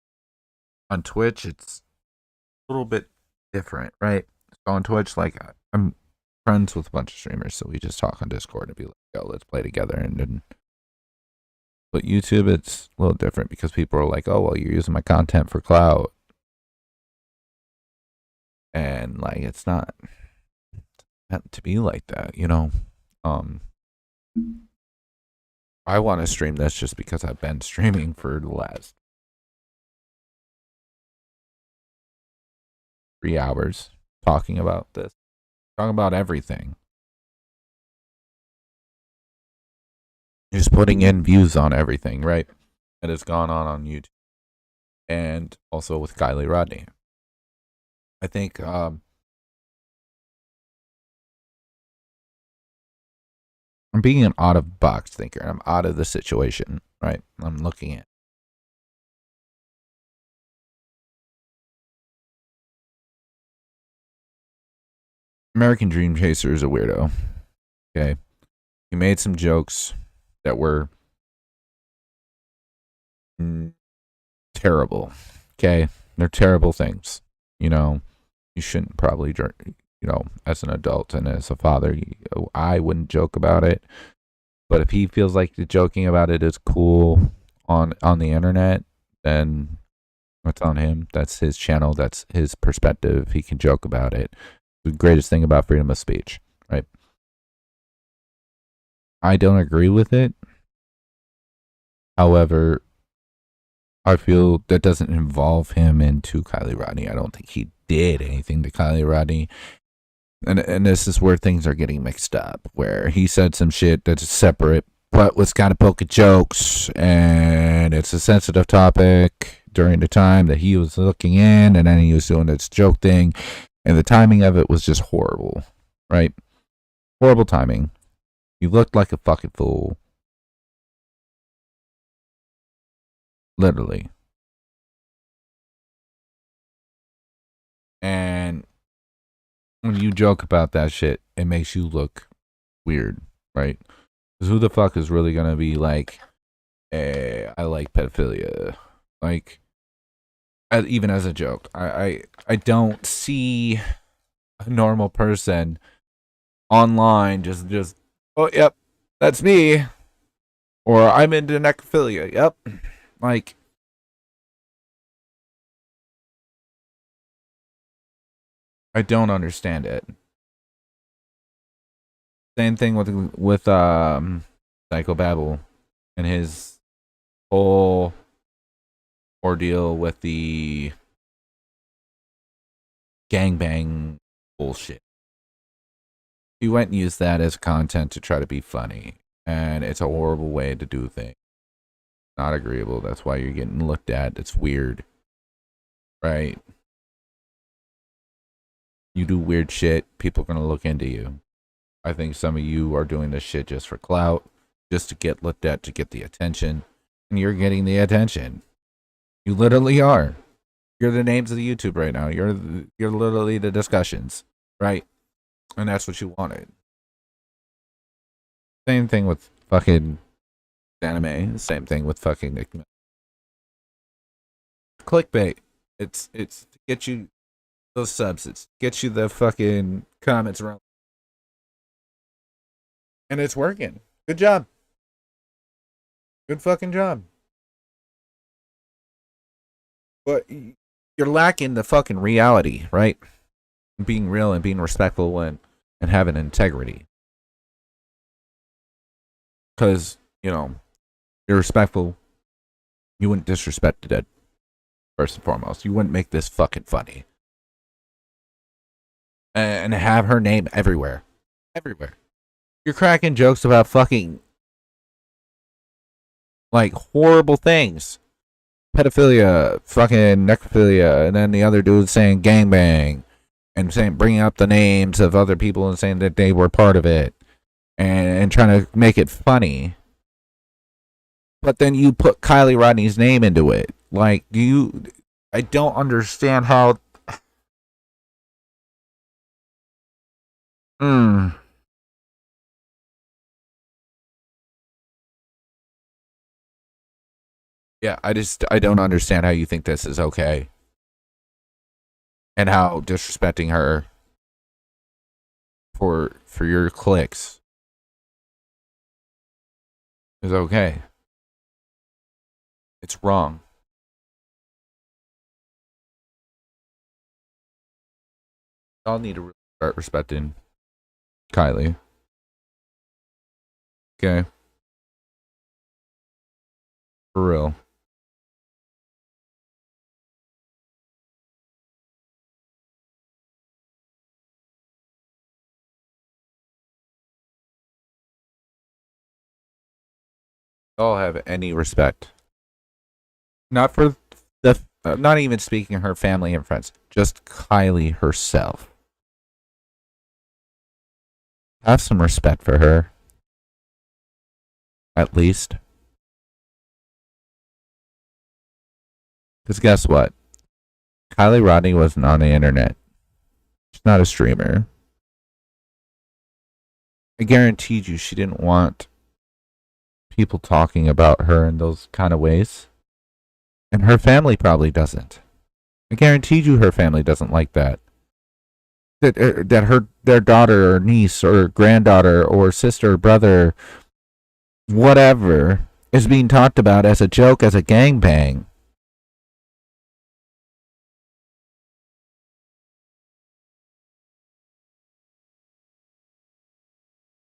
on Twitch it's a little bit different, right? So on Twitch, like I'm friends with a bunch of streamers, so we just talk on Discord and be like, yo, let's play together. And then, but YouTube, it's a little different because people are like, oh, well, you're using my content for clout. And like, it's not meant to be like that, you know? I want to stream this just because I've been streaming for the last 3 hours talking about this, talking about everything. Just putting in views on everything, right? That has gone on YouTube. And also with Kylie Rodney. I think I'm being an out of box thinker. I'm out of the situation, right? I'm looking at American Dream Chaser is a weirdo. Okay. He made some jokes that were terrible. Okay. They're terrible things. You know, you shouldn't probably, you know, as an adult and as a father, I wouldn't joke about it. But if he feels like joking about it is cool on the internet, then that's on him. That's his channel. That's his perspective. He can joke about it. The greatest thing about freedom of speech, right? I don't agree with it. However, I feel that doesn't involve him into Kylie Rodney. I don't think he did anything to Kylie Rodney. And this is where things are getting mixed up, where he said some shit that's separate, but was kind of poking jokes, and it's a sensitive topic during the time that he was looking in, and then he was doing this joke thing, and the timing of it was just horrible, right? Horrible timing. You looked like a fucking fool. Literally. And when you joke about that shit, it makes you look weird, right? Because who the fuck is really gonna be like, hey, I like pedophilia? Like, even as a joke. I don't see a normal person online just oh, yep, that's me. Or I'm into necrophilia. Yep. Like, I don't understand it. Same thing with Psychobabble and his whole ordeal with the gangbang bullshit. He went and used that as content to try to be funny, and it's a horrible way to do things. Not agreeable. That's why you're getting looked at. It's weird, right? You do weird shit, people are gonna look into you. I think some of you are doing this shit just for clout, just to get looked at, to get the attention, and you're getting the attention. You literally are. You're the names of the YouTube right now. You're literally the discussions, right? And that's what you wanted. Same thing with fucking anime. Same thing with fucking Nick. Clickbait. It's to get you those subs. It's to get you the fucking comments around. And it's working. Good job. Good fucking job. But you're lacking the fucking reality, right? Being real and being respectful and having integrity. Because, you know, you're respectful. You wouldn't disrespect the dead, first and foremost. You wouldn't make this fucking funny. And have her name everywhere. Everywhere. You're cracking jokes about fucking, like, horrible things. Pedophilia, fucking necrophilia, and then the other dude saying gangbang, and saying, bringing up the names of other people and saying that they were part of it, and trying to make it funny. but then you put Kylie Rodney's name into it. Like, I don't understand how. Yeah, I don't understand how you think this is okay. And how disrespecting her for your clicks is okay. It's wrong. Y'all need to start respecting Kylie. Okay. For real. Y'all have any respect. Not for not even speaking of her family and friends, just Kylie herself. Have some respect for her. At least. Because guess what? Kylie Rodney wasn't on the internet. She's not a streamer. I guaranteed you she didn't want people talking about her in those kind of ways. And her family probably doesn't. I guaranteed you her family doesn't like that. That their daughter or niece or granddaughter or sister or brother, whatever, is being talked about as a joke, as a gangbang.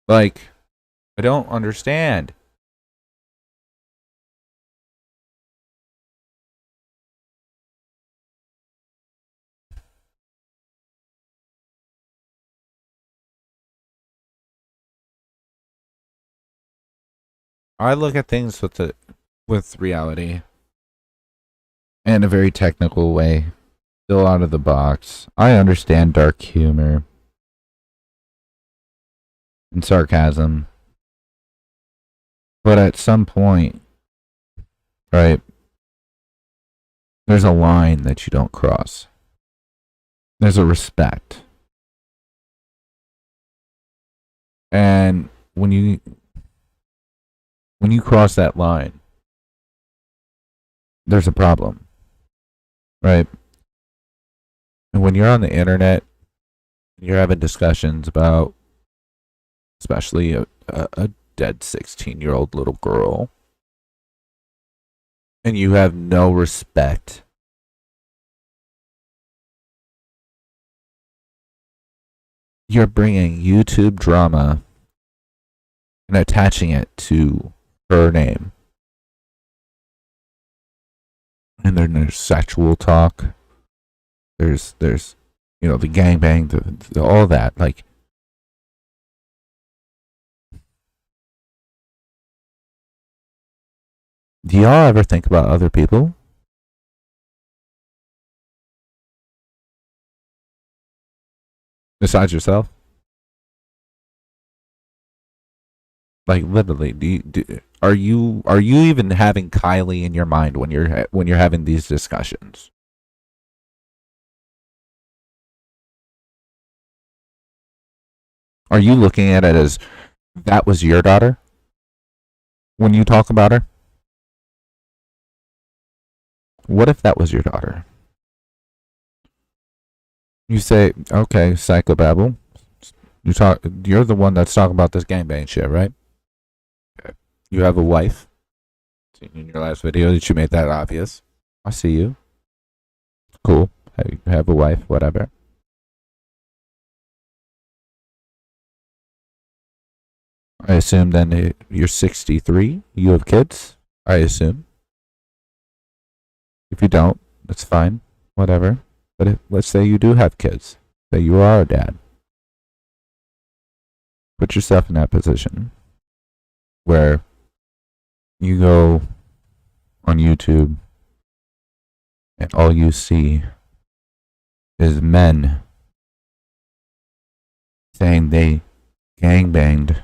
Like, I don't understand. I look at things with reality and a very technical way, still out of the box. I understand dark humor and sarcasm, but at some point, right, there's a line that you don't cross. There's a respect. And when you cross that line, there's a problem, right? And when you're on the internet, you're having discussions about, especially a dead 16-year-old little girl, and you have no respect, you're bringing YouTube drama and attaching it to her name. And then there's sexual talk. There's the gangbang, the all that. Like, do y'all ever think about other people? Besides yourself? Like, literally, are you even having Kylie in your mind when you're having these discussions? Are you looking at it as that was your daughter when you talk about her? What if that was your daughter? You say, okay, psychobabble. You're the one that's talking about this gangbang shit, right? Okay. You have a wife. In your last video that you made that obvious. I see you. Cool. You have a wife, whatever. I assume then you're 63. You have kids, I assume. If you don't, that's fine. Whatever. But let's say you do have kids. That you are a dad. Put yourself in that position where you go on YouTube and all you see is men saying they gangbanged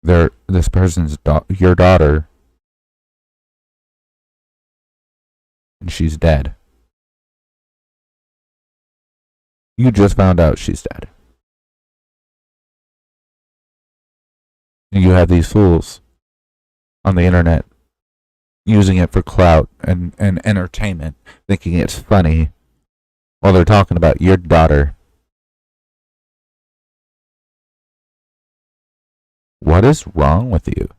your daughter and she's dead. You just found out she's dead. And you have these fools on the internet using it for clout and entertainment, thinking it's funny while they're talking about your daughter. What is wrong with you?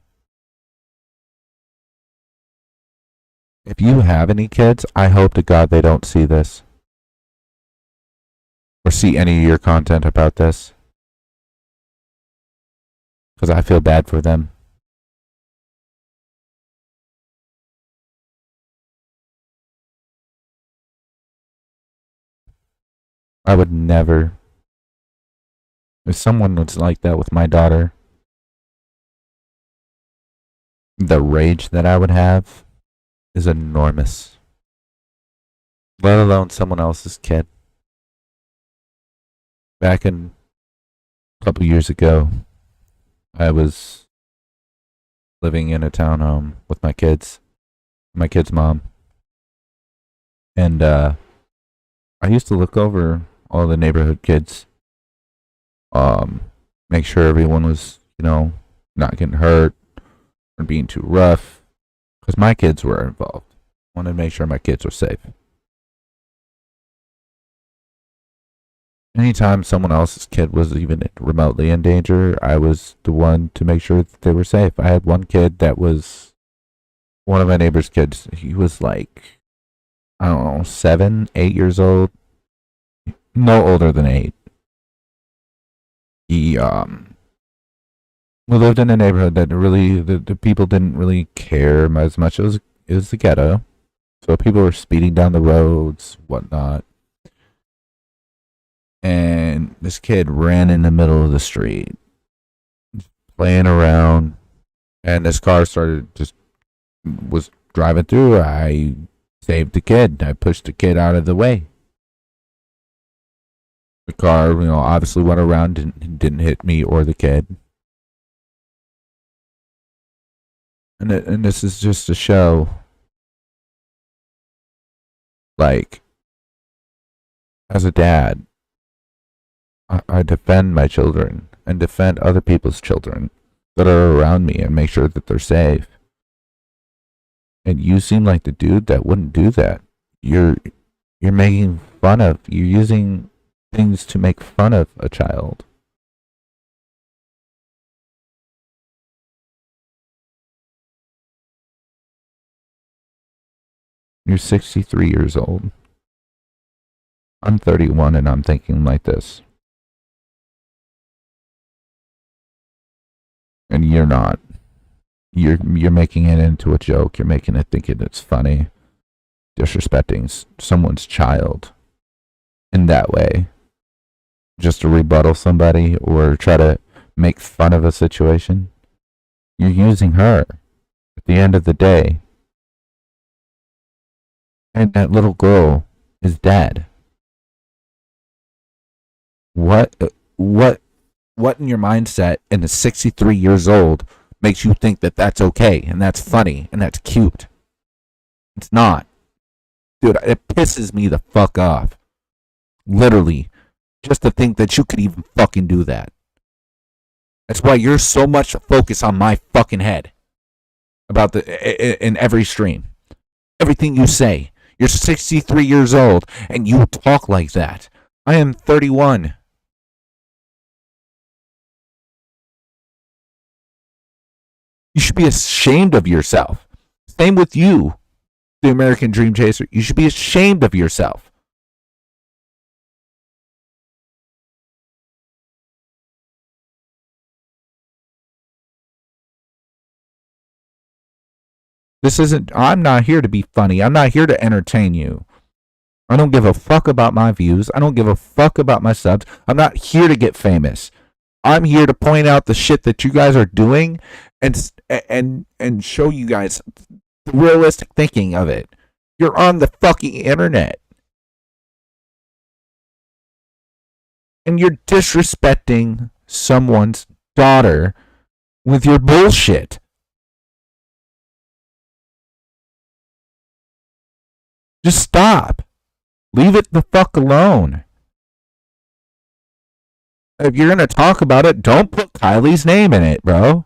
If you have any kids, I hope to God they don't see this or see any of your content about this, because I feel bad for them. I would never. If someone was like that with my daughter, the rage that I would have is enormous. Let alone someone else's kid. Back in a couple years ago, I was living in a townhome with my kid's mom. And I used to look over all the neighborhood kids, make sure everyone was, not getting hurt or being too rough, because my kids were involved. I wanted to make sure my kids were safe. Anytime someone else's kid was even remotely in danger, I was the one to make sure that they were safe. I had one kid that was one of my neighbor's kids. He was like, I don't know, 7, 8 years old. No older than 8. We lived in a neighborhood that really, the people didn't really care as much as the ghetto. So people were speeding down the roads, whatnot. And this kid ran in the middle of the street, playing around, and this car was driving through. I saved the kid. I pushed the kid out of the way. The car, obviously went around and didn't hit me or the kid. And this is just to show, like, as a dad, I defend my children and defend other people's children that are around me and make sure that they're safe. And you seem like the dude that wouldn't do that. You're making fun of, you're using things to make fun of a child. You're 63 years old. I'm 31 and I'm thinking like this. And you're not. You're making it into a joke. You're making it thinking it's funny. Disrespecting someone's child in that way. Just to rebuttal somebody or try to make fun of a situation. You're using her at the end of the day. And that little girl is dead. What in your mindset in the 63 years old makes you think that that's okay and that's funny and that's cute? It's not. Dude, it pisses me the fuck off. Literally. Just to think that you could even fucking do that. That's why you're so much focused on my fucking head. About in every stream. Everything you say. You're 63 years old and you talk like that. I am 31. You should be ashamed of yourself. Same with you, the American Dream Chaser. You should be ashamed of yourself. I'm not here to be funny. I'm not here to entertain you. I don't give a fuck about my views. I don't give a fuck about my subs. I'm not here to get famous. I'm here to point out the shit that you guys are doing and show you guys the realistic thinking of it. You're on the fucking internet. And you're disrespecting someone's daughter with your bullshit. Just stop. Leave it the fuck alone. If you're gonna talk about it, don't put Kylie's name in it, bro.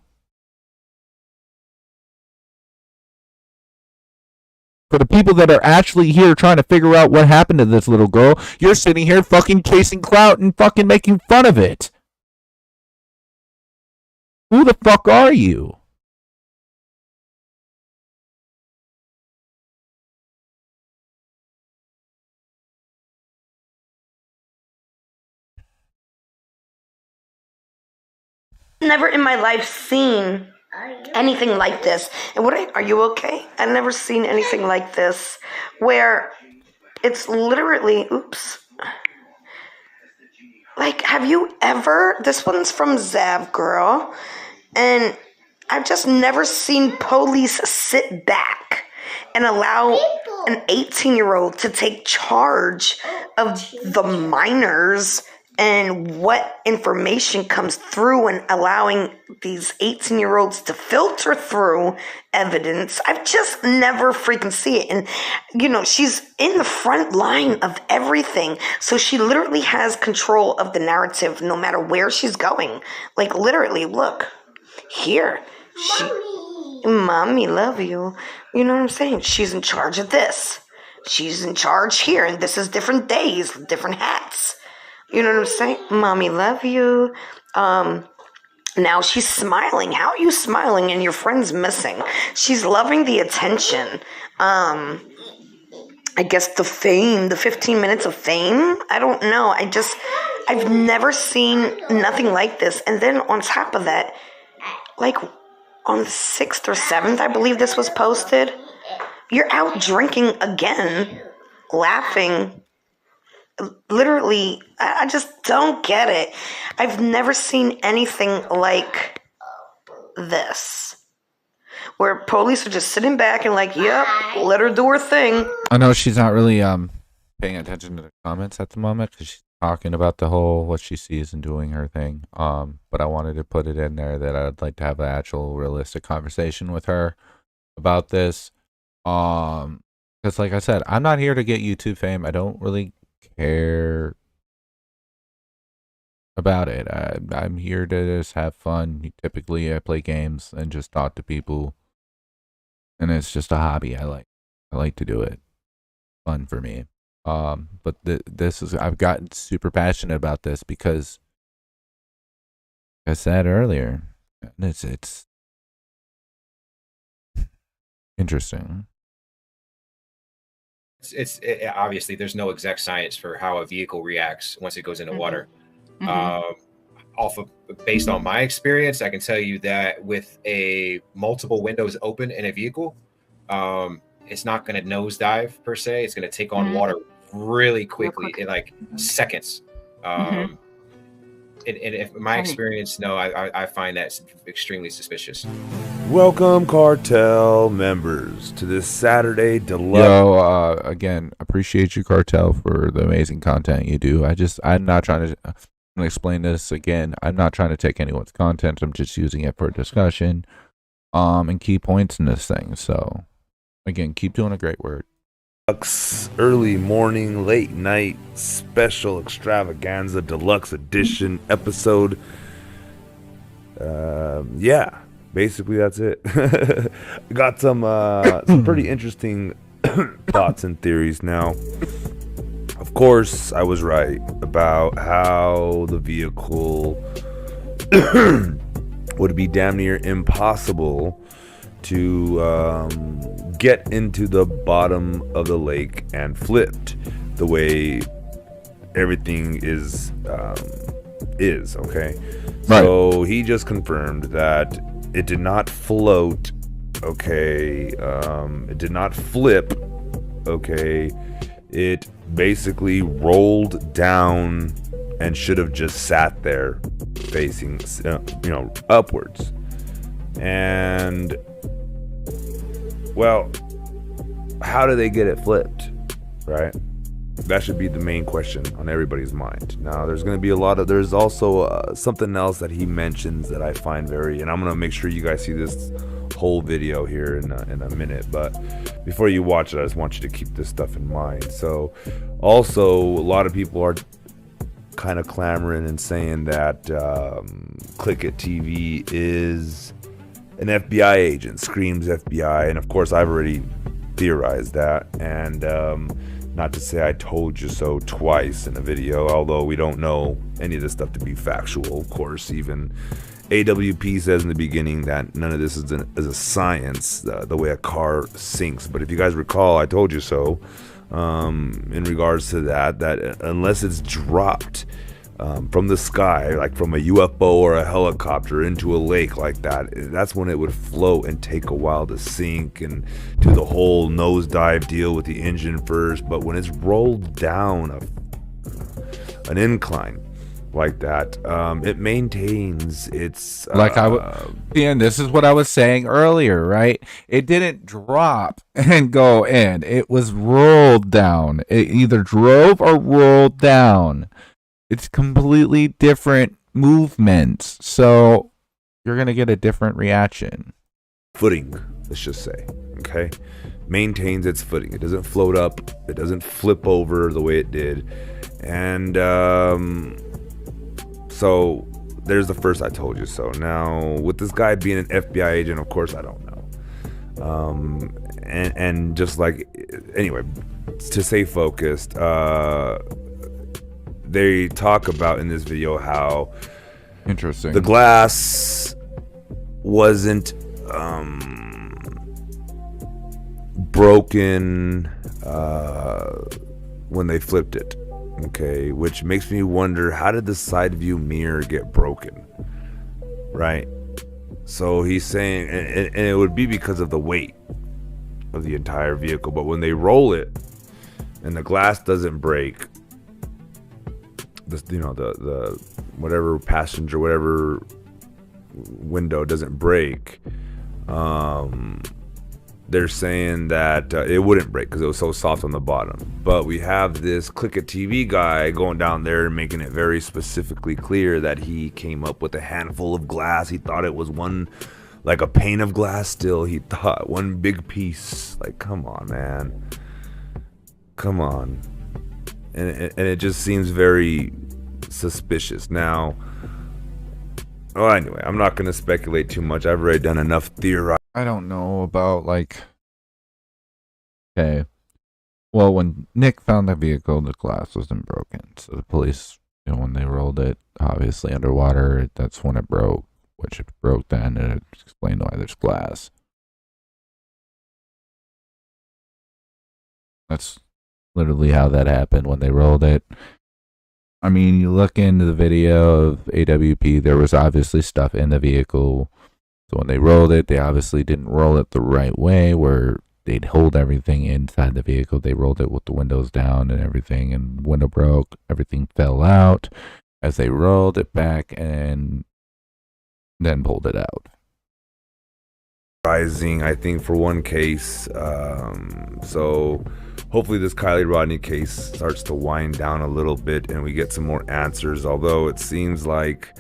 For the people that are actually here trying to figure out what happened to this little girl, you're sitting here fucking chasing clout and fucking making fun of it. Who the fuck are you? Never in my life seen anything like this. And are you okay? I've never seen anything like this where it's literally, oops. Like, have you ever, this one's from Zav Girl, and I've just never seen police sit back and allow an 18-year-old to take charge of the minors and what information comes through and allowing these 18-year-olds to filter through evidence. I've just never freaking see it. And, you know, she's in the front line of everything. So she literally has control of the narrative no matter where she's going. Like, literally, look, here. Mommy, love you. You know what I'm saying? She's in charge of this. She's in charge here. And this is different days, different hats. You know what I'm saying? Mommy, love you. Now she's smiling. How are you smiling and your friend's missing? She's loving the attention. I guess the fame, the 15 minutes of fame. I don't know. I've never seen nothing like this. And then on top of that, like on the 6th or 7th, I believe this was posted. You're out drinking again, laughing. Literally, I just don't get it. I've never seen anything like this. Where police are just sitting back and like, yep, let her do her thing. I know she's not really paying attention to the comments at the moment because she's talking about the whole what she sees and doing her thing. But I wanted to put it in there that I'd like to have an actual realistic conversation with her about this. Because like I said, I'm not here to get YouTube fame. I don't really care about it. I'm here to just have fun. Typically I play games and just talk to people, and it's just a hobby. I like to do it. Fun for me. But this is, I've gotten super passionate about this because, like I said earlier, it's interesting. It's obviously there's no exact science for how a vehicle reacts once it goes into water. Based on my experience, I can tell you that with multiple windows open in a vehicle, it's not going to nosedive per se. It's going to take on water really quickly in like seconds. And if my experience, no, I find that extremely suspicious. Welcome, Cartel members, to this Saturday Deluxe. Yo, again, appreciate you, Cartel, for the amazing content you do. I'm not trying to, I'm going to explain this again. I'm not trying to take anyone's content. I'm just using it for discussion, and key points in this thing. So, again, keep doing a great work. Early morning, late night, special extravaganza, deluxe edition episode. Yeah, basically that's it. Got some pretty interesting thoughts and theories now. Of course, I was right about how the vehicle would be damn near impossible to get into the bottom of the lake and flipped the way everything is okay. Right. So he just confirmed that it did not float, okay. It did not flip, okay. It basically rolled down and should have just sat there facing upwards. And well, how do they get it flipped, right? That should be the main question on everybody's mind. Now, there's going to be there's also something else that he mentions that I find and I'm going to make sure you guys see this whole video here in a minute. But before you watch it, I just want you to keep this stuff in mind. So, also, a lot of people are kind of clamoring and saying that Click It TV is an FBI agent, screams FBI. And of course, I've already theorized that. And, not to say I told you so twice in a video, although we don't know any of this stuff to be factual. Of course, even AWP says in the beginning that none of this is a science, the way a car sinks. But if you guys recall, I told you so in regards to that unless it's dropped from the sky, like from a UFO or a helicopter into a lake like that, that's when it would float and take a while to sink and do the whole nosedive deal with the engine first. But when it's rolled down an incline like that, it maintains its and this is what I was saying earlier, right? It didn't drop and go in. It was rolled down. It either drove or rolled down. It's completely different movements, so you're gonna get a different reaction. Footing, let's just say, okay? Maintains its footing. It doesn't float up. It doesn't flip over the way it did. And so there's the first I told you so. Now, with this guy being an FBI agent, of course I don't know. And just like, anyway, to stay focused, they talk about in this video how interesting the glass wasn't broken when they flipped it, okay, which makes me wonder, how did the side view mirror get broken, right? So he's saying, and it would be because of the weight of the entire vehicle, but when they roll it and the glass doesn't break, the whatever passenger, whatever window doesn't break, they're saying that it wouldn't break because it was so soft on the bottom. But we have this Click It TV guy going down there and making it very specifically clear that he came up with a handful of glass. He thought it was one, like a pane of glass still. He thought one big piece. Like, come on, man. Come on. And it just seems very suspicious. Now, anyway, I'm not going to speculate too much. I've already done enough theorizing. I don't know about, okay, well, when Nick found the vehicle, the glass wasn't broken. So the police, when they rolled it, obviously underwater, that's when it broke, which it broke then, and it explained why there's glass. That's literally how that happened when they rolled it. I mean, you look into the video of AWP, there was obviously stuff in the vehicle. So when they rolled it, they obviously didn't roll it the right way where they'd hold everything inside the vehicle. They rolled it with the windows down and everything, and window broke, everything fell out as they rolled it back and then pulled it out. Rising, I think, for one case. So hopefully this Kylie Rodney case starts to wind down a little bit and we get some more answers, although it seems like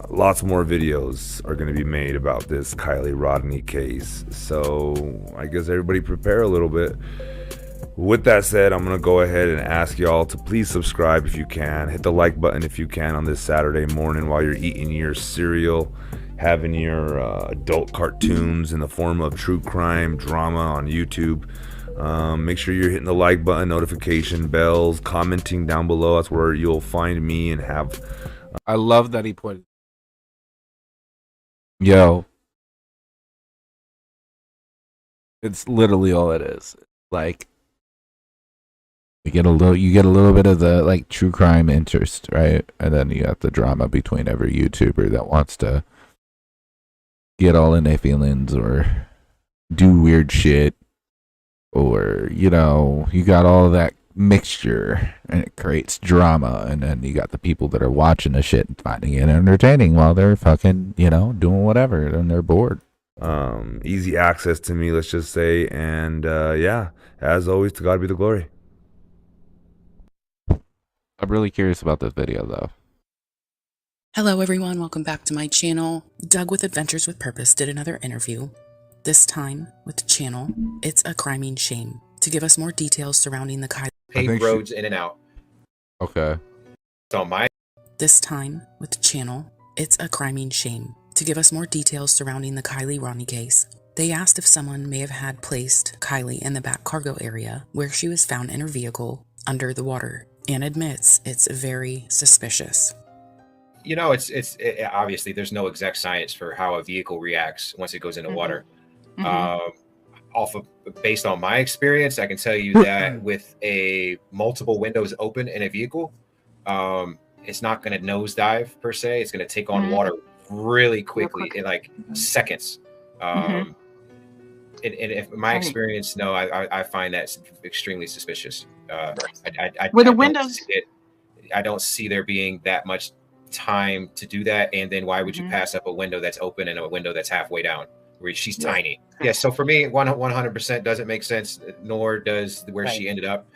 lots more videos are going to be made about this Kylie Rodney case. So I guess everybody prepare a little bit. With that said, I'm going to go ahead and ask y'all to please subscribe if you can. Hit the like button if you can on this Saturday morning while you're eating your cereal, having your adult cartoons in the form of true crime drama on YouTube. Make sure you're hitting the like button, notification bells, commenting down below. That's where you'll find me and have... I love that he put... Yo. It's literally all it is. Like, you get a little bit of the true crime interest, right? And then you got the drama between every YouTuber that wants to get all in their feelings or do weird shit, or you got all of that mixture and it creates drama, and then you got the people that are watching the shit and finding it entertaining while they're fucking doing whatever and they're bored. Easy access to me, let's just say. And yeah, as always, to God be the glory. I'm really curious about this video though. Hello everyone, welcome back to my channel. Doug with Adventures with Purpose did another interview, this time with the channel It's a Criming Shame, to give us more details surrounding the Paved roads in and out. Okay. So my This time with the channel It's a Criming Shame, to give us more details surrounding the Kylie Ronnie case. They asked if someone may have had placed Kylie in the back cargo area where she was found in her vehicle under the water, and admits it's very suspicious. You know, it's obviously there's no exact science for how a vehicle reacts once it goes into water. Based on my experience, I can tell you that with a multiple windows open in a vehicle, it's not going to nosedive per se. It's going to take on water really quickly in like seconds. And if my experience, no, I find that extremely suspicious. I don't see there being that much time to do that. And then why would you pass up a window that's open and a window that's halfway down where she's tiny? Yeah. So for me, 100% doesn't make sense, nor does where she ended up.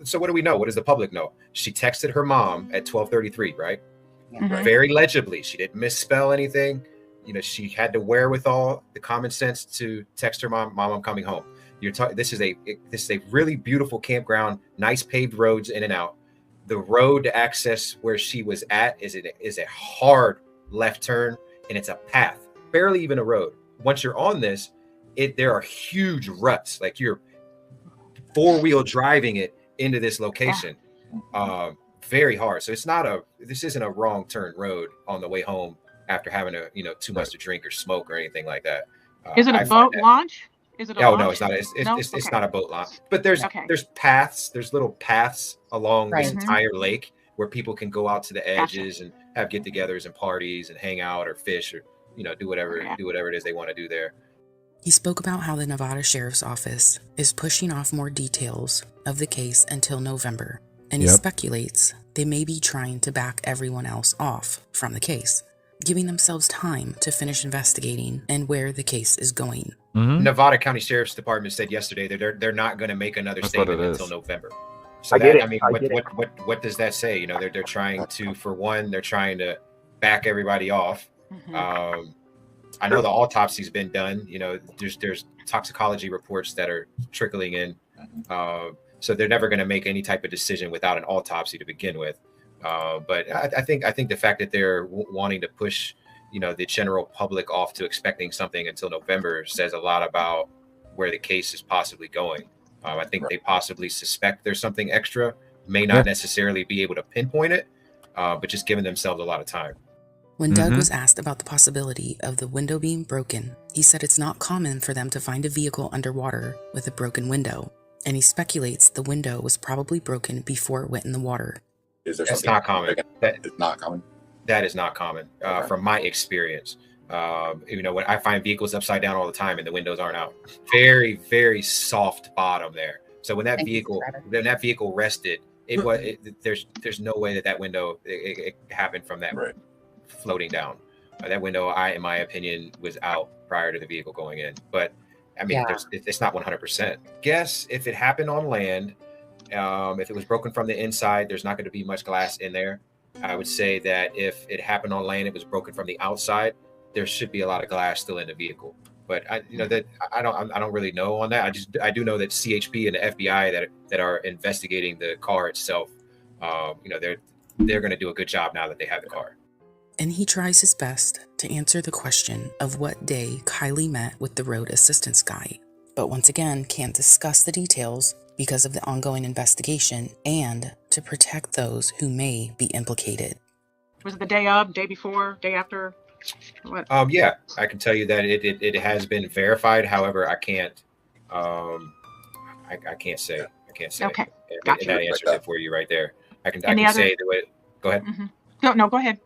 So what do we know? What does the public know? She texted her mom at 12:33, right? Very legibly. She didn't misspell anything. You know, she had the wherewithal, the common sense to text her mom, "I'm coming home." This is a really beautiful campground, nice paved roads in and out. The road to access where she was at is a hard left turn, and it's a path, barely even a road. Once you're on this, there are huge ruts, like you're four-wheel driving it into this location. Very hard. So this isn't a wrong turn road on the way home after having too much to drink or smoke or anything like that. Is it a boat launch? Is it a launch? No, it's not. It's not a boat launch. But there's paths. There's little paths along this entire lake where people can go out to the edges and have get-togethers and parties and hang out or fish or do whatever it is they want to do there. He spoke about how the Nevada Sheriff's Office is pushing off more details of the case until November, and he speculates they may be trying to back everyone else off from the case, giving themselves time to finish investigating and where the case is going. Nevada County Sheriff's Department said yesterday that they're not going to make another statement until November. So what does that say? They're trying to, for one, they're trying to back everybody off. I know the autopsy's been done. There's toxicology reports that are trickling in. So they're never going to make any type of decision without an autopsy to begin with. But I think the fact that they're wanting to push, the general public off to expecting something until November says a lot about where the case is possibly going. I think they possibly suspect there's something extra, may not necessarily be able to pinpoint it, but just giving themselves a lot of time. When Doug was asked about the possibility of the window being broken, he said it's not common for them to find a vehicle underwater with a broken window, and he speculates the window was probably broken before it went in the water. That's not common. That is not common. That is not common from my experience. When I find vehicles upside down all the time and the windows aren't out, very, very soft bottom there. So when that vehicle rested, there's no way that window it happened from that floating down. That window, in my opinion, was out prior to the vehicle going in. But I mean, it's not 100%. Guess if it happened on land, if it was broken from the inside, there's not going to be much glass in there. I would say that if it happened on land, it was broken from the outside, there should be a lot of glass still in the vehicle. But I don't really know on that. I do know that CHP and the FBI that are investigating the car itself, they're going to do a good job now that they have the car. And he tries his best to answer the question of what day Kylie met with the road assistance guy, but once again can't discuss the details because of the ongoing investigation and to protect those who may be implicated. Was it the day of, day before, day after? What? Yeah, I can tell you that it has been verified. However, I can't say. Okay, gotcha. That answers it for you right there. I can say the way. Go ahead. No, go ahead.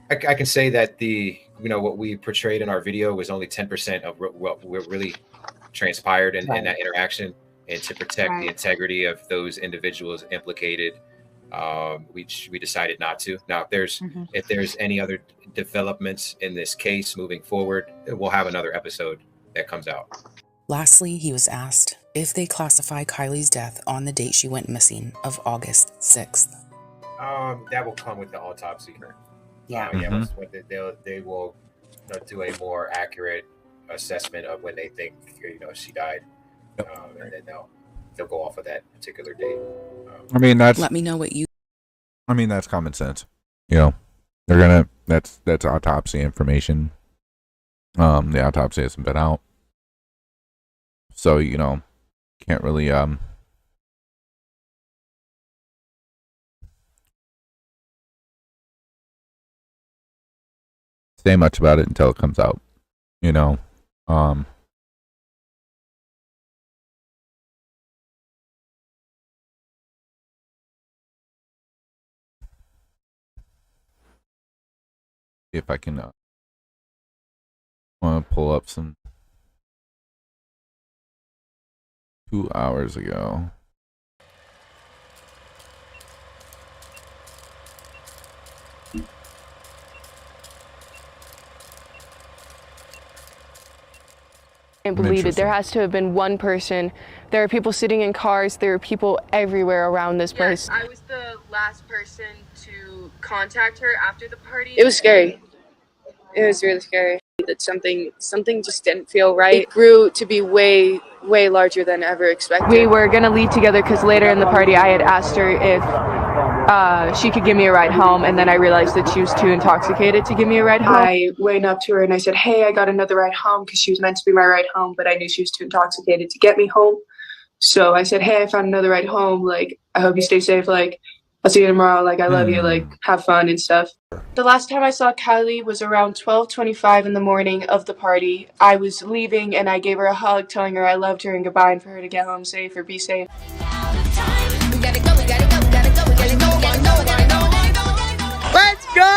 I can say that what we portrayed in our video was only 10% of what really transpired in that interaction, and to protect the integrity of those individuals implicated, we decided not to. Now, if there's any other developments in this case moving forward, we'll have another episode that comes out. Lastly, he was asked if they classify Kylie's death on the date she went missing of August 6th. That will come with the autopsy. Yeah. They will do a more accurate assessment of when they think she died, and then they'll go off of that particular date. I mean, Let me know what you. I mean, that's common sense. You know, they're gonna. That's autopsy information. The autopsy hasn't been out, so can't really say much about it until it comes out. See if I can want to pull up some 2 hours ago. Can't believe it. There has to have been one person. There are people sitting in cars. There are people everywhere around this place. I was the last person to contact her after the party. It was scary. It was really scary. That something just didn't feel right. It grew to be way larger than ever expected. We were gonna leave together because later in the party I had asked her if she could give me a ride home, and then I realized that she was too intoxicated to give me a ride home. I went up to her and I said, "Hey, I got another ride home," because she was meant to be my ride home, but I knew she was too intoxicated to get me home. So I said, "Hey, I found another ride home. Like, I hope you stay safe. Like, I'll see you tomorrow. Like, I love you. Like, have fun and stuff." The last time I saw Kylie was around 12:25 in the morning of the party. I was leaving and I gave her a hug, telling her I loved her and goodbye, and for her to get home safe or be safe. Let's go!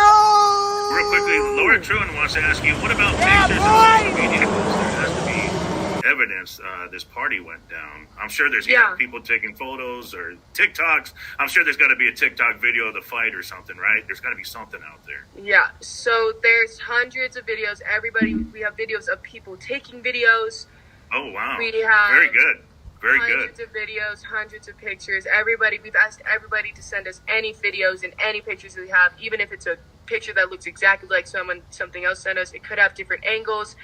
Real quickly, Laura Truan wants to ask you, what about pictures on social media? There has to be evidence this party went down. I'm sure there's people taking photos or TikToks. I'm sure there's got to be a TikTok video of the fight or something, right? There's got to be something out there. Yeah, so there's hundreds of videos. We have videos of people taking videos. Oh, wow. We have very good. Very good. Hundreds of videos, hundreds of pictures. We've asked everybody to send us any videos and any pictures that we have, even if it's a picture that looks exactly like something else sent us. It could have different angles.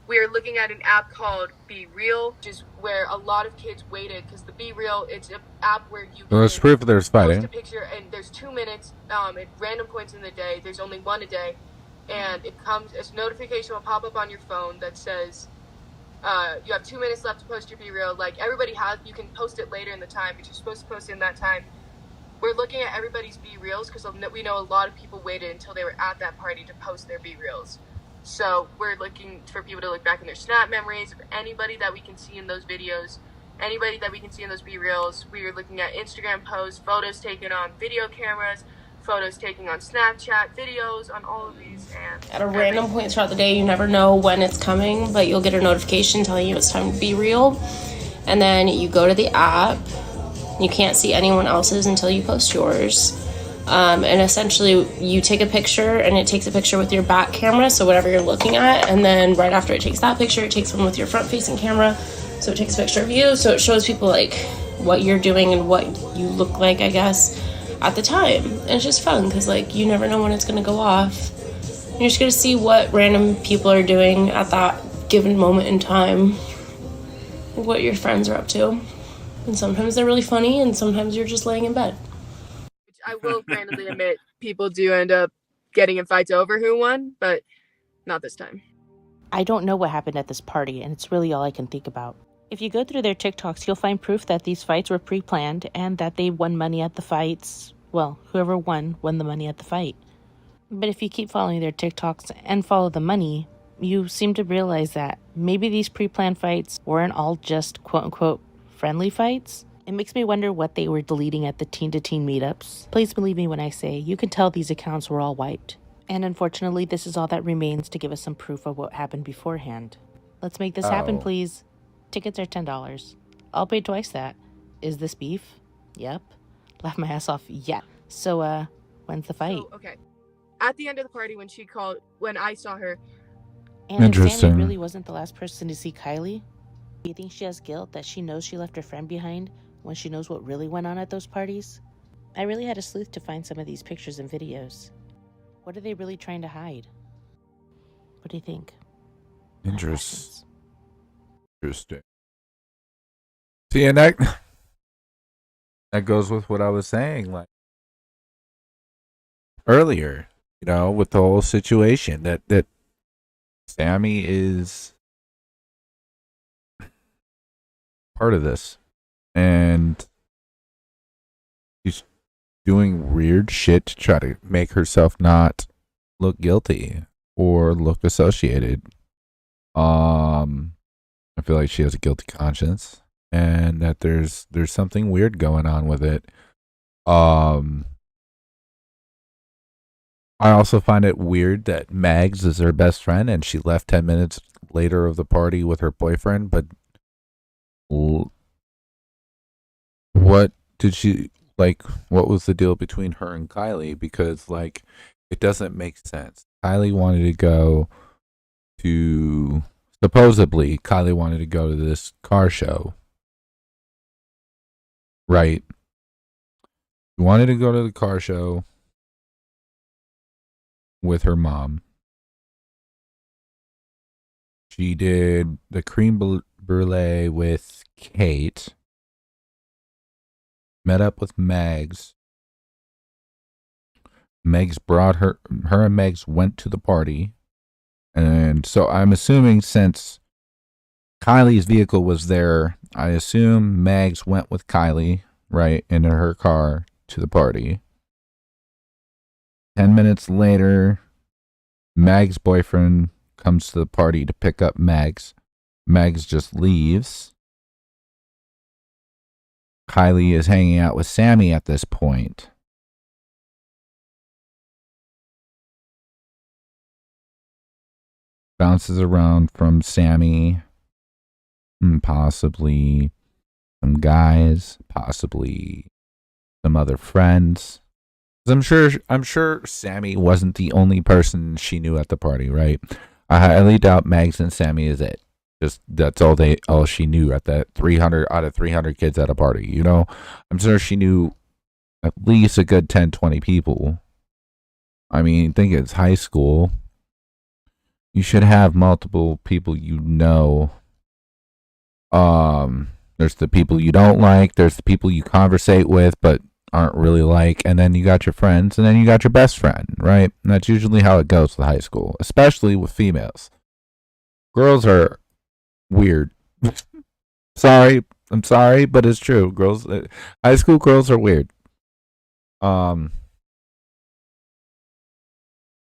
We are looking at an app called Be Real, which is where a lot of kids waited, because the Be Real, it's an app where you So there's proof there's fighting. post a picture, and there's 2 minutes at random points in the day. There's only one a day, and it comes as a notification will pop up on your phone that says you have 2 minutes left to post your Be Real. Like, everybody has, you can post it later in the time, but you're supposed to post it in that time. We're looking at everybody's Be Reals because we know a lot of people waited until they were at that party to post their Be Reals. So we're looking for people to look back in their Snap memories of anybody that we can see in those videos, anybody that we can see in those Be Reals. We are looking at Instagram posts, photos taken on video cameras, photos taken on Snapchat, videos on all of these. And at a random point throughout the day, you never know when it's coming, but you'll get a notification telling you it's time to be real. And then you go to the app. You can't see anyone else's until you post yours. And essentially you take a picture, and it takes a picture with your back camera, so whatever you're looking at, and then right after it takes that picture, it takes one with your front facing camera, so it takes a picture of you, so it shows people like what you're doing and what you look like, I guess, at the time. And it's just fun because like you never know when it's going to go off. You're just going to see what random people are doing at that given moment in time, what your friends are up to, and sometimes they're really funny and sometimes you're just laying in bed. I will candidly admit, people do end up getting in fights over who won, but not this time. I don't know what happened at this party, and it's really all I can think about. If you go through their TikToks, you'll find proof that these fights were pre-planned and that they won money at the fights. Well, whoever won the money at the fight. But if you keep following their TikToks and follow the money, you seem to realize that maybe these pre-planned fights weren't all just quote-unquote friendly fights. It makes me wonder what they were deleting at the teen-to-teen meetups. Please believe me when I say you can tell these accounts were all wiped. And unfortunately, this is all that remains to give us some proof of what happened beforehand. Let's make this happen, please. Tickets are $10. I'll pay twice that. Is this beef? Yep. Laugh my ass off. Yeah. So, when's the fight? So, okay. At the end of the party, when I saw her. And if Sammy really wasn't the last person to see Kylie, Do you think she has guilt that she knows she left her friend behind when she knows what really went on at those parties? I really had a sleuth to find some of these pictures and videos. What are they really trying to hide? What do you think? Interesting. See, and that goes with what I was saying, like earlier, you know, with the whole situation that Sammy is part of this, and she's doing weird shit to try to make herself not look guilty or look associated. I feel like she has a guilty conscience, and that there's something weird going on with it. I also find it weird that Mags is her best friend, and she left 10 minutes later of the party with her boyfriend. But what did she like? What was the deal between her and Kylie? Because like, it doesn't make sense. Supposedly, Kylie wanted to go to this car show, right? She wanted to go to the car show with her mom. She did the creme brulee with Kate, met up with Megs. Megs brought her and Megs went to the party. And so I'm assuming since Kylie's vehicle was there, I assume Megs went with Kylie, right, in her car to the party. 10 minutes later, Meg's boyfriend comes to the party to pick up Megs. Megs just leaves. Kylie is hanging out with Sammy at this point. Bounces around from Sammy, possibly some guys, possibly some other friends. I'm sure Sammy wasn't the only person she knew at the party, right? I highly doubt Megs and Sammy is it. Just that's all she knew at that 300 out of 300 kids at a party, you know? I'm sure she knew at least a good 10, 20 people. I mean, think it's high school. You should have multiple people you know. There's the people you don't like, there's the people you conversate with but aren't really like, and then you got your friends, and then you got your best friend, right? And that's usually how it goes with high school, especially with females. Girls are weird. I'm sorry, but it's true. High school girls are weird.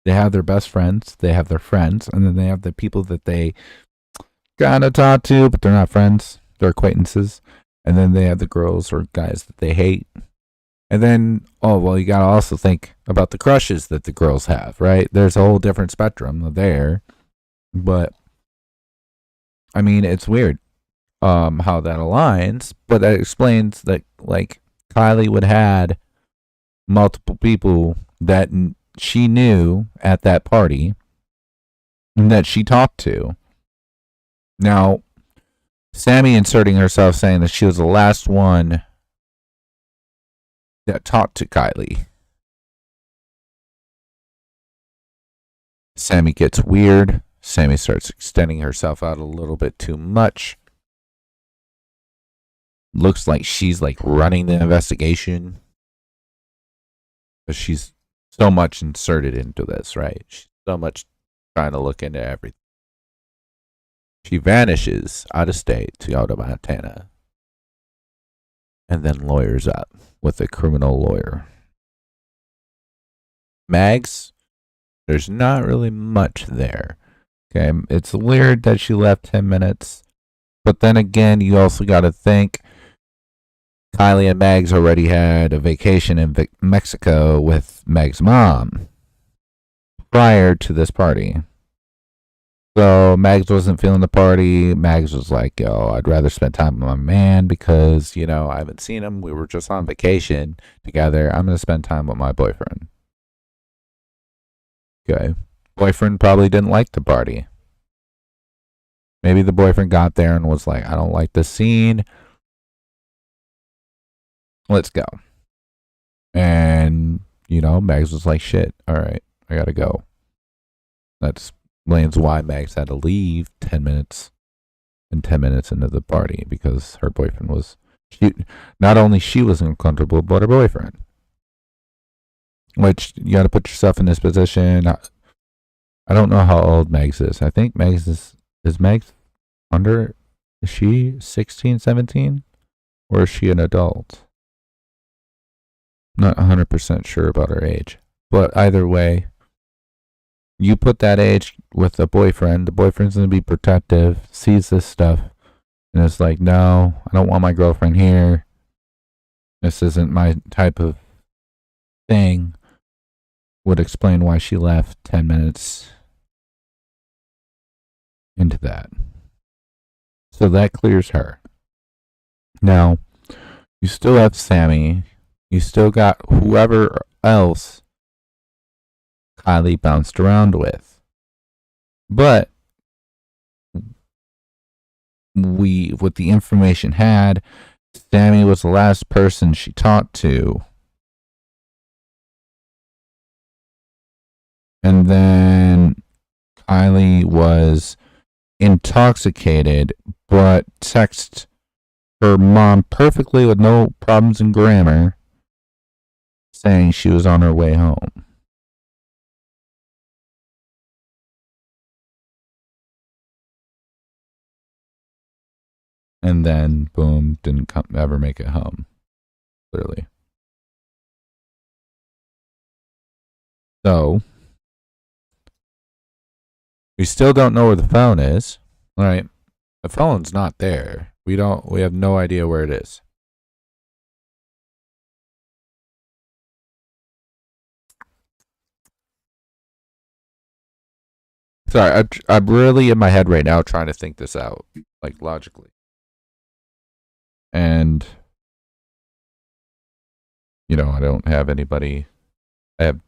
They have their best friends, they have their friends, and then they have the people that they kind of talk to, but they're not friends. They're acquaintances. And then they have the girls or guys that they hate. And then, you got to also think about the crushes that the girls have, right? There's a whole different spectrum there. But, I mean, it's weird how that aligns. But that explains that, like, Kylie would had multiple people that she knew at that party and that she talked to. Now, Sammy inserting herself saying that she was the last one that talked to Kylie. Sammy gets weird. Sammy starts extending herself out a little bit too much. Looks like she's like running the investigation. But she's so much inserted into this, right? She's so much trying to look into everything. She vanishes out of state to go to Montana. And then lawyers up with a criminal lawyer. Mags, there's not really much there. Okay, it's weird that she left 10 minutes. But then again, you also got to think Kylie and Mags already had a vacation in Mexico with Meg's mom prior to this party. So Mags wasn't feeling the party. Mags was like, yo, I'd rather spend time with my man because, you know, I haven't seen him. We were just on vacation together. I'm going to spend time with my boyfriend. Okay. Boyfriend probably didn't like the party. Maybe the boyfriend got there and was like, I don't like this scene. Let's go. And, you know, Megs was like, shit, all right, I gotta go. That explains why Megs had to leave 10 minutes into the party, because her boyfriend was, not only she was uncomfortable, but her boyfriend. Which, you gotta put yourself in this position. I don't know how old Megs is. I think Megs is Megs under, is she 16, 17? Or is she an adult? Not 100% sure about her age. But either way, you put that age with a boyfriend, the boyfriend's going to be protective, sees this stuff, and it's like, no, I don't want my girlfriend here. This isn't my type of thing. Would explain why she left 10 minutes into that. So that clears her. Now, you still have Sammy. You still got whoever else Kylie bounced around with. But with the information had, Sammy was the last person she talked to. And then Kylie was intoxicated, but texted her mom perfectly with no problems in grammar, saying she was on her way home. And then, boom, didn't ever make it home, clearly. So, we still don't know where the phone is. All right, the phone's not there. We have no idea where it is. Sorry, I'm really in my head right now trying to think this out, like, logically. And, you know, I don't have anybody. I have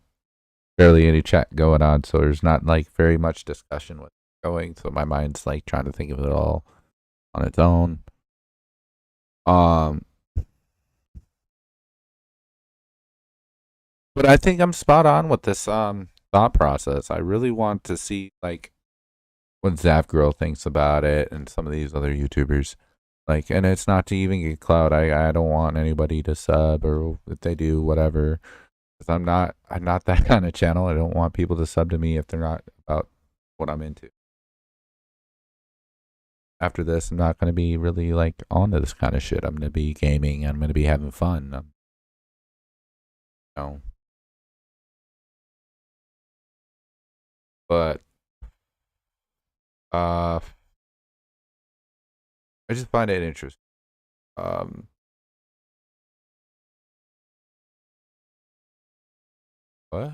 barely any chat going on, so there's not, like, very much discussion with going, so my mind's, like, trying to think of it all on its own. But I think I'm spot on with this thought process. I really want to see, like, what Zap Girl thinks about it and some of these other YouTubers. Like, and it's not to even get clout. I don't want anybody to sub, or if they do, whatever. Because I'm not that kind of channel. I don't want people to sub to me if they're not about what I'm into. After this, I'm not going to be really, like, onto this kind of shit. I'm going to be gaming. I'm going to be having fun. You know. But I just find it interesting. What?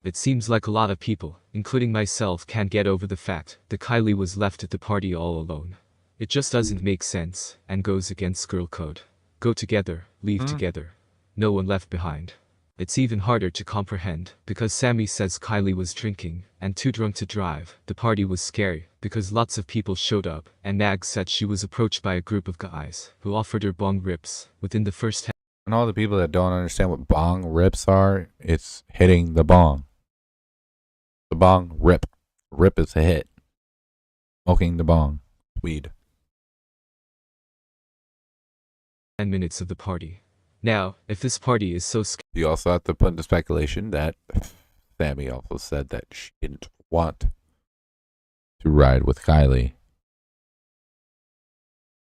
It seems like a lot of people, including myself, can't get over the fact that Kylie was left at the party all alone. It just doesn't make sense and goes against girl code. Go together, leave together. No one left behind. It's even harder to comprehend because Sammy says Kylie was drinking and too drunk to drive. The party was scary because lots of people showed up, and Nag said she was approached by a group of guys who offered her bong rips within the first. And all the people that don't understand what bong rips are, it's hitting the bong. The bong rip. Rip is a hit. Smoking the bong. Weed. 10 minutes of the party. Now, if this party is so scary. You also have to put into speculation that Sammy also said that she didn't want to ride with Kylie.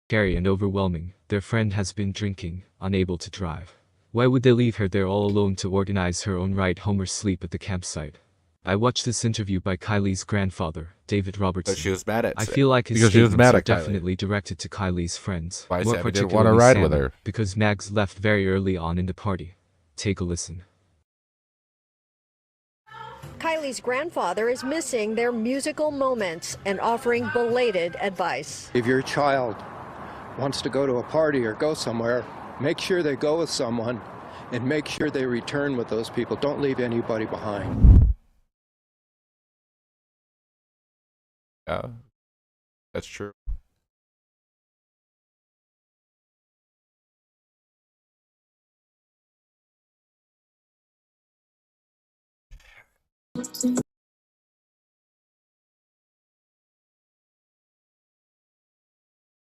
Scary and overwhelming, their friend has been drinking, unable to drive. Why would they leave her there all alone to organize her own ride home or sleep at the campsite? I watched this interview by Kylie's grandfather, David Robertson. But she was mad at I feel like his because she was statements mad are at Kylie. definitely directed to Kylie's friends. Why more Sammy didn't particularly want to ride with Sammy, her? because Mags left very early on in the party. Take a listen. Kylie's grandfather is missing their musical moments and offering belated advice. If your child wants to go to a party or go somewhere, make sure they go with someone and make sure they return with those people. Don't leave anybody behind. Yeah, that's true.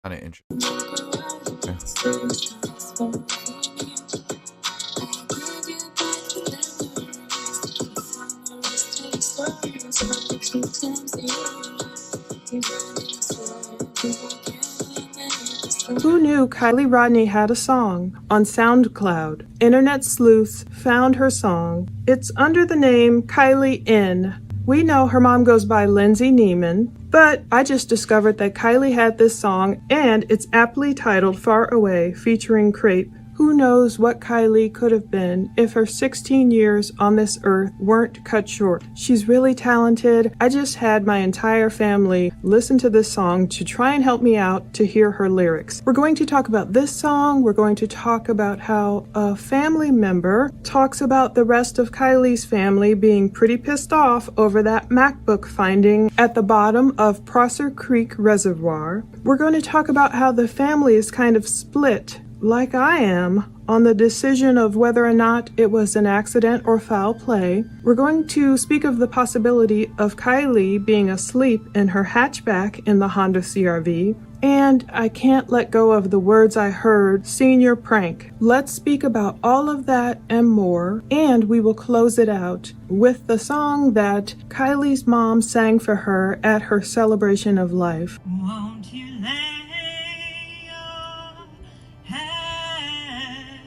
Kind of Who knew Kylie Rodney had a song on SoundCloud? Internet sleuths found her song. It's under the name Kylie N. We know her mom goes by Lindsay Neiman, but I just discovered that Kylie had this song, and it's aptly titled Far Away, featuring Crepe. Who knows what Kylie could have been if her 16 years on this earth weren't cut short. She's really talented. I just had my entire family listen to this song to try and help me out to hear her lyrics. We're going to talk about this song. We're going to talk about how a family member talks about the rest of Kylie's family being pretty pissed off over that MacBook finding at the bottom of Prosser Creek Reservoir. We're going to talk about how the family is kind of split, like I am, on the decision of whether or not it was an accident or foul play. We're going to speak of the possibility of Kylie being asleep in her hatchback in the Honda CR-V. And I can't let go of the words I heard, senior prank. Let's speak about all of that and more, and we will close it out with the song that Kylie's mom sang for her at her celebration of life. Won't you lay your head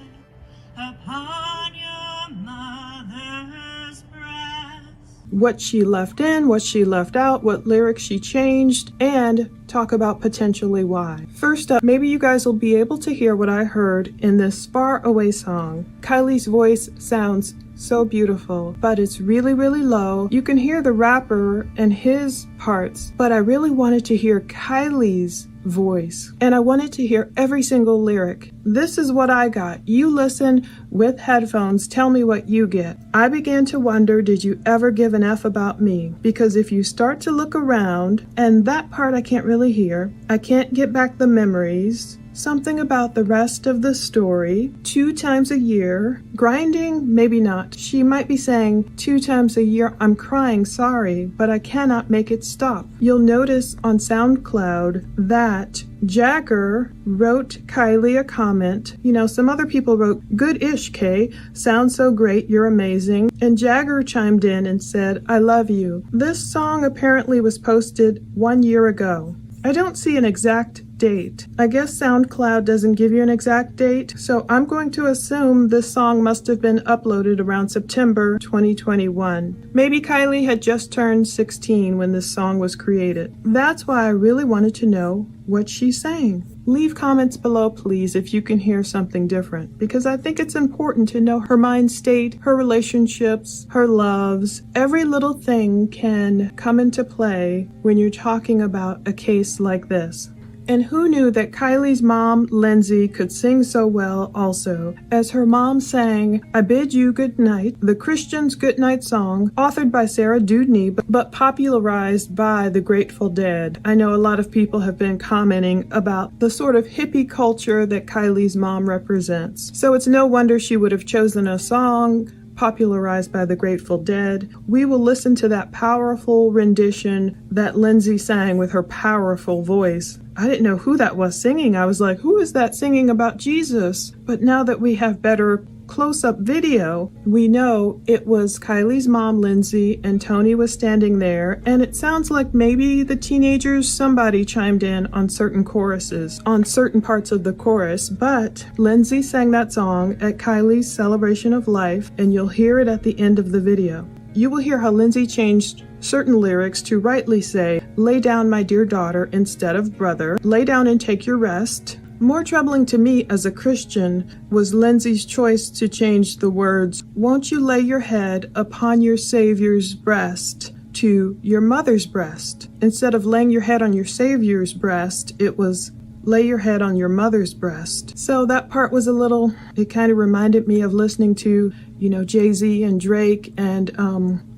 upon your mother's breast? What she left in, what she left out, what lyrics she changed, and talk about potentially why. First up, maybe you guys will be able to hear what I heard in this Far Away song. Kylie's voice sounds so beautiful, but it's really, really low. You can hear the rapper and his parts, but I really wanted to hear Kylie's voice, and I wanted to hear every single lyric. This is what I got. You listen with headphones, tell me what you get. I began to wonder, did you ever give an F about me? Because if you start to look around, and that part I can't really hear, I can't get back the memories, something about the rest of the story, 2 times a year, grinding, maybe not. She might be saying 2 times a year, I'm crying, sorry, but I cannot make it stop. You'll notice on SoundCloud that Jagger wrote Kylie a comment. You know, some other people wrote, good-ish, Kay, sounds so great, you're amazing. And Jagger chimed in and said, I love you. This song apparently was posted 1 year ago. I don't see an exact date. I guess SoundCloud doesn't give you an exact date, so I'm going to assume this song must have been uploaded around September 2021. Maybe Kylie had just turned 16 when this song was created. That's why I really wanted to know what she's saying. Leave comments below, please, if you can hear something different, because I think it's important to know her mind state, her relationships, her loves. Every little thing can come into play when you're talking about a case like this. And who knew that Kylie's mom, Lindsay, could sing so well also, as her mom sang I Bid You Good Night, the Christian's Goodnight song, authored by Sarah Dudney, but popularized by the Grateful Dead. I know a lot of people have been commenting about the sort of hippie culture that Kylie's mom represents. So it's no wonder she would have chosen a song popularized by the Grateful Dead. We will listen to that powerful rendition that Lindsay sang with her powerful voice. I didn't know who that was singing. I was like, who is that singing about Jesus? But now that we have better close-up video, we know it was Kylie's mom, Lindsay, and Tony was standing there, and it sounds like maybe the teenagers, somebody chimed in on certain choruses, on certain parts of the chorus, but Lindsay sang that song at Kylie's celebration of life, and you'll hear it at the end of the video. You will hear how Lindsay changed certain lyrics to rightly say, lay down my dear daughter instead of brother, lay down and take your rest. More troubling to me as a Christian was Lindsay's choice to change the words, won't you lay your head upon your Savior's breast, to your mother's breast. Instead of laying your head on your Savior's breast, it was lay your head on your mother's breast. So that part was it kind of reminded me of listening to, Jay-Z and Drake and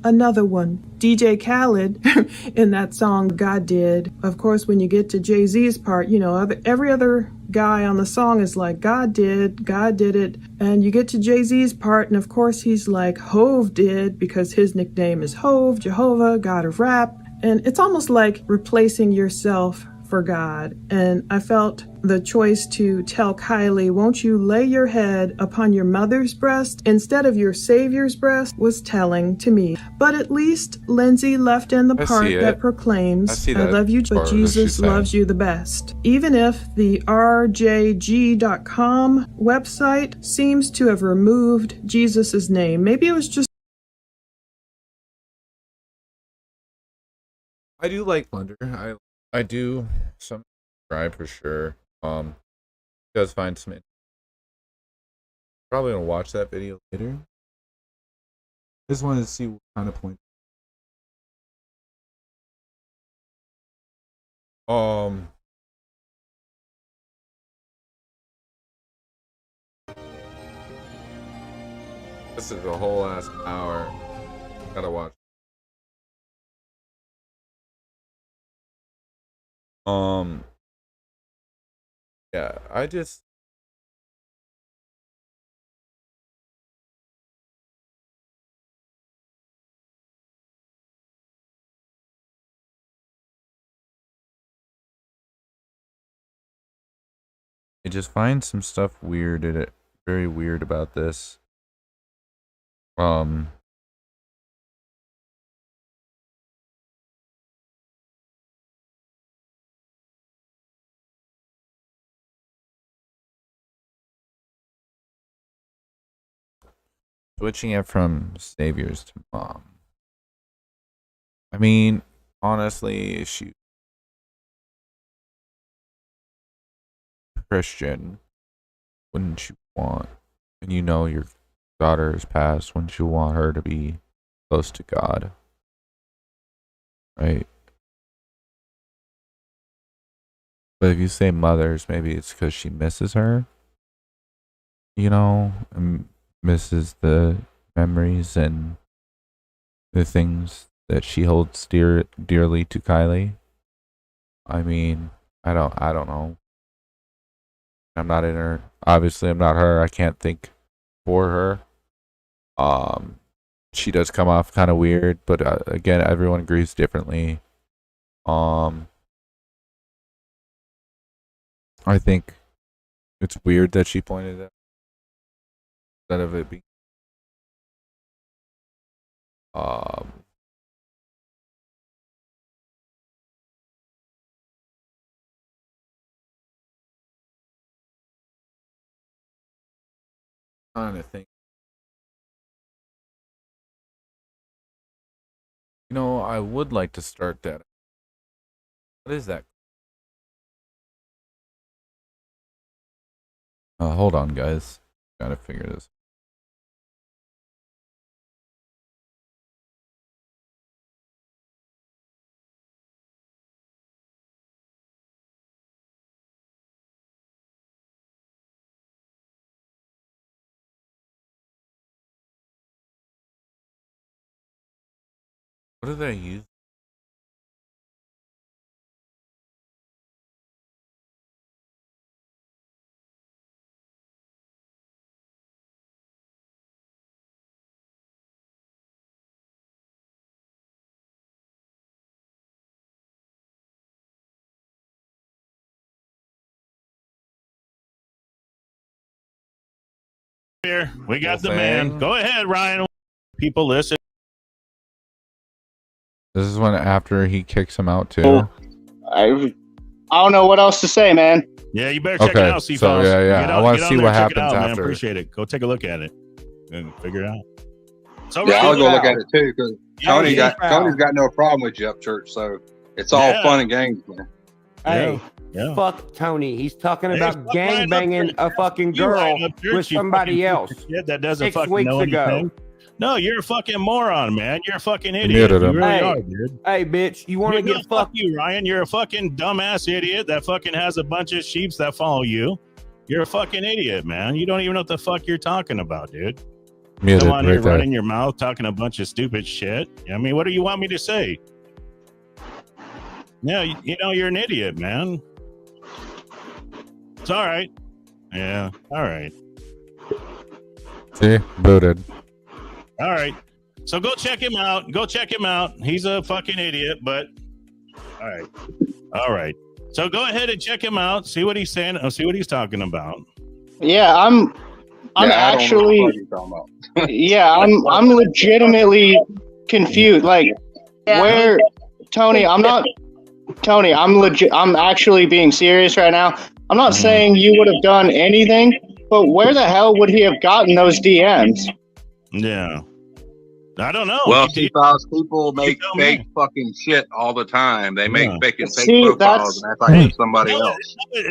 another one, DJ Khaled, in that song God Did. Of course, when you get to Jay-Z's part, every other guy on the song is like, God did it. And you get to Jay-Z's part, and of course he's like, Hove did, because his nickname is Hove, Jehovah, God of rap. And it's almost like replacing yourself for God. And I felt the choice to tell Kylie, won't you lay your head upon your mother's breast instead of your Savior's breast, was telling to me. But at least Lindsay left in the part that proclaims, I love you, but Jesus loves you the best. Even if the rjg.com website seems to have removed Jesus's name. Maybe it was just I do like Plunder. I do subscribe for sure. Does find some. Probably gonna watch that video later. Just wanted to see what kind of point. This is a whole ass hour. Gotta watch. Yeah, I just find some stuff weird in it, very weird about this. Switching it from saviors to mom. I mean, honestly, she Christian, wouldn't you want, and your daughter is past, wouldn't you want her to be close to God? Right? But if you say mothers, maybe it's because she misses her, and misses the memories and the things that she holds dearly to Kylie. I mean, I don't know. I'm not in her. Obviously, I'm not her. I can't think for her. She does come off kind of weird, but again, everyone agrees differently. I think it's weird that she pointed it out instead of it being trying to think. I would like to start that. What is that? Hold on, guys. Gotta figure this. What do they use? Here, we got the man. Go ahead, Ryan. People listen. This is when after he kicks him out too. I don't know what else to say, man. Yeah, you better check it out, C. So yeah. I want to see what happens out, after. Man. Appreciate it. Go take a look at it and figure it out. So yeah, I'll go look at it too because Tony's got no problem with you up church, so it's all fun and games, man. Hey, fuck Tony. He's talking about gang banging a fucking girl with somebody else. That doesn't 6 fucking weeks know ago. anything. No, you're a fucking moron, man. You're a fucking idiot. muted You him. really Hey, are, dude. hey, bitch, you want to No, get fuck fucked? you, Ryan. You're a fucking dumbass idiot that fucking has a bunch of sheeps that follow you. You're a fucking idiot, man. You don't even know what the fuck you're talking about, dude. Muted Come on right here there. running your mouth, talking a bunch of stupid shit. I mean, what do you want me to say? Yeah, you know, you're an idiot, man. It's all right. Yeah, all right. See, booted. All right. So go check him out. Go check him out. He's a fucking idiot, but all right. All right. So go ahead and check him out. See what he's saying. See what he's talking about. Yeah, I'm Yeah, I don't know actually what you're talking about. yeah, I'm legitimately confused. Like where Tony, I'm not Tony, I'm actually being serious right now. I'm not saying you would have done anything, but where the hell would he have gotten those DMs? Yeah. I don't know. Well, because people make fake fucking shit all the time. They make fake profiles and act like it's somebody else.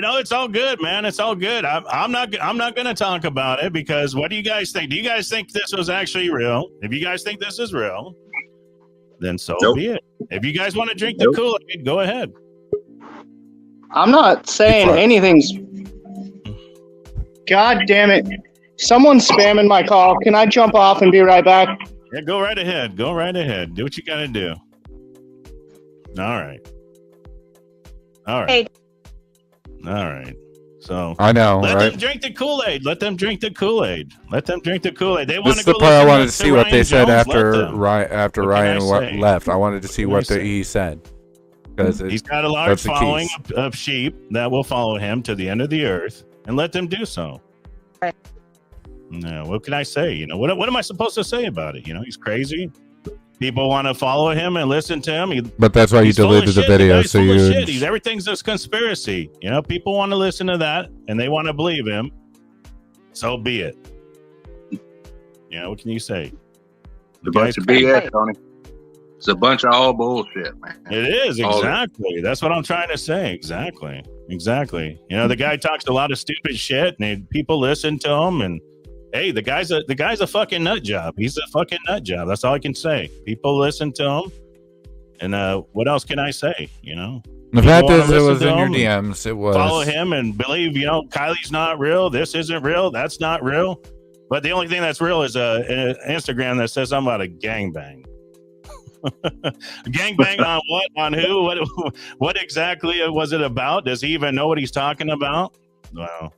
No, it's all good, man. It's all good. I'm not going to talk about it because what do you guys think? Do you guys think this was actually real? If you guys think this is real, then so be it. If you guys want to drink the Kool-Aid, go ahead. I'm not saying anything's. God damn it! Someone's spamming my call. Can I jump off and be right back? Yeah, go right ahead. Go right ahead. Do what you got to do. All right. All right. All right. So I know, let right? them drink the Kool-Aid. Let them drink the Kool-Aid. Let them drink the Kool-Aid. They want This to is the go part I listen wanted to see what Ryan they said Jones, let after them. What Ryan can I say? left. I wanted to see What what can I say? he said because He's got a large that's the following keys. of sheep that will follow him to the end of the earth, and let them do so. No, what can I say? You know, what am I supposed to say about it? You know, he's crazy. People want to follow him and listen to him. But that's why you He's full of deleted the shit. video, guy's so full of you. shit. Everything's a conspiracy. You know, people want to listen to that and they want to believe him. So be it. You know, what can you say? It's a bunch of BS, Tony. It's a bunch of all bullshit, man. It is, All of it. exactly. That's what I'm trying to say. Exactly. Exactly. You know, the guy talks a lot of stupid shit and people listen to him, and hey, the guy's a fucking nut job. He's a fucking nut job. That's all I can say. People listen to him, and what else can I say? You know, The People fact wanna is, it listen was to in your him and DMs. It was. follow him and believe, you know, Kylie's not real. This isn't real. That's not real. But the only thing that's real is an Instagram that says something about a gangbang. Gangbang on what? On who? What exactly was it about? Does he even know what he's talking about? Well,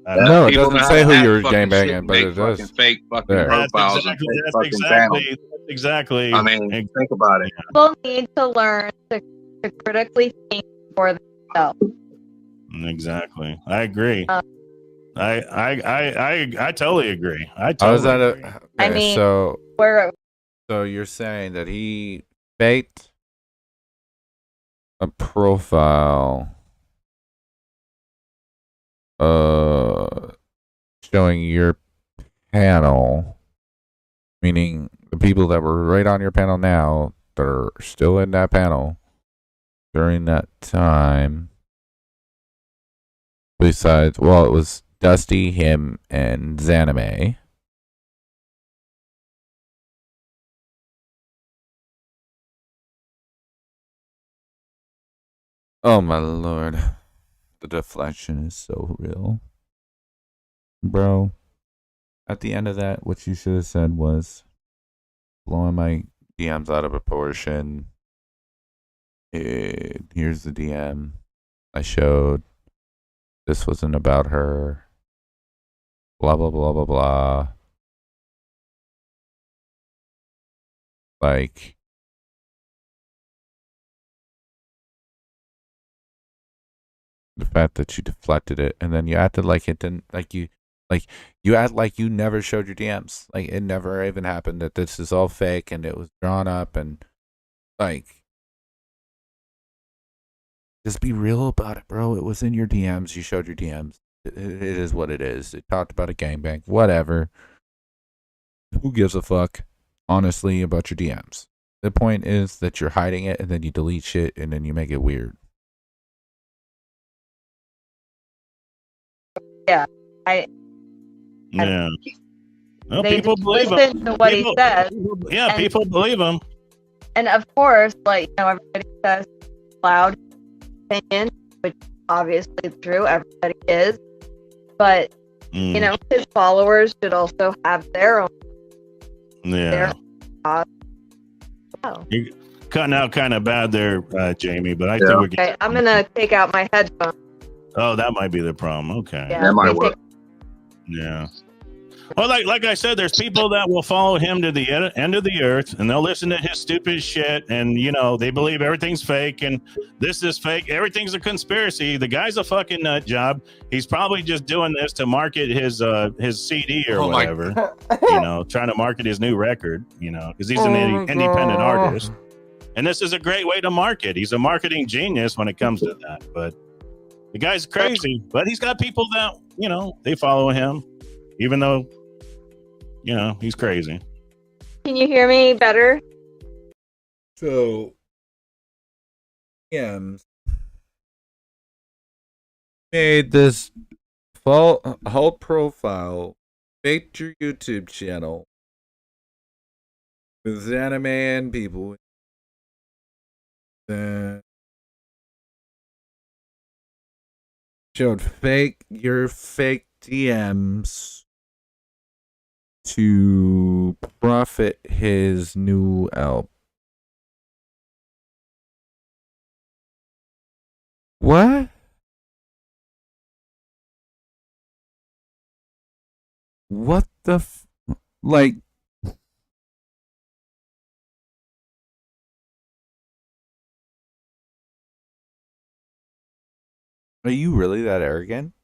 I don't No, know. it People doesn't know say how who to you're act fucking shit gangbanging, and but make it does. fucking fake fucking There. profiles and fake fucking channels. That's exactly. I mean, think about it. People need to learn to critically think for themselves. Exactly. I agree. I totally agree. I I totally was at agree. a. I Okay, mean, so where you're saying that he faked a profile, showing your panel, meaning the people that were right on your panel now that are still in that panel during that time. Besides, well, it was Dusty, him, and Zanime. Oh my lord. The deflection is so real. Bro, at the end of that, what you should have said was blowing my DMs out of proportion. Here's the DM I showed. This wasn't about her. Blah, blah, blah, blah, blah. Like, the fact that you deflected it and then you acted like it didn't, you act like you never showed your DMs. Like, it never even happened, that this is all fake and it was drawn up, and like, just be real about it, bro. It was in your DMs. You showed your DMs. It is what it is. It talked about a gangbang. Whatever. Who gives a fuck, honestly, about your DMs? The point is that you're hiding it and then you delete shit and then you make it weird. yeah, Yeah. Well, they people just believe him. listen to what he says. Yeah, and, people believe him. And of course, like, you know, everybody says loud opinion, which obviously is true. Everybody is. But, you know, his followers should also have their own. Yeah. You're cutting out kind of bad there, Jamie, but I think we're getting... Okay, I'm going to take out my headphones. Oh, that might be the problem. Okay. Yeah, that might work. Yeah. Well, like I said, there's people that will follow him to the end of the earth, and they'll listen to his stupid shit, and you know they believe everything's fake, and this is fake. Everything's a conspiracy. The guy's a fucking nut job. He's probably just doing this to market his CD or whatever. You know, trying to market his new record. You know, because he's an independent artist, and this is a great way to market. He's a marketing genius when it comes to that. But the guy's crazy, but he's got people that you know they follow him, even though. You know, he's crazy. Can you hear me better? So, made this alt profile, faked your YouTube channel with anime and people. Then showed your fake DMs to profit his new album. What? What the like? Are you really that arrogant,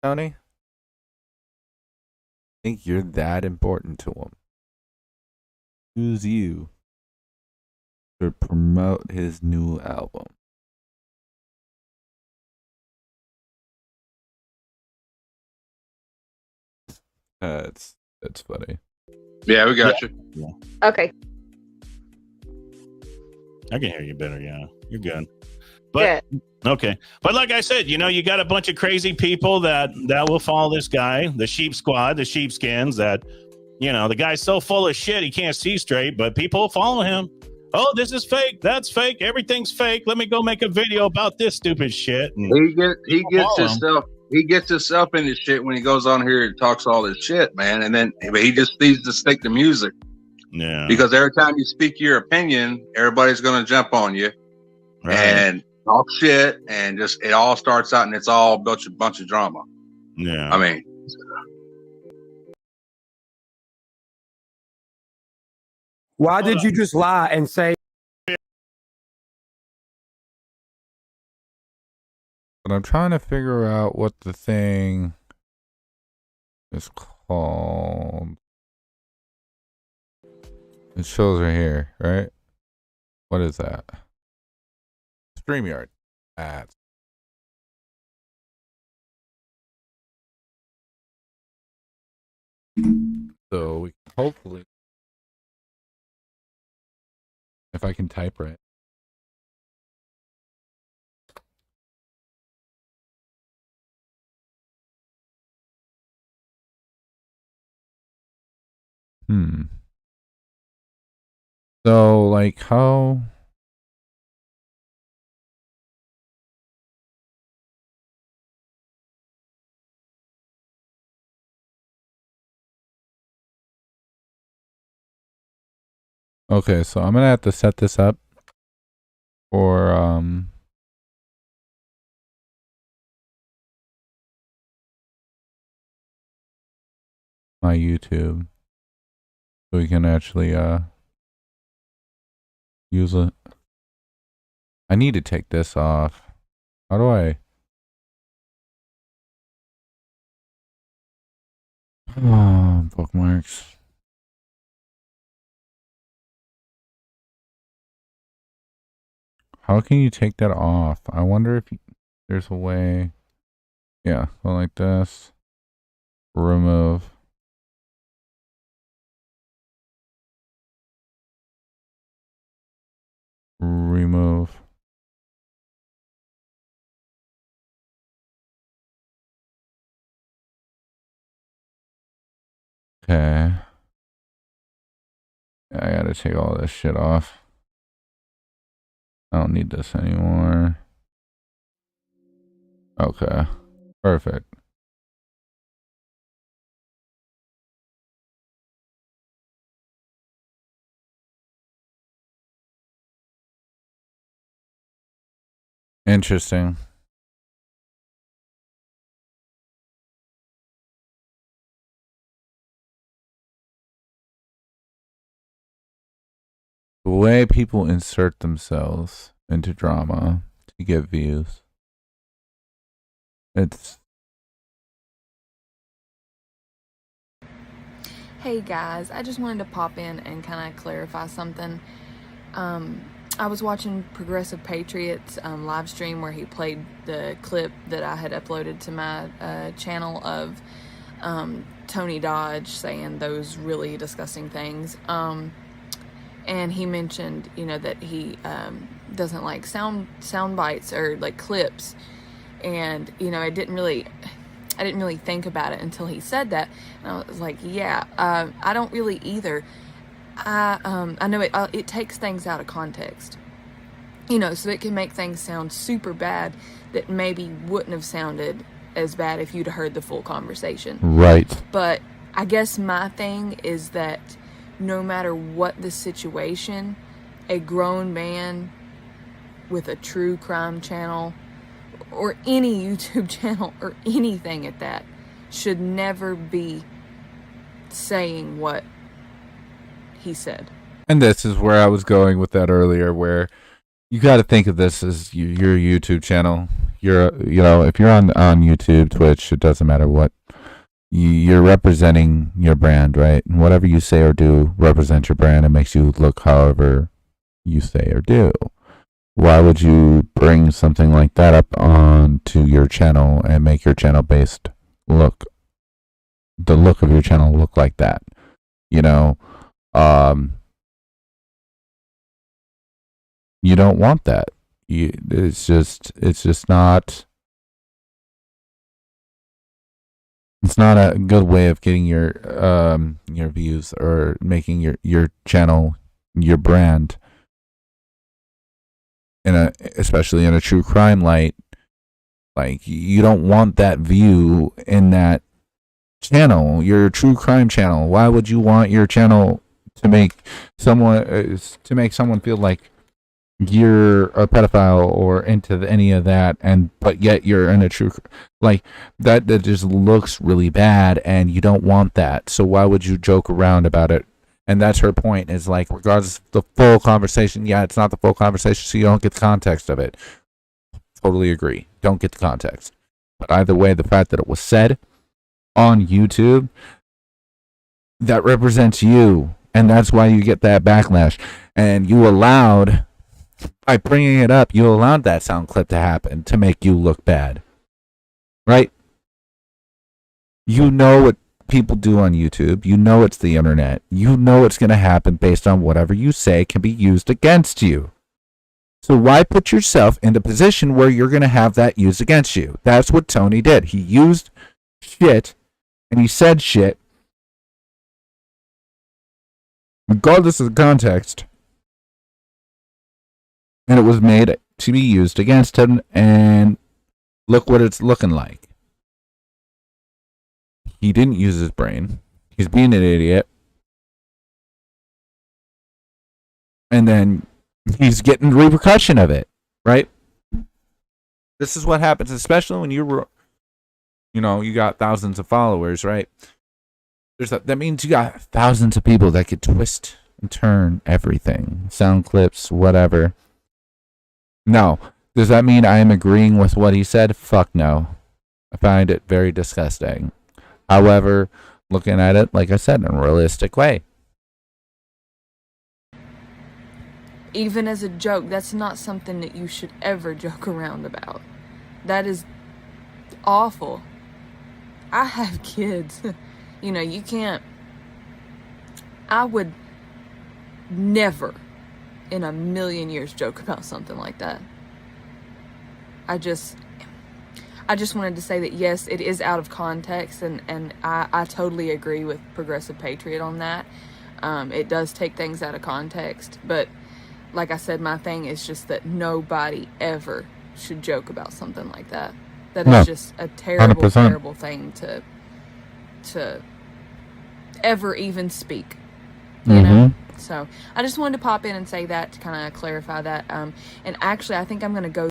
Tony? Think you're that important to him? Who's you to promote his new album? That's funny. Yeah, we got you. Yeah. Okay. I can hear you better. Yeah, you're good. But okay, but like I said, you know, you got a bunch of crazy people that will follow this guy, the Sheep Squad, the sheepskins. That you know, the guy's so full of shit he can't see straight, but people follow him. Oh, this is fake. That's fake. Everything's fake. Let me go make a video about this stupid shit. And he gets himself into shit when he goes on here and talks all this shit, man. And then he just needs to stick to music. Yeah. Because every time you speak your opinion, everybody's going to jump on you and talk shit, and just it all starts out and it's all a bunch of drama. Yeah. I mean. Why did you just lie and say? But I'm trying to figure out what the thing is called. It shows right here, right? What is that? StreamYard ads. So we can hopefully, if I can type right. So like how? Okay, so I'm gonna have to set this up for my YouTube, so we can actually use it. I need to take this off. How do I? Oh, bookmarks. How can you take that off? I wonder if there's a way. Yeah, go like this. Remove. Remove. Okay. gotta take all this shit off. I don't need this anymore. Okay. Perfect. Interesting. The way people insert themselves into drama to get views. It's Hey guys, I just wanted to pop in and kind of clarify something. I was watching Progressive Patriot's live stream where he played the clip that I had uploaded to my channel of Tony Dodge saying those really disgusting things. And he mentioned, you know, that he doesn't like sound bites or like clips. And, you know, I didn't really think about it until he said that. And I was like, yeah, I don't really either. I know it takes things out of context, you know, so it can make things sound super bad that maybe wouldn't have sounded as bad if you'd heard the full conversation. right. But I guess my thing is that no matter what the situation, a grown man with a true crime channel or any YouTube channel or anything at that should never be saying what he said. And this is where I was going with that earlier, where you got to think of this as your YouTube channel. You know, if you're on YouTube, Twitch, it doesn't matter what. You're representing your brand, right? And whatever you say or do represents your brand and makes you look however you say or do. Why would you bring something like that up onto your channel and make your channel the look of your channel look like that? You know, you don't want that. It's just not. It's not a good way of getting your views or making your channel, your brand, especially in a true crime light. Like, you don't want that view in that channel, your true crime channel. Why would you want your channel to make someone feel like you're a pedophile or into any of that, but yet you're in a true, like, that just looks really bad, and you don't want that. So why would you joke around about it? And that's her point, is like, regardless of the full conversation, yeah, it's not the full conversation, so you don't get the context of it. Totally agree. Don't get the context. But either way, the fact that it was said on YouTube, that represents you, and that's why you get that backlash. And you allowed, by bringing it up, you allowed that sound clip to happen to make you look bad. Right? You know what people do on YouTube. You know it's the internet. You know it's going to happen based on whatever you say can be used against you. So why put yourself in the position where you're going to have that used against you? That's what Tony did. He used shit, and he said shit, regardless of the context, and it was made to be used against him, and look what it's looking like. He didn't use his brain. He's being an idiot. And then he's getting the repercussion of it, right? This is what happens, especially when you got thousands of followers, right? That means you got thousands of people that could twist and turn everything. Sound clips, whatever. No. Does that mean I am agreeing with what he said? Fuck no. I find it very disgusting. However, looking at it, like I said, in a realistic way. Even as a joke, that's not something that you should ever joke around about. That is awful. I have kids. You know, you can't. I would never in a million years joke about something like that. I just wanted to say that, yes, it is out of context, and I totally agree with Progressive Patriot on that. It does take things out of context, but like I said, my thing is just that nobody ever should joke about something like that. That No. is just a terrible, 100%. terrible thing to ever even speak. You know? So I just wanted to pop in and say that to kind of clarify that. And actually, I think I'm going to go.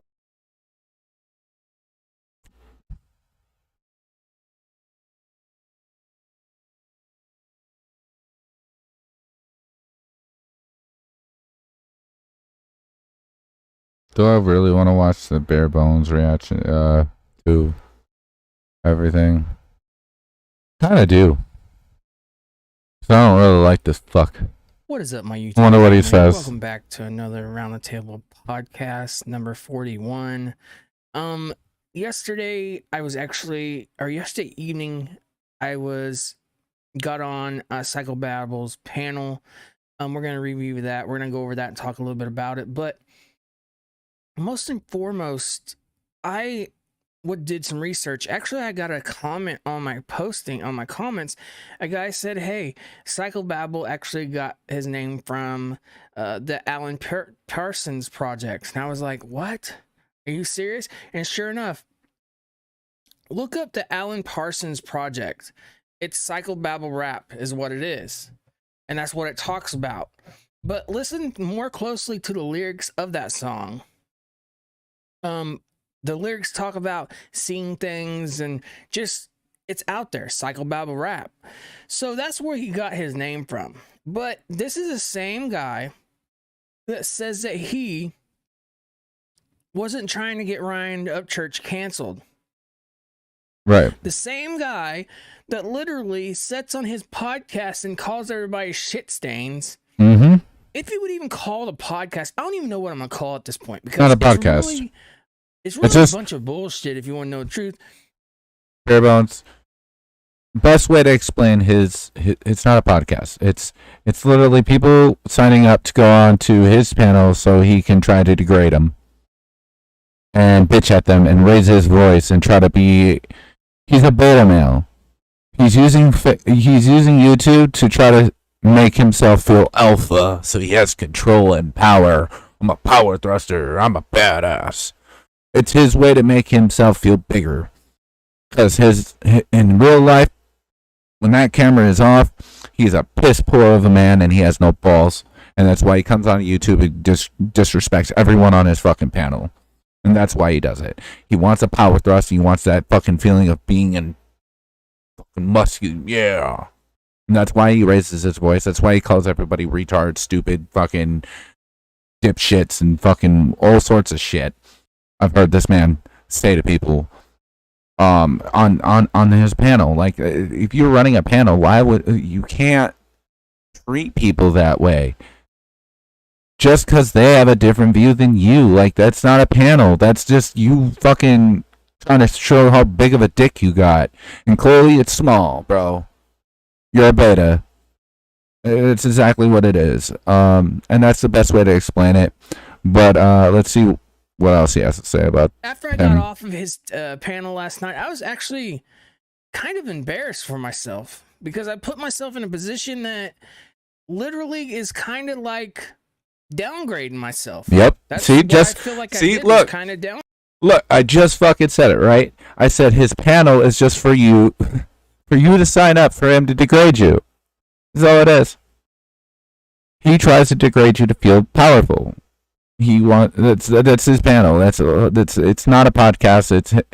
Do I really want to watch the bare bones reaction to everything? Kind of do. So I don't really like this fuck. What is up, my YouTube? I wonder what he family? says. Welcome back to another Round the Table podcast, number 41. Yesterday evening, I got on Psychobabble's panel. We're gonna review that. We're gonna go over that and talk a little bit about it. But most and foremost, I did some research. Actually, I got a comment on my posting, on my comments. A guy said, hey, Psychobabble actually got his name from the Alan Parsons Project. And I was like, what? Are you serious? And sure enough, look up the Alan Parsons Project. It's Psychobabble Rap is what it is. And that's what it talks about. But listen more closely to the lyrics of that song. The lyrics talk about seeing things and just, it's out there, Psychobabble Rap. So that's where he got his name from. But this is the same guy that says that he wasn't trying to get Ryan Upchurch canceled. Right. The same guy that literally sits on his podcast and calls everybody shit stains. Mm-hmm. If you would even call it a podcast, I don't even know what I'm going to call it at this point. Because Not a podcast. It's really just a bunch of bullshit if you want to know the truth. Bare bones. Best way to explain his it's not a podcast. It's literally people signing up to go on to his panel so he can try to degrade them and bitch at them and raise his voice and try to be. He's a beta male. He's using YouTube to try to make himself feel alpha, so he has control and power. I'm a power thruster. I'm a badass. It's his way to make himself feel bigger. Because in real life, when that camera is off, he's a piss poor of a man and he has no balls. And that's why he comes on YouTube and disrespects everyone on his fucking panel. And that's why he does it. He wants a power thrust. He wants that fucking feeling of being in fucking muscular. Yeah. And that's why he raises his voice. That's why he calls everybody retard, stupid, fucking dipshits and fucking all sorts of shit. I've heard this man say to people on his panel, like, if you're running a panel, why would you can't treat people that way just because they have a different view than you? Like, that's not a panel. That's just you fucking trying to show how big of a dick you got, and clearly it's small, bro. You're a beta. It's exactly what it is. And that's the best way to explain it. But let's see what else he has to say about After I got off of his panel last night, I was actually kind of embarrassed for myself because I put myself in a position that literally is kind of like downgrading myself. Yep. That's See, what just I feel like see. I did, Look, was kind of down. Look, I just fucking said it, right? I said his panel is just for you to sign up for him to degrade you. That's all it is. He tries to degrade you to feel powerful. That's his panel. It's not a podcast.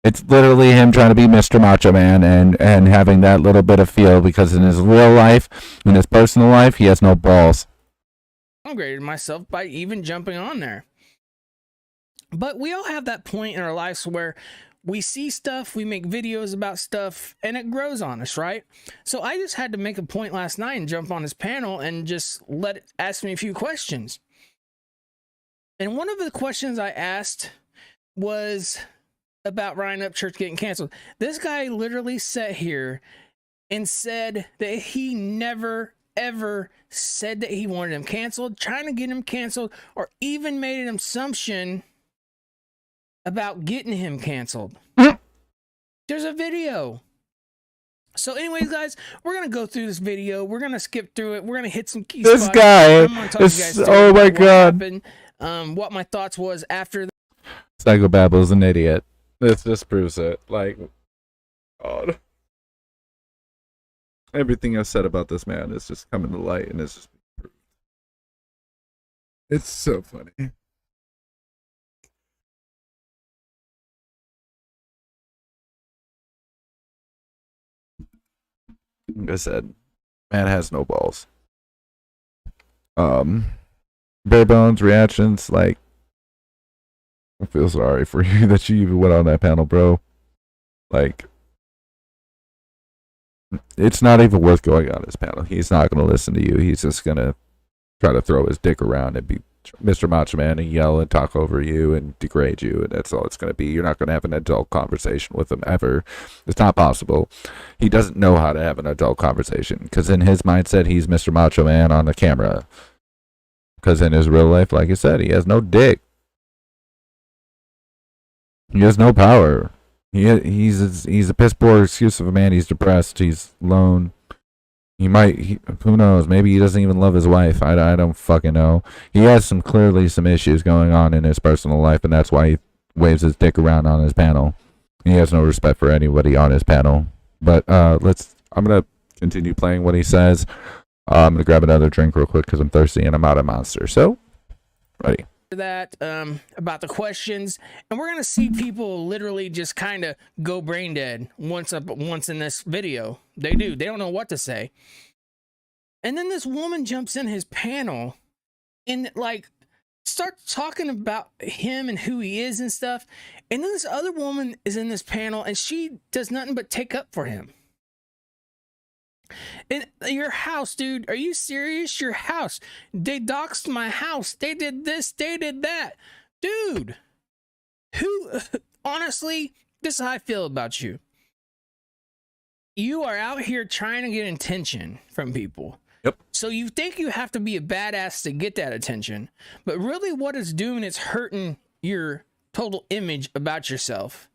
It's literally him trying to be Mr. Macho Man and having that little bit of feel, because in his real life, in his personal life, he has no balls. I downgraded myself by even jumping on there. But we all have that point in our lives where we see stuff, we make videos about stuff, and it grows on us, right? So I just had to make a point last night and jump on his panel and just let it ask me a few questions. And one of the questions I asked was about Ryan Upchurch getting canceled. This guy literally sat here and said that he never, ever said that he wanted him canceled, trying to get him canceled, or even made an assumption about getting him canceled. There's a video. So, anyways, guys, we're gonna go through this video. We're gonna skip through it. We're gonna hit some key This spots. guy I'm gonna talk to you guys is, through oh about my what God. happened, what my thoughts was after. Psychobabble's an idiot. This just proves it. Like, God. Everything I said about this man is just coming to light, and it's just proved. It's so funny. Like I said, man has no balls. Bare bones reactions, like, I feel sorry for you that you even went on that panel, bro. Like, it's not even worth going on this panel. He's not going to listen to you. He's just going to try to throw his dick around and be Mr. Macho Man and yell and talk over you and degrade you, and that's all it's going to be. You're not going to have an adult conversation with him ever. It's not possible. He doesn't know how to have an adult conversation because in his mindset, he's Mr. Macho Man on the camera. Because in his real life, like I said, he has no dick. He has no power. He's a piss poor excuse of a man. He's depressed. He's alone. Who knows? Maybe he doesn't even love his wife. I don't fucking know. He has clearly some issues going on in his personal life, and that's why he waves his dick around on his panel. He has no respect for anybody on his panel. But I'm gonna continue playing what he says. I'm gonna grab another drink real quick because I'm thirsty and I'm out of Monster. So, ready. That about the questions, and we're gonna see people literally just kind of go brain dead once in this video. They don't know what to say, and then this woman jumps in his panel and like starts talking about him and who he is and stuff, and then this other woman is in this panel and she does nothing but take up for him. In your house, dude, are you serious? Your house, they doxed my house, they did this, they did that, dude. Honestly, this is how I feel about you. You are out here trying to get attention from people. Yep. So you think you have to be a badass to get that attention, but really what it's doing is hurting your total image about yourself.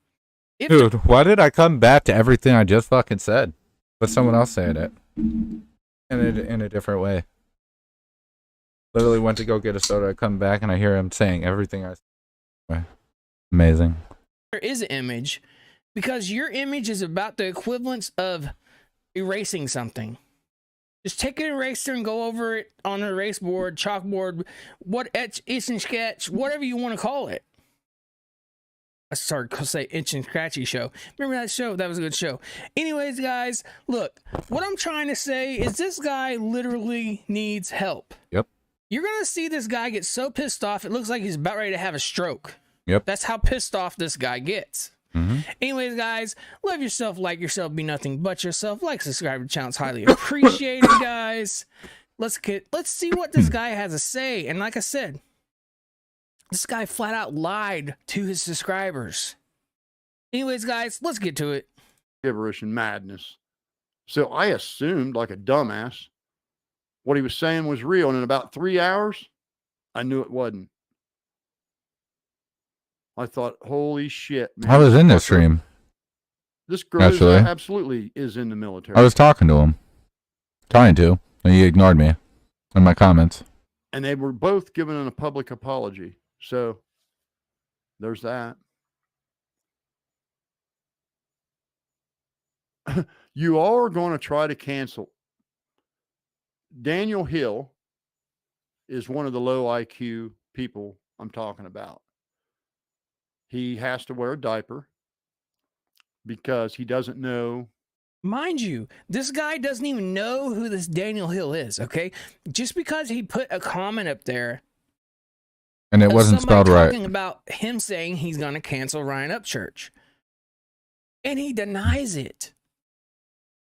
Dude, why did I come back to everything I just fucking said? But someone else saying it in a different way. Literally went to go get a soda. I come back and I hear him saying everything I said. Amazing. There is an image because your image is about the equivalence of erasing something. Just take an eraser and go over it on an erase board, chalkboard, etch and sketch, whatever you want to call it. I started to say Itch and Scratchy show. Remember that show? That was a good show. Anyways, guys, look, what I'm trying to say is this guy literally needs help. Yep. You're going to see this guy get so pissed off, it looks like he's about ready to have a stroke. Yep. That's how pissed off this guy gets. Mm-hmm. Anyways, guys, love yourself, like yourself, be nothing but yourself. Like, subscribe to the channel. It's highly appreciated, guys. Let's see what this guy has to say. And like I said, this guy flat out lied to his subscribers. Anyways, guys, let's get to it. Gibberish and madness. So I assumed, like a dumbass, what he was saying was real. And in about 3 hours, I knew it wasn't. I thought, holy shit, man. I was in this stream. This girl absolutely is in the military. I was talking to him. Trying to. And he ignored me in my comments. And they were both given a public apology. So there's that. You all are going to try to cancel. Daniel Hill is one of the low IQ people I'm talking about. He has to wear a diaper because he doesn't know. Mind you, this guy doesn't even know who this Daniel Hill is, okay? Just because he put a comment up there and it wasn't spelled right. Talking about him saying he's going to cancel Ryan Upchurch. And he denies it.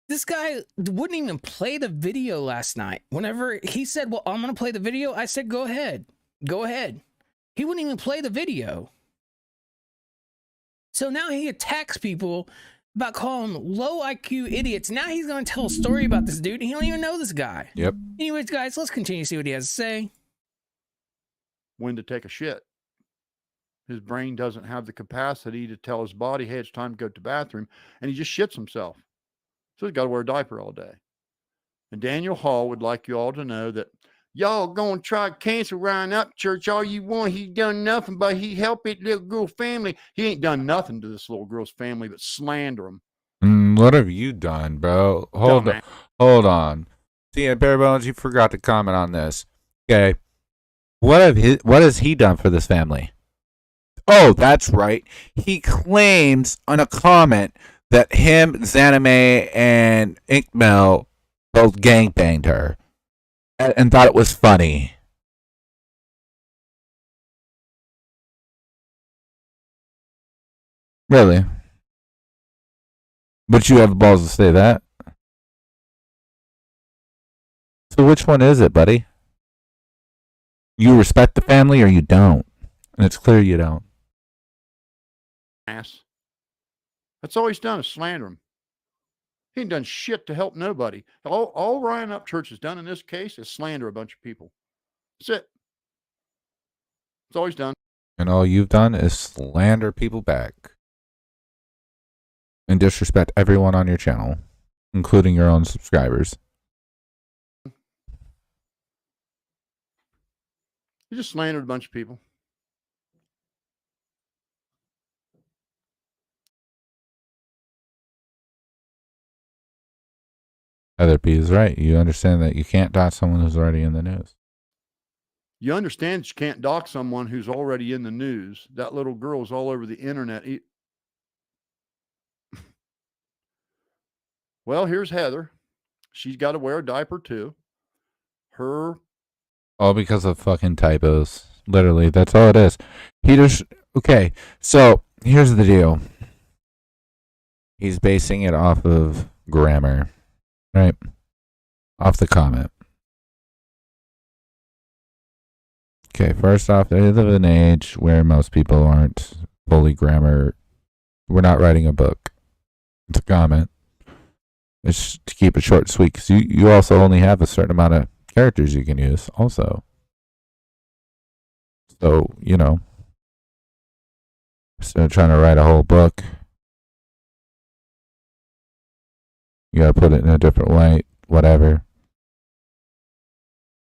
This guy wouldn't even play the video last night. Whenever he said, well, I'm going to play the video, I said, go ahead. Go ahead. He wouldn't even play the video. So now he attacks people about calling them low IQ idiots. Now he's going to tell a story about this dude. And he don't even know this guy. Yep. Anyways, guys, let's continue to see what he has to say. When to take a shit. His brain doesn't have the capacity to tell his body, hey, it's time to go to the bathroom. And he just shits himself. So he's got to wear a diaper all day. And Daniel Hall would like you all to know that y'all gonna try to cancel Ryan Upchurch all you want. He done nothing but he helped that little girl family. He ain't done nothing to this little girl's family but slander him. What have you done, bro? Hold on. See, Bare Bones, you forgot to comment on this. Okay. What has he done for this family? Oh, that's right. He claims on a comment that him, Zanime, and Inkmel both gangbanged her and thought it was funny. Really? But you have the balls to say that? So which one is it, buddy? You respect the family or you don't? And it's clear you don't. Ass. That's all he's done is slander him. He ain't done shit to help nobody. All Ryan Upchurch has done in this case is slander a bunch of people. That's it. That's all he's done. And all you've done is slander people back. And disrespect everyone on your channel, including your own subscribers. He just slandered a bunch of people. Heather P is right. You understand that you can't dot someone who's already in the news. You understand that you can't dox someone who's already in the news. That little girl's all over the internet. Well, here's Heather. She's got to wear a diaper too. All because of fucking typos. Literally, that's all it is. Okay, so here's the deal. He's basing it off of grammar, right? Off the comment. Okay, first off, they live in an age where most people aren't fully grammar. We're not writing a book. It's a comment. It's to keep it short and sweet, because you also only have a certain amount of characters you can use also. So, instead of trying to write a whole book, you gotta put it in a different way, whatever.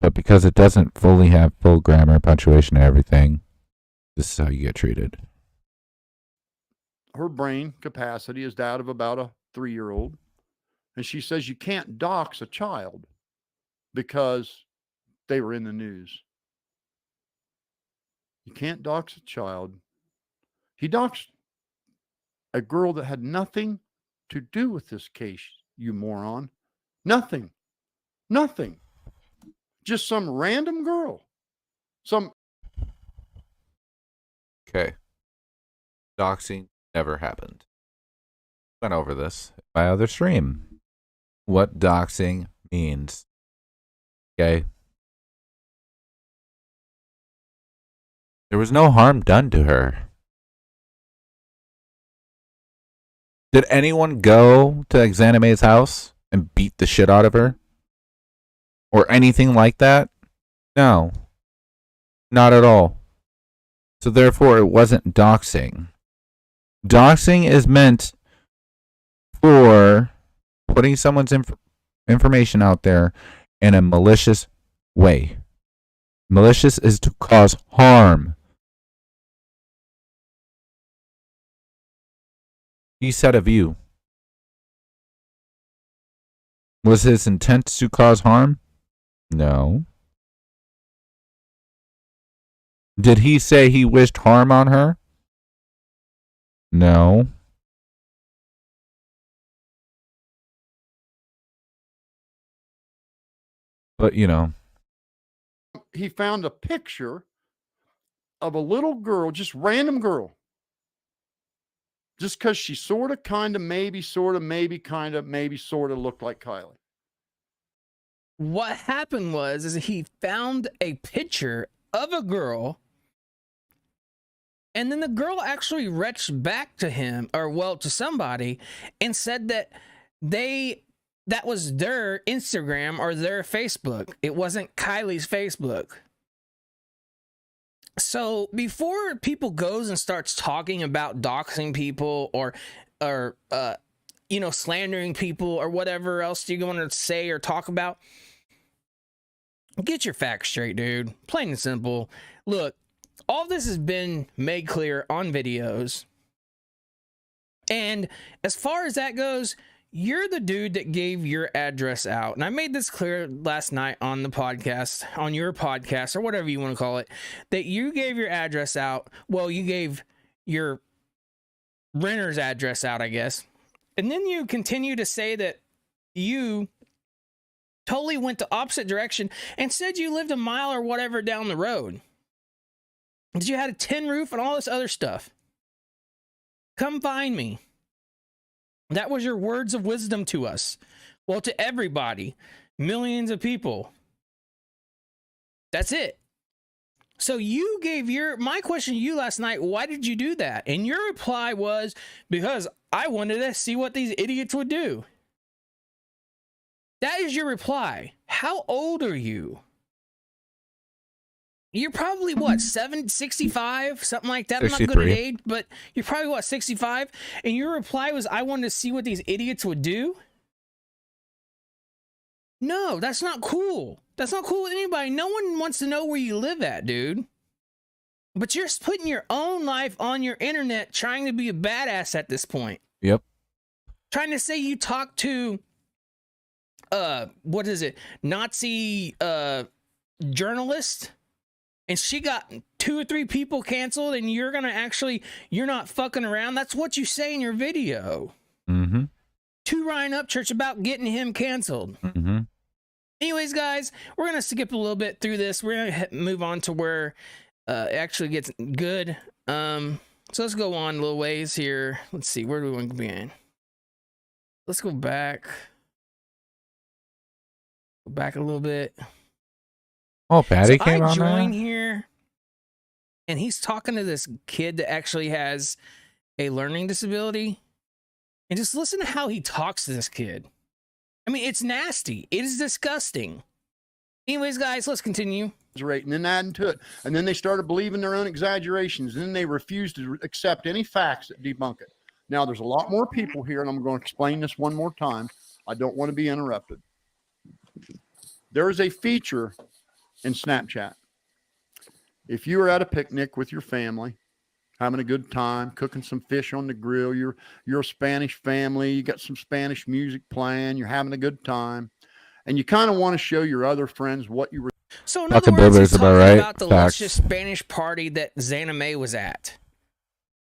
But because it doesn't fully have full grammar, punctuation, and everything, this is how you get treated. Her brain capacity is that of about a 3-year-old. And she says you can't dox a child because they were in the news. You can't dox a child. He doxed a girl that had nothing to do with this case, you moron. Nothing. Nothing. Just some random girl. Okay. Doxing never happened. Went over this in my other stream. What doxing means. Okay. There was no harm done to her. Did anyone go to Exanime's house and beat the shit out of her? Or anything like that? No. Not at all. So therefore, it wasn't doxing. Doxing is meant for putting someone's information out there in a malicious way. Malicious is to cause harm. He said of you. Was his intent to cause harm? No. Did he say he wished harm on her? No. But, He found a picture of a little girl, just random girl. Just because she sort of, kind of, maybe, sort of, maybe, kind of, maybe, sort of looked like Kylie. What happened is he found a picture of a girl, and then the girl actually reached back to him, to somebody, and said that that was their Instagram or their Facebook. It wasn't Kylie's Facebook. So before people goes and starts talking about doxing people or slandering people or whatever else you want to say or talk about. Get your facts straight, dude. Plain and simple. Look, all this has been made clear on videos. And as far as that goes, you're the dude that gave your address out. And I made this clear last night on the podcast, on your podcast, or whatever you want to call it, that you gave your address out. Well, you gave your renter's address out, I guess. And then you continue to say that you totally went the opposite direction and said you lived a mile or whatever down the road. That you had a tin roof and all this other stuff. Come find me. That was your words of wisdom to us. Well, to everybody. Millions of people. That's it. So you gave my question to you last night, why did you do that? And your reply was, because I wanted to see what these idiots would do. That is your reply. How old are you? You're probably, 65? Something like that. 63. I'm not good at age, but you're probably, 65? And your reply was, I wanted to see what these idiots would do? No, that's not cool. That's not cool with anybody. No one wants to know where you live at, dude. But you're putting your own life on your internet trying to be a badass at this point. Yep. Trying to say you talked to, Nazi journalist, and she got 2 or 3 people canceled, and you're not fucking around. That's what you say in your video. Mm-hmm. To Ryan Upchurch about getting him canceled. Mm-hmm. Anyways, guys, we're going to skip a little bit through this. We're going to move on to where it actually gets good. So let's go on a little ways here. Let's see. Where do we want to begin? Let's go back. Go back a little bit. Oh, Patty came on I join there? here, and he's talking to this kid that actually has a learning disability. And just listen to how he talks to this kid. I mean, it's nasty. It is disgusting. Anyways, guys, let's continue. And then adding to it. And then they started believing their own exaggerations. And then they refused to accept any facts that debunk it. Now, there's a lot more people here, and I'm going to explain this one more time. I don't want to be interrupted. There is a feature in Snapchat. If you are at a picnic with your family, having a good time, cooking some fish on the grill, you're a Spanish family, you got some Spanish music playing, you're having a good time, and you kind of want to show your other friends what you were. So in other words, he's talking about the luscious Spanish party that Xana May was at.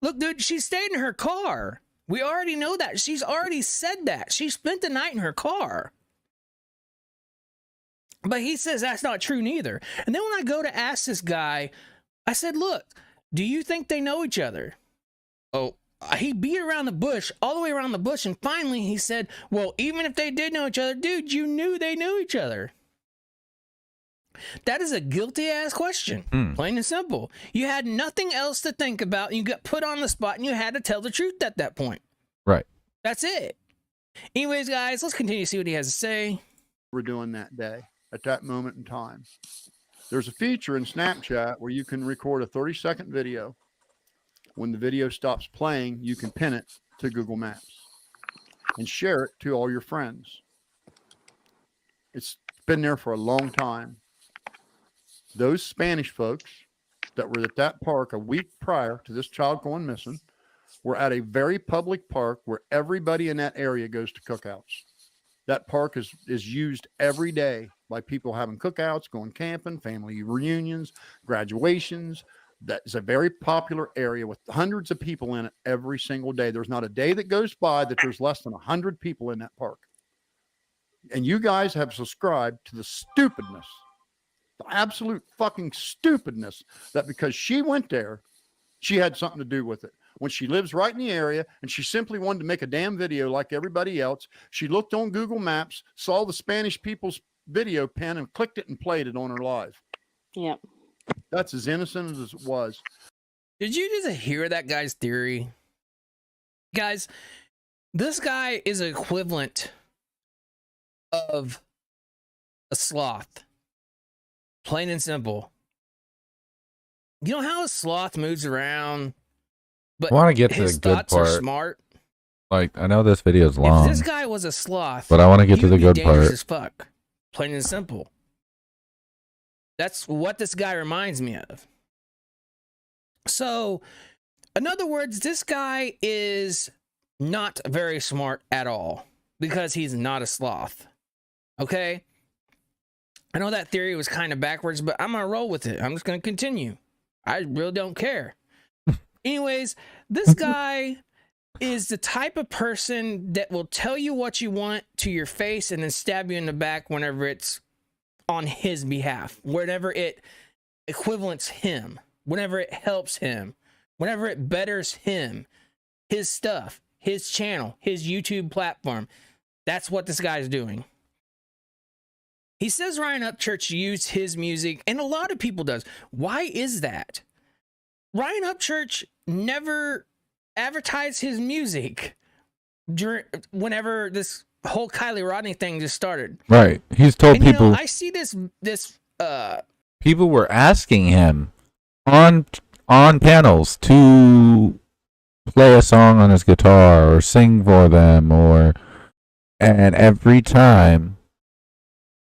Look, dude, she stayed in her car. We already know that. She's already said that. She spent the night in her car. But he says that's not true neither. And then when I go to ask this guy, I said, look, do you think they know each other? Oh, he beat around the bush, all the way around the bush. And finally he said, well, even if they did know each other, dude, you knew they knew each other. That is a guilty ass question. Plain and simple. You had nothing else to think about. And you got put on the spot and you had to tell the truth at that point. Right. That's it. Anyways, guys, let's continue to see what he has to say. We're doing that day at that moment in time. There's a feature in Snapchat where you can record a 30-second video. When the video stops playing, you can pin it to Google Maps and share it to all your friends. It's been there for a long time. Those Spanish folks that were at that park a week prior to this child going missing were at a very public park where everybody in that area goes to cookouts. That park is used every day by people having cookouts, going camping, family reunions, graduations. That is a very popular area with hundreds of people in it every single day. There's not a day that goes by that there's less than 100 people in that park. And you guys have subscribed to the stupidness, the absolute fucking stupidness that because she went there, she had something to do with it. When she lives right in the area and she simply wanted to make a damn video like everybody else, she looked on Google Maps, saw the Spanish people's video pin and clicked it and played it on her live. Yep. That's as innocent as it was. Did you just hear that guy's theory? Guys, this guy is equivalent of a sloth. Plain and simple. You know how a sloth moves around? But I want to get to his the good thoughts are part. smart. Like, I know this video is If long, this guy was a sloth, but I want to get to you'd the be good dangerous part. as fuck. Plain and simple. That's what this guy reminds me of. So, in other words, this guy is not very smart at all because he's not a sloth. Okay? I know that theory was kind of backwards, but I'm going to roll with it. I'm just going to continue. I really don't care. Anyways, this guy is the type of person that will tell you what you want to your face and then stab you in the back whenever it's on his behalf, whenever it equivalents him, whenever it helps him, whenever it betters him, his stuff, his channel, his YouTube platform. That's what this guy's doing. He says Ryan Upchurch used his music, and a lot of people does. Why is that? Ryan Upchurch never advertised his music whenever this whole Kylie Rodney thing just started. Right. He's told And, people. I see this People were asking him on panels to play a song on his guitar or sing for them, and every time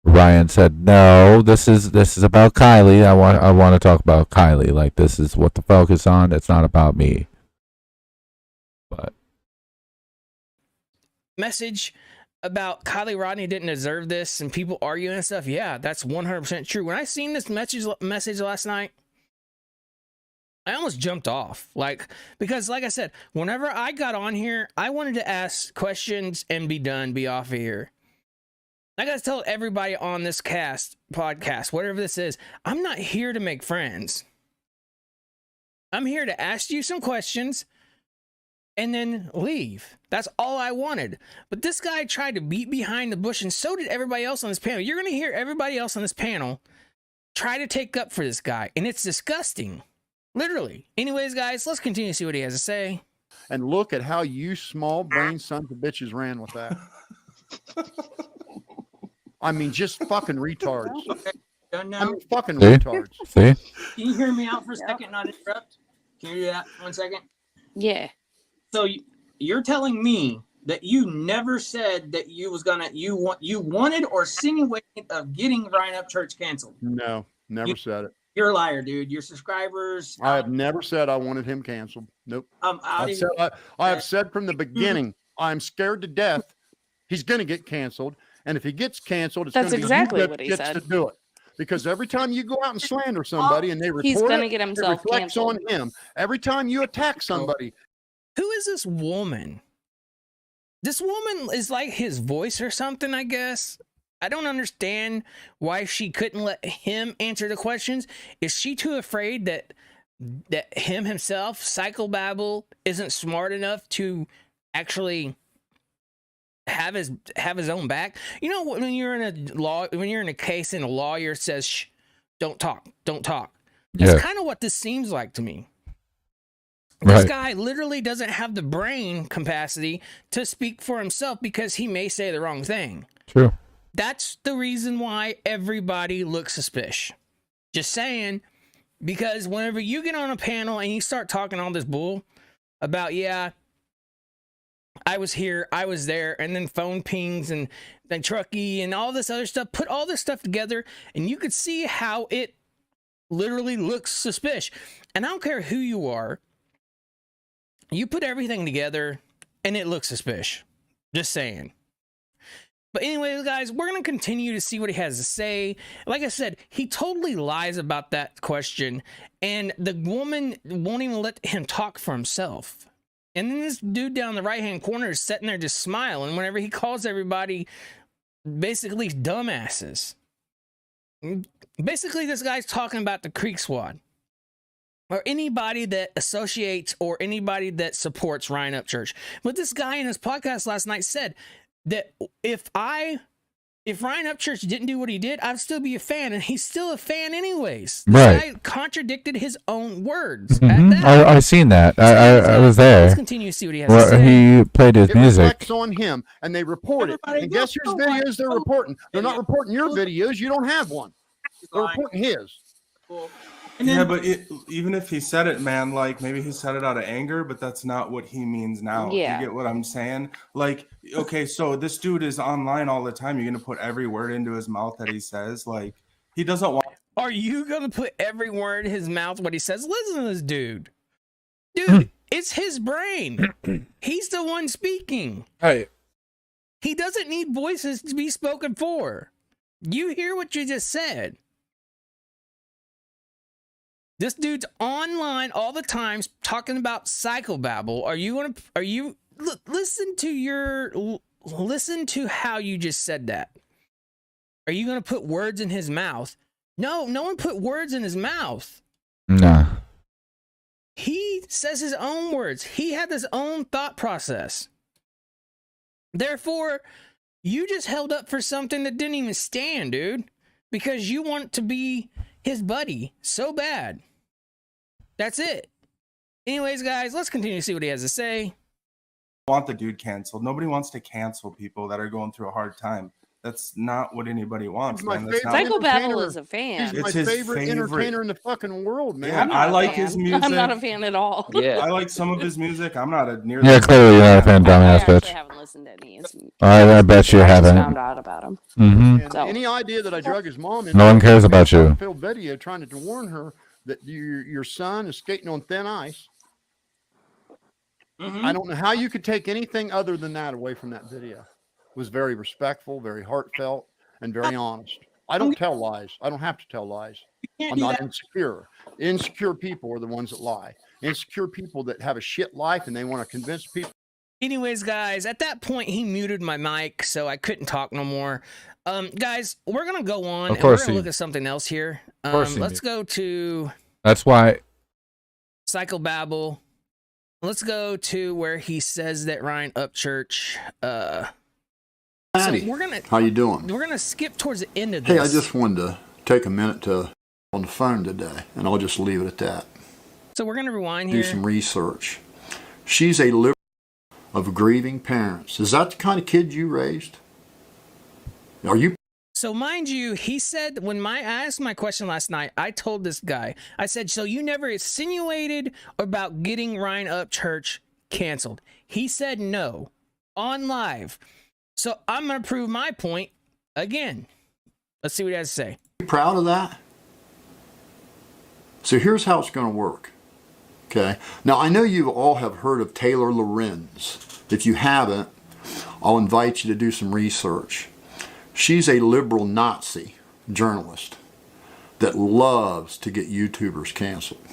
Ryan said, "No, this is about Kylie. I want to talk about Kylie. Like, this is what the focus on. It's not about me." But message about Kylie Rodney didn't deserve this and people arguing and stuff. Yeah, that's 100% true. When I seen this message last night, I almost jumped off. Because like I said, whenever I got on here, I wanted to ask questions and be off of here. I gotta tell everybody on this podcast, whatever this is, I'm not here to make friends. I'm here to ask you some questions and then leave. That's all I wanted. But this guy tried to beat behind the bush, and so did everybody else on this panel. You're going to hear everybody else on this panel try to take up for this guy, and it's disgusting. Literally. Anyways, guys, let's continue to see what he has to say. And look at how you small brain sons of bitches ran with that. I mean, just fucking retards. Okay, done now? I mean, fucking See? retards. See? Can you hear me out for a second, not interrupt? Can you do that 1 second? Yeah. So you're telling me that you never said that you wanted or insinuated of getting Ryan Upchurch canceled? No, never said it. You're a liar, dude. Your subscribers. I have never said I wanted him canceled. Nope. I have said from the beginning, I'm scared to death he's going to get canceled. And if he gets canceled, it's going to be exactly you what he gets said. to do it. Because every time you go out and slander somebody and they report He's gonna it, get it himself reflects canceled. on him. Every time you attack somebody. Who is this woman? This woman is like his voice or something, I guess. I don't understand why she couldn't let him answer the questions. Is she too afraid that him himself, Psychobabble, isn't smart enough to actually have his own back? You know, when you're in a case and a lawyer says, "Shh, don't talk." That's kind of what this seems like to me. This guy literally doesn't have the brain capacity to speak for himself because he may say the wrong thing. True. That's the reason why everybody looks suspicious. Just saying, because whenever you get on a panel and you start talking all this bull about, yeah, I was here, I was there, and then phone pings and then Truckee and all this other stuff, put all this stuff together, and you could see how it literally looks suspicious. And I don't care who you are, you put everything together and it looks suspicious. Just saying. But anyways, guys, we're going to continue to see what he has to say. Like I said, he totally lies about that question, and the woman won't even let him talk for himself. And then this dude down the right-hand corner is sitting there just smiling whenever he calls everybody basically dumbasses. Basically, this guy's talking about the Creek Squad, or anybody that associates or anybody that supports Ryan Upchurch. But this guy in his podcast last night said that if Ryan Upchurch didn't do what he did, I'd still be a fan, and he's still a fan anyways. This guy contradicted his own words. Mm-hmm. I seen that. I was there. Let's continue to see what he has to say. He played his music. Reflects on him, and they report it. And guess whose videos they're reporting? They're not reporting your videos. You don't have one. They're reporting his. Yeah, but even if he said it, man, like maybe he said it out of anger, but that's not what he means now. Yeah. You get what I'm saying? Like, okay, so this dude is online all the time. You're gonna put every word into his mouth that he says. Like, he doesn't want. Are you gonna put every word in his mouth what he says? Listen to this dude. Dude, it's his brain. He's the one speaking. Hey. He doesn't need voices to be spoken for. You hear what you just said. This dude's online all the time talking about psychobabble. Listen to how you just said that. Are you gonna put words in his mouth? No one put words in his mouth. Nah. He says his own words. He had his own thought process. Therefore, you just held up for something that didn't even stand, dude, because you want to be his buddy so bad. That's it. Anyways, guys, let's continue to see what he has to say. Want the dude canceled. Nobody wants to cancel people that are going through a hard time. That's not what anybody wants, man. That's not Psychobabble is a fan. It's my his favorite entertainer in the fucking world, man. Yeah, I like his music. I'm not a fan at all. I like some of his music. I'm not a near. Yeah, clearly you're not a fan, dumbass bitch. I haven't listened to any. I bet you I just haven't. found out about him. Mm-hmm. And any idea that I drug his mom in? No one cares about you. Film video trying to warn her that your son is skating on thin ice. I don't know how you could take anything other than that away from that video. It was very respectful, very heartfelt, and very honest. I don't tell lies. I don't have to tell lies. I'm not insecure. Insecure people are the ones that lie. Insecure people that have a shit life and they want to convince people. Anyways, guys, at that point, he muted my mic, so I couldn't talk no more. Guys, we're going to go on, and we're going to look at something else here. Let's go to... That's why... Psychobabble. Let's go to where he says that Ryan Upchurch... Patty, so we're gonna, how you doing? We're going to skip towards the end of this. Hey, I just wanted to take a minute on the phone today, and I'll just leave it at that. So we're going to rewind Do here. some research. She's a liberal of grieving parents. Is that the kind of kid you raised? Are you? So mind you, he said, when I asked my question last night, I told this guy, I said, so you never insinuated about getting Ryan Upchurch canceled? He said no, on live. So I'm going to prove my point again. Let's see what he has to say. You proud of that? So here's how it's going to work. Okay. Now, I know you all have heard of Taylor Lorenz. If you haven't, I'll invite you to do some research. She's a liberal Nazi journalist that loves to get YouTubers canceled.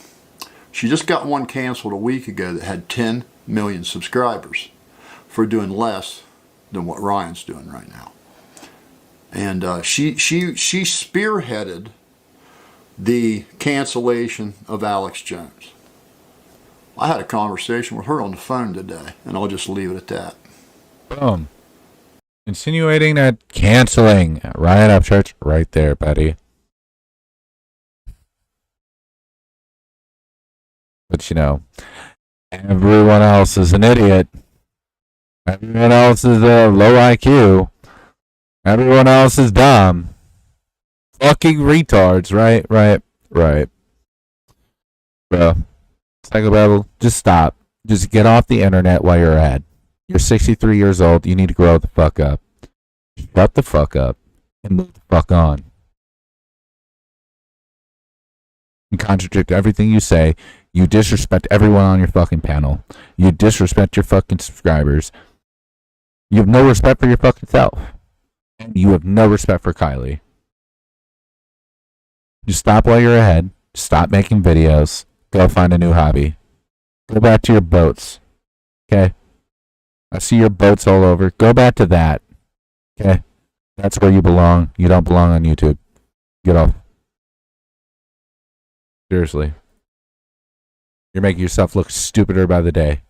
She just got one canceled a week ago that had 10 million subscribers for doing less than what Ryan's doing right now. And she spearheaded the cancellation of Alex Jones. I had a conversation with her on the phone today, and I'll just leave it at that. Boom. Insinuating that canceling Ryan Upchurch right there, buddy. But you know, everyone else is an idiot. Everyone else is a low IQ. Everyone else is dumb. Fucking retards, right? Bro, Psychobabble, just stop. Just get off the internet while you're ahead. You're 63 years old. You need to grow the fuck up. Shut the fuck up and move the fuck on. You contradict everything you say. You disrespect everyone on your fucking panel. You disrespect your fucking subscribers. You have no respect for your fucking self. And you have no respect for Kylie. Just stop while you're ahead. Stop making videos. Go find a new hobby. Go back to your boats. Okay? I see your boats all over. Go back to that. Okay? That's where you belong. You don't belong on YouTube. Get off. Seriously. You're making yourself look stupider by the day.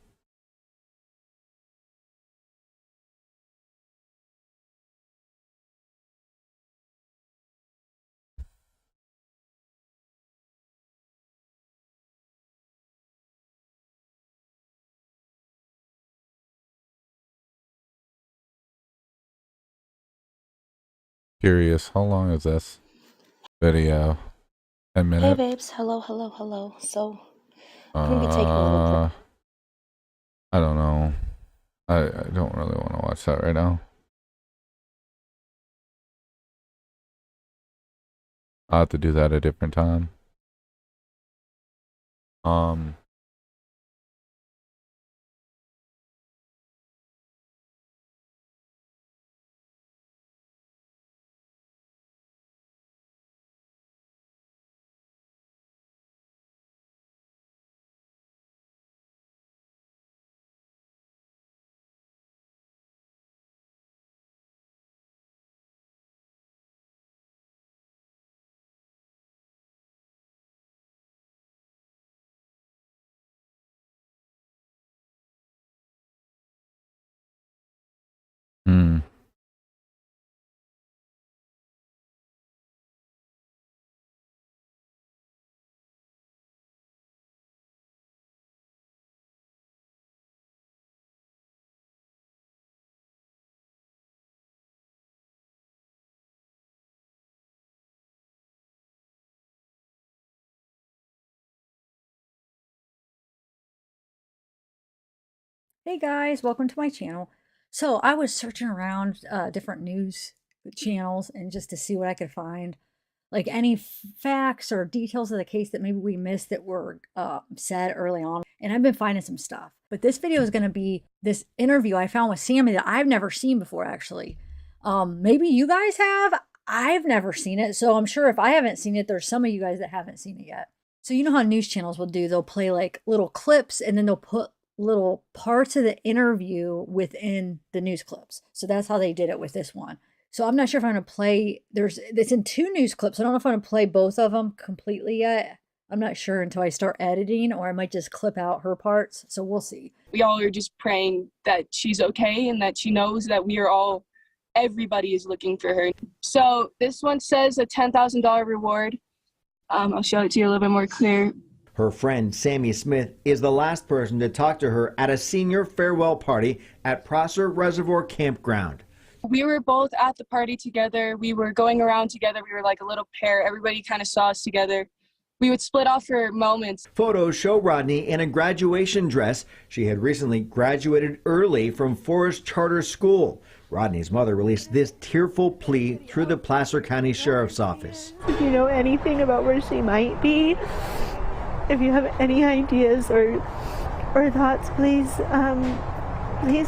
Curious, how long is this video? 10 Hey, minute. babes. Hello, hello, hello. So, I'm gonna be taking a little break. I don't know. I don't really want to watch that right now. I'll have to do that a different time. Hmm. Hey guys, welcome to my channel. So I was searching around different news channels and just to see what I could find, like any facts or details of the case that maybe we missed that were said early on. And I've been finding some stuff. But this video is going to be this interview I found with Sammy that I've never seen before, actually. Maybe you guys have. I've never seen it. So I'm sure if I haven't seen it, there's some of you guys that haven't seen it yet. So you know how news channels will do, they'll play like little clips and then they'll put little parts of the interview within the news clips. So that's how they did it with this one. So I'm not sure if I'm going to play, it's in 2 news clips. I don't know if I'm going to play both of them completely yet. I'm not sure until I start editing, or I might just clip out her parts. So we'll see. We all are just praying that she's okay and that she knows that everybody is looking for her. So this one says a $10,000 reward. I'll show it to you a little bit more clear. Her friend Sammy Smith is the last person to talk to her at a senior farewell party at Prosser Reservoir Campground. We were both at the party together. We were going around together. We were like a little pair. Everybody kind of saw us together. We would split off for moments. Photos show Rodney in a graduation dress. She had recently graduated early from Forest Charter School. Rodney's mother released this tearful plea through the Placer County Sheriff's Office. If you know anything about where she might be, if you have any ideas or thoughts, please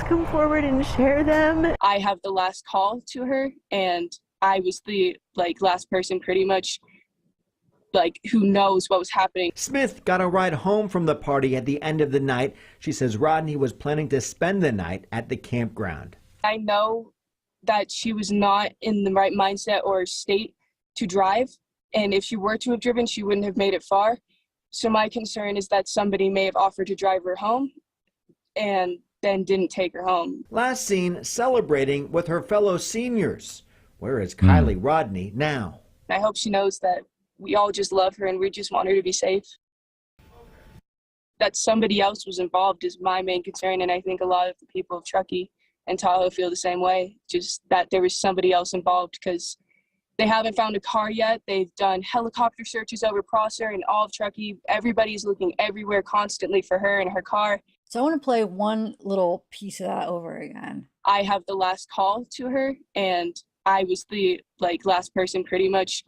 come forward and share them. I have the last call to her, and I was the last person pretty much who knows what was happening. Smith got a ride home from the party at the end of the night. She says Rodney was planning to spend the night at the campground. I know that she was not in the right mindset or state to drive, and if she were to have driven, she wouldn't have made it far. So my concern is that somebody may have offered to drive her home and then didn't take her home. Last seen celebrating with her fellow seniors. Where is Kylie Rodney now? I hope she knows that we all just love her and we just want her to be safe. That somebody else was involved is my main concern, and I think a lot of the people of Truckee and Tahoe feel the same way, just that there was somebody else involved, because they haven't found a car yet. They've done helicopter searches over Prosser and all of Truckee. Everybody's looking everywhere constantly for her and her car. So I want to play one little piece of that over again. I have the last call to her, and I was the last person pretty much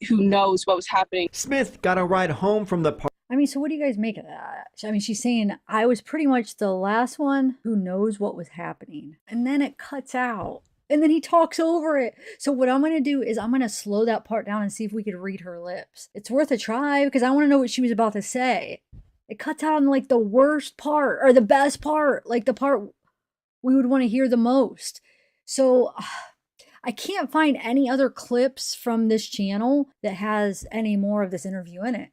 who knows what was happening. Smith got a ride home from the party. I mean, so what do you guys make of that? I mean, she's saying I was pretty much the last one who knows what was happening. And then it cuts out. And then he talks over it. So what I'm going to do is I'm going to slow that part down and see if we could read her lips. It's worth a try because I want to know what she was about to say. It cuts out on the worst part or the best part, the part we would want to hear the most. So I can't find any other clips from this channel that has any more of this interview in it.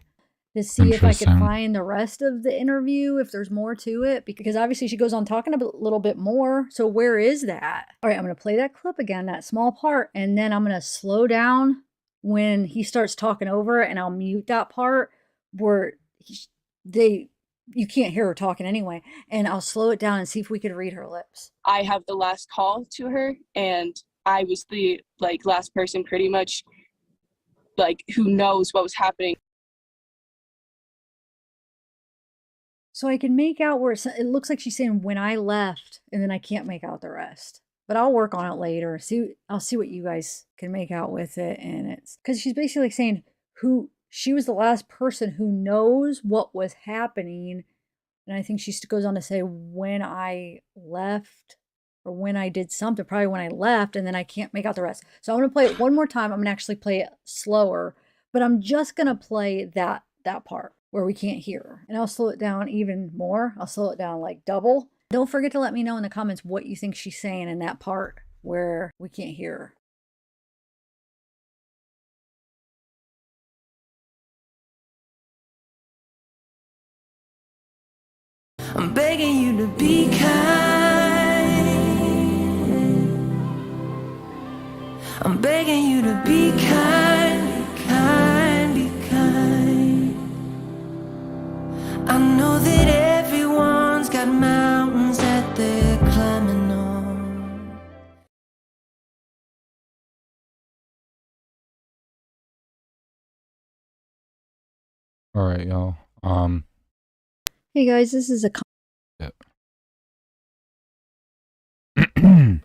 To see if I could find the rest of the interview, if there's more to it, because obviously she goes on talking a little bit more. So where is that? All right, I'm going to play that clip again, that small part, and then I'm going to slow down when he starts talking over it, and I'll mute that part where you can't hear her talking anyway, and I'll slow it down and see if we could read her lips. I have the last call to her, and I was the last person pretty much like who knows what was happening. So I can make out where it looks like she's saying when I left, and then I can't make out the rest. But I'll work on it later. I'll see what you guys can make out with it. And it's because she's basically like saying who she was the last person who knows what was happening. And I think she goes on to say when I left or when I did something, probably when I left, and then I can't make out the rest. So I'm gonna play it one more time. I'm gonna actually play it slower, but I'm just gonna play that part where we can't hear her. And I'll slow it down even more. I'll slow it down like double. Don't forget to let me know in the comments what you think she's saying in that part where we can't hear her. I'm begging you to be kind. I'm begging you to be kind, be kind, be kind. I know that everyone's got mountains that they're climbing on. All right, y'all. Hey guys, this is a Yep. I'm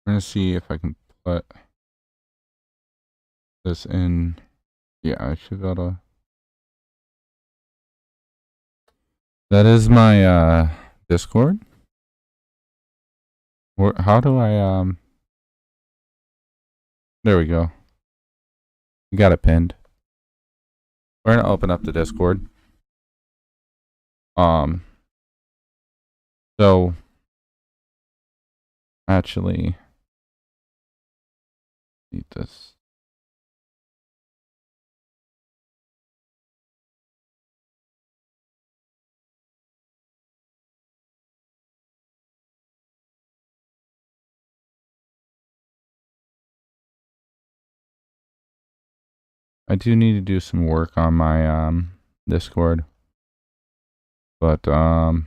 gonna see if I can put this in. Yeah, I should be able to. That is my Discord. How do I There we go. You got it pinned. We're gonna open up the Discord. So actually need this. I do need to do some work on my Discord. But I'll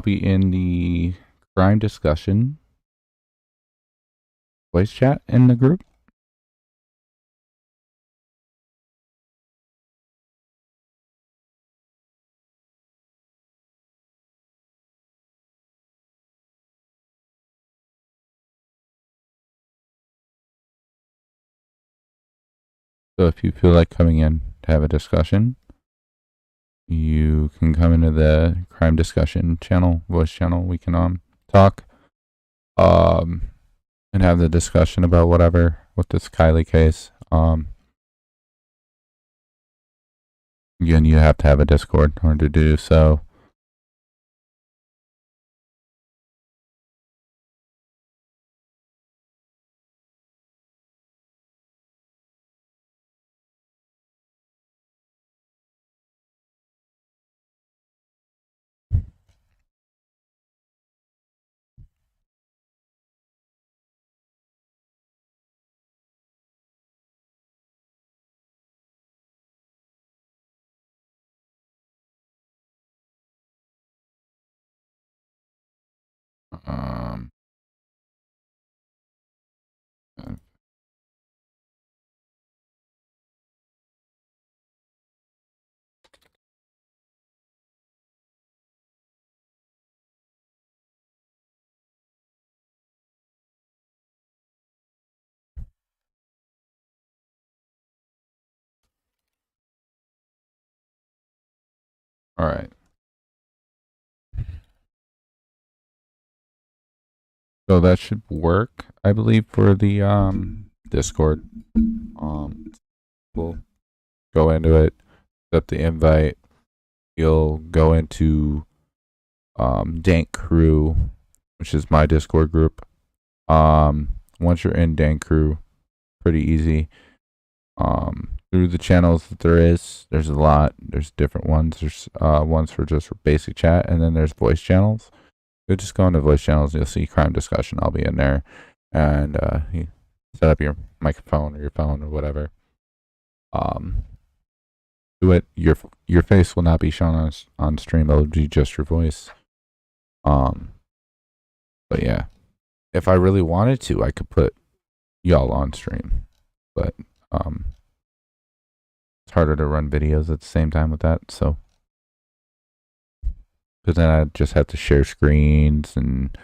be in the crime discussion voice chat in the group. So if you feel like coming in to have a discussion, you can come into the crime discussion channel, voice channel. We can talk and have the discussion about whatever with this Kylie case. Again, you have to have a Discord in order to do so. All right. So that should work, I believe, for the Discord. We'll go into it, accept the invite. You'll go into Dank Crew, which is my Discord group. Once you're in Dank Crew, pretty easy. Through the channels that there's a lot. There's different ones. There's ones for just basic chat, and then there's voice channels. You just go into voice channels, you'll see crime discussion. I'll be in there, and you set up your microphone or your phone or whatever. Do it. Your face will not be shown on stream. It'll be just your voice. But yeah, if I really wanted to, I could put y'all on stream. But it's harder to run videos at the same time with that. So, because then I just have to share screens and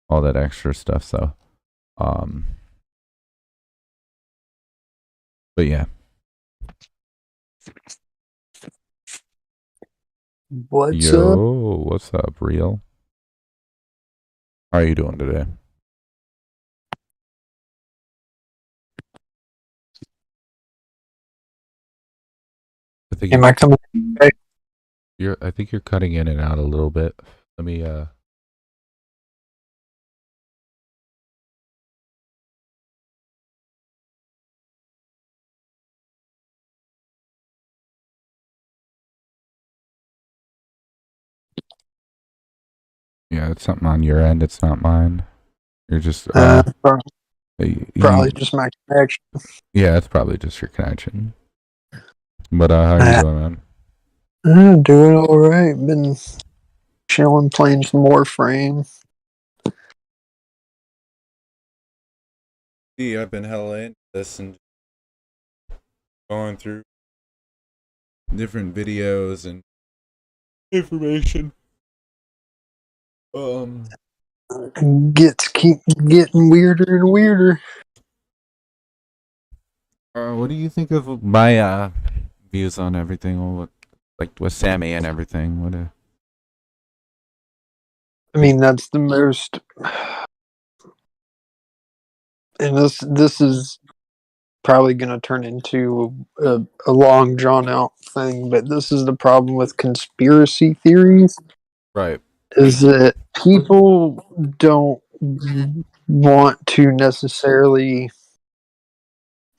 all that extra stuff. So, but yeah. What's Yo, up? what's up, real? How are you doing today? I think Am I coming? I think you're cutting in and out a little bit. Let me yeah, it's something on your end, it's not mine. You're just Probably just my connection. yeah, it's probably just your connection. But how are you doing, man? Doing all right. Been chilling, playing some Warframe. Yeah, I've been hella into this and going through different videos and information. Keep getting weirder and weirder. What do you think of my views on everything? Like with Sammy and everything? I mean, that's the most. And this is probably going to turn into a long drawn out thing, but this is the problem with conspiracy theories. Right. Is that people don't want to necessarily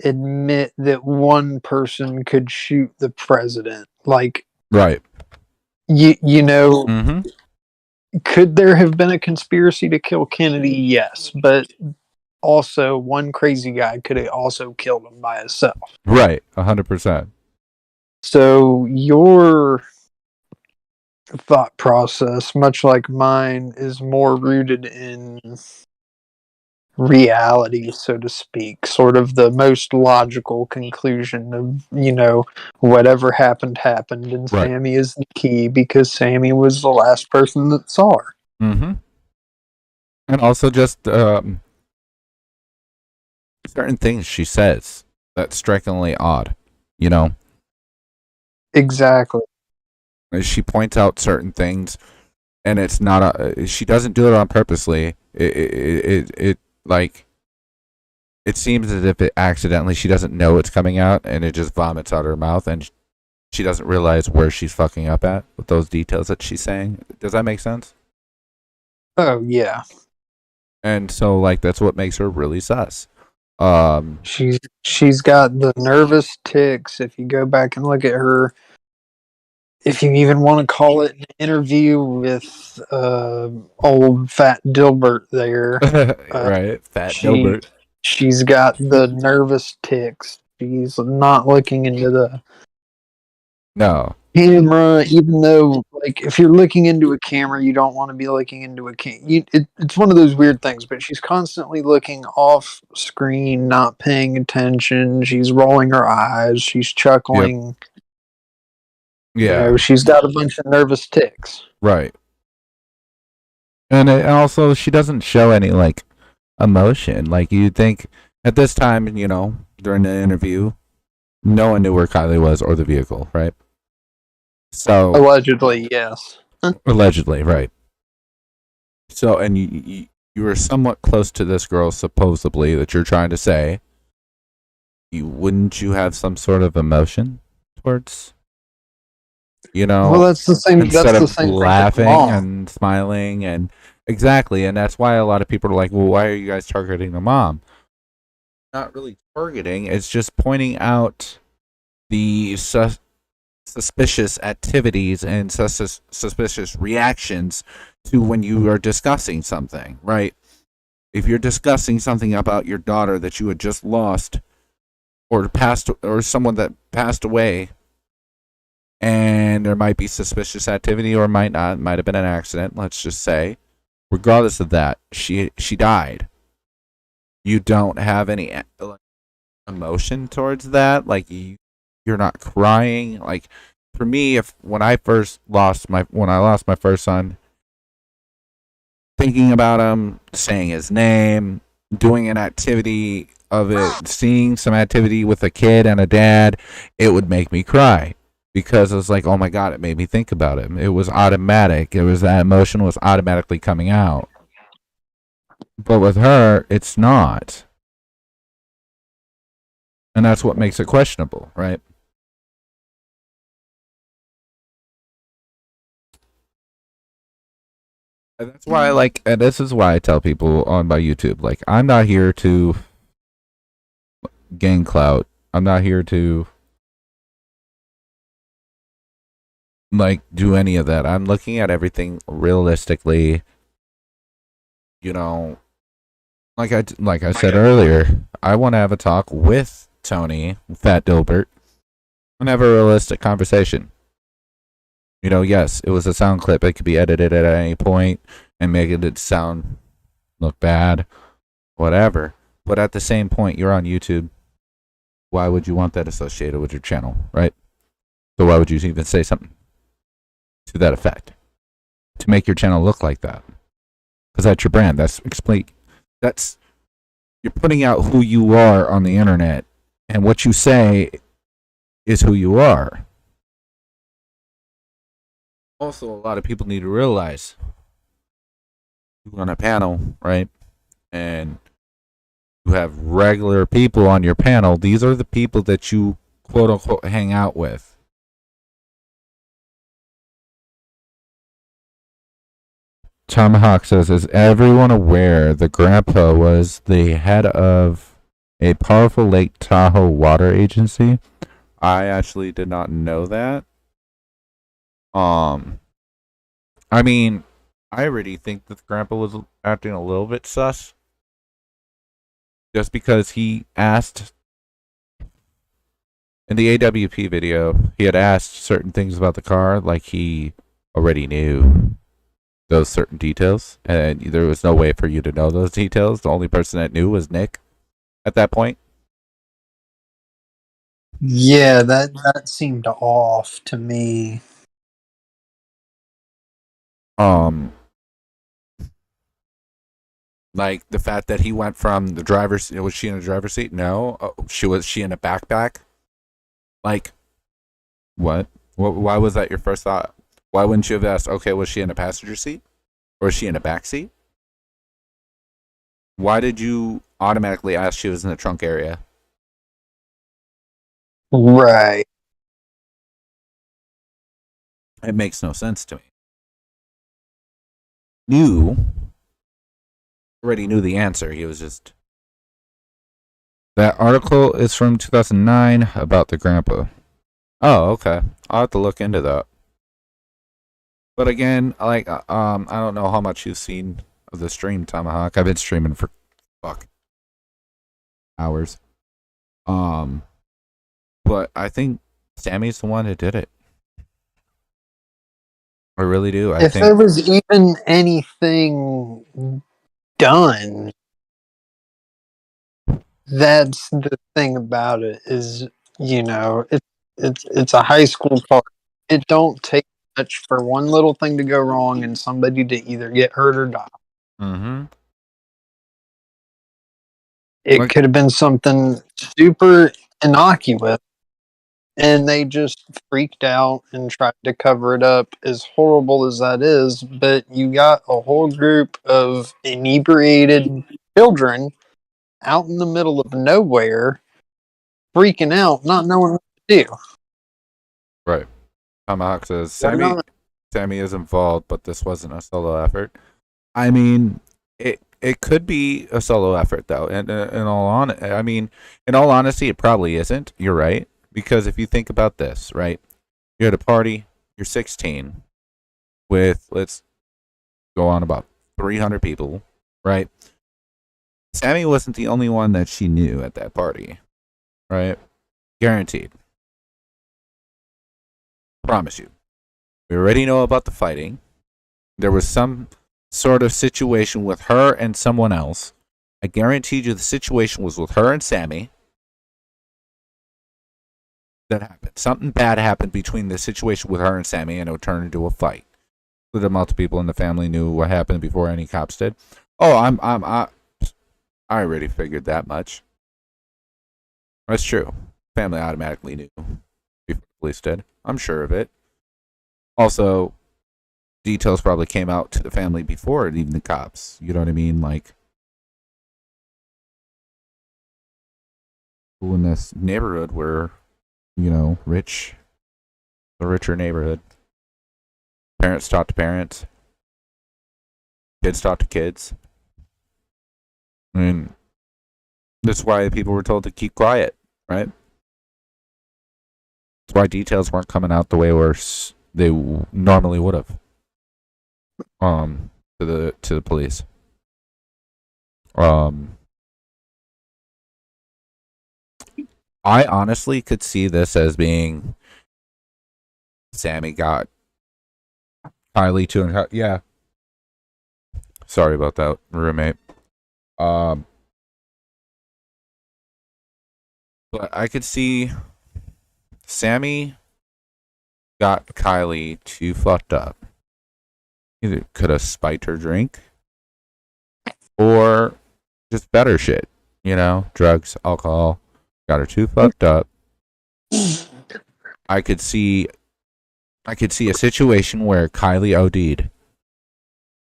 admit that one person could shoot the president. Like, right. You know, could there have been a conspiracy to kill Kennedy? Yes, but also one crazy guy could have also killed him by himself. Right, 100%. So your thought process, much like mine, is more rooted in reality, so to speak, sort of the most logical conclusion of, you know, whatever happened, and right. Sammy is the key because Sammy was the last person that saw her. Mm-hmm. And also just certain things she says that's strikingly odd, you know? Exactly. She points out certain things, and it's not she doesn't do it on purposely. It like it seems as if it accidentally, she doesn't know it's coming out, and it just vomits out her mouth, and she doesn't realize where she's fucking up at with those details that she's saying. Does that make sense? Oh yeah. And so, like, that's what makes her really sus. She's got the nervous tics. If you go back and look at her, if you even want to call it an interview with old Fat Dilbert there, right, Fat Dilbert. She's got the nervous tics. She's not looking into the camera, even though, like, if you're looking into a camera, you don't want to be looking into a it's one of those weird things, but she's constantly looking off screen, not paying attention. She's rolling her eyes. She's chuckling. Yeah. You know, she's got a bunch of nervous tics. Right. And also, she doesn't show any, like, emotion. Like, you'd think at this time, you know, during the interview, no one knew where Kylie was or the vehicle, right? So allegedly, yes. Allegedly, right. So, and you were somewhat close to this girl, supposedly, that you're trying to say. Wouldn't you have some sort of emotion towards, you know? Well, that's the same. Instead That's of the same laughing thing with and smiling and exactly, and that's why a lot of people are like, "Well, why are you guys targeting the mom?" Not really targeting; it's just pointing out the suspicious activities and suspicious reactions to when you are discussing something, right? If you're discussing something about your daughter that you had just lost or passed, or someone that passed away, and there might be suspicious activity or might not, might have been an accident, let's just say, regardless of that, she died. You don't have any like, emotion towards that. Like you're not crying. Like for me, when I lost my first son, thinking about him, saying his name, doing an activity of it, seeing some activity with a kid and a dad, it would make me cry because it was like, oh my God, it made me think about him. It was automatic. That emotion was automatically coming out. But with her, it's not. And that's what makes it questionable, right? And that's why, and this is why I tell people on my YouTube, I'm not here to gain clout. I'm not here to, do any of that. I'm looking at everything realistically. Like I said earlier, I want to have a talk with Tony, Fat Dilbert, and have a realistic conversation. Yes, it was a sound clip. It could be edited at any point and make it look bad, whatever. But at the same point, you're on YouTube. Why would you want that associated with your channel, right? So why would you even say something to that effect to make your channel look like that? Because that's your brand. You're putting out who you are on the internet, and what you say is who you are. Also, a lot of people need to realize you run a panel, right? And you have regular people on your panel. These are the people that you quote unquote hang out with. Tomahawk says, is everyone aware the grandpa was the head of a powerful Lake Tahoe water agency? I actually did not know that. I mean, I already think that the grandpa was acting a little bit sus. Just because he asked in the AWP video, he had asked certain things about the car, like he already knew those certain details, and there was no way for you to know those details. The only person that knew was Nick at that point. Yeah, that seemed off to me. Like the fact that he went from the driver's, was she in the driver's seat? No. Was she in a backpack? Like, what? Why was that your first thought? Why wouldn't you have asked, okay, was she in a passenger seat? Or was she in a back seat? Why did you automatically ask she was in the trunk area? Right. It makes no sense to me. Already knew the answer. He was just... That article is from 2009 about the grandpa. Oh, okay. I'll have to look into that. But again, I don't know how much you've seen of the stream, Tomahawk. I've been streaming for hours. But I think Sammy's the one who did it. I really do. If there was even anything done, that's the thing about it is, it's a high school park. It don't take much for one little thing to go wrong and somebody to either get hurt or die. Mm-hmm. It could have been something super innocuous, and they just freaked out and tried to cover it up, as horrible as that is. But you got a whole group of inebriated children out in the middle of nowhere, freaking out, not knowing what to do. Right. Tomahawk says, Sammy is involved, but this wasn't a solo effort. I mean, it could be a solo effort, though. And in all honesty, it probably isn't. You're right. Because if you think about this, right? You're at a party, you're 16, with, let's go on, about 300 people, right? Sammy wasn't the only one that she knew at that party, right? Guaranteed. Promise you. We already know about the fighting. There was some sort of situation with her and someone else. I guaranteed you the situation was with her and Sammy. That happened. Something bad happened between the situation with her and Sammy, and it would turn into a fight. The multiple people in the family knew what happened before any cops did. Oh, I already figured that much. That's true. Family automatically knew before the police did. I'm sure of it. Also, details probably came out to the family before even the cops. You know what I mean? Like, in this neighborhood where, you know, the richer neighborhood. Parents talk to parents. Kids talk to kids. I mean, that's why people were told to keep quiet, right? That's why details weren't coming out the way they normally would have. To the police. I honestly could see this as being Sammy got Kylie to yeah. Sorry about that, roommate. But I could see Sammy got Kylie too fucked up. Either could have spiked her drink, or just better shit. You know, drugs, alcohol, got her too fucked up. I could see a situation where Kylie OD'd.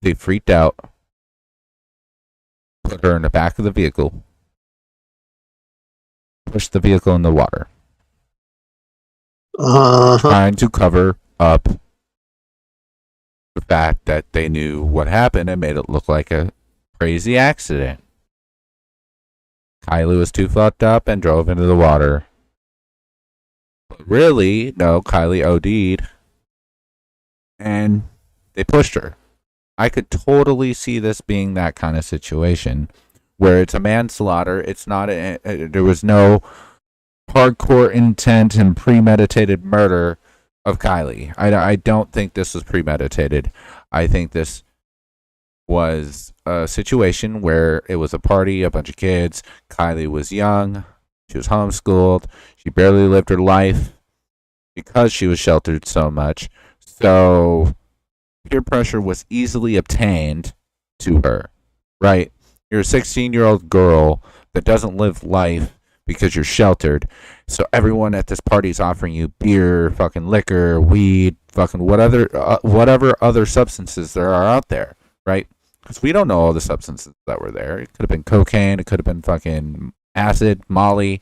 They freaked out, put her in the back of the vehicle, pushed the vehicle in the water, trying to cover up the fact that they knew what happened and made it look like a crazy accident. Kylie was too fucked up and drove into the water. But really, no, Kylie OD'd. And they pushed her. I could totally see this being that kind of situation where it's a manslaughter. It's not there was no hardcore intent and premeditated murder of Kylie. I don't think this was premeditated. I think this was a situation where it was a party, a bunch of kids. Kylie was young. She was homeschooled. She barely lived her life because she was sheltered so much. So peer pressure was easily obtained to her, right? You're a 16-year-old girl that doesn't live life because you're sheltered. So everyone at this party is offering you beer, fucking liquor, weed, fucking whatever other substances there are out there, right? Because we don't know all the substances that were there. It could have been cocaine. It could have been fucking acid, Molly,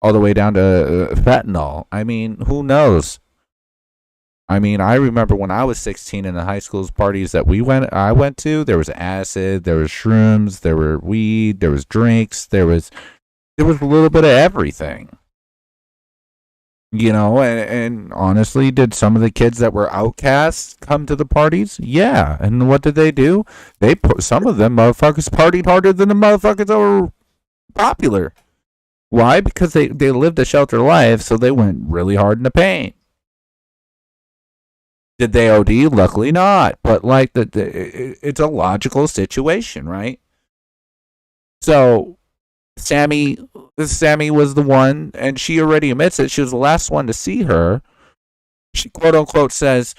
all the way down to fentanyl. I mean, who knows? I mean, I remember when I was 16 in the high school's parties that I went to, there was acid, there was shrooms, there were weed, there was drinks, there was a little bit of everything. You know, and honestly, did some of the kids that were outcasts come to the parties? Yeah. And what did they do? Some of them motherfuckers partied harder than the motherfuckers that were popular. Why? Because they lived a sheltered life, so they went really hard in the paint. Did they OD? Luckily not. But like it's a logical situation, right? So Sammy was the one, and she already admits it. She was the last one to see her. She quote unquote says,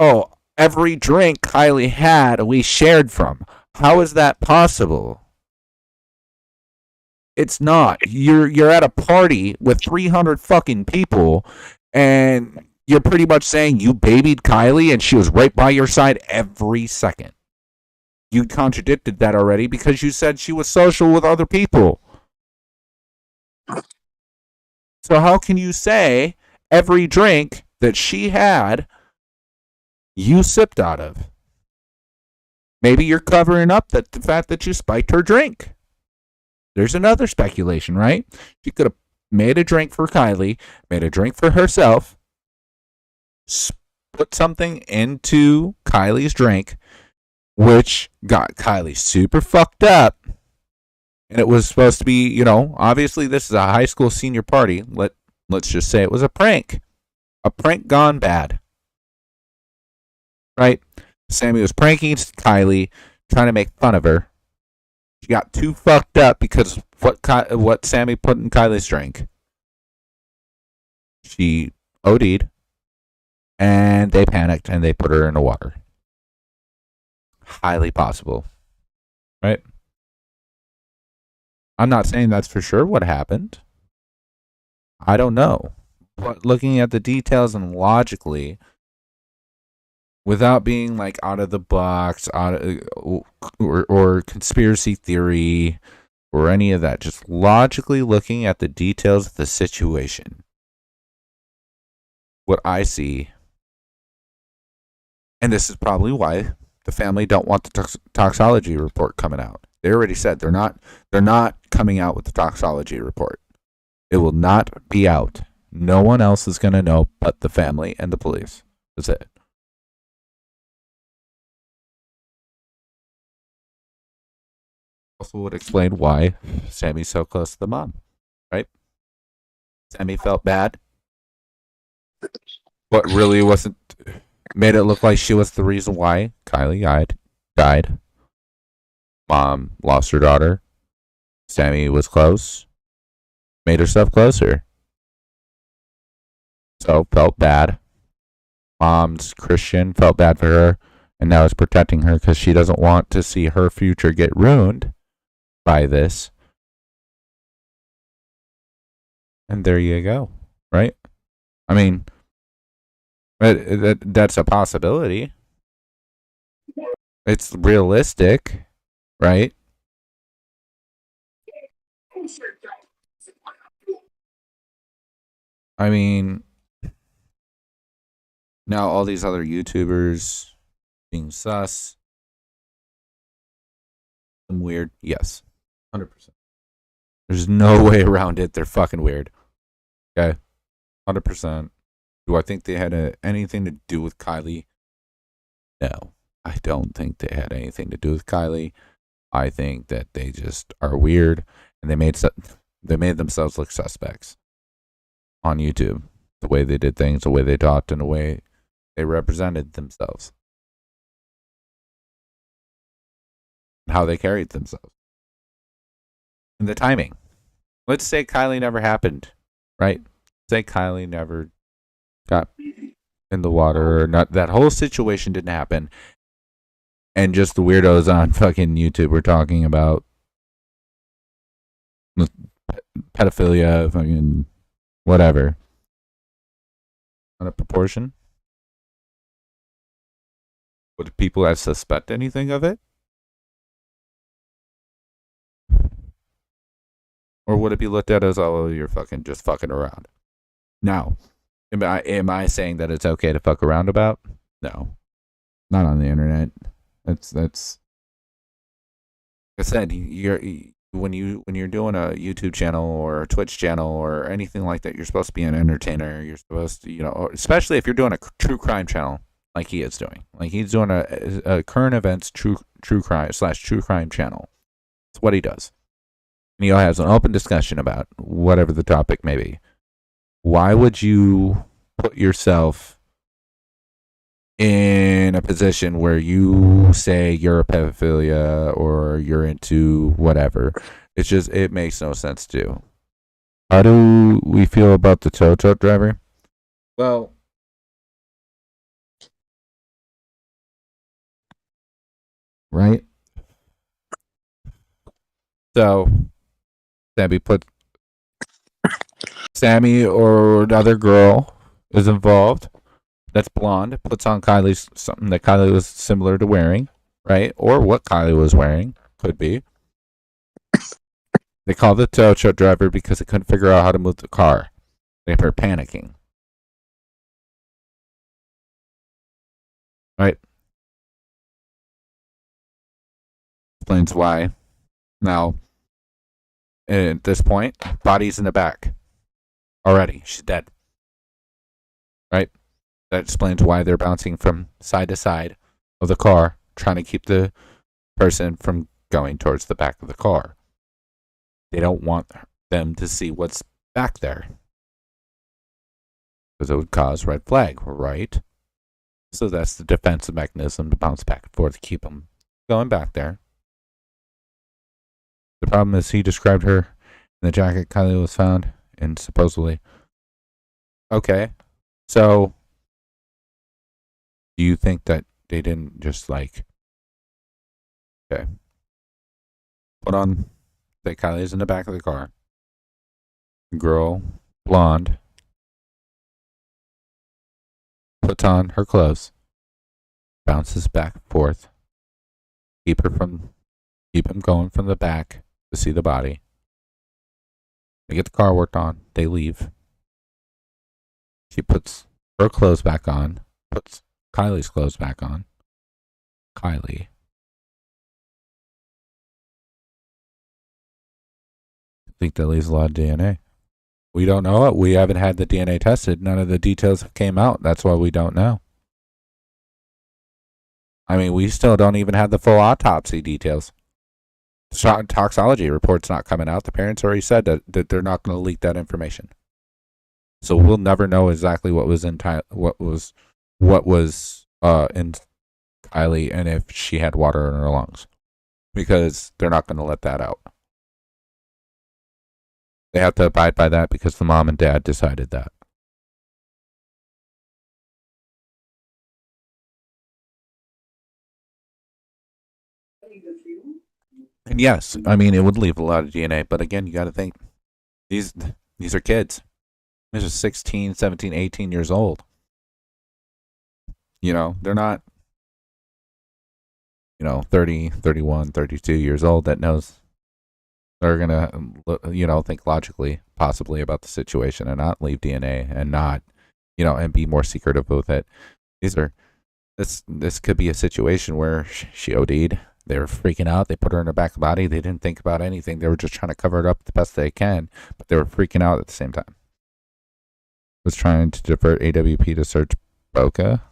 "Oh, every drink Kylie had, we shared from." How is that possible? It's not. You're at a party with 300 fucking people, and you're pretty much saying you babied Kylie and she was right by your side every second. You contradicted that already because you said she was social with other people. So how can you say every drink that she had, you sipped out of? Maybe you're covering up the fact that you spiked her drink. There's another speculation, right? She could have made a drink for Kylie, made a drink for herself, put something into Kylie's drink, which got Kylie super fucked up. And it was supposed to be, you know, obviously this is a high school senior party. Let's just say it was a prank. A prank gone bad. Right? Sammy was pranking Kylie, trying to make fun of her. She got too fucked up because of what Sammy put in Kylie's drink. She OD'd, and they panicked and they put her in the water. Highly possible, right? I'm not saying that's for sure what happened. I don't know. But looking at the details and logically, without being like out of the box, or conspiracy theory or any of that, just logically looking at the details of the situation, what I see, and this is probably why the family don't want the toxology report coming out. They already said they're not coming out with the toxology report. It will not be out. No one else is going to know but the family and the police. That's it. Also would explain why Sammy's so close to the mom, right? Sammy felt bad, but really wasn't, made it look like she was the reason why Kylie died. Mom lost her daughter. Sammy was close. Made herself closer. So felt bad. Mom's Christian, felt bad for her, and now is protecting her because she doesn't want to see her future get ruined by this. And there you go, right? I mean, that's a possibility. It's realistic, right? I mean, now all these other YouTubers being sus. I'm weird. Yes. 100%. There's no way around it. They're fucking weird. Okay? 100%. Do I think they had anything to do with Kylie? No. I don't think they had anything to do with Kylie. I think that they just are weird, and they made themselves look suspects on YouTube. The way they did things, the way they talked, and the way they represented themselves. How they carried themselves. And the timing. Let's say Kylie never happened, right? Say Kylie never got in the water, or not, that whole situation didn't happen. And just the weirdos on fucking YouTube were talking about pedophilia, fucking whatever. Out of proportion. Would people have suspect anything of it? Or would it be looked at as, oh, you're just fucking around? Now, am I saying that it's okay to fuck around about? No. Not on the internet. That's like I said, when you're doing a YouTube channel or a Twitch channel or anything like that, you're supposed to be an entertainer. You're supposed to, especially if you're doing a true crime channel like he is doing. Like he's doing a current events true crime / true crime channel. That's what he does. And he has an open discussion about whatever the topic may be. Why would you put yourself in a position where you say you're a pedophilia or you're into whatever? It makes no sense to. How do we feel about the tow truck driver? Well, right? So, Sammy or another girl is involved that's blonde, puts on something that Kylie was similar to wearing, right? Or what Kylie was wearing, could be. They called the tow truck driver because they couldn't figure out how to move the car. They were panicking. Right? Explains why. Now, at this point, body's in the back. Already, she's dead. Right? That explains why they're bouncing from side to side of the car, trying to keep the person from going towards the back of the car. They don't want them to see what's back there, because it would cause red flag, right? So that's the defensive mechanism to bounce back and forth to keep them going back there. The problem is he described her in the jacket Kylie was found, and supposedly. Okay, so do you think that they didn't just like, okay, put on that Kylie's in the back of the car, girl, blonde, puts on her clothes, bounces back and forth, keep him going from the back to see the body. They get the car worked on, they leave. She puts her clothes back on, puts Kylie's clothes back on. Kylie. I think that leaves a lot of DNA. We don't know it. We haven't had the DNA tested. None of the details have came out. That's why we don't know. I mean, we still don't even have the full autopsy details. Toxology report's not coming out. The parents already said that they're not going to leak that information. So we'll never know exactly what was in Kylie and if she had water in her lungs, because they're not going to let that out. They have to abide by that because the mom and dad decided that. And yes, I mean, it would leave a lot of DNA, but again, you got to think these are kids. These are 16, 17, 18 years old. You know, they're not, 30, 31, 32 years old that knows they're going to, think logically, possibly about the situation and not leave DNA and not, and be more secretive with it. This could be a situation where she OD'd. They were freaking out. They put her in the back of the body. They didn't think about anything. They were just trying to cover it up the best they can, but they were freaking out at the same time. Was trying to divert AWP to search Boca.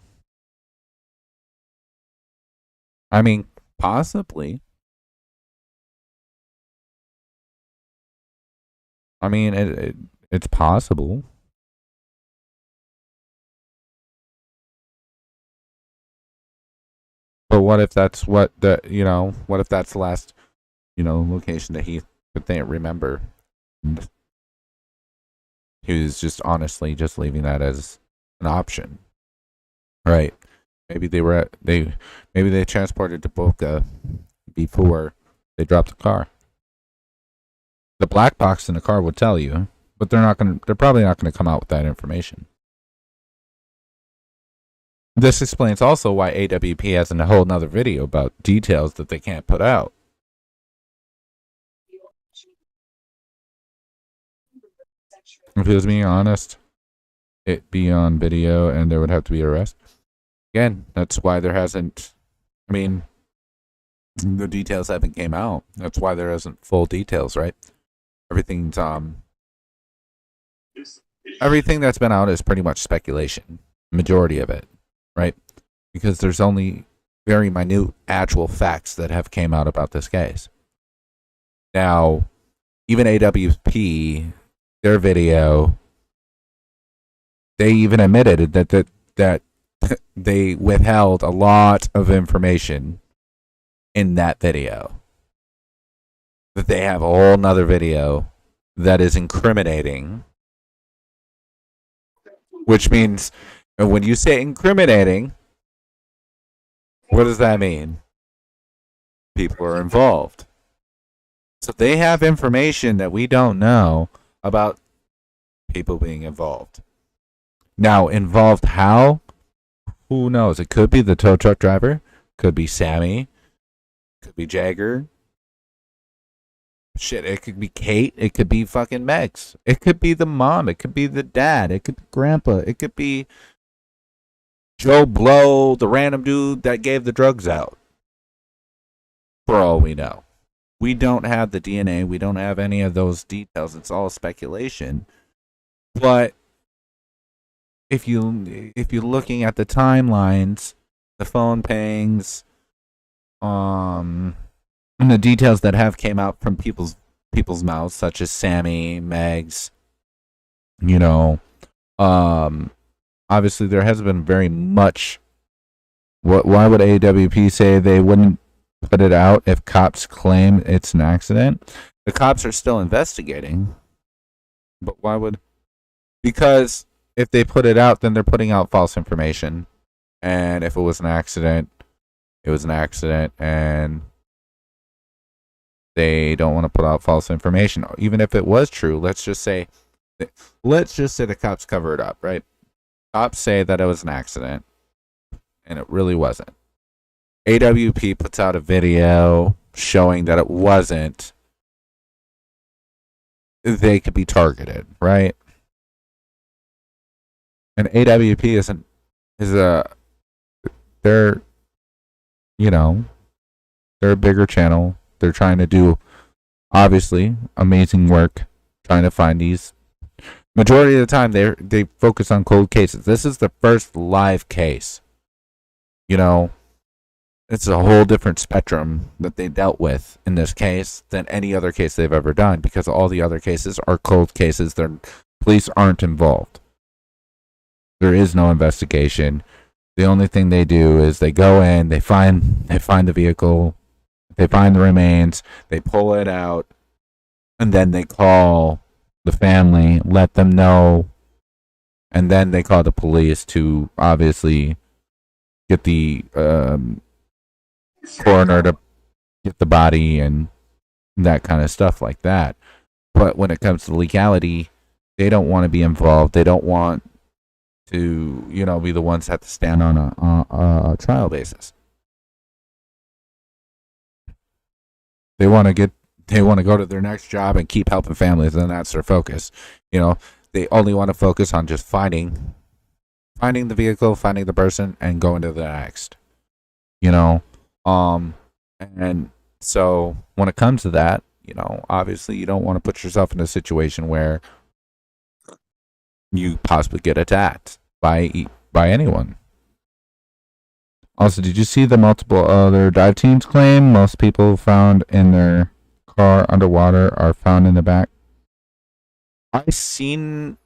I mean, possibly. I mean, it's possible. But what if that's what if that's the last, location that he could remember? He was just honestly just leaving that as an option. Right. Maybe they transported to Boca before they dropped the car. The black box in the car would tell you, but they're probably not gonna come out with that information. This explains also why AWP has a whole nother video about details that they can't put out. If he was being honest, it'd be on video and there would have to be arrest. Again, that's why there hasn't, the details haven't came out. That's why there isn't full details, right? Everything that's been out is pretty much speculation. Majority of it, right? Because there's only very minute actual facts that have came out about this case. Now, even AWP, their video, they even admitted that they withheld a lot of information in that video. That they have a whole nother video that is incriminating. Which means, when you say incriminating, what does that mean? People are involved. So they have information that we don't know about people being involved. Now, involved how? Who knows? It could be the tow truck driver. Could be Sammy. Could be Jagger. Shit, it could be Kate. It could be fucking Megs. It could be the mom. It could be the dad. It could be grandpa. It could be Joe Blow, the random dude that gave the drugs out. For all we know. We don't have the DNA. We don't have any of those details. It's all speculation. But if you're looking at the timelines, the phone pings, and the details that have came out from people's mouths, such as Sammy, Megs, obviously there has been very much Why would AWP say they wouldn't put it out if cops claim it's an accident? The cops are still investigating. But why would? Because if they put it out, then they're putting out false information. And if it was an accident, it was an accident, and they don't want to put out false information. Even if it was true, let's just say the cops cover it up, right? Cops say that it was an accident, and it really wasn't. AWP puts out a video showing that it wasn't. They could be targeted, right? And AWP they're a bigger channel. They're trying to do, obviously, amazing work trying to find these. Majority of the time, they focus on cold cases. This is the first live case. It's a whole different spectrum that they dealt with in this case than any other case they've ever done, because all the other cases are cold cases. Police aren't involved. There is no investigation. The only thing they do is they go in, they find the vehicle, they find the remains, they pull it out, and then they call the family, let them know, and then they call the police to obviously get the coroner to get the body and that kind of stuff like that. But when it comes to legality, they don't want to be involved. They don't want to, be the ones that have to stand on a trial basis. They want to go to their next job and keep helping families, and that's their focus. They only want to focus on just finding the vehicle, finding the person, and going to the next. And so when it comes to that, obviously you don't want to put yourself in a situation where you possibly get attacked by anyone. Also, did you see the multiple other dive teams claim most people found in their car underwater are found in the back? I seen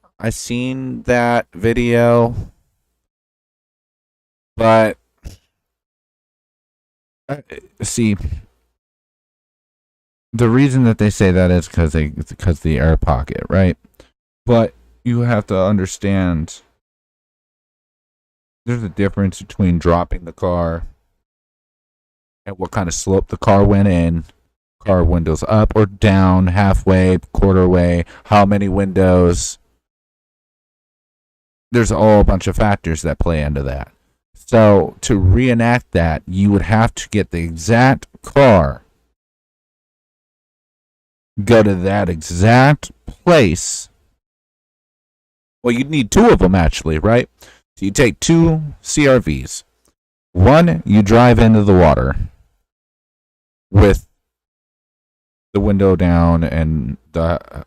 that video, but see, the reason that they say that is because the air pocket, right? But you have to understand there's a difference between dropping the car and what kind of slope the car went in. Car windows up or down, halfway, quarter way, how many windows. There's a whole bunch of factors that play into that. So to reenact that, you would have to get the exact car, go to that exact place. Well, you'd need two of them, actually, right? So you take two CRVs. One, you drive into the water with the window down and the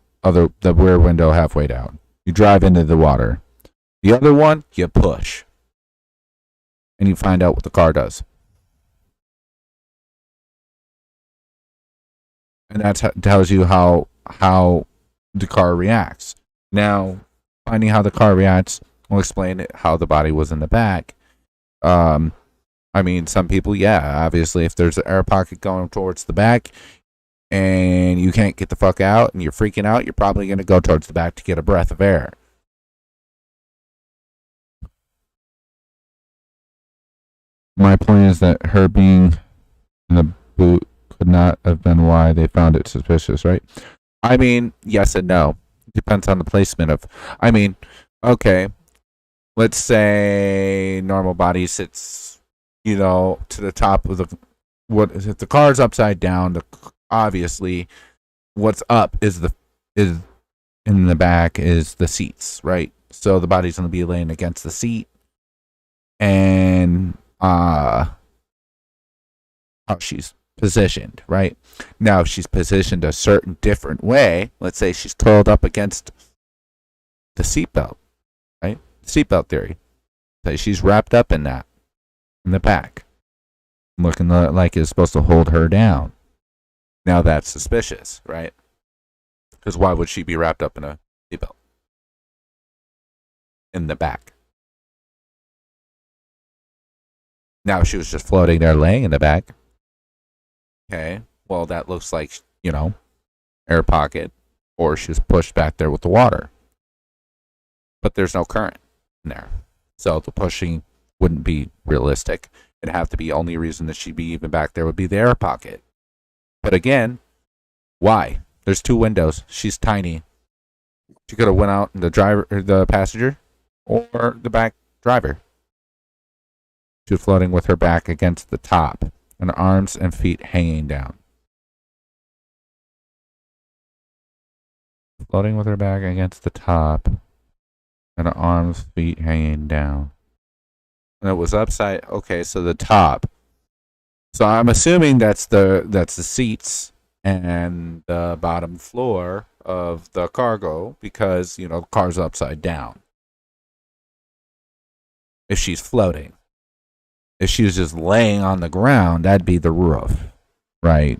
rear window halfway down. You drive into the water. The other one, you push. And you find out what the car does. And that tells you how the car reacts. Now, finding how the car reacts will explain how the body was in the back. Some people, obviously, if there's an air pocket going towards the back and you can't get the fuck out and you're freaking out, you're probably going to go towards the back to get a breath of air. My point is that her being in the boot could not have been why they found it suspicious, right? Yes and no. Depends on the placement of. Okay, let's say normal body sits, to the top of the. What if the car's upside down? Obviously, what's up is in the back is the seats, right? So the body's going to be laying against the seat, and how she's positioned, right? Now, if she's positioned a certain different way, let's say she's curled up against the seatbelt, right? Seatbelt theory. So she's wrapped up in that, in the back, looking like it's supposed to hold her down. Now that's suspicious, right? Because why would she be wrapped up in a seatbelt? In the back. Now, if she was just floating there laying in the back, okay, well, that looks like, air pocket, or she was pushed back there with the water. But there's no current in there. So the pushing wouldn't be realistic. It'd have to be only reason that she'd be even back there would be the air pocket. But again, why? There's 2 windows. She's tiny. She could have went out in the passenger or the back driver. She was floating with her back against the top and her arms and feet hanging down. Floating with her back against the top and her arms, feet hanging down. And it was upside. Okay, so the top. So I'm assuming that's the seats and the bottom floor of the cargo because, the car's upside down. If she's floating. If she was just laying on the ground, that'd be the roof, right?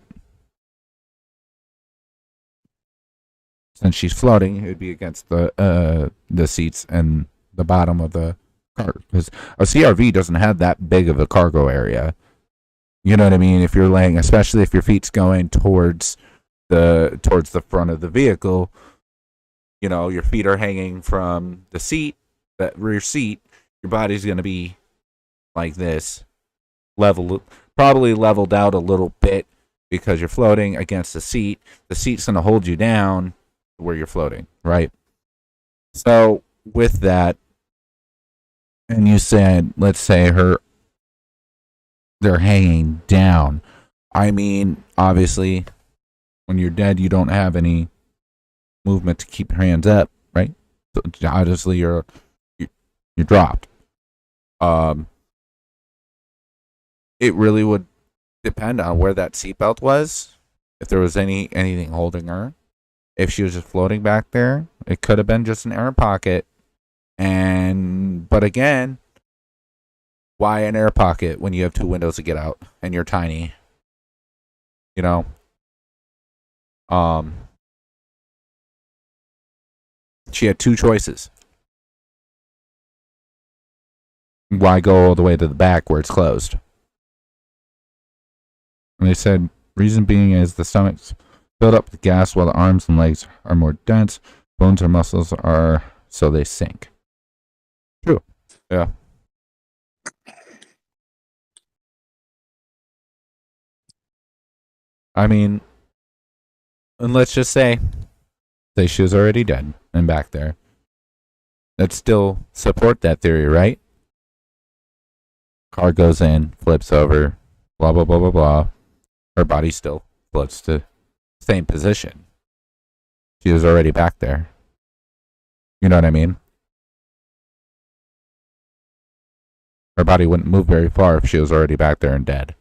Since she's floating, it would be against the seats and the bottom of the car. Because a CRV doesn't have that big of a cargo area. You know what I mean? If you're laying, especially if your feet's going towards the front of the vehicle, your feet are hanging from the seat, that rear seat. Your body's going to be like this, probably leveled out a little bit because you're floating against the seat. The seat's going to hold you down where you're floating, right? So with that, and you said, let's say they're hanging down. I mean, obviously, when you're dead, you don't have any movement to keep your hands up, right? So obviously, you're dropped. It really would depend on where that seatbelt was. If there was anything holding her. If she was just floating back there, it could have been just an air pocket. But again, why an air pocket when you have 2 windows to get out and you're tiny? She had 2 choices. Why go all the way to the back where it's closed? And they said, reason being is the stomach's build up with gas while the arms and legs are more dense. Bones or muscles are, so they sink. True. Yeah. I mean, and let's just say she was already dead and back there. Let's still support that theory, right? Car goes in, flips over, blah, blah, blah, blah, blah. Her body still floats to same position. She was already back there. You know what I mean? Her body wouldn't move very far if she was already back there and dead.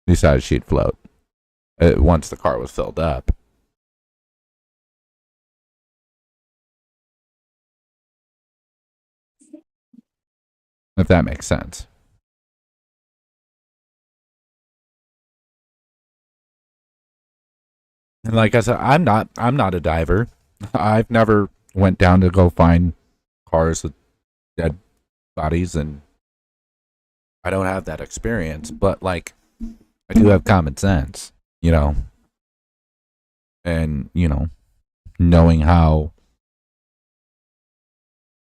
Besides, she'd float once the car was filled up. If that makes sense. And like I said, I'm not a diver. I've never went down to go find cars with dead bodies, and I don't have that experience. But like, I do have common sense, and knowing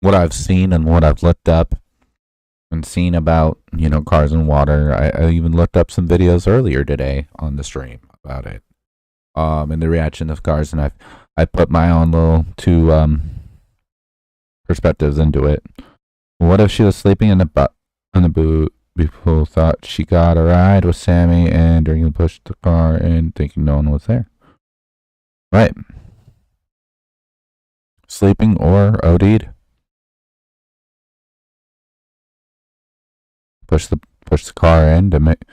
what I've seen and what I've looked up and seen about cars and water. I even looked up some videos earlier today on the stream about it. And the reaction of cars, and I put my own little 2 perspectives into it. What if she was sleeping in the boot? People thought she got a ride with Sammy and during pushed the car in thinking no one was there. Right. Sleeping or OD'd. Push the car in to make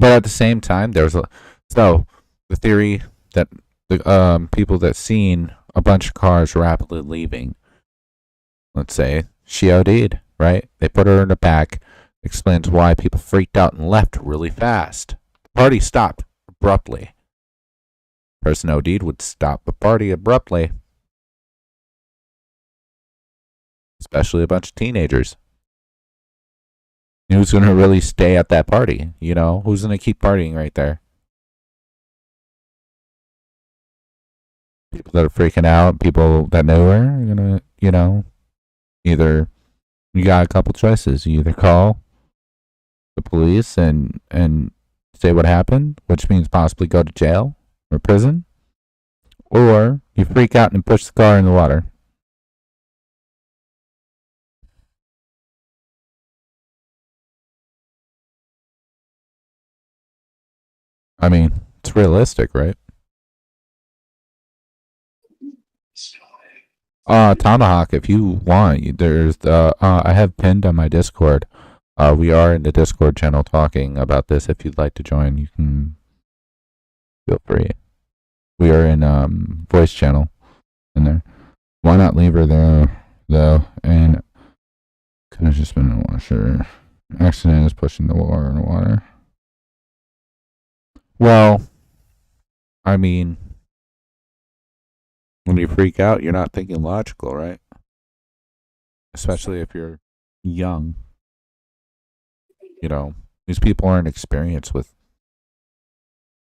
but at the same time, the theory that the people that seen a bunch of cars rapidly leaving. Let's say she OD'd, right? They put her in the back. Explains why people freaked out and left really fast. The party stopped abruptly. Person OD'd would stop the party abruptly. especially a bunch of teenagers. Who's going to really stay at that party? You know, who's going to keep partying right there? People that are freaking out, people that know her, are going to, you know, either you got a couple choices. You either call the police and say what happened, which means possibly go to jail or prison, or you freak out and push the car in the water. I mean, it's realistic, right? Tomahawk, if you want, there's the I have pinned on my Discord. We are in the Discord channel talking about this. If you'd like to join, you can feel free. We are in voice channel in there. Why not leave her there though? And could have just been a washer. Accident is pushing the water in the water. Well, I mean, when you freak out, you're not thinking logical, right? Especially if you're young. You know, these people aren't experienced with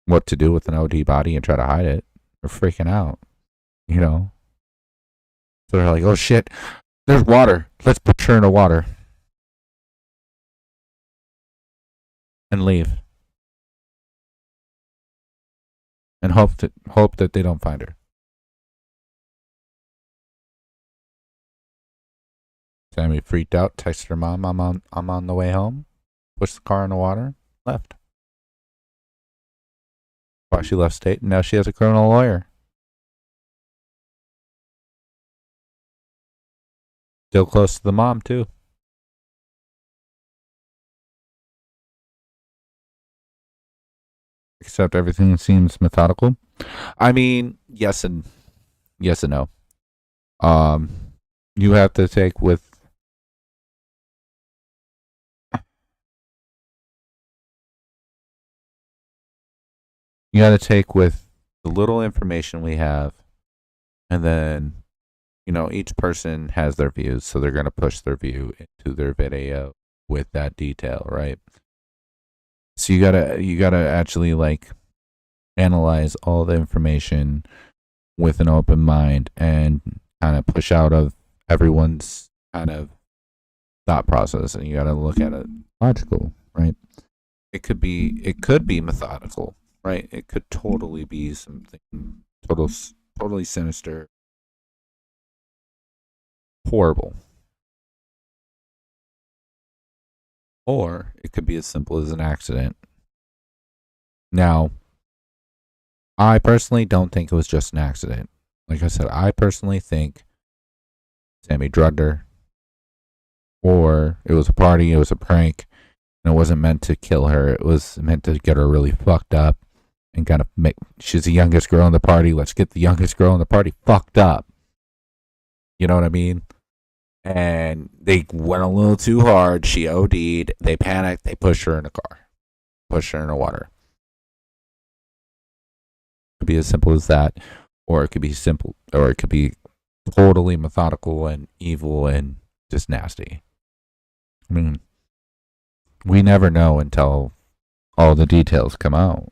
what to do with an OD body and try to hide it. They're freaking out, you know? So they're like, oh shit, there's water. Let's put her in the water. And leave. And hope that they don't find her. Sammy freaked out, texted her mom, I'm on the way home, pushed the car in the water, left. Why she left state, and now she has a criminal lawyer. Still close to the mom, too. Except everything seems methodical. I mean, yes and no. You have to take with you got to take with the little information we have, and then, you know, each person has their views, so they're going to push their view into their video with that detail, right? So you gotta actually like analyze all the information with an open mind and kind of push out of everyone's kind of thought process, and you gotta look at it logical, right? It could be methodical, right? It could totally be something totally sinister, horrible. Or it could be as simple as an accident. Now, I personally don't think it was just an accident. Like I said, I personally think Sammy drugged her, or it was a party, it was a prank, and it wasn't meant to kill her. It was meant to get her really fucked up and kind of make, she's the youngest girl in the party, let's get the youngest girl in the party fucked up. You know what I mean? And they went a little too hard. She OD'd. They panicked. They pushed her in the car. Pushed her in the water. It could be as simple as that. Or it could be simple. Or it could be totally methodical and evil and just nasty. I mean, we never know until all the details come out.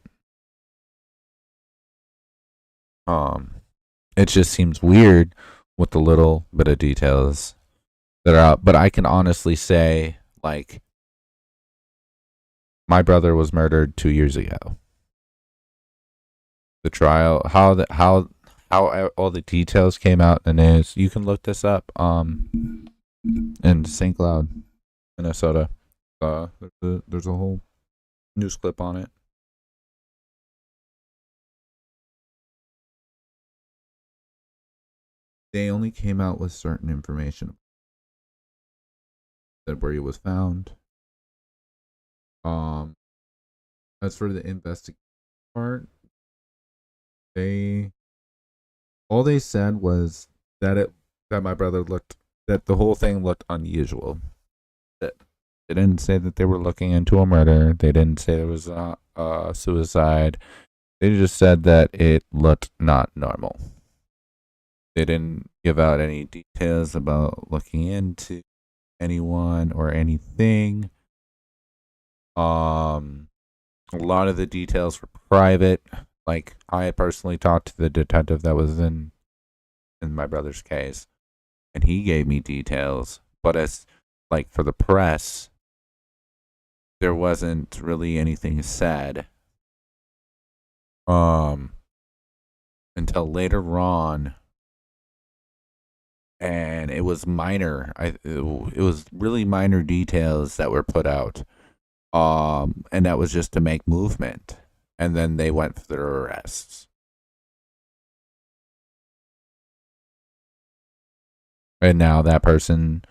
It just seems weird with the little bit of details that are out, but I can honestly say, like, my brother was murdered 2 years ago. The trial, how all the details came out in the news. You can look this up. In St. Cloud, Minnesota, there's a whole news clip on it. They only came out with certain information. That where he was found. As for the investigation part, all they said was that my brother looked, that the whole thing looked unusual. That they didn't say that they were looking into a murder. They didn't say it was a suicide. They just said that it looked not normal. They didn't give out any details about looking into anyone or anything. A lot of the details were private. Like, I personally talked to the detective that was in my brother's case, and he gave me details. But as like for the press, there wasn't really anything said. Until later on, and it was minor. It was really minor details that were put out. And that was just to make movement. And then they went for their arrests. And now that person,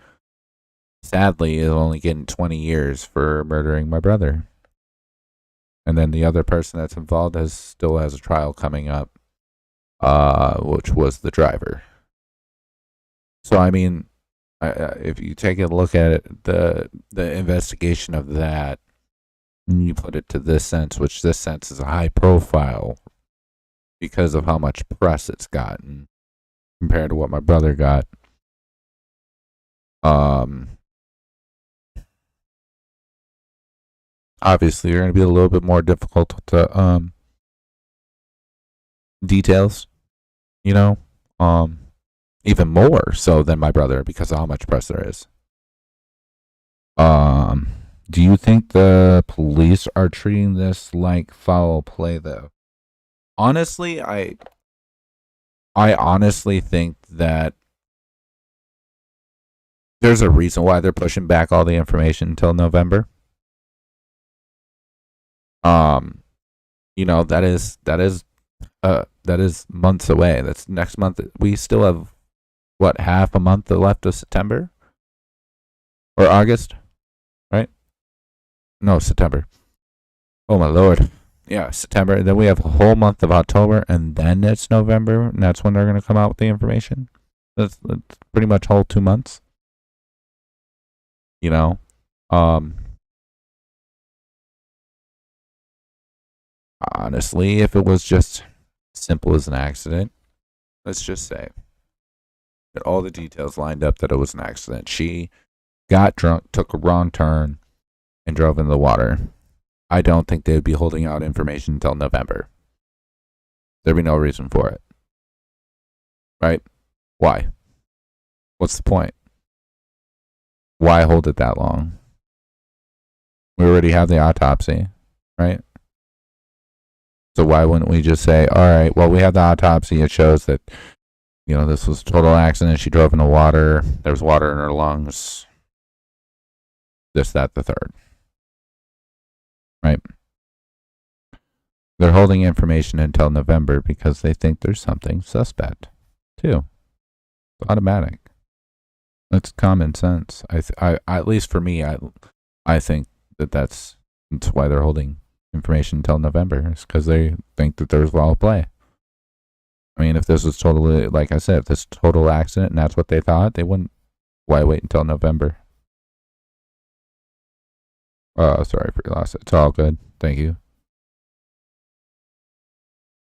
sadly, is only getting 20 years for murdering my brother. And then the other person that's involved still has a trial coming up, which was the driver. So, I mean, if you take a look at it, the investigation of that, and you put it to this sense, which this sense is a high profile because of how much press it's gotten compared to what my brother got. Obviously, you're going to be a little bit more difficult to details, you know, even more so than my brother because of how much press there is. Do you think the police are treating this like foul play, though? Honestly, I honestly think that there's a reason why they're pushing back all the information until November. You know, that is months away. That's next month. We still have what, half a month left of September or August, right? No, September. Oh my Lord. Yeah, September. And then we have a whole month of October, and then it's November, and that's when they're going to come out with the information. That's pretty much whole 2 months. You know, honestly, if it was just simple as an accident, let's just say that all the details lined up that it was an accident. She got drunk, took a wrong turn, and drove into the water. I don't think they would be holding out information until November. There'd be no reason for it. Right? Why? What's the point? Why hold it that long? We already have the autopsy, right? So why wouldn't we just say, all right, well, we have the autopsy. It shows that, you know, this was a total accident. She drove in the water. There was water in her lungs. This, that, the third. Right? They're holding information until November because they think there's something suspect, too. It's automatic. That's common sense. I at least for me, I think that's why they're holding information until November. It's because they think that there's foul play. I mean, if this was totally, like I said, if this total accident and that's what they thought, they wouldn't. Why wait until November? Sorry for your loss. It's all good. Thank you.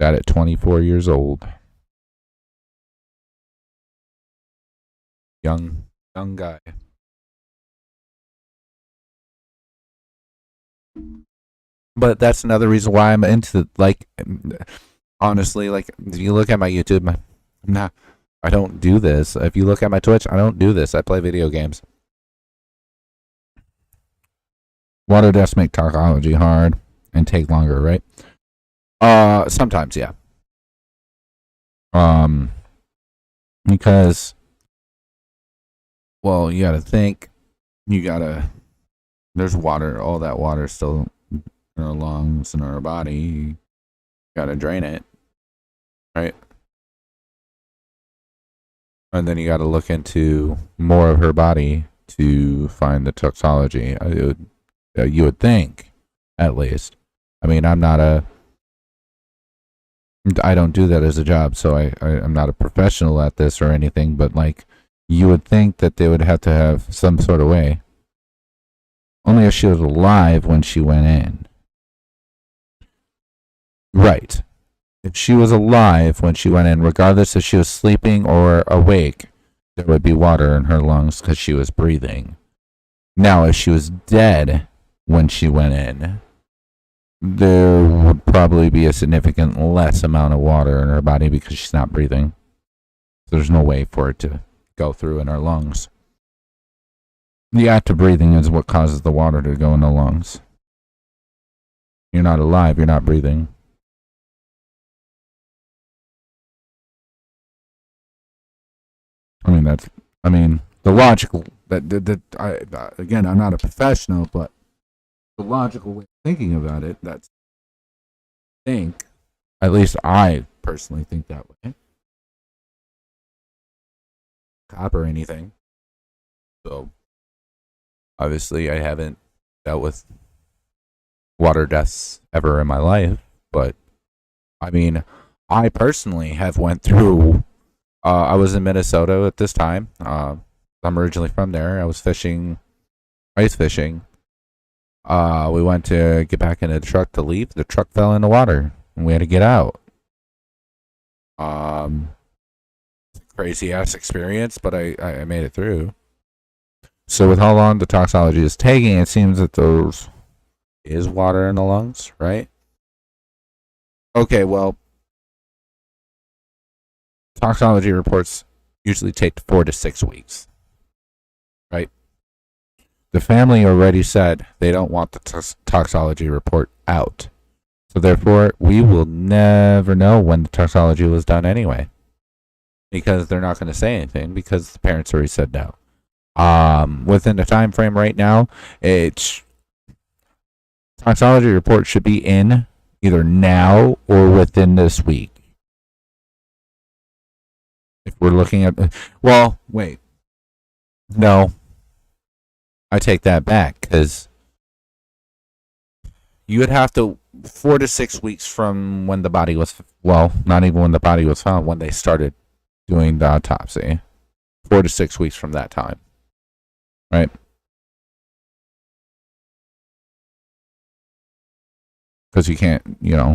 Got it. 24 years old. Young guy. But that's another reason why I'm into, like, honestly, like, if you look at my YouTube, I don't do this. If you look at my Twitch, I don't do this. I play video games. Water deaths make toxicology hard and take longer, right? Sometimes, yeah. Because, well, you gotta think, there's water, all that water still in our lungs and our body. You gotta drain it, right? And then you gotta look into more of her body to find the toxicology. You would think, at least. I mean, I don't do that as a job, so I'm not a professional at this or anything, but, like, you would think that they would have to have some sort of way. Only if she was alive when she went in. Right. if she was alive when she went in, regardless if she was sleeping or awake, there would be water in her lungs because she was breathing. Now, if she was dead when she went in, there would probably be a significant less amount of water in her body because she's not breathing. There's no way for it to go through in her lungs. The act of breathing is what causes the water to go in the lungs. You're not alive, you're not breathing. The logical again, I'm not a professional, but the logical way of thinking about it, at least I personally think that way. Cop or anything. So obviously I haven't dealt with water deaths ever in my life, but I personally have went through I was in Minnesota at this time. I'm originally from there. I was fishing, ice fishing. We went to get back in the truck to leave. The truck fell in the water, and we had to get out. Crazy ass experience, but I made it through. So with how long the toxology is taking, it seems that there is water in the lungs, right? Okay, well, toxology reports usually take 4 to 6 weeks, right? The family already said they don't want the toxology report out. So therefore, we will never know when the toxology was done anyway. Because they're not going to say anything because the parents already said no. Within the time frame right now, toxology report should be in either now or within this week. If we're looking at, well, wait, no, I take that back because you would have to 4 to 6 weeks from when the body was, well, not even when the body was found, when they started doing the autopsy. 4 to 6 weeks from that time, right? Because you can't,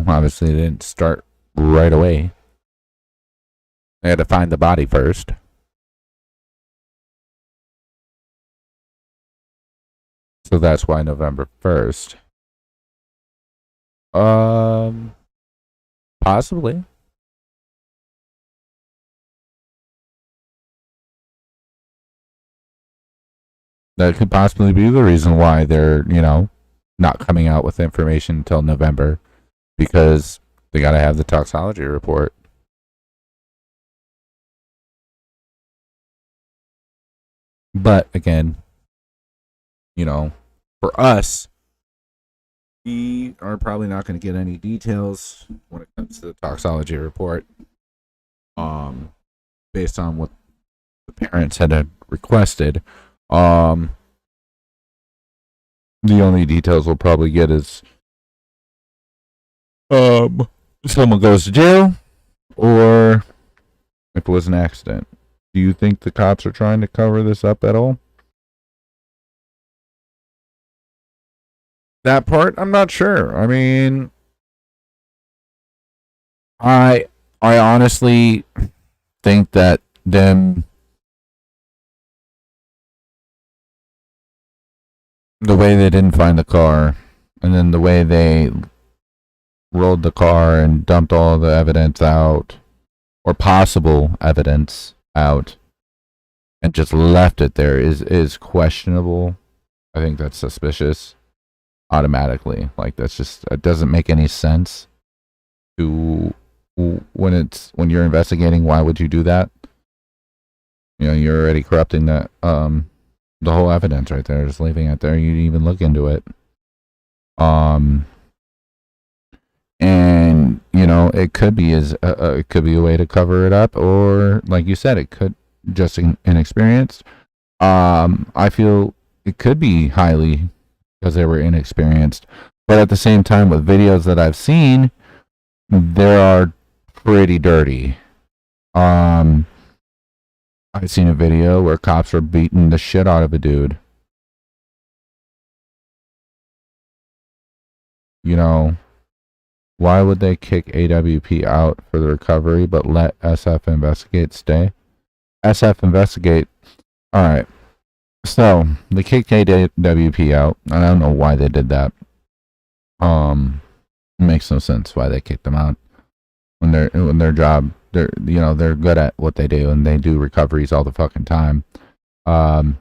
obviously they didn't start right away. They had to find the body first. So that's why November 1st. Possibly. That could possibly be the reason why they're, not coming out with information until November. Because they got to have the toxology report. But again, for us, we are probably not going to get any details when it comes to the toxology report. Based on what the parents had requested. The only details we'll probably get is someone goes to jail or if it was an accident. Do you think the cops are trying to cover this up at all? That part, I'm not sure. I honestly think that the way they didn't find the car, and then the way they rolled the car and dumped all the evidence out, or possible evidence out, and just left it there is questionable. I think that's suspicious automatically. Like, it doesn't make any sense to when you're investigating. Why would you do that? You're already corrupting the whole evidence right there, just leaving it there. You didn't even look into it. And it could be it could be a way to cover it up, or like you said, it could just inexperienced. I feel it could be highly because they were inexperienced, but at the same time, with videos that I've seen, they are pretty dirty. I've seen a video where cops are beating the shit out of a dude. Why would they kick AWP out for the recovery but let SF Investigate stay? SF Investigate. All right. So they kicked AWP out. I don't know why they did that. It makes no sense why they kicked them out when their job. They're good at what they do, and they do recoveries all the fucking time. And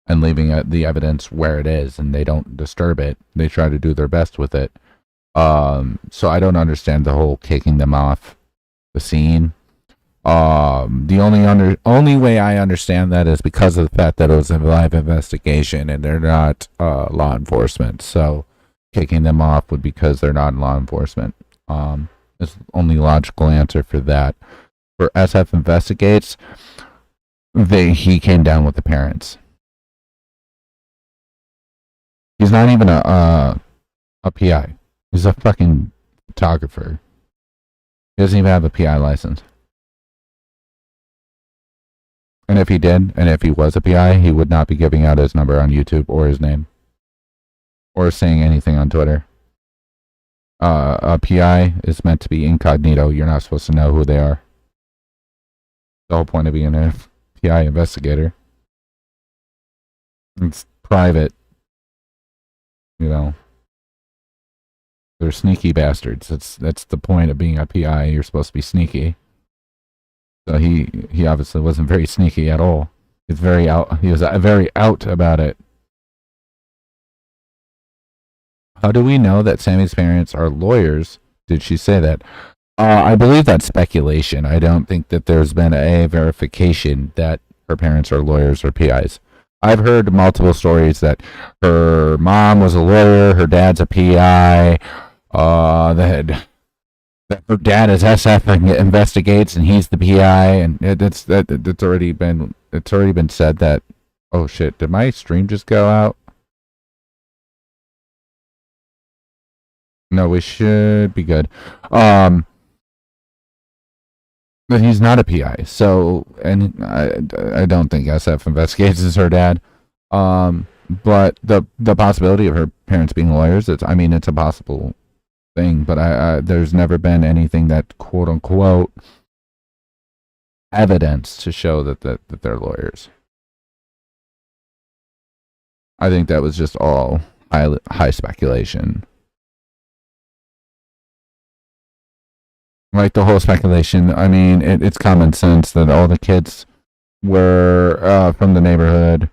leaving the evidence where it is, and they don't disturb it. They try to do their best with it. So I don't understand the whole kicking them off the scene. The only way I understand that is because of the fact that it was a live investigation and they're not law enforcement. So kicking them off would be because they're not law enforcement. It's the only logical answer for that. For SF Investigates, he came down with the parents. He's not even a PI. He's a fucking photographer. He doesn't even have a PI license. And if he did, and if he was a PI, he would not be giving out his number on YouTube or his name. Or saying anything on Twitter. A PI is meant to be incognito. You're not supposed to know who they are. The whole point of being a PI investigator. It's private. They're sneaky bastards. That's the point of being a PI. You're supposed to be sneaky. So he obviously wasn't very sneaky at all. He was very out about it. How do we know that Sammy's parents are lawyers? Did she say that? I believe that's speculation. I don't think that there's been a verification that her parents are lawyers or PIs. I've heard multiple stories that her mom was a lawyer, her dad's a PI, that her dad is SF and investigates, and he's the PI, and it's already been said that. Oh shit! Did my stream just go out? No, we should be good. But he's not a PI, so, and I don't think SF Investigates is her dad. But the possibility of her parents being lawyers, it's a possible thing, but there's never been anything that quote unquote evidence to show that they're lawyers. I think that was just all high speculation. Like the whole speculation, it's common sense that all the kids were from the neighborhood.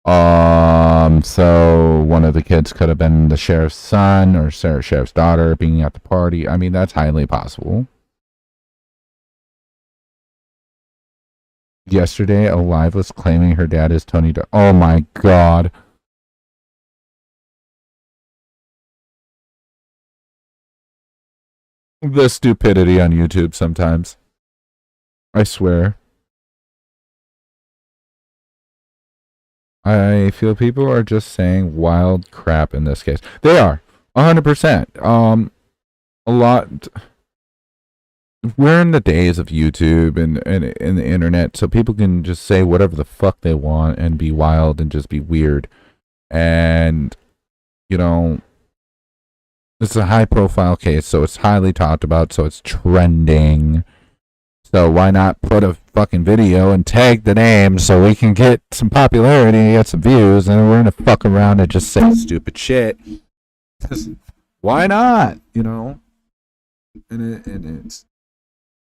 So one of the kids could have been the sheriff's son or sheriff's daughter being at the party. That's highly possible. Yesterday, a live was claiming her dad is Tony. Oh my god. The stupidity on YouTube sometimes. I swear. I feel people are just saying wild crap in this case. They are. 100%. A lot. We're in the days of YouTube and the internet, so people can just say whatever the fuck they want and be wild and just be weird. And, it's a high profile case, so it's highly talked about, so it's trending. So why not put a fucking video and tag the name so we can get some popularity, get some views, and we're gonna fuck around and just say stupid shit. Why not? And it's.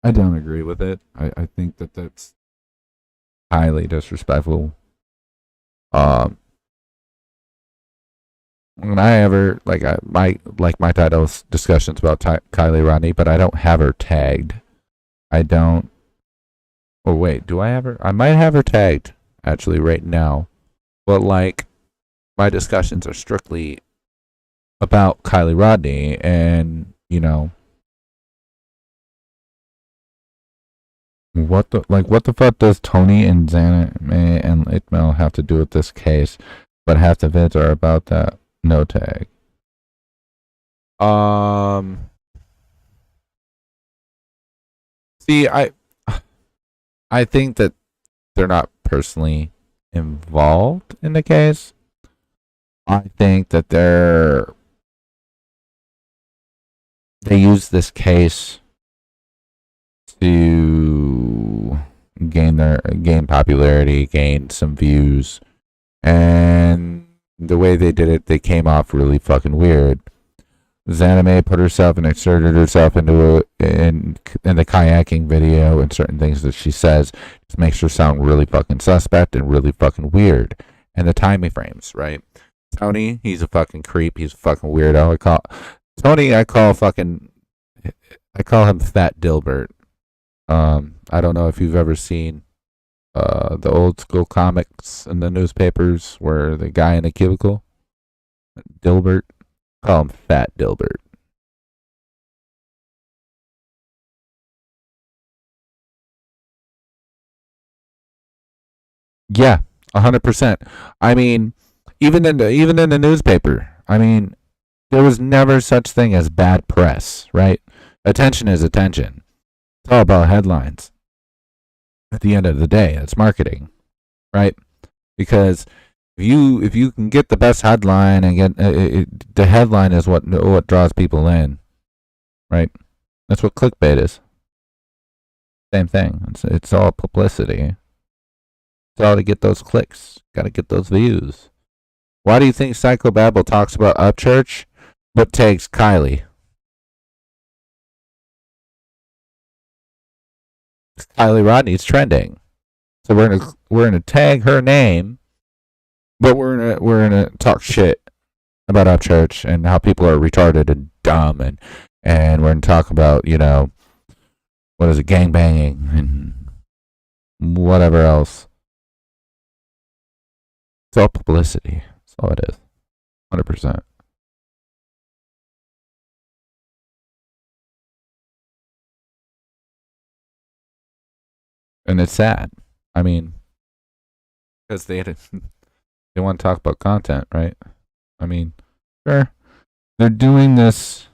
I don't agree with it. I think that that's highly disrespectful. When I ever my title's discussions about Kylie Rodney, but I don't have her tagged. I don't. Oh wait, do I have her? I might have her tagged actually right now, but my discussions are strictly about Kylie Rodney, and what the fuck does Tony and Xana and Itmel have to do with this case? But half the vids are about that. No tag. See, I think that they're not personally involved in the case. I think that they're they use this case to gain popularity, gain some views, and the way they did it, they came off really fucking weird. Zanime put herself and inserted herself into in the kayaking video, and certain things that she says just makes her sound really fucking suspect and really fucking weird. And the timing frames, right? Tony, he's a fucking creep. He's a fucking weirdo. I call him Fat Dilbert. I don't know if you've ever seen the old school comics in the newspapers where the guy in a cubicle, Dilbert, call him Fat Dilbert. Yeah, 100%. I mean, even in the newspaper, I mean, there was never such thing as bad press, right? Attention is attention. It's all about headlines. At the end of the day, it's marketing, right? Because if you can get the best headline and get the headline is what draws people in, right? That's what clickbait is. Same thing. It's all publicity. It's all to get those clicks. Got to get those views. Why do you think Psychobabble talks about Upchurch but takes Kylie? Kylie Rodney's trending, so we're gonna tag her name, but we're gonna talk shit about Upchurch and how people are retarded and dumb, and we're gonna talk about, you know, what is it, gangbanging and whatever else. It's all publicity. That's all it is. 100%. And it's sad. I mean, because they want to talk about content, right? I mean, they're doing this.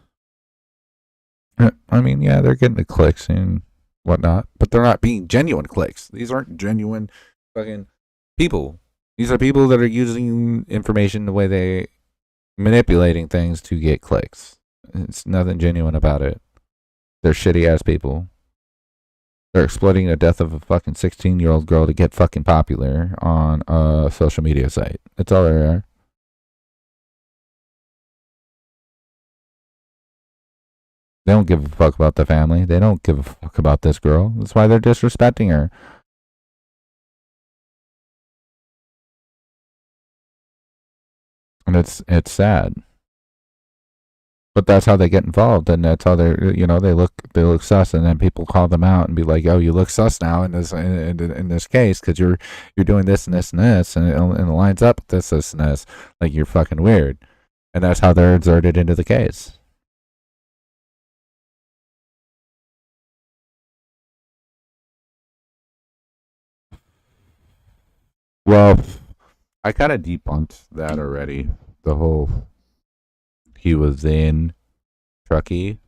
I mean, yeah, they're getting the clicks and whatnot, but they're not being genuine clicks. These aren't genuine fucking people. These are people that are using information the way they manipulating things to get clicks. It's nothing genuine about it. They're shitty ass people. They're exploiting the death of a fucking 16-year-old girl to get fucking popular on a social media site. That's all they are. They don't give a fuck about the family. They don't give a fuck about this girl. That's why they're disrespecting her. And it's sad. But that's how they get involved, and that's how they, you know, they look sus, and then people call them out and be like, "Oh, you look sus now in this case because you're doing this and this and this, and it lines up with this and this. Like, you're fucking weird," and that's how they're inserted into the case. Well, I kind of debunked that already. The whole he was in Truckee.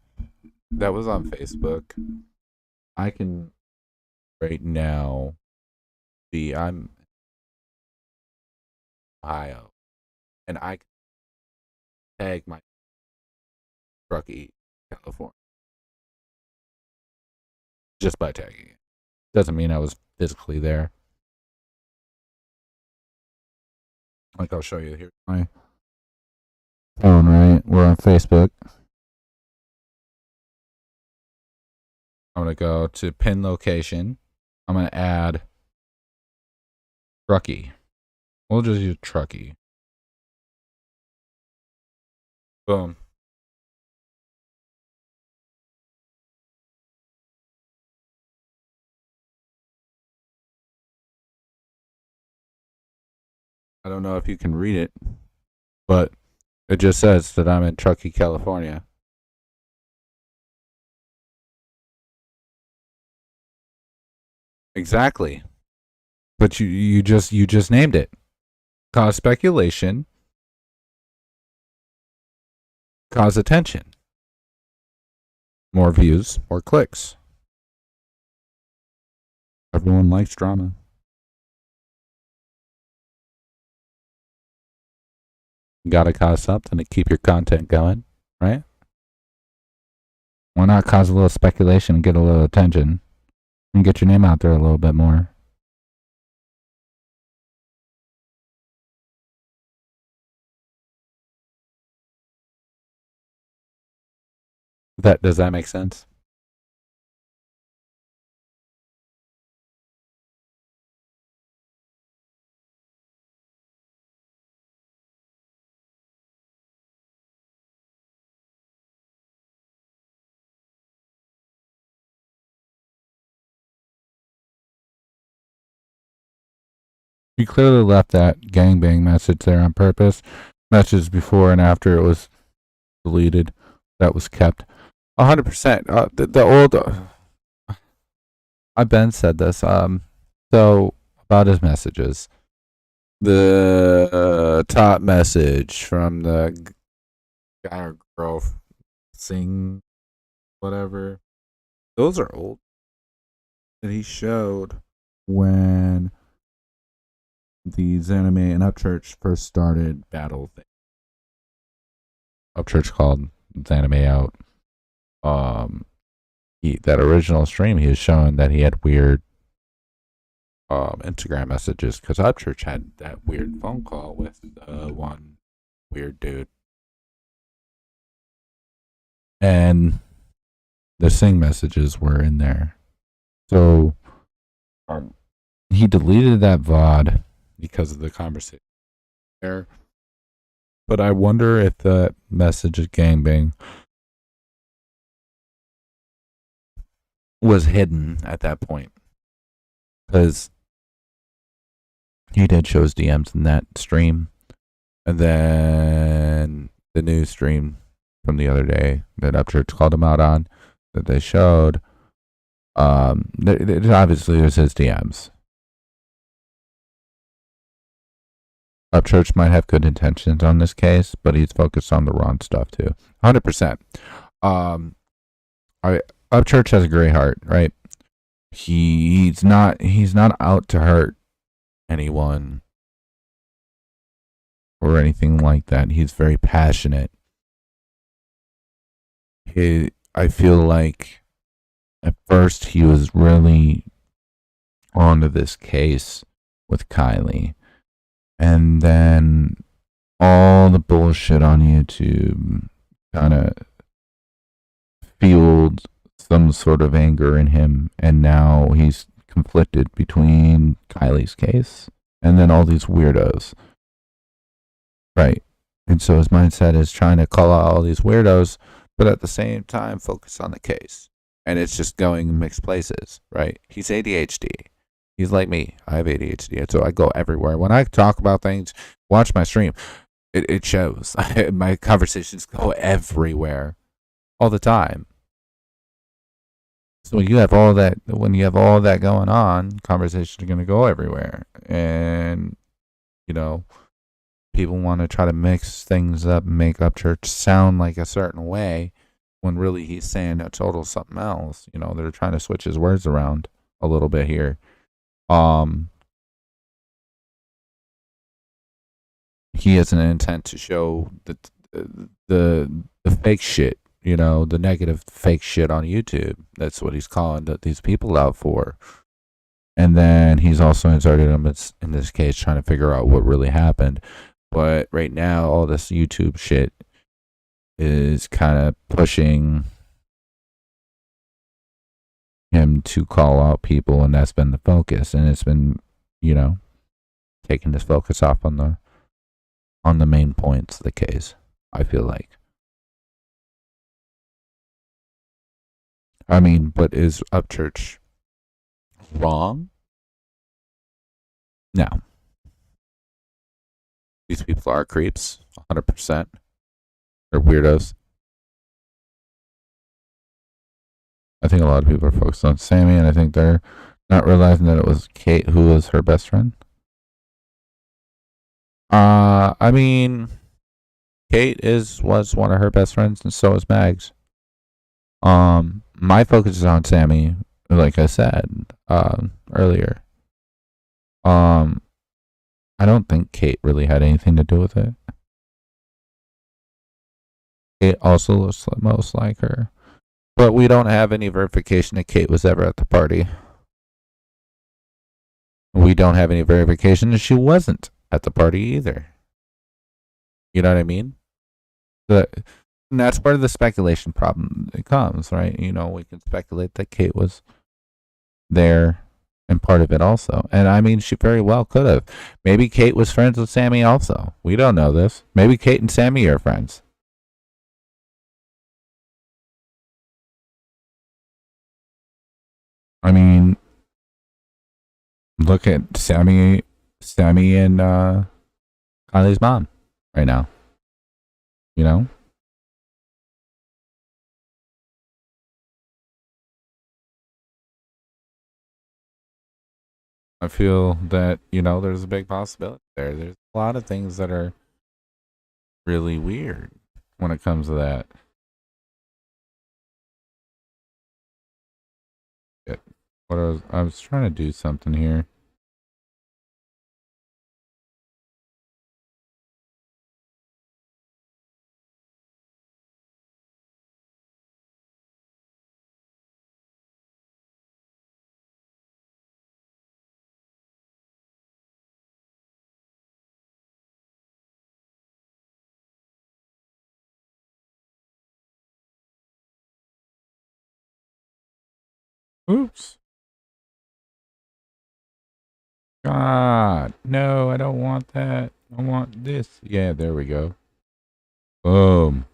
That was on Facebook. I can right now see I'm Ohio, and I can tag my Truckee, California, just by tagging it. Doesn't mean I was physically there. Like, I'll show you here. My phone, right? We're on Facebook. I'm going to go to pin location. I'm going to add Truckee. We'll just use Truckee. Boom. I don't know if you can read it, but it just says that I'm in Truckee, California. Exactly. But you just named it. Cause speculation. Cause attention. More views, more clicks. Everyone likes drama. Gotta cause something to keep your content going, right? Why not cause a little speculation and get a little attention and get your name out there a little bit more? Does that make sense? You clearly left that gangbang message there on purpose. Message before and after it was deleted. That was kept. 100%. The old. I've been said this. So about his messages. The top message from the guy or girl sing whatever. Those are old. That he showed when the Zanime and Upchurch first started battle thing. Upchurch called Zanime out. That original stream, he was showing that he had weird Instagram messages because Upchurch had that weird phone call with one weird dude, and the sing messages were in there. So he deleted that VOD because of the conversation there. But I wonder if the message of gangbang was hidden at that point. Because he did show his DMs in that stream. And then the new stream from the other day that Upchurch called him out on, that they showed, obviously there's his DMs. Upchurch might have good intentions on this case, but he's focused on the wrong stuff too. 100%. Upchurch has a great heart, right? He's not out to hurt anyone or anything like that. He's very passionate. I feel like at first he was really onto this case with Kylie. And then all the bullshit on YouTube kind of fueled some sort of anger in him. And now he's conflicted between Kylie's case and then all these weirdos. Right. And so his mindset is trying to call out all these weirdos, but at the same time focus on the case. And it's just going mixed places, right? He's ADHD. He's like me. I have ADHD, so I go everywhere. When I talk about things, watch my stream, it shows. My conversations go everywhere all the time. So when you have all that going on, conversations are going to go everywhere. And, people want to try to mix things up and make Upchurch sound like a certain way when really he's saying a total something else. They're trying to switch his words around a little bit here. He has an intent to show the fake shit, the negative fake shit on YouTube. That's what he's calling these people out for. And then he's also inserted them in this case, trying to figure out what really happened. But right now, all this YouTube shit is kind of pushing him to call out people, and that's been the focus. And it's been, taking this focus off on the main points of the case, I feel like. I mean, but is Upchurch wrong? No. These people are creeps, 100%. They're weirdos. I think a lot of people are focused on Sammy, and I think they're not realizing that it was Kate who was her best friend. I mean, Kate was one of her best friends, and so is Mags. My focus is on Sammy, like I said earlier. I don't think Kate really had anything to do with it. Kate also looks most like her. But we don't have any verification that Kate was ever at the party. We don't have any verification that she wasn't at the party either. You know what I mean? And that's part of the speculation problem. It comes, right? You know, we can speculate that Kate was there and part of it also. And I mean, she very well could have. Maybe Kate was friends with Sammy also. We don't know this. Maybe Kate and Sammy are friends. I mean, look at Sammy and Kylie's mom right now. You know? I feel that, you know, there's a big possibility there. There's a lot of things that are really weird when it comes to that. I was trying to do something here. Oops. God, no, I don't want that. I want this. Yeah, there we go. Boom.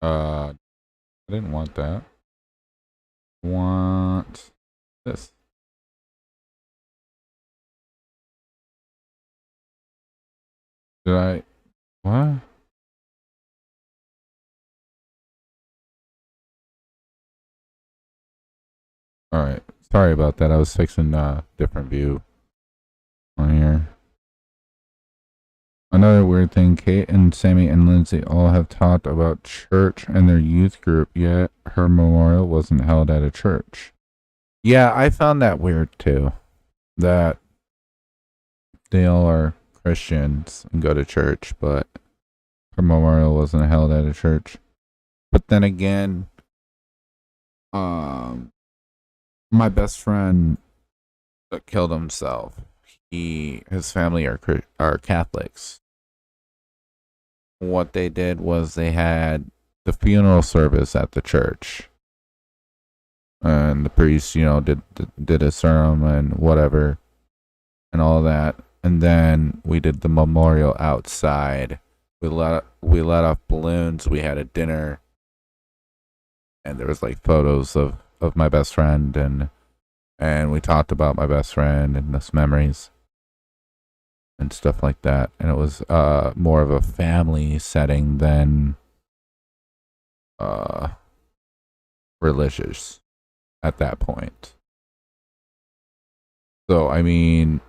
I didn't want that. Want this. Did I? What? All right. Sorry about that. I was fixing a different view on here. Another weird thing, Kate and Sammy and Lindsay all have talked about church and their youth group, yet her memorial wasn't held at a church. Yeah, I found that weird too. That they all are Christians and go to church, but her memorial wasn't held at a church. But then again, my best friend that killed himself, his family are Catholics. What they did was they had the funeral service at the church, and the priest, you know, did a sermon, whatever, and all that, and then we did the memorial outside. We let off balloons. We had a dinner, and there was like photos of my best friend, and we talked about my best friend and his memories and stuff like that. And it was more of a family setting than religious at that point. So I mean,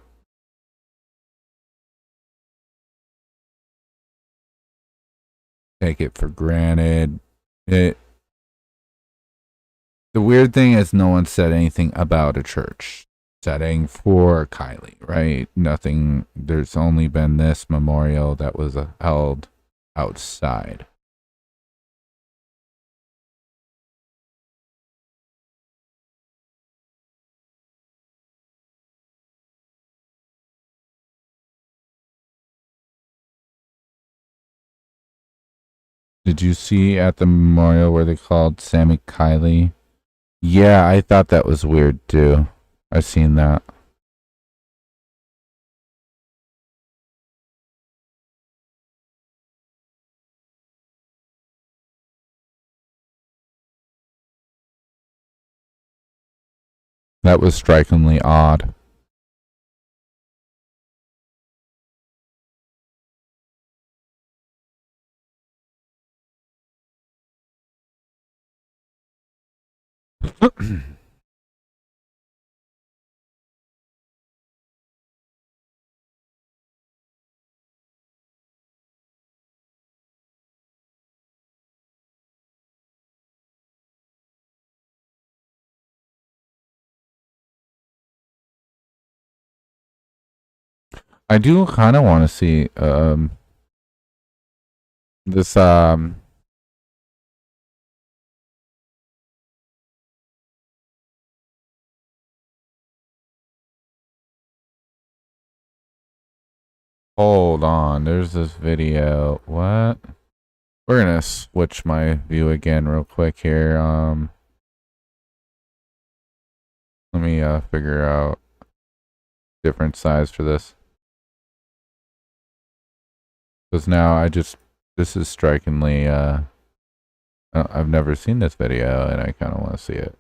take it for granted. The weird thing is no one said anything about a church setting for Kylie, right? Nothing. There's only been this memorial that was held outside. Did you see at the memorial where they called Sammy Kylie? Yeah, I thought that was weird too. I seen that. That was strikingly odd. I do kind of want to see this hold on, there's this video. What? We're gonna switch my view again real quick here. Let me figure out different size for this. Because now this is strikingly I've never seen this video and I kind of want to see it.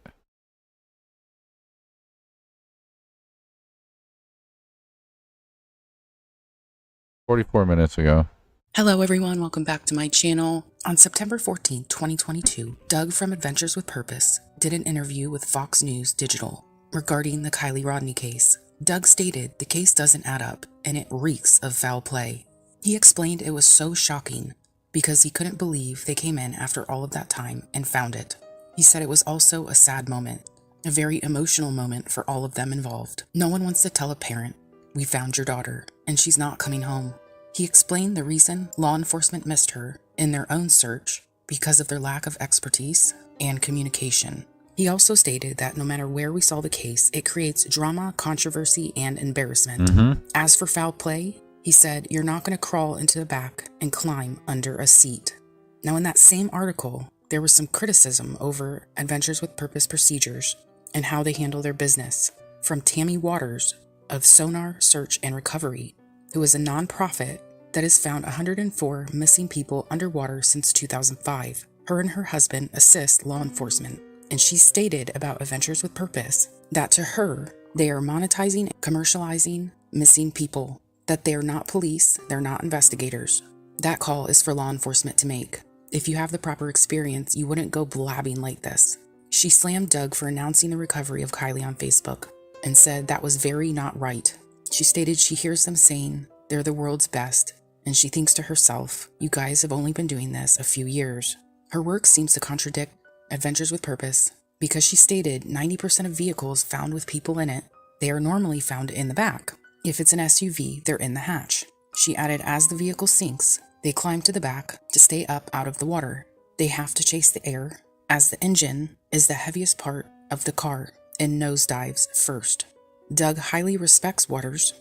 $44 ago. Hello everyone, welcome back to my channel. On September 14, 2022, Doug from Adventures with Purpose did an interview with Fox News Digital regarding the Kylie Rodney case. Doug stated the case doesn't add up and it reeks of foul play. He explained it was so shocking because he couldn't believe they came in after all of that time and found it. He said it was also a sad moment, a very emotional moment for all of them involved. No one wants to tell a parent, "We found your daughter and she's not coming home." He explained the reason law enforcement missed her in their own search because of their lack of expertise and communication. He also stated that no matter where we saw the case, it creates drama, controversy, and embarrassment. As for foul play, he said, "You're not going to crawl into the back and climb under a seat." Now, in that same article, there was some criticism over Adventures with Purpose procedures and how they handle their business from Tammy Waters of Sonar Search and Recovery, who is a nonprofit that has found 104 missing people underwater since 2005. Her and her husband assist law enforcement, and she stated about Adventures with Purpose that to her, they are monetizing and commercializing missing people, that they are not police, they're not investigators. That call is for law enforcement to make. If you have the proper experience, you wouldn't go blabbing like this. She slammed Doug for announcing the recovery of Kylie on Facebook and said that was very not right. She stated she hears them saying they're the world's best, and she thinks to herself, you guys have only been doing this a few years. Her work seems to contradict Adventures with Purpose because she stated 90% of vehicles found with people in it, they are normally found in the back. If it's an SUV, they're in the hatch. She added as the vehicle sinks, they climb to the back to stay up out of the water. They have to chase the air as the engine is the heaviest part of the car and nosedives first. Doug highly respects Waters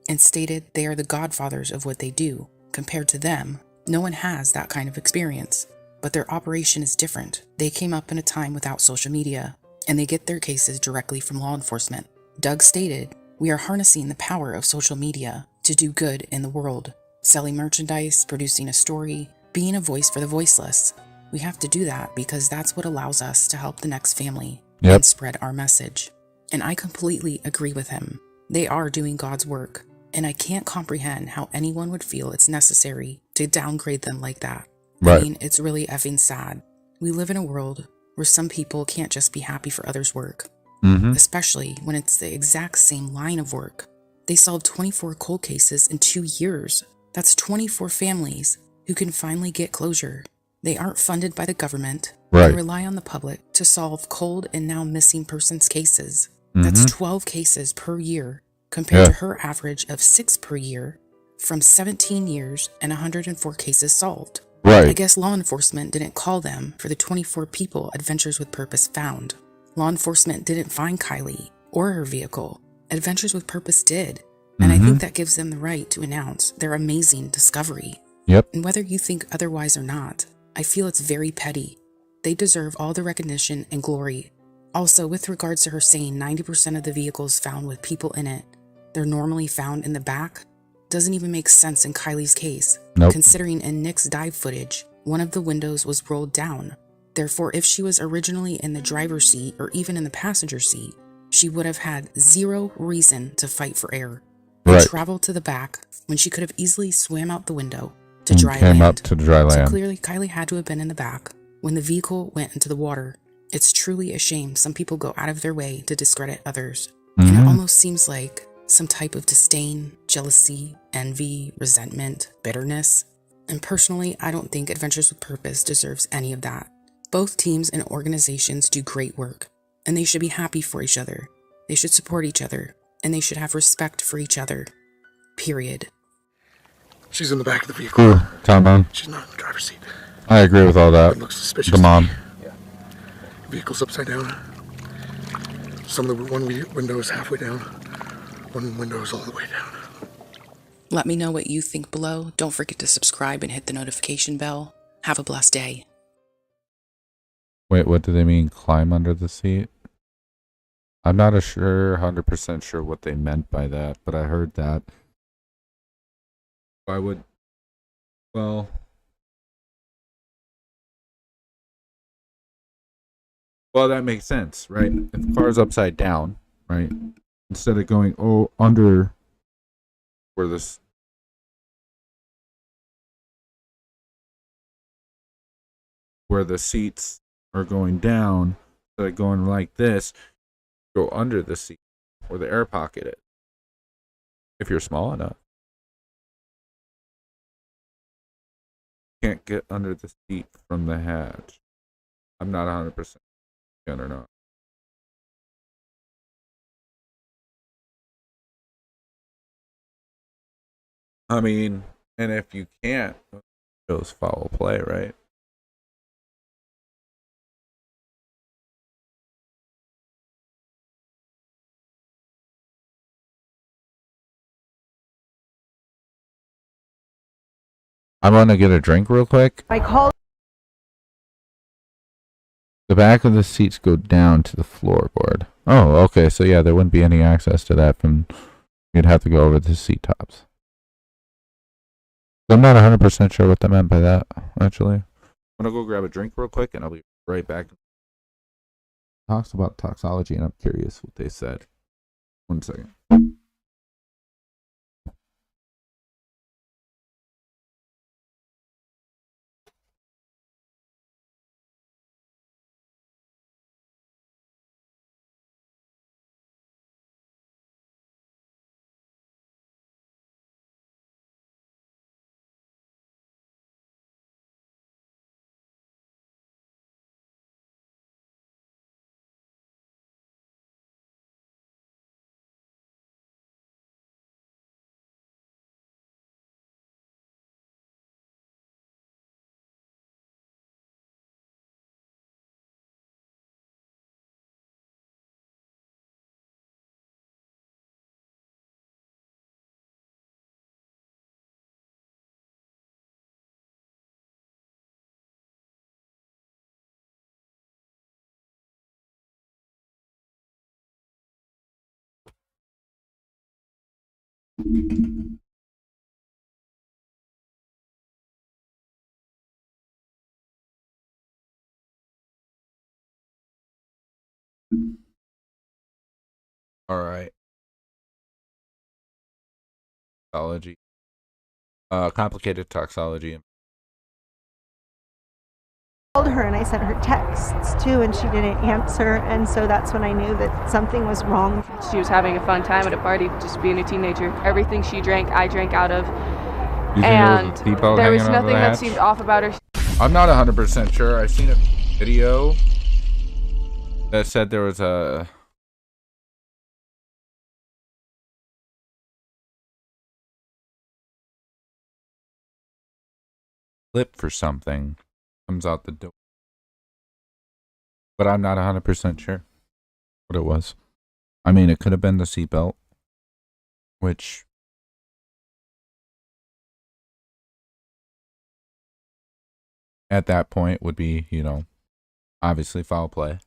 and stated they are the godfathers of what they do. Compared to them, no one has that kind of experience, but their operation is different. They came up in a time without social media, and they get their cases directly from law enforcement. Doug stated, we are harnessing the power of social media to do good in the world, selling merchandise, producing a story, being a voice for the voiceless. We have to do that because that's what allows us to help the next family and spread our message. And I completely agree with him. They are doing God's work, and I can't comprehend how anyone would feel it's necessary to downgrade them like that. Right. I mean, it's really effing sad. We live in a world where some people can't just be happy for others' work, especially when it's the exact same line of work. They solved 24 cold cases in 2 years. That's 24 families who can finally get closure. They aren't funded by the government and rely on the public to solve cold and now missing persons cases. That's 12 cases per year compared to her average of 6 per year from 17 years and 104 cases solved. I guess law enforcement didn't call them for the 24 people Adventures with Purpose found. Law enforcement didn't find Kylie or her vehicle. Adventures with Purpose did. And I think that gives them the right to announce their amazing discovery. And whether you think otherwise or not, I feel it's very petty. They deserve all the recognition and glory. Also, with regards to her saying 90% of the vehicles found with people in it, they're normally found in the back, doesn't even make sense in Kylie's case, considering in Nick's dive footage, one of the windows was rolled down. Therefore, if she was originally in the driver's seat or even in the passenger seat, she would have had zero reason to fight for air and travel to the back when she could have easily swam out the window to dry land. Up to dry land. So clearly, Kylie had to have been in the back when the vehicle went into the water. It's truly a shame some people go out of their way to discredit others. And it almost seems like some type of disdain, jealousy, envy, resentment, bitterness. And personally, I don't think Adventures with Purpose deserves any of that. Both teams and organizations do great work, and they should be happy for each other. They should support each other, and they should have respect for each other. period. She's in the back of the vehicle. Ooh, time on. She's not in the driver's seat. I agree with all that. It looks suspicious. The mom. Vehicle's upside down. One window is halfway down. One window is all the way down. Let me know what you think below. Don't forget to subscribe and hit the notification bell. Have a blessed day. Wait, what do they mean? Climb under the seat? I'm not 100% sure what they meant by that, but I heard that. Why would... Well... Well, that makes sense, right? If the car's upside down, right? Instead of going under where this where the seats are going down, instead of going like this, go under the seat where the air pocket is. If you're small enough. Can't get under the seat from the hatch. I'm not 100% or not. I mean, and if you can't, it shows foul play, right? I'm gonna get a drink real quick. I called. The back of the seats go down to the floorboard. Oh, okay. So yeah, there wouldn't be any access to that from. You'd have to go over the seat tops. I'm not 100% sure what they meant by that, actually. I'm gonna go grab a drink real quick and I'll be right back. Talks about toxology and I'm curious what they said. 1 second. All right. Toxology. Complicated toxology. Called her and I sent her texts too, and she didn't answer, and so that's when I knew that something was wrong. She was having a fun time at a party, just being a teenager. Everything she drank, I drank out of. And there was nothing that seemed off about her. I'm not 100% sure. I've seen a video that said there was a clip for something comes out the door, but I'm not 100% sure what it was. I mean, it could have been the seatbelt, which at that point would be, you know, obviously foul play.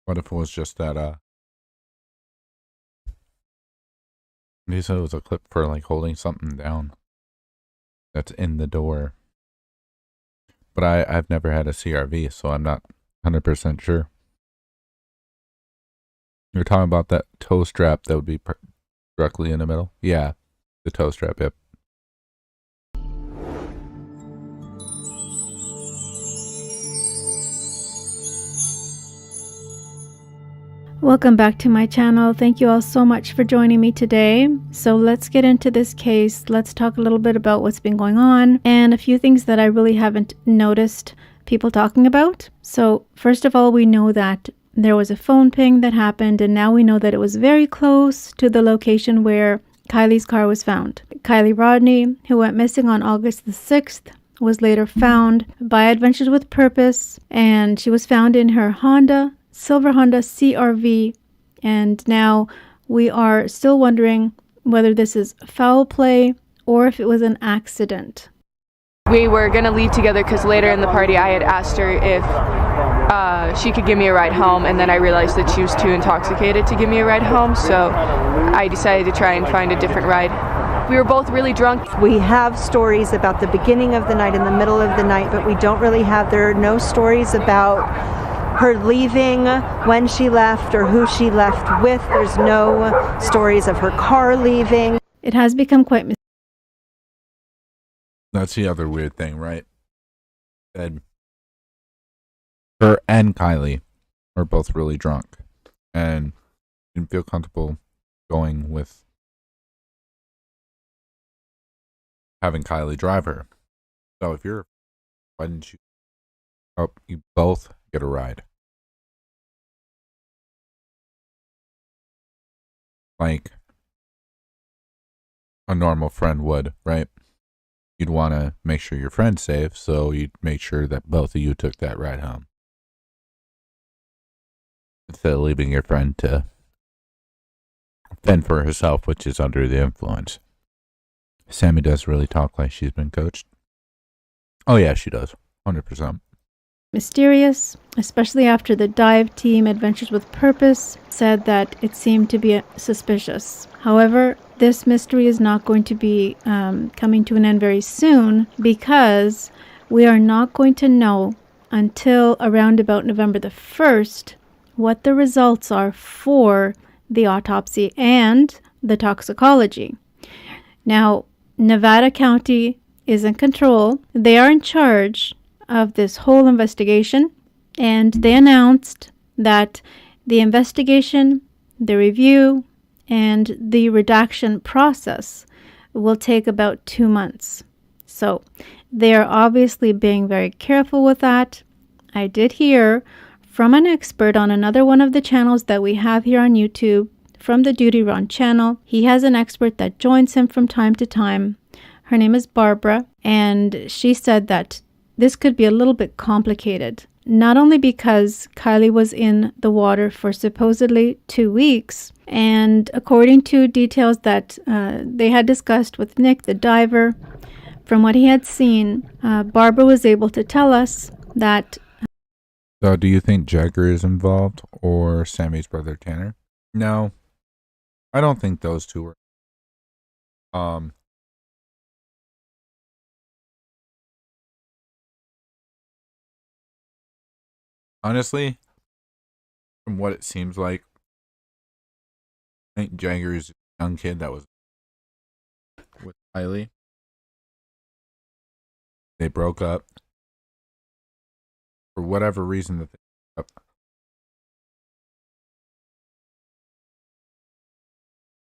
What if it was just that they said it was a clip for like holding something down that's in the door. But I've never had a CRV, so I'm not 100% sure. You're talking about that toe strap that would be directly in the middle? Yeah, the toe strap, yep. Welcome back to my channel. Thank you all so much for joining me today. So let's get into this case. Let's talk a little bit about what's been going on and a few things that I really haven't noticed people talking about. So first of all, we know that there was a phone ping that happened, and now we know that it was very close to the location where Kylie's car was found. Kylie Rodney, who went missing on August the 6th, was later found by Adventures with Purpose, and she was found in her silver Honda CRV, and now we are still wondering whether this is foul play or if it was an accident. We were going to leave together because later in the party I had asked her if she could give me a ride home, and then I realized that she was too intoxicated to give me a ride home, so I decided to try and find a different ride. We were both really drunk. We have stories about the beginning of the night and the middle of the night, but we don't really have, there are no stories about her leaving, when she left, or who she left with. There's no stories of her car leaving. It has become quite mysterious. That's the other weird thing, right? That her and Kylie are both really drunk and didn't feel comfortable going with having Kylie drive her. So if you're, why didn't you? Oh, you both get a ride. Like a normal friend would, right? You'd want to make sure your friend's safe, so you'd make sure that both of you took that ride home. Instead of leaving your friend to fend for herself, which is under the influence. Sammy does really talk like she's been coached. Oh yeah, she does. 100%. Mysterious, especially after the dive team Adventures with Purpose said that it seemed to be suspicious. However, this mystery is not going to be coming to an end very soon, because we are not going to know until around about November the 1st what the results are for the autopsy and the toxicology. Now, Nevada County is in control. They are in charge of this whole investigation, and they announced that the investigation, the review, and the redaction process will take about 2 months. So they are obviously being very careful with that. I did hear from an expert on another one of the channels that we have here on YouTube, from the Duty Run channel. He has an expert that joins him from time to time. Her name is Barbara, and she said that this could be a little bit complicated. Not only because Kylie was in the water for supposedly 2 weeks, and according to details that they had discussed with Nick, the diver, from what he had seen, Barbara was able to tell us that... So do you think Jagger is involved, or Sammy's brother Tanner? No, I don't think those two are. Honestly, from what it seems like, I think Jagger is a young kid that was with Kylie. They broke up. For whatever reason that they broke up.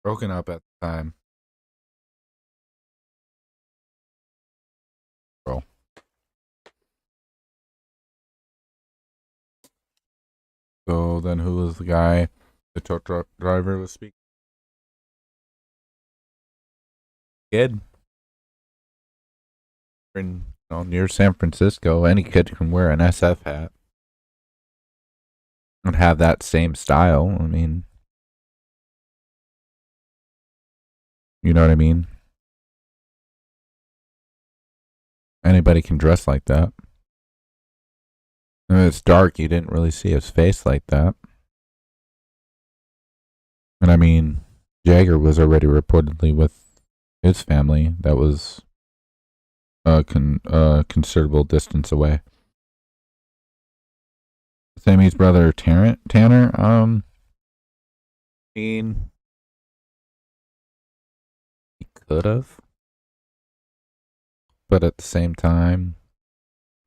Broken up at the time. Bro. So then who was the guy the truck driver was speaking? Kid. In, near San Francisco, any kid can wear an SF hat and have that same style. I mean, you know what I mean? Anybody can dress like that. And it's dark, you didn't really see his face like that. And I mean, Jagger was already reportedly with his family that was a considerable distance away. Sammy's brother Tanner, I mean, he could have, but at the same time,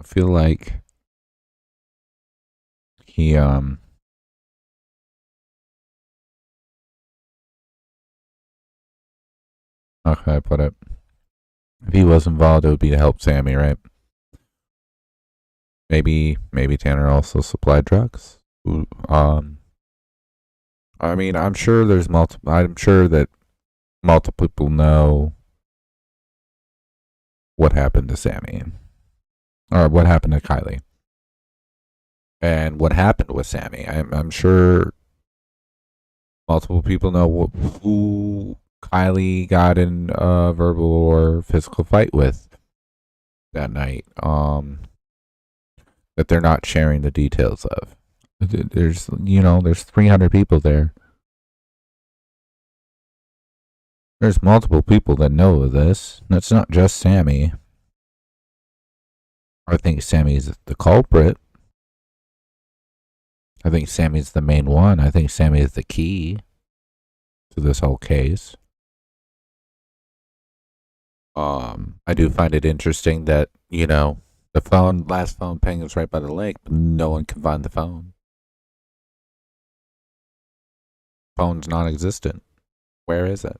I feel like he how can I put it? If he was involved, it would be to help Sammy, right? Maybe Tanner also supplied drugs. I mean, I'm sure there's multiple. I'm sure that multiple people know what happened to Sammy, or what happened to Kylie, and what happened with Sammy. I'm sure multiple people know who Kylie got in a verbal or physical fight with that night. That they're not sharing the details of. There's 300 people there. There's multiple people that know of this. It's not just Sammy. I think Sammy's the culprit. I think Sammy's the main one. I think Sammy is the key to this whole case. I do find it interesting that, the last phone ping is right by the lake, but no one can find the phone. Phone's non-existent. Where is it?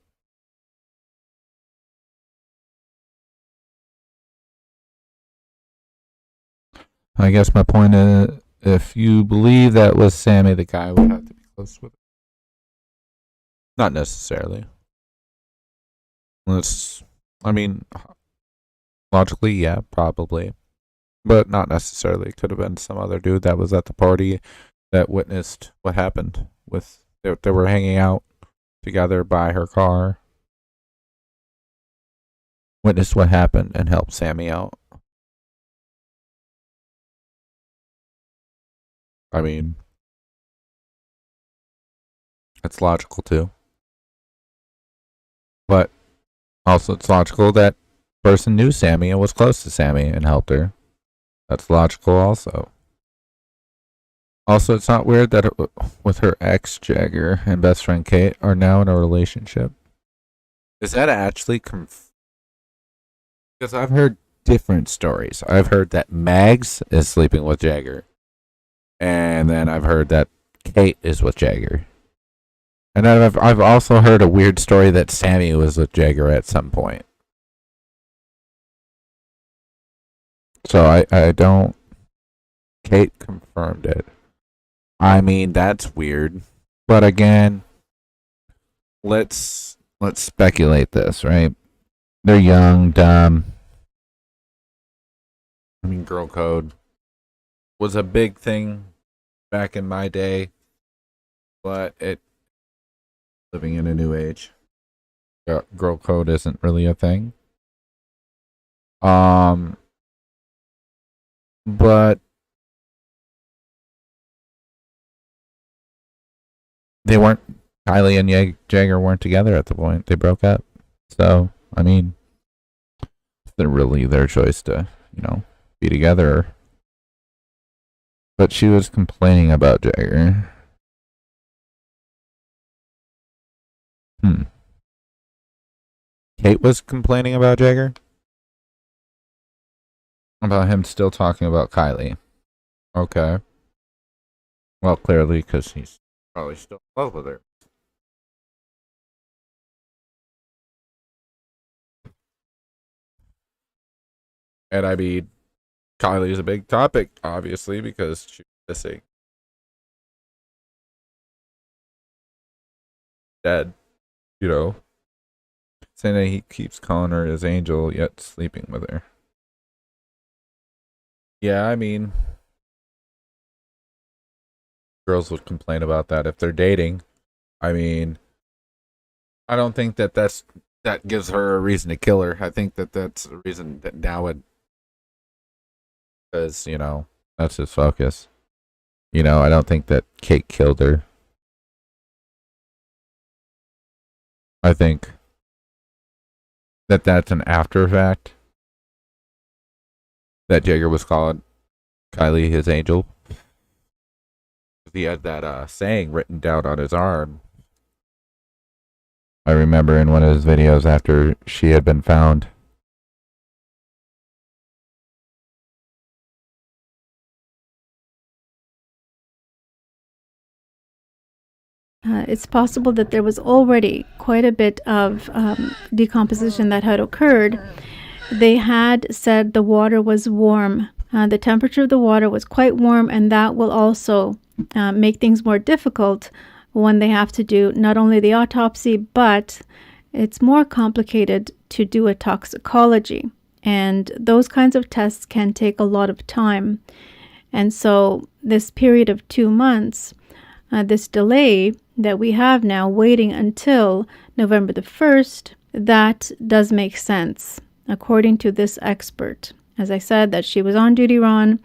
I guess my point is, if you believe that was Sammy, the guy would have to be close with it. Not necessarily. Logically, yeah, probably. But not necessarily. It could have been some other dude that was at the party that witnessed what happened with... They were hanging out together by her car. Witnessed what happened and helped Sammy out. I mean, it's logical too. But also it's logical that person knew Sammy and was close to Sammy and helped her. That's logical also. Also, it's not weird that with her ex Jagger and best friend Kate are now in a relationship. Is that actually because I've heard different stories. I've heard that Mags is sleeping with Jagger. And then I've heard that Kate is with Jagger. And I've also heard a weird story that Sammy was with Jagger at some point. So I don't... Kate confirmed it. I mean, that's weird. But again, let's speculate this, right? They're young, dumb. I mean, girl code was a big thing back in my day, but living in a new age. Girl code isn't really a thing. But they weren't. Kylie and Jagger weren't together at the point. They broke up. So, I mean, it's really their choice to, be together. But she was complaining about Jagger. Kate was complaining about Jagger? About him still talking about Kylie. Okay. Well, clearly, because he's probably still in love with her. And I mean, Kylie is a big topic, obviously, because she's missing. Dead. Saying that he keeps calling her his angel, yet sleeping with her. Yeah, I mean, girls would complain about that if they're dating. I mean, I don't think that gives her a reason to kill her. I think that's a reason that now would, because, that's his focus. I don't think that Kate killed her. I think that that's an after effect. That Jagger was calling Kylie his angel. He had that saying written down on his arm. I remember in one of his videos after she had been found. It's possible that there was already quite a bit of decomposition that had occurred. They had said the water was warm. The temperature of the water was quite warm, and that will also make things more difficult when they have to do not only the autopsy, but it's more complicated to do a toxicology. And those kinds of tests can take a lot of time. And so this period of 2 months, this delay that we have now, waiting until November the 1st, that does make sense, according to this expert. As I said, that she was on duty, Ron,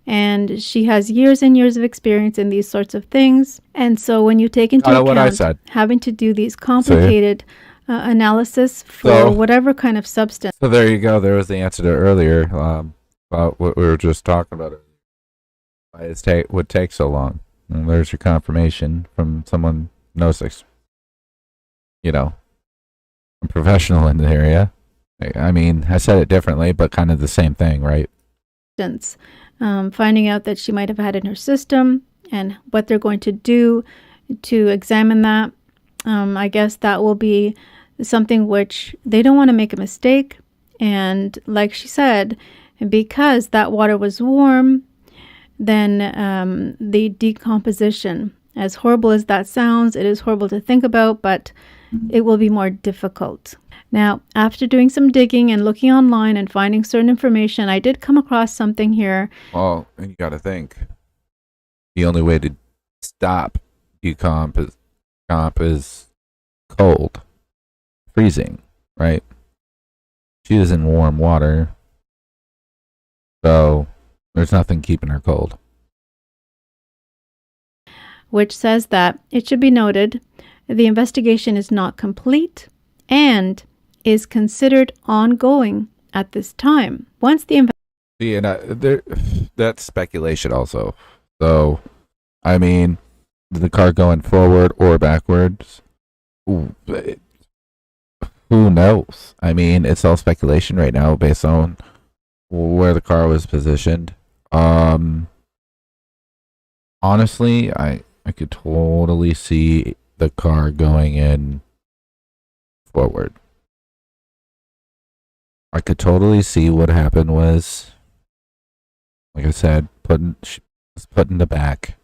and she has years and years of experience in these sorts of things. And so when you take into what I account said. having to do these complicated analysis for So- whatever kind of substance. So there you go. There was the answer to earlier about what we were just talking about. Why it would take so long. And there's your confirmation from someone who knows, a professional in the area. I mean, I said it differently, but kind of the same thing, right? Finding out that she might have had in her system and what they're going to do to examine that. I guess that will be something which they don't want to make a mistake. And like she said, because that water was warm, then the decomposition, as horrible as that sounds, it is horrible to think about, but it will be more difficult. Now, after doing some digging and looking online and finding certain information, I did come across something here. Well, and you got to think. The only way to stop decomp is cold, freezing, right? She is in warm water, so there's nothing keeping her cold. Which says that it should be noted the investigation is not complete and is considered ongoing at this time. Once the See, and that's speculation also. So, I mean, the car going forward or backwards, who knows? I mean, it's all speculation right now based on where the car was positioned. Honestly, I could totally see the car going in forward. I could totally see what happened was, like I said, she was put in the back,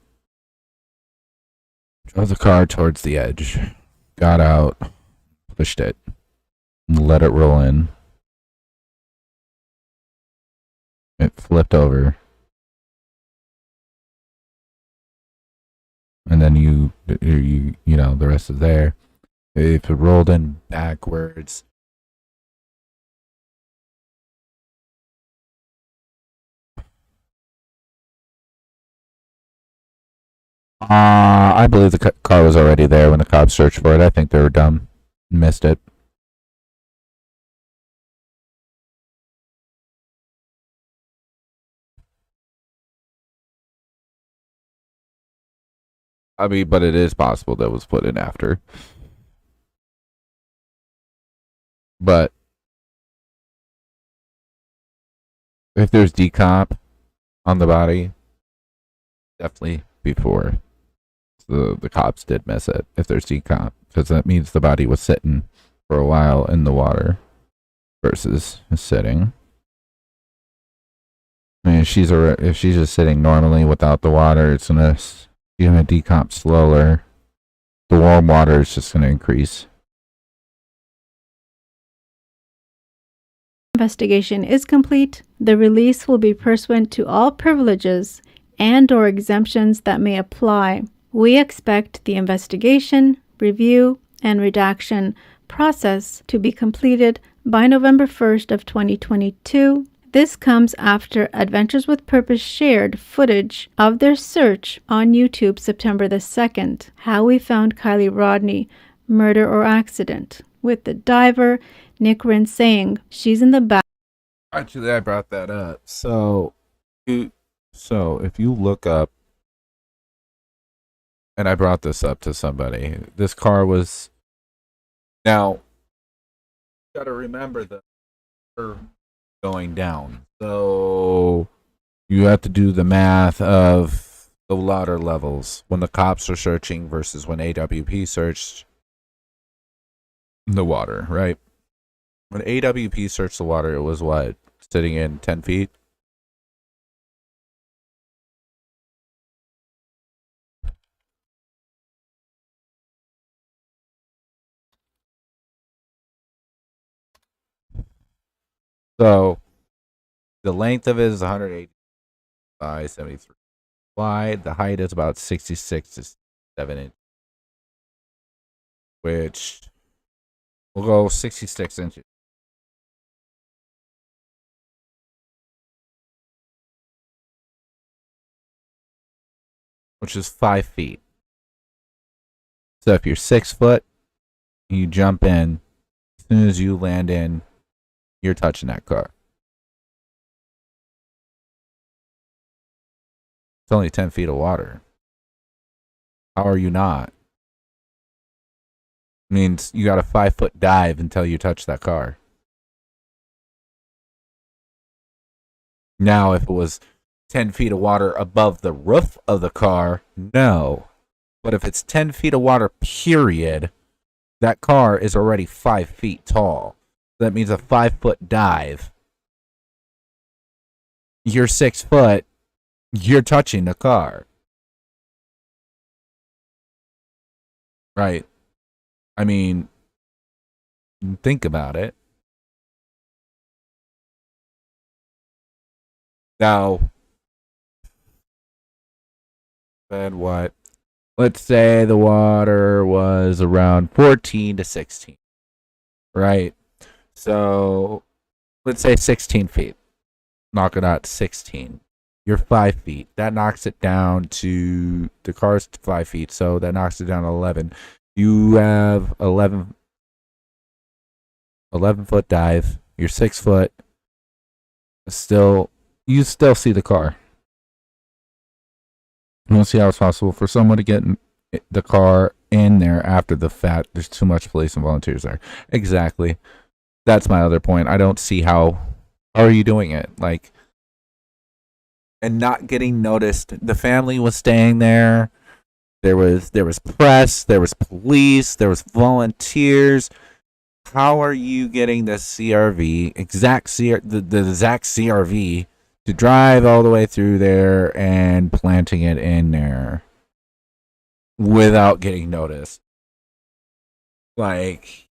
drove the car towards the edge, got out, pushed it, let it roll in. It flipped over. And then you know, the rest is there. If it rolled in backwards, I believe the car was already there when the cops searched for it. I think they were dumb, missed it. I mean, but it is possible that was put in after. But if there's decomp on the body, definitely before. The cops did miss it if there's decomp, because that means the body was sitting for a while in the water versus sitting. I mean, if she's just sitting normally without the water, it's gonna decomp slower. The warm water is just gonna increase. Investigation is complete. The release will be pursuant to all privileges and or exemptions that may apply. We expect the investigation, review, and redaction process to be completed by November 1st of 2022. This comes after Adventures with Purpose shared footage of their search on YouTube September the 2nd, How We Found Kylie Rodney, Murder or Accident, with the diver Nick Wren saying she's in the back. Actually, I brought that up. So if you look up, and I brought this up to somebody, this car was, now, you gotta remember the going down. So you have to do the math of the water levels when the cops are searching versus when AWP searched the water, right? When AWP searched the water, it was what? Sitting in 10 feet? So the length of it is 180 by 73 wide. The height is about 66 to 7 inches, which we'll go 66 inches. Which is 5 feet. So if you're 6 foot, you jump in. As soon as you land in, you're touching that car. It's only 10 feet of water. How are you not? Means you got a 5-foot dive until you touch that car. Now, if it was 10 feet of water above the roof of the car, no. But if it's 10 feet of water, period, that car is already 5 feet tall. That means a 5-foot dive. You're 6 foot, you're touching the car. Right. I mean, think about it. Now, and what? Let's say the water was around 14 to 16. Right? So, let's say 16 feet. Knock it out 16. You're 5 feet. That knocks it down to, the car's 5 feet, so that knocks it down to 11. You have 11 foot dive. You're 6 foot. Still, you still see the car. I don't see how it's possible for someone to get the car in there after the fact. There's too much police and volunteers there. Exactly. That's my other point. I don't see how are you doing it? Like, and not getting noticed. The family was staying there. There was press, there was police, there was volunteers. How are you getting the CRV, the exact CRV, to drive all the way through there and planting it in there without getting noticed? Like,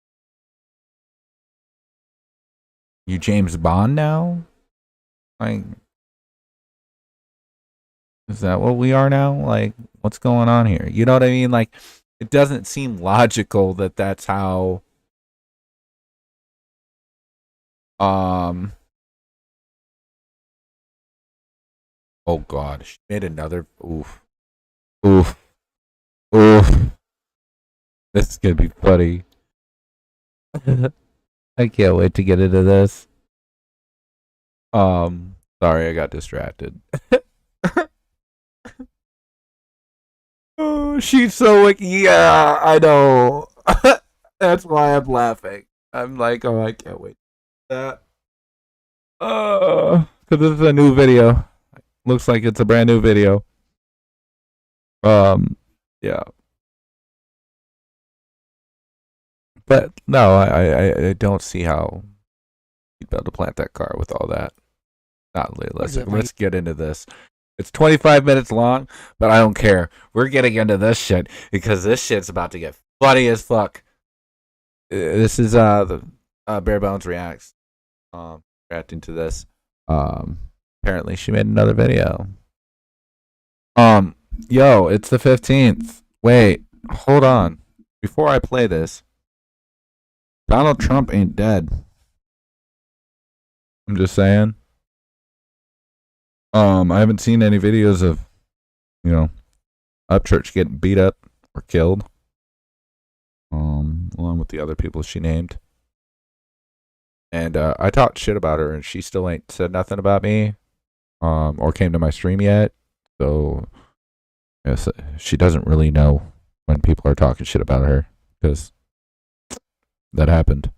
you James Bond now? Like, is that what we are now? Like, what's going on here? You know what I mean? Like, it doesn't seem logical that that's how oh god, she made another oof. This is gonna be funny. I can't wait to get into this. Sorry, I got distracted. Oh, she's so wicked. Yeah, I know. That's why I'm laughing. I'm like, oh, I can't wait. That. Because this is a new video. Looks like it's a brand new video. Yeah. But no, I don't see how you'd be able to plant that car with all that. Not let's get into this. It's 25 minutes long, but I don't care. We're getting into this shit because this shit's about to get funny as fuck. This is the Bare Bones Reacts. Reacting to this. Apparently she made another video. Yo, it's the 15th. Wait, hold on. Before I play this, Donald Trump ain't dead. I'm just saying. I haven't seen any videos of, Upchurch getting beat up or killed. Along with the other people she named. And I talked shit about her, and she still ain't said nothing about me, or came to my stream yet. So, yes, she doesn't really know when people are talking shit about her, because that happened.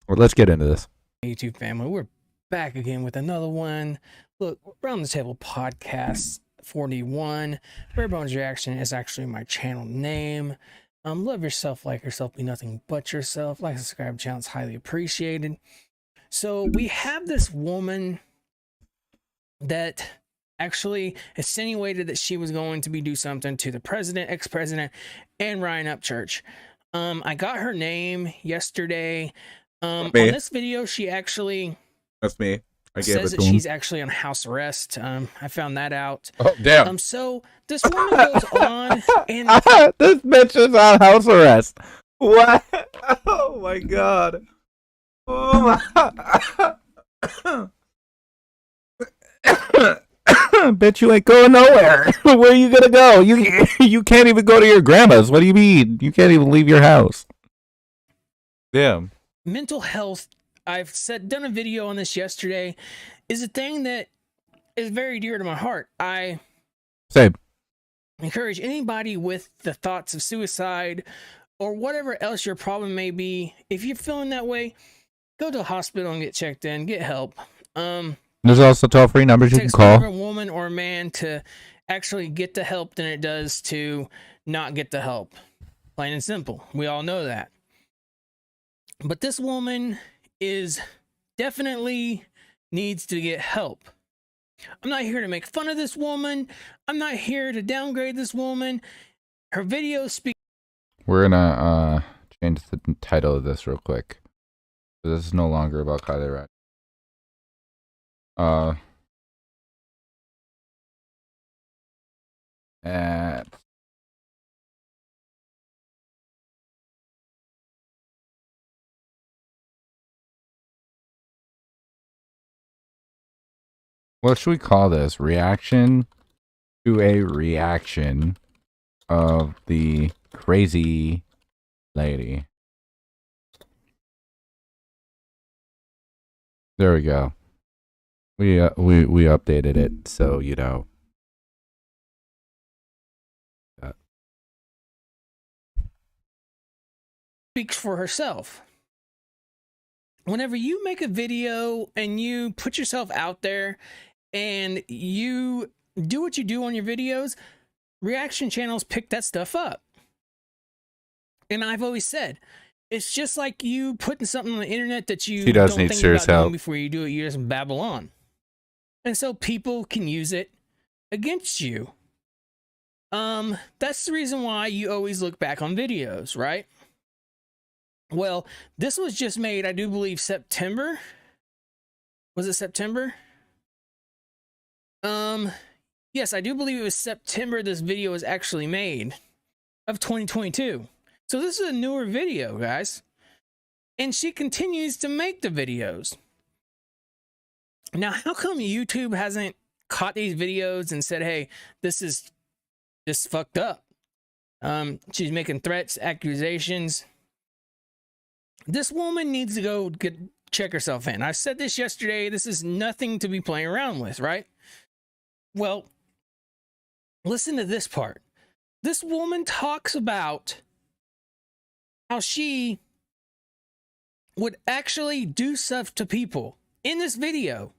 Well, let's get into this. YouTube family, we're back again with another one. Look, Around the Table Podcast 41. Bare Bones Reaction is actually my channel name. Love yourself, like yourself, be nothing but yourself. Like, subscribe, channel is highly appreciated. So we have this woman that actually insinuated that she was going to do something to the president, ex-president, and Ryan Upchurch. I got her name yesterday. On this video, she actually That's me. I gave says it that to him. she's actually on house arrest. I found that out. Oh, damn. So this woman goes on and this bitch is on house arrest. What? Oh my god. Oh my. Bitch, you ain't going nowhere. Where are you gonna go? You can't even go to your grandma's. What do you mean? You can't even leave your house. Damn. mental health, I've done a video on this yesterday, is a thing that is very dear to my heart. I Same. encourage anybody with the thoughts of suicide or whatever else your problem may be, if you're feeling that way, go to a hospital and get checked in, get help. There's also toll-free numbers you can It takes call. more of a woman or a man to actually get the help than it does to not get the help. Plain and simple. We all know that. But this woman is definitely needs to get help. I'm not here to make fun of this woman. I'm not here to downgrade this woman. Her videos speak. We're gonna change the title of this real quick. This is no longer about Kylie Rat. What should we call this? Reaction to a reaction of the crazy lady. There we go. We updated it, so you know. Speaks for herself. Whenever you make a video and you put yourself out there and you do what you do on your videos, reaction channels pick that stuff up. And I've always said, it's just like you putting something on the internet that you She does don't need think serious about doing help. before you do it, you just babble on. And so people can use it against you. That's the reason why you always look back on videos, right? Well, this was just made, I do believe, September. Was it September? Yes, I do believe it was September this video was actually made of 2022. So this is a newer video, guys. And she continues to make the videos. Now, how come YouTube hasn't caught these videos and said, hey, this is fucked up? She's making threats, accusations. This woman needs to go check herself in. I said this yesterday. This is nothing to be playing around with, right? Well, listen to this part. This woman talks about how she would actually do stuff to people in this video.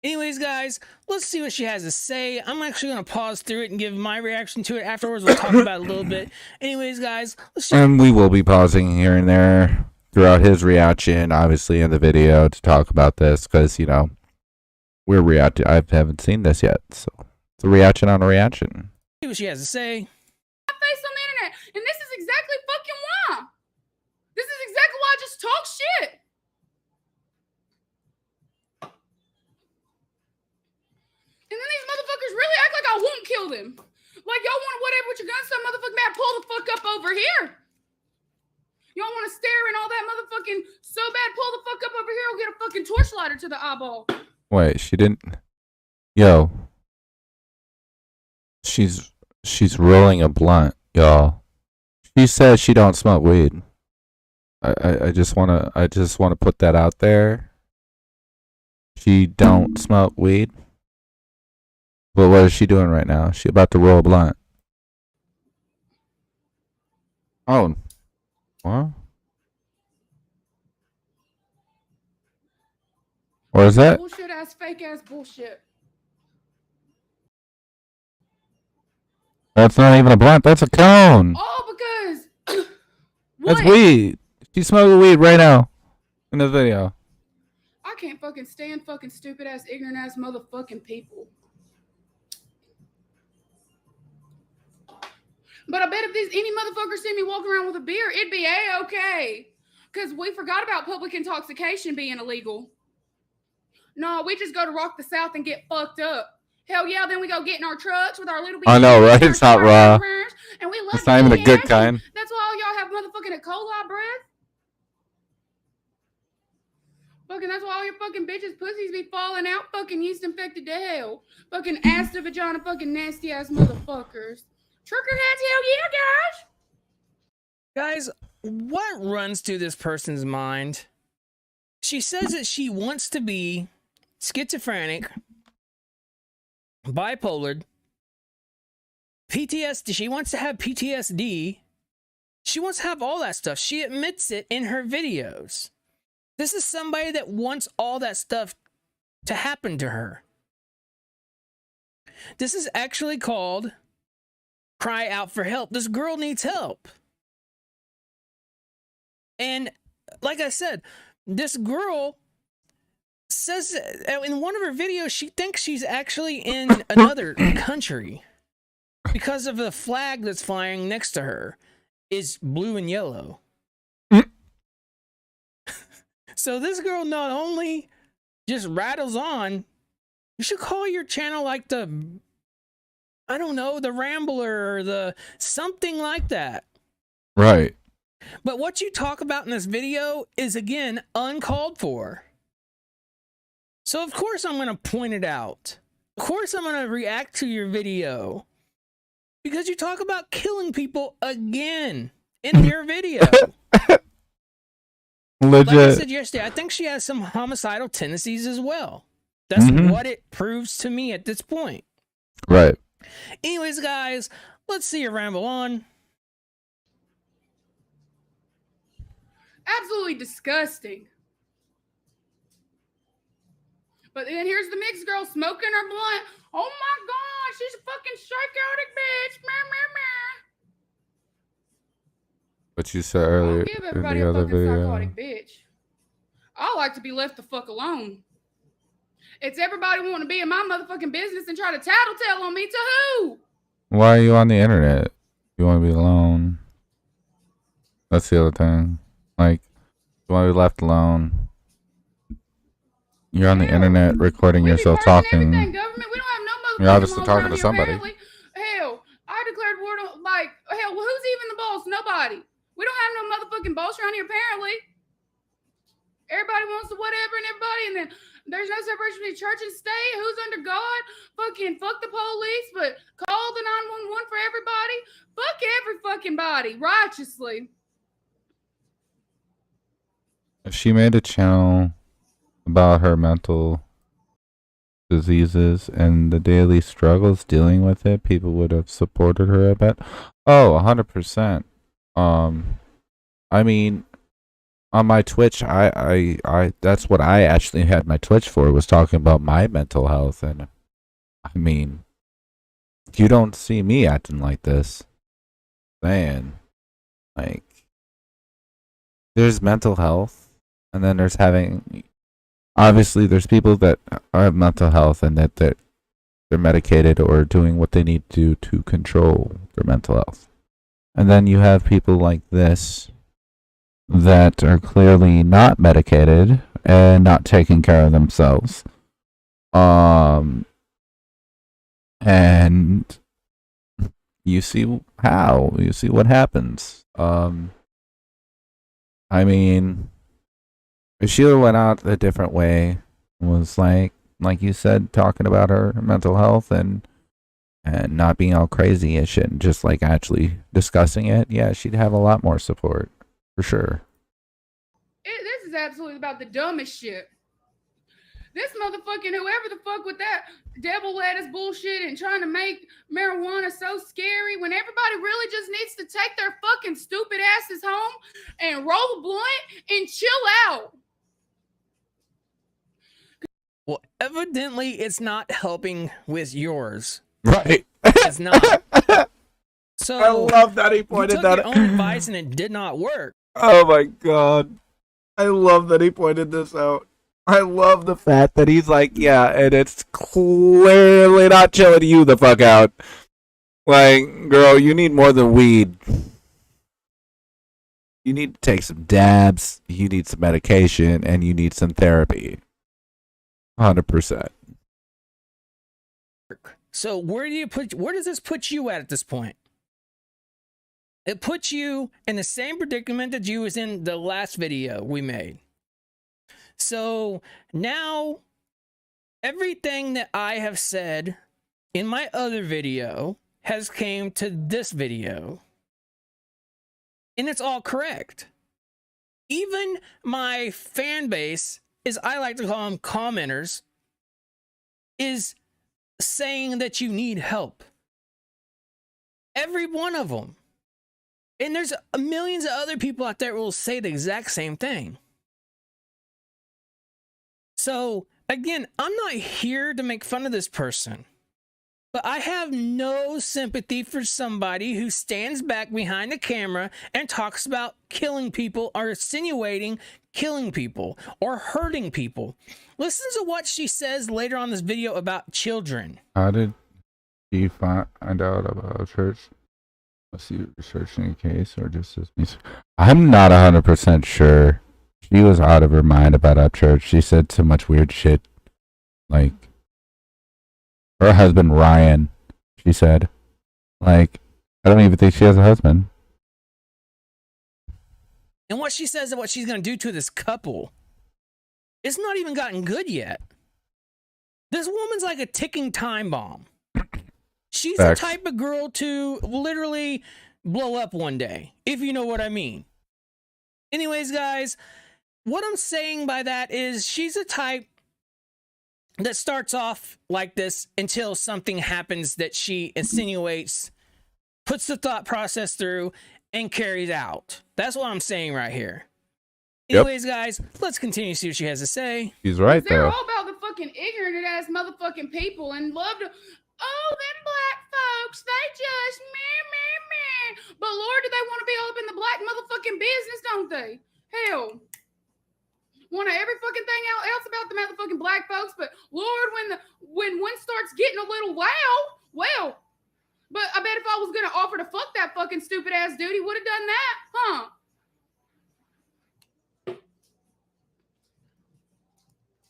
Anyways, guys, let's see what she has to say. I'm actually going to pause through it and give my reaction to it. Afterwards, we'll talk about it a little bit. Anyways, guys, let's just... And we will be pausing here and there throughout his reaction, obviously, in the video to talk about this because, you know, we're reacting. I haven't seen this yet, so it's a reaction on a reaction. See what she has to say. Face on the internet, and this is exactly fucking why. This is exactly why I just talk shit. And then these motherfuckers really act like I won't kill them. Like y'all want whatever with your gun, some motherfucking man pull the fuck up over here. Y'all want to stare and all that motherfucking so bad, pull the fuck up over here or get a fucking torchlighter to the eyeball. Wait, she didn't. Yo, she's rolling a blunt, y'all. She says she don't smoke weed. I just wanna put that out there. She don't smoke weed. But what is she doing right now? She about to roll a blunt. Oh, what? What is that? Bullshit ass, fake ass bullshit. That's not even a blunt. That's a cone. All because That's weed. She's smoking weed right now in the video. I can't fucking stand fucking stupid ass, ignorant ass motherfucking people. But I bet if any motherfucker see me walking around with a beer, it'd be A-okay. Because we forgot about public intoxication being illegal. No, we just go to Rock the South and get fucked up. Hell yeah, then we go get in our trucks with our little I know, bikinis right? and our It's not short raw. hammers, and we love It's not even to a good dance, kind. and that's why all y'all have motherfucking E. coli breath. Fucking, that's why all your fucking bitches' pussies be falling out, fucking yeast infected to hell. Fucking ass to vagina, fucking nasty ass motherfuckers. Trucker hats, hell yeah, guys. Guys, what runs through this person's mind? She says that she wants to be schizophrenic, bipolar, PTSD. She wants to have PTSD. She wants to have all that stuff. She admits it in her videos. This is somebody that wants all that stuff to happen to her. This is actually called cry out for help. This girl needs help. And like I said, this girl says in one of her videos, she thinks she's actually in another country because of the flag that's flying next to her is blue and yellow. So this girl not only just rattles on, you should call your channel like the, I don't know, the Rambler or the something like that. Right. But what you talk about in this video is, again, uncalled for. So of course I'm going to point it out. Of course I'm going to react to your video. Because you talk about killing people again in your video. Legit. Like I said yesterday, I think she has some homicidal tendencies as well. That's what it proves to me at this point. Right. Anyways, guys, let's see her ramble on. Absolutely disgusting. But then here's the mixed girl smoking her blunt. Oh my god, she's a fucking psychotic bitch. Meh, meh, meh. What you said earlier I'll give in everybody the a other fucking video. psychotic bitch. I like to be left the fuck alone. It's everybody wanting to be in my motherfucking business and try to tattletale on me to who? Why are you on the internet? You want to be alone. That's the other thing. Like, you want to be left alone. You're on the internet recording yourself talking. Government, we don't have no motherfucking You're obviously laws talking around to here, somebody. apparently. Hell, I declared war on, like, hell, who's even the boss? Nobody. We don't have no motherfucking boss around here, apparently. Everybody wants to whatever and everybody, and then there's no separation between church and state. Who's under God? Fucking fuck the police, but call the 911 for everybody. Fuck every fucking body, righteously. If she made a channel about her mental diseases and the daily struggles dealing with it, people would have supported her, I bet. Oh, 100%. I mean, on my Twitch, I that's what I actually had my Twitch for, was talking about my mental health. And I mean, you don't see me acting like this. Man, like, there's mental health, and then there's having, obviously there's people that have mental health and that they're medicated or doing what they need to do to control their mental health. And then you have people like this that are clearly not medicated and not taking care of themselves. And you see what happens. I mean, if Sheila went out a different way, was like you said, talking about her mental health and not being all crazy and shit, and just like actually discussing it, yeah, she'd have a lot more support, for sure. This is absolutely about the dumbest shit. This motherfucking whoever the fuck with that devil lettuce bullshit and trying to make marijuana so scary when everybody really just needs to take their fucking stupid asses home and roll a blunt and chill out. Well, evidently it's not helping with yours. Right. It's not. So I love that he pointed that out. You took your own advice and it did not work. Oh my god. I love that he pointed this out. I love the fact that he's like, yeah, and it's clearly not chilling you the fuck out. Like, girl, you need more than weed. You need to take some dabs, you need some medication, and you need some therapy. 100%. So where does this put you at this point? It puts you in the same predicament that you was in the last video we made. So now everything that I have said in my other video has came to this video. And it's all correct. Even my fan base, as I like to call them commenters, is saying that you need help. Every one of them. And there's millions of other people out there who will say the exact same thing. So, again, I'm not here to make fun of this person. But I have no sympathy for somebody who stands back behind the camera and talks about killing people or insinuating killing people or hurting people. Listen to what she says later on this video about children. How did she find out about church? Was she researching a case or just as me? I'm not 100% sure. She was out of her mind about our church. She said so much weird shit. Like, her husband, Ryan, she said. Like, I don't even think she has a husband. And what she says and what she's going to do to this couple, it's not even gotten good yet. This woman's like a ticking time bomb. She's Facts. the type of girl to literally blow up one day, if you know what I mean. Anyways, guys, what I'm saying by that is she's a type that starts off like this until something happens that she insinuates, puts the thought process through, and carries out. That's what I'm saying right here. Yep. Anyways, guys, let's continue to see what she has to say. She's right, They're though. all about the fucking ignorant ass motherfucking people and love to, oh, them black folks, they just meh. But Lord, do they want to be all up in the black motherfucking business, don't they? Hell. Want every fucking thing else about the motherfucking black folks, but Lord, when one starts getting a little well, but I bet if I was gonna offer to fuck that fucking stupid ass dude, he would have done that, huh?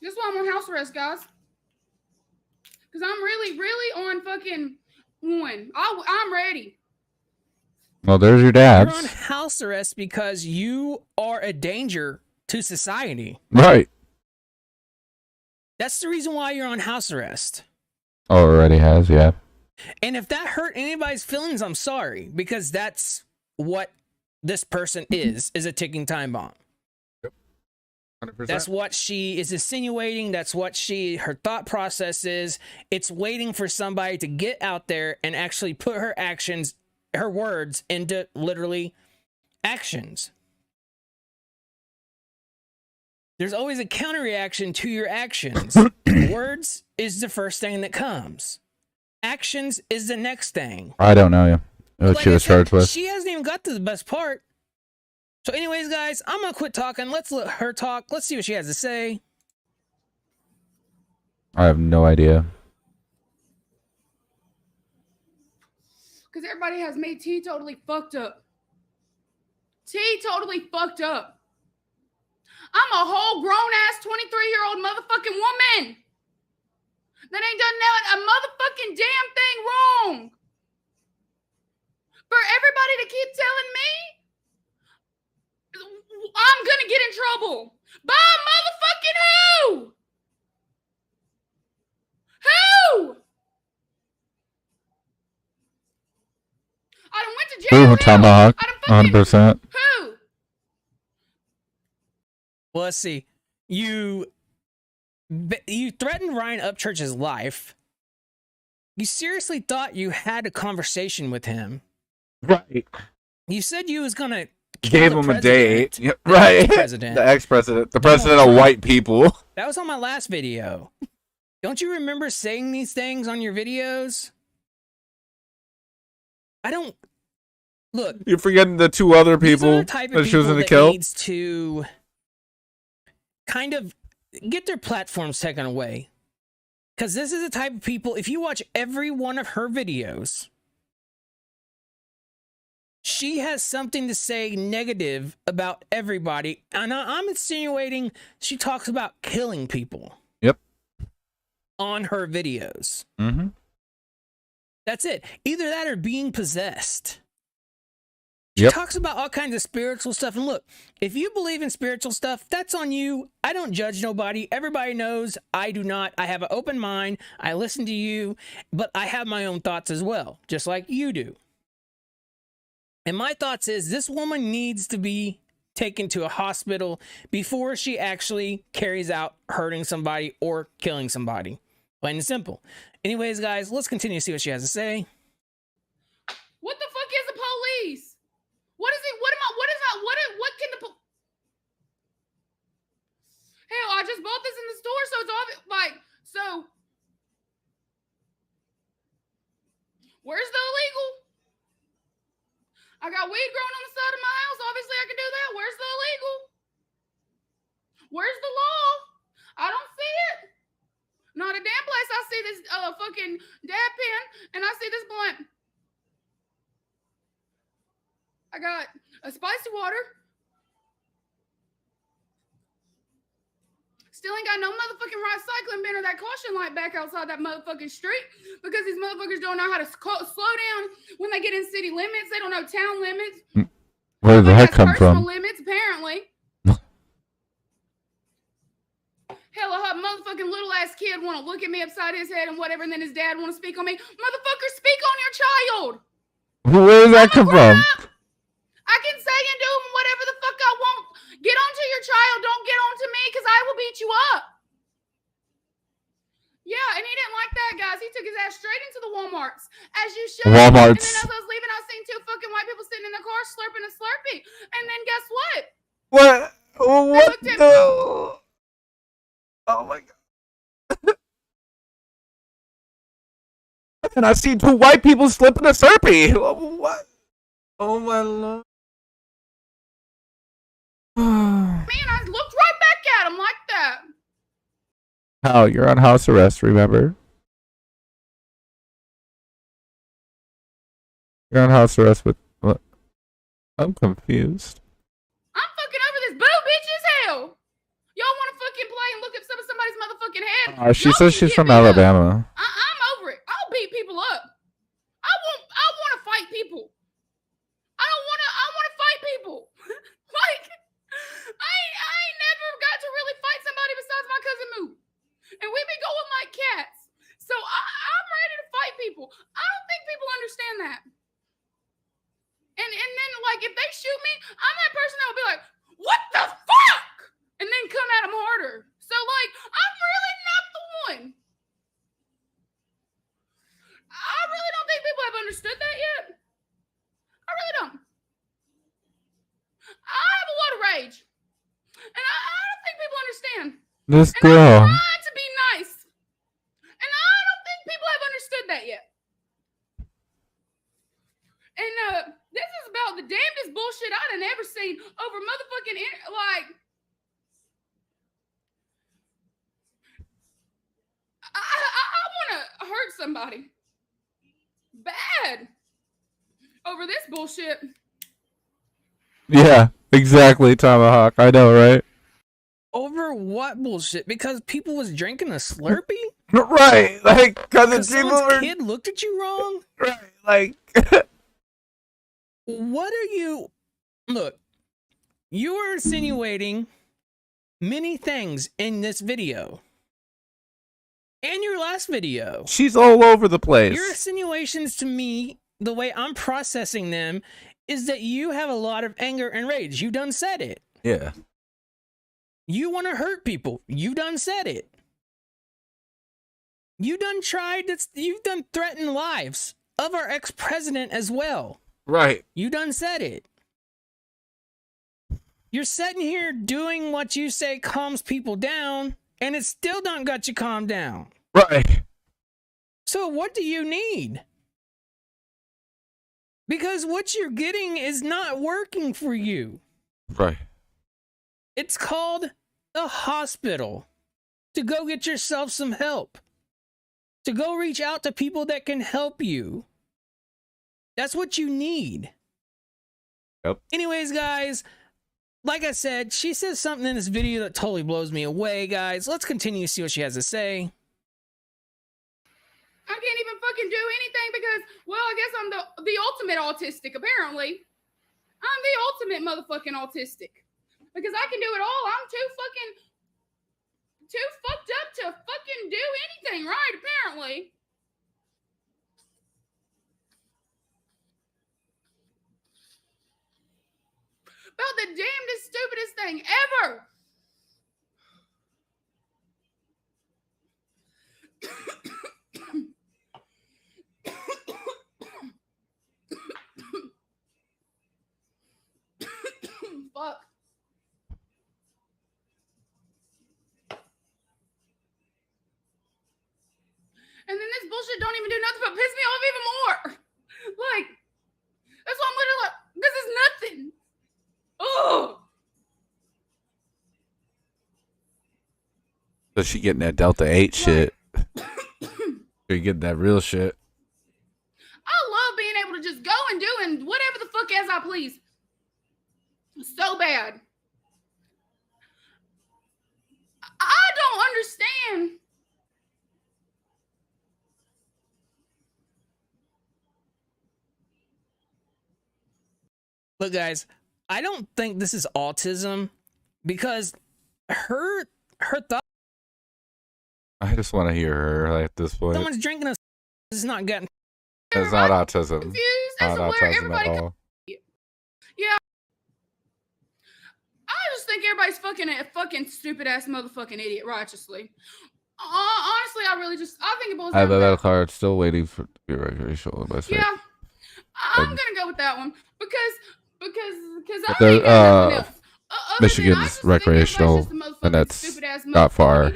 That's why I'm on house arrest, guys. Because I'm really on fucking one. I'm ready. Well, there's your You're on dad's. house arrest because you are a danger to society. Right. That's the reason why you're on house arrest. Already has, yeah. And if that hurt anybody's feelings, I'm sorry, because that's what this person is a ticking time bomb. 100%. That's what she is insinuating. That's what her thought process is. It's waiting for somebody to get out there and actually put her actions, her words into literally actions. There's always a counter reaction to your actions. Words is the first thing that comes. Actions is the next thing. I don't know you. What Like she I was said, charged with. She hasn't even got to the best part. So anyways, guys, I'm going to quit talking. Let's let her talk. Let's see what she has to say. I have no idea. Because everybody has me totally fucked up. Totally fucked up. I'm a whole grown-ass 23-year-old motherfucking woman that ain't done a motherfucking damn thing wrong. For everybody to keep telling me I'm gonna get in trouble. By motherfucking who? Who? I done went to jail. Ooh, tomahawk. 100%. Who? Well, let's see. You threatened Ryan Upchurch's life. You seriously thought you had a conversation with him. Right. You said you was gonna Gave him a date. Yeah, right. President. The ex-president. The president of white people. That was on my last video. Don't you remember saying these things on your videos? I don't. Look. You're forgetting the two other people The type of that she was people in the that kill. needs to kind of get their platforms taken away. Because this is the type of people, if you watch every one of her videos, she has something to say negative about everybody. And I'm insinuating she talks about killing people. Yep. on her videos. Mm-hmm. That's it. Either that or being possessed. She Yep. talks about all kinds of spiritual stuff. And look, if you believe in spiritual stuff, that's on you. I don't judge nobody. Everybody knows I do not. I have an open mind. I listen to you, but I have my own thoughts as well, just like you do. And my thoughts is this woman needs to be taken to a hospital before she actually carries out hurting somebody or killing somebody. Plain and simple. Anyways, guys, let's continue to see what she has to say. What the fuck is the police? What is it? What can the hell, I just bought this in the store, so it's obvious, like, so where's the illegal? I got weed growing on the side of my house. Obviously, I can do that. Where's the illegal? Where's the law? I don't see it. Not a damn place. I see this fucking dab pen, and I see this blunt. I got a spicy water. Still ain't got no motherfucking recycling bin or that caution light back outside that motherfucking street because these motherfuckers don't know how to slow down when they get in city limits. They don't know town limits. Where did that come Personal from? limits, apparently. Hell, a motherfucking little ass kid want to look at me upside his head and whatever, and then his dad want to speak on me. Motherfucker, speak on your child. Where did that come from? I can say and do whatever the fuck I want. Get onto your child. Don't get onto me because I will beat you up. Yeah, and he didn't like that, guys. He took his ass straight into the Walmarts, as you should. Walmarts. And then as I was leaving, I seen two fucking white people sitting in the car slurping a Slurpee. And then guess what? What? What the? Oh my god! And I see two white people slipping a Slurpee. What? Oh my lord! Man, I looked right back at him like that. How? You're on house arrest, remember? You're on house arrest with what? I'm confused. I'm fucking over this boo bitch as hell. Y'all want to fucking play and look at somebody's motherfucking head? She Y'all says can she's get from me up. Alabama. I'm over it. I'll beat people up. I want to fight people. I want to fight people. Like, I ain't never got to really fight somebody besides my cousin Moo. And we be going like cats. So I'm ready to fight people. I don't think people understand that. And then, like, if they shoot me, I'm that person that will be like, what the fuck? And then come at them harder. So, like, I'm really not the one. I really don't think people have understood that yet. I really don't. I have a lot of rage. And I don't think people understand. This And girl. I'm trying to be nice. And I don't think people have understood that yet. And this is about the damnedest bullshit I done ever seen over motherfucking, like, I want to hurt somebody. Bad. Over this bullshit. Yeah, exactly, Tomahawk. I know, right? Over what bullshit? Because people was drinking a Slurpee? Right, like, because someone's kid looked at you wrong? Right, like... What are you... Look, you are insinuating many things in this video. And your last video. She's all over the place. Your insinuations to me, the way I'm processing them, is that you have a lot of anger and rage. You done said it. Yeah. You want to hurt people. You done said it. You done tried to... You've done threatened lives of our ex-president as well. Right. You done said it. You're sitting here doing what you say calms people down, and it still don't got you calmed down. Right. So what do you need? Because what you're getting is not working for you. Right. It's called the hospital. To go get yourself some help. To go reach out to people that can help you. That's what you need. Yep. Anyways, guys, like I said, she says something in this video that totally blows me away, guys. Let's continue to see what she has to say. fucking do anything because, well, I guess I'm the ultimate autistic, apparently. I'm the ultimate motherfucking autistic. Because I can do it all. I'm too fucked up to fucking do anything right, apparently. About the damnedest, stupidest thing ever. Fuck. And then this bullshit don't even do nothing but piss me off even more. Like, that's why I'm literally like, this is nothing. Oh. So she getting that Delta 8 shit. You're getting that real shit. I love being able to just go and do and whatever the fuck as I please. So bad. I don't understand. Look, guys, I don't think this is autism because her thought. I just want to hear her at this point. Someone's drinking a. This is not getting. It's not autism. Confused Not as to where autism everybody at all. Yeah. I just think everybody's fucking a fucking stupid ass motherfucking idiot righteously. Honestly, I think it boils I have down to that that. card still waiting for to be recreational. That's right. Yeah. I'm gonna go with that one because I There, ain't got nothing else. Michigan's recreational, and that's not far,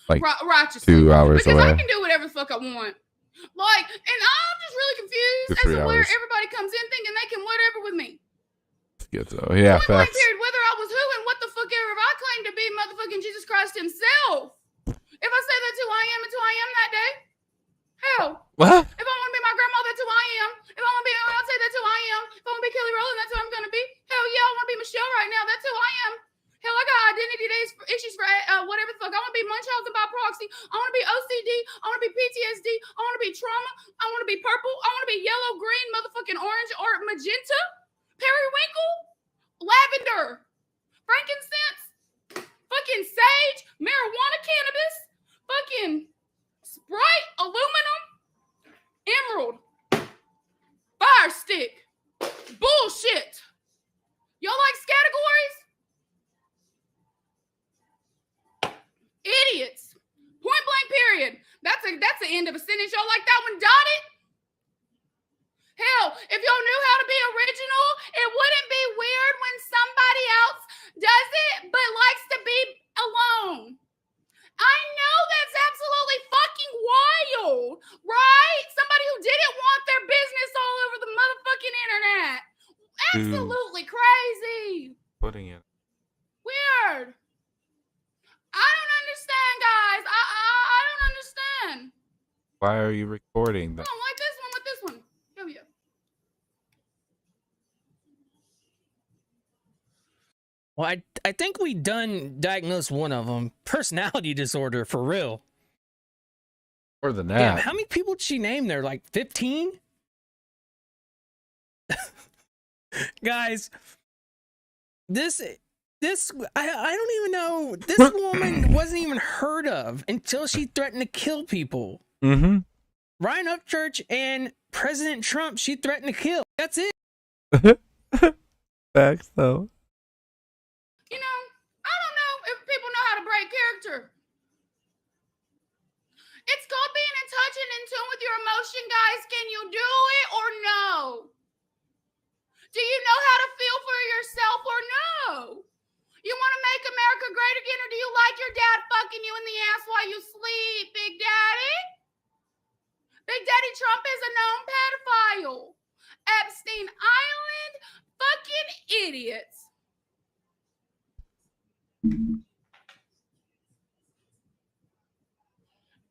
like Righteously. 2 hours Because I away. can do whatever the fuck I want. Like, and I'm just really confused 2, as 3 to where hours. everybody comes in thinking they can whatever with me. Schizo. Yeah, Point blank facts. period, whether I was who and what the fuck ever I claim to be motherfucking Jesus Christ himself. If I say that's who I am, it's who I am that day. Hell. What? If I want to be my grandma, that's who I am. If I want to be Beyonce, that's who I am. If I want to be Kelly Rowland, that's who I'm going to be. Hell yeah, I want to be Michelle right now. That's who I am. Hell, I got identity issues for whatever the fuck. I want to be Munchausen by proxy. I want to be OCD. I want to be PTSD. I want to be trauma. I want to be purple. I want to be yellow, green, motherfucking orange, or magenta, periwinkle, lavender, frankincense, fucking sage, marijuana, cannabis, fucking Sprite, aluminum, emerald, fire stick, bullshit. Y'all like categories? Idiots. Point blank period. That's the end of a sentence. Y'all like that one dotted? Hell, if y'all knew how to be original, it wouldn't be weird when somebody else does it but likes to be alone. I know that's absolutely fucking wild, right? Somebody who didn't want their business all over the motherfucking internet. Absolutely crazy. Putting it. Weird. I don't understand, guys. I don't understand. Why are you recording I that? don't like this one with this one. Hell yeah. Well, I think we done diagnosed one of them. Personality disorder, for real. More than Damn, that. how many people did she name there? Like 15? Guys, this I don't even know. This woman wasn't even heard of until she threatened to kill people. Mm-hmm. Ryan Upchurch and President Trump, she threatened to kill. That's it. Facts, though. You know, I don't know if people know how to break character. It's called being in touch and in tune with your emotion, guys. Can you do it or no? Do you know how to feel for yourself or no? You want to make America great again, or do you like your dad fucking you in the ass while you sleep, Big Daddy? Big Daddy Trump is a known pedophile. Epstein Island fucking idiots.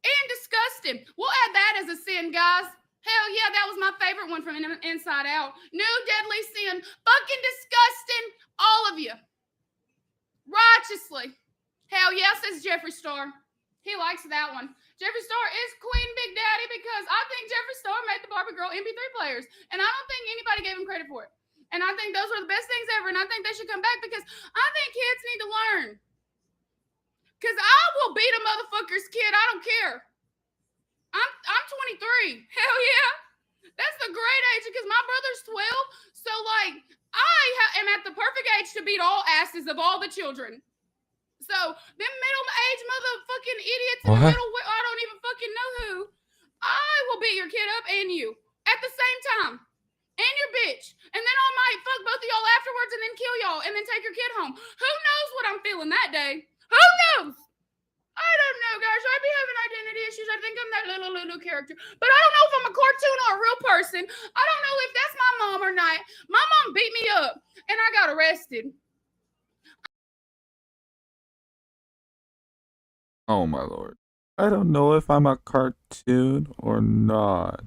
And disgusting. We'll add that as a sin, guys. Hell yeah, that was my favorite one from Inside Out. New deadly sin. Fucking disgusting. All of you. Righteously. Hell yes, says Jeffree Star. He likes that one. Jeffree Star is Queen Big Daddy because I think Jeffree Barbie girl MP3 players. And I don't think anybody gave him credit for it. And I think those were the best things ever. And I think they should come back because I think kids need to learn. Because I will beat a motherfucker's kid. I don't care. I'm 23. Hell yeah. That's the great age because my brother's 12. So, like, am at the perfect age to beat all asses of all the children. So, them middle-aged motherfucking idiots in the middle, I don't even fucking know who, I will beat your kid up and you at the same time. And your bitch. And then I might fuck both of y'all afterwards and then kill y'all and then take your kid home. Who knows what I'm feeling that day? Who knows? I don't know, guys. I be having identity issues. I think I'm that little character. But I don't know if I'm a cartoon or a real person. I don't know if that's my mom or not. My mom beat me up and I got arrested. Oh my lord. I don't know if I'm a cartoon or not.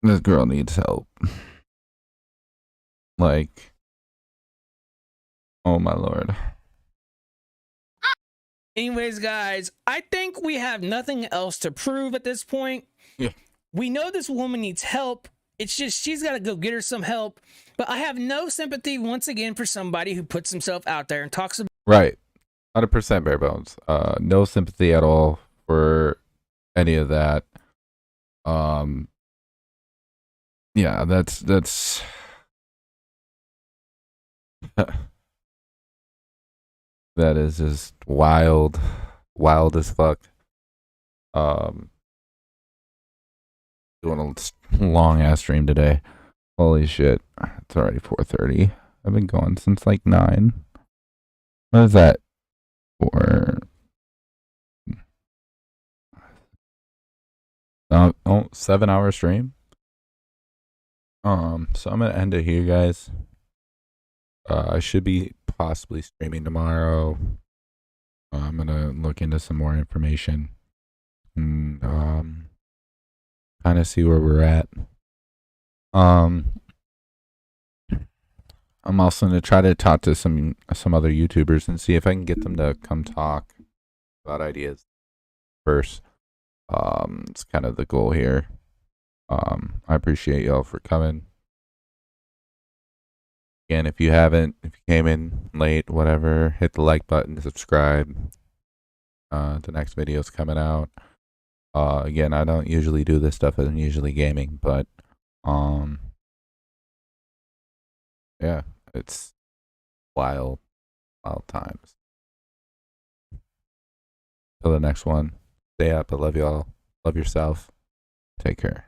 This girl needs help. Like, oh my lord. Anyways, guys, I think we have nothing else to prove at this point. Yeah. We know this woman needs help. It's just she's got to go get her some help. But I have no sympathy once again for somebody who puts himself out there and talks about. Right. 100% bare bones. No sympathy at all for any of that. Yeah, that's that is just wild as fuck. Doing a long ass stream today. Holy shit. It's already 4:30. I've been going since like 9. What is that? 7-hour stream. So I'm gonna end it here, guys. I should be possibly streaming tomorrow. I'm gonna look into some more information and kind of see where we're at. I'm also gonna try to talk to some other YouTubers and see if I can get them to come talk about ideas first. It's kind of the goal here. I appreciate y'all for coming. Again, if you came in late, whatever, hit the like button, subscribe. The next video's coming out. Again, I don't usually do this stuff. I'm usually gaming, but yeah, it's wild times. Till the next one, stay up. I love y'all. Love yourself. Take care.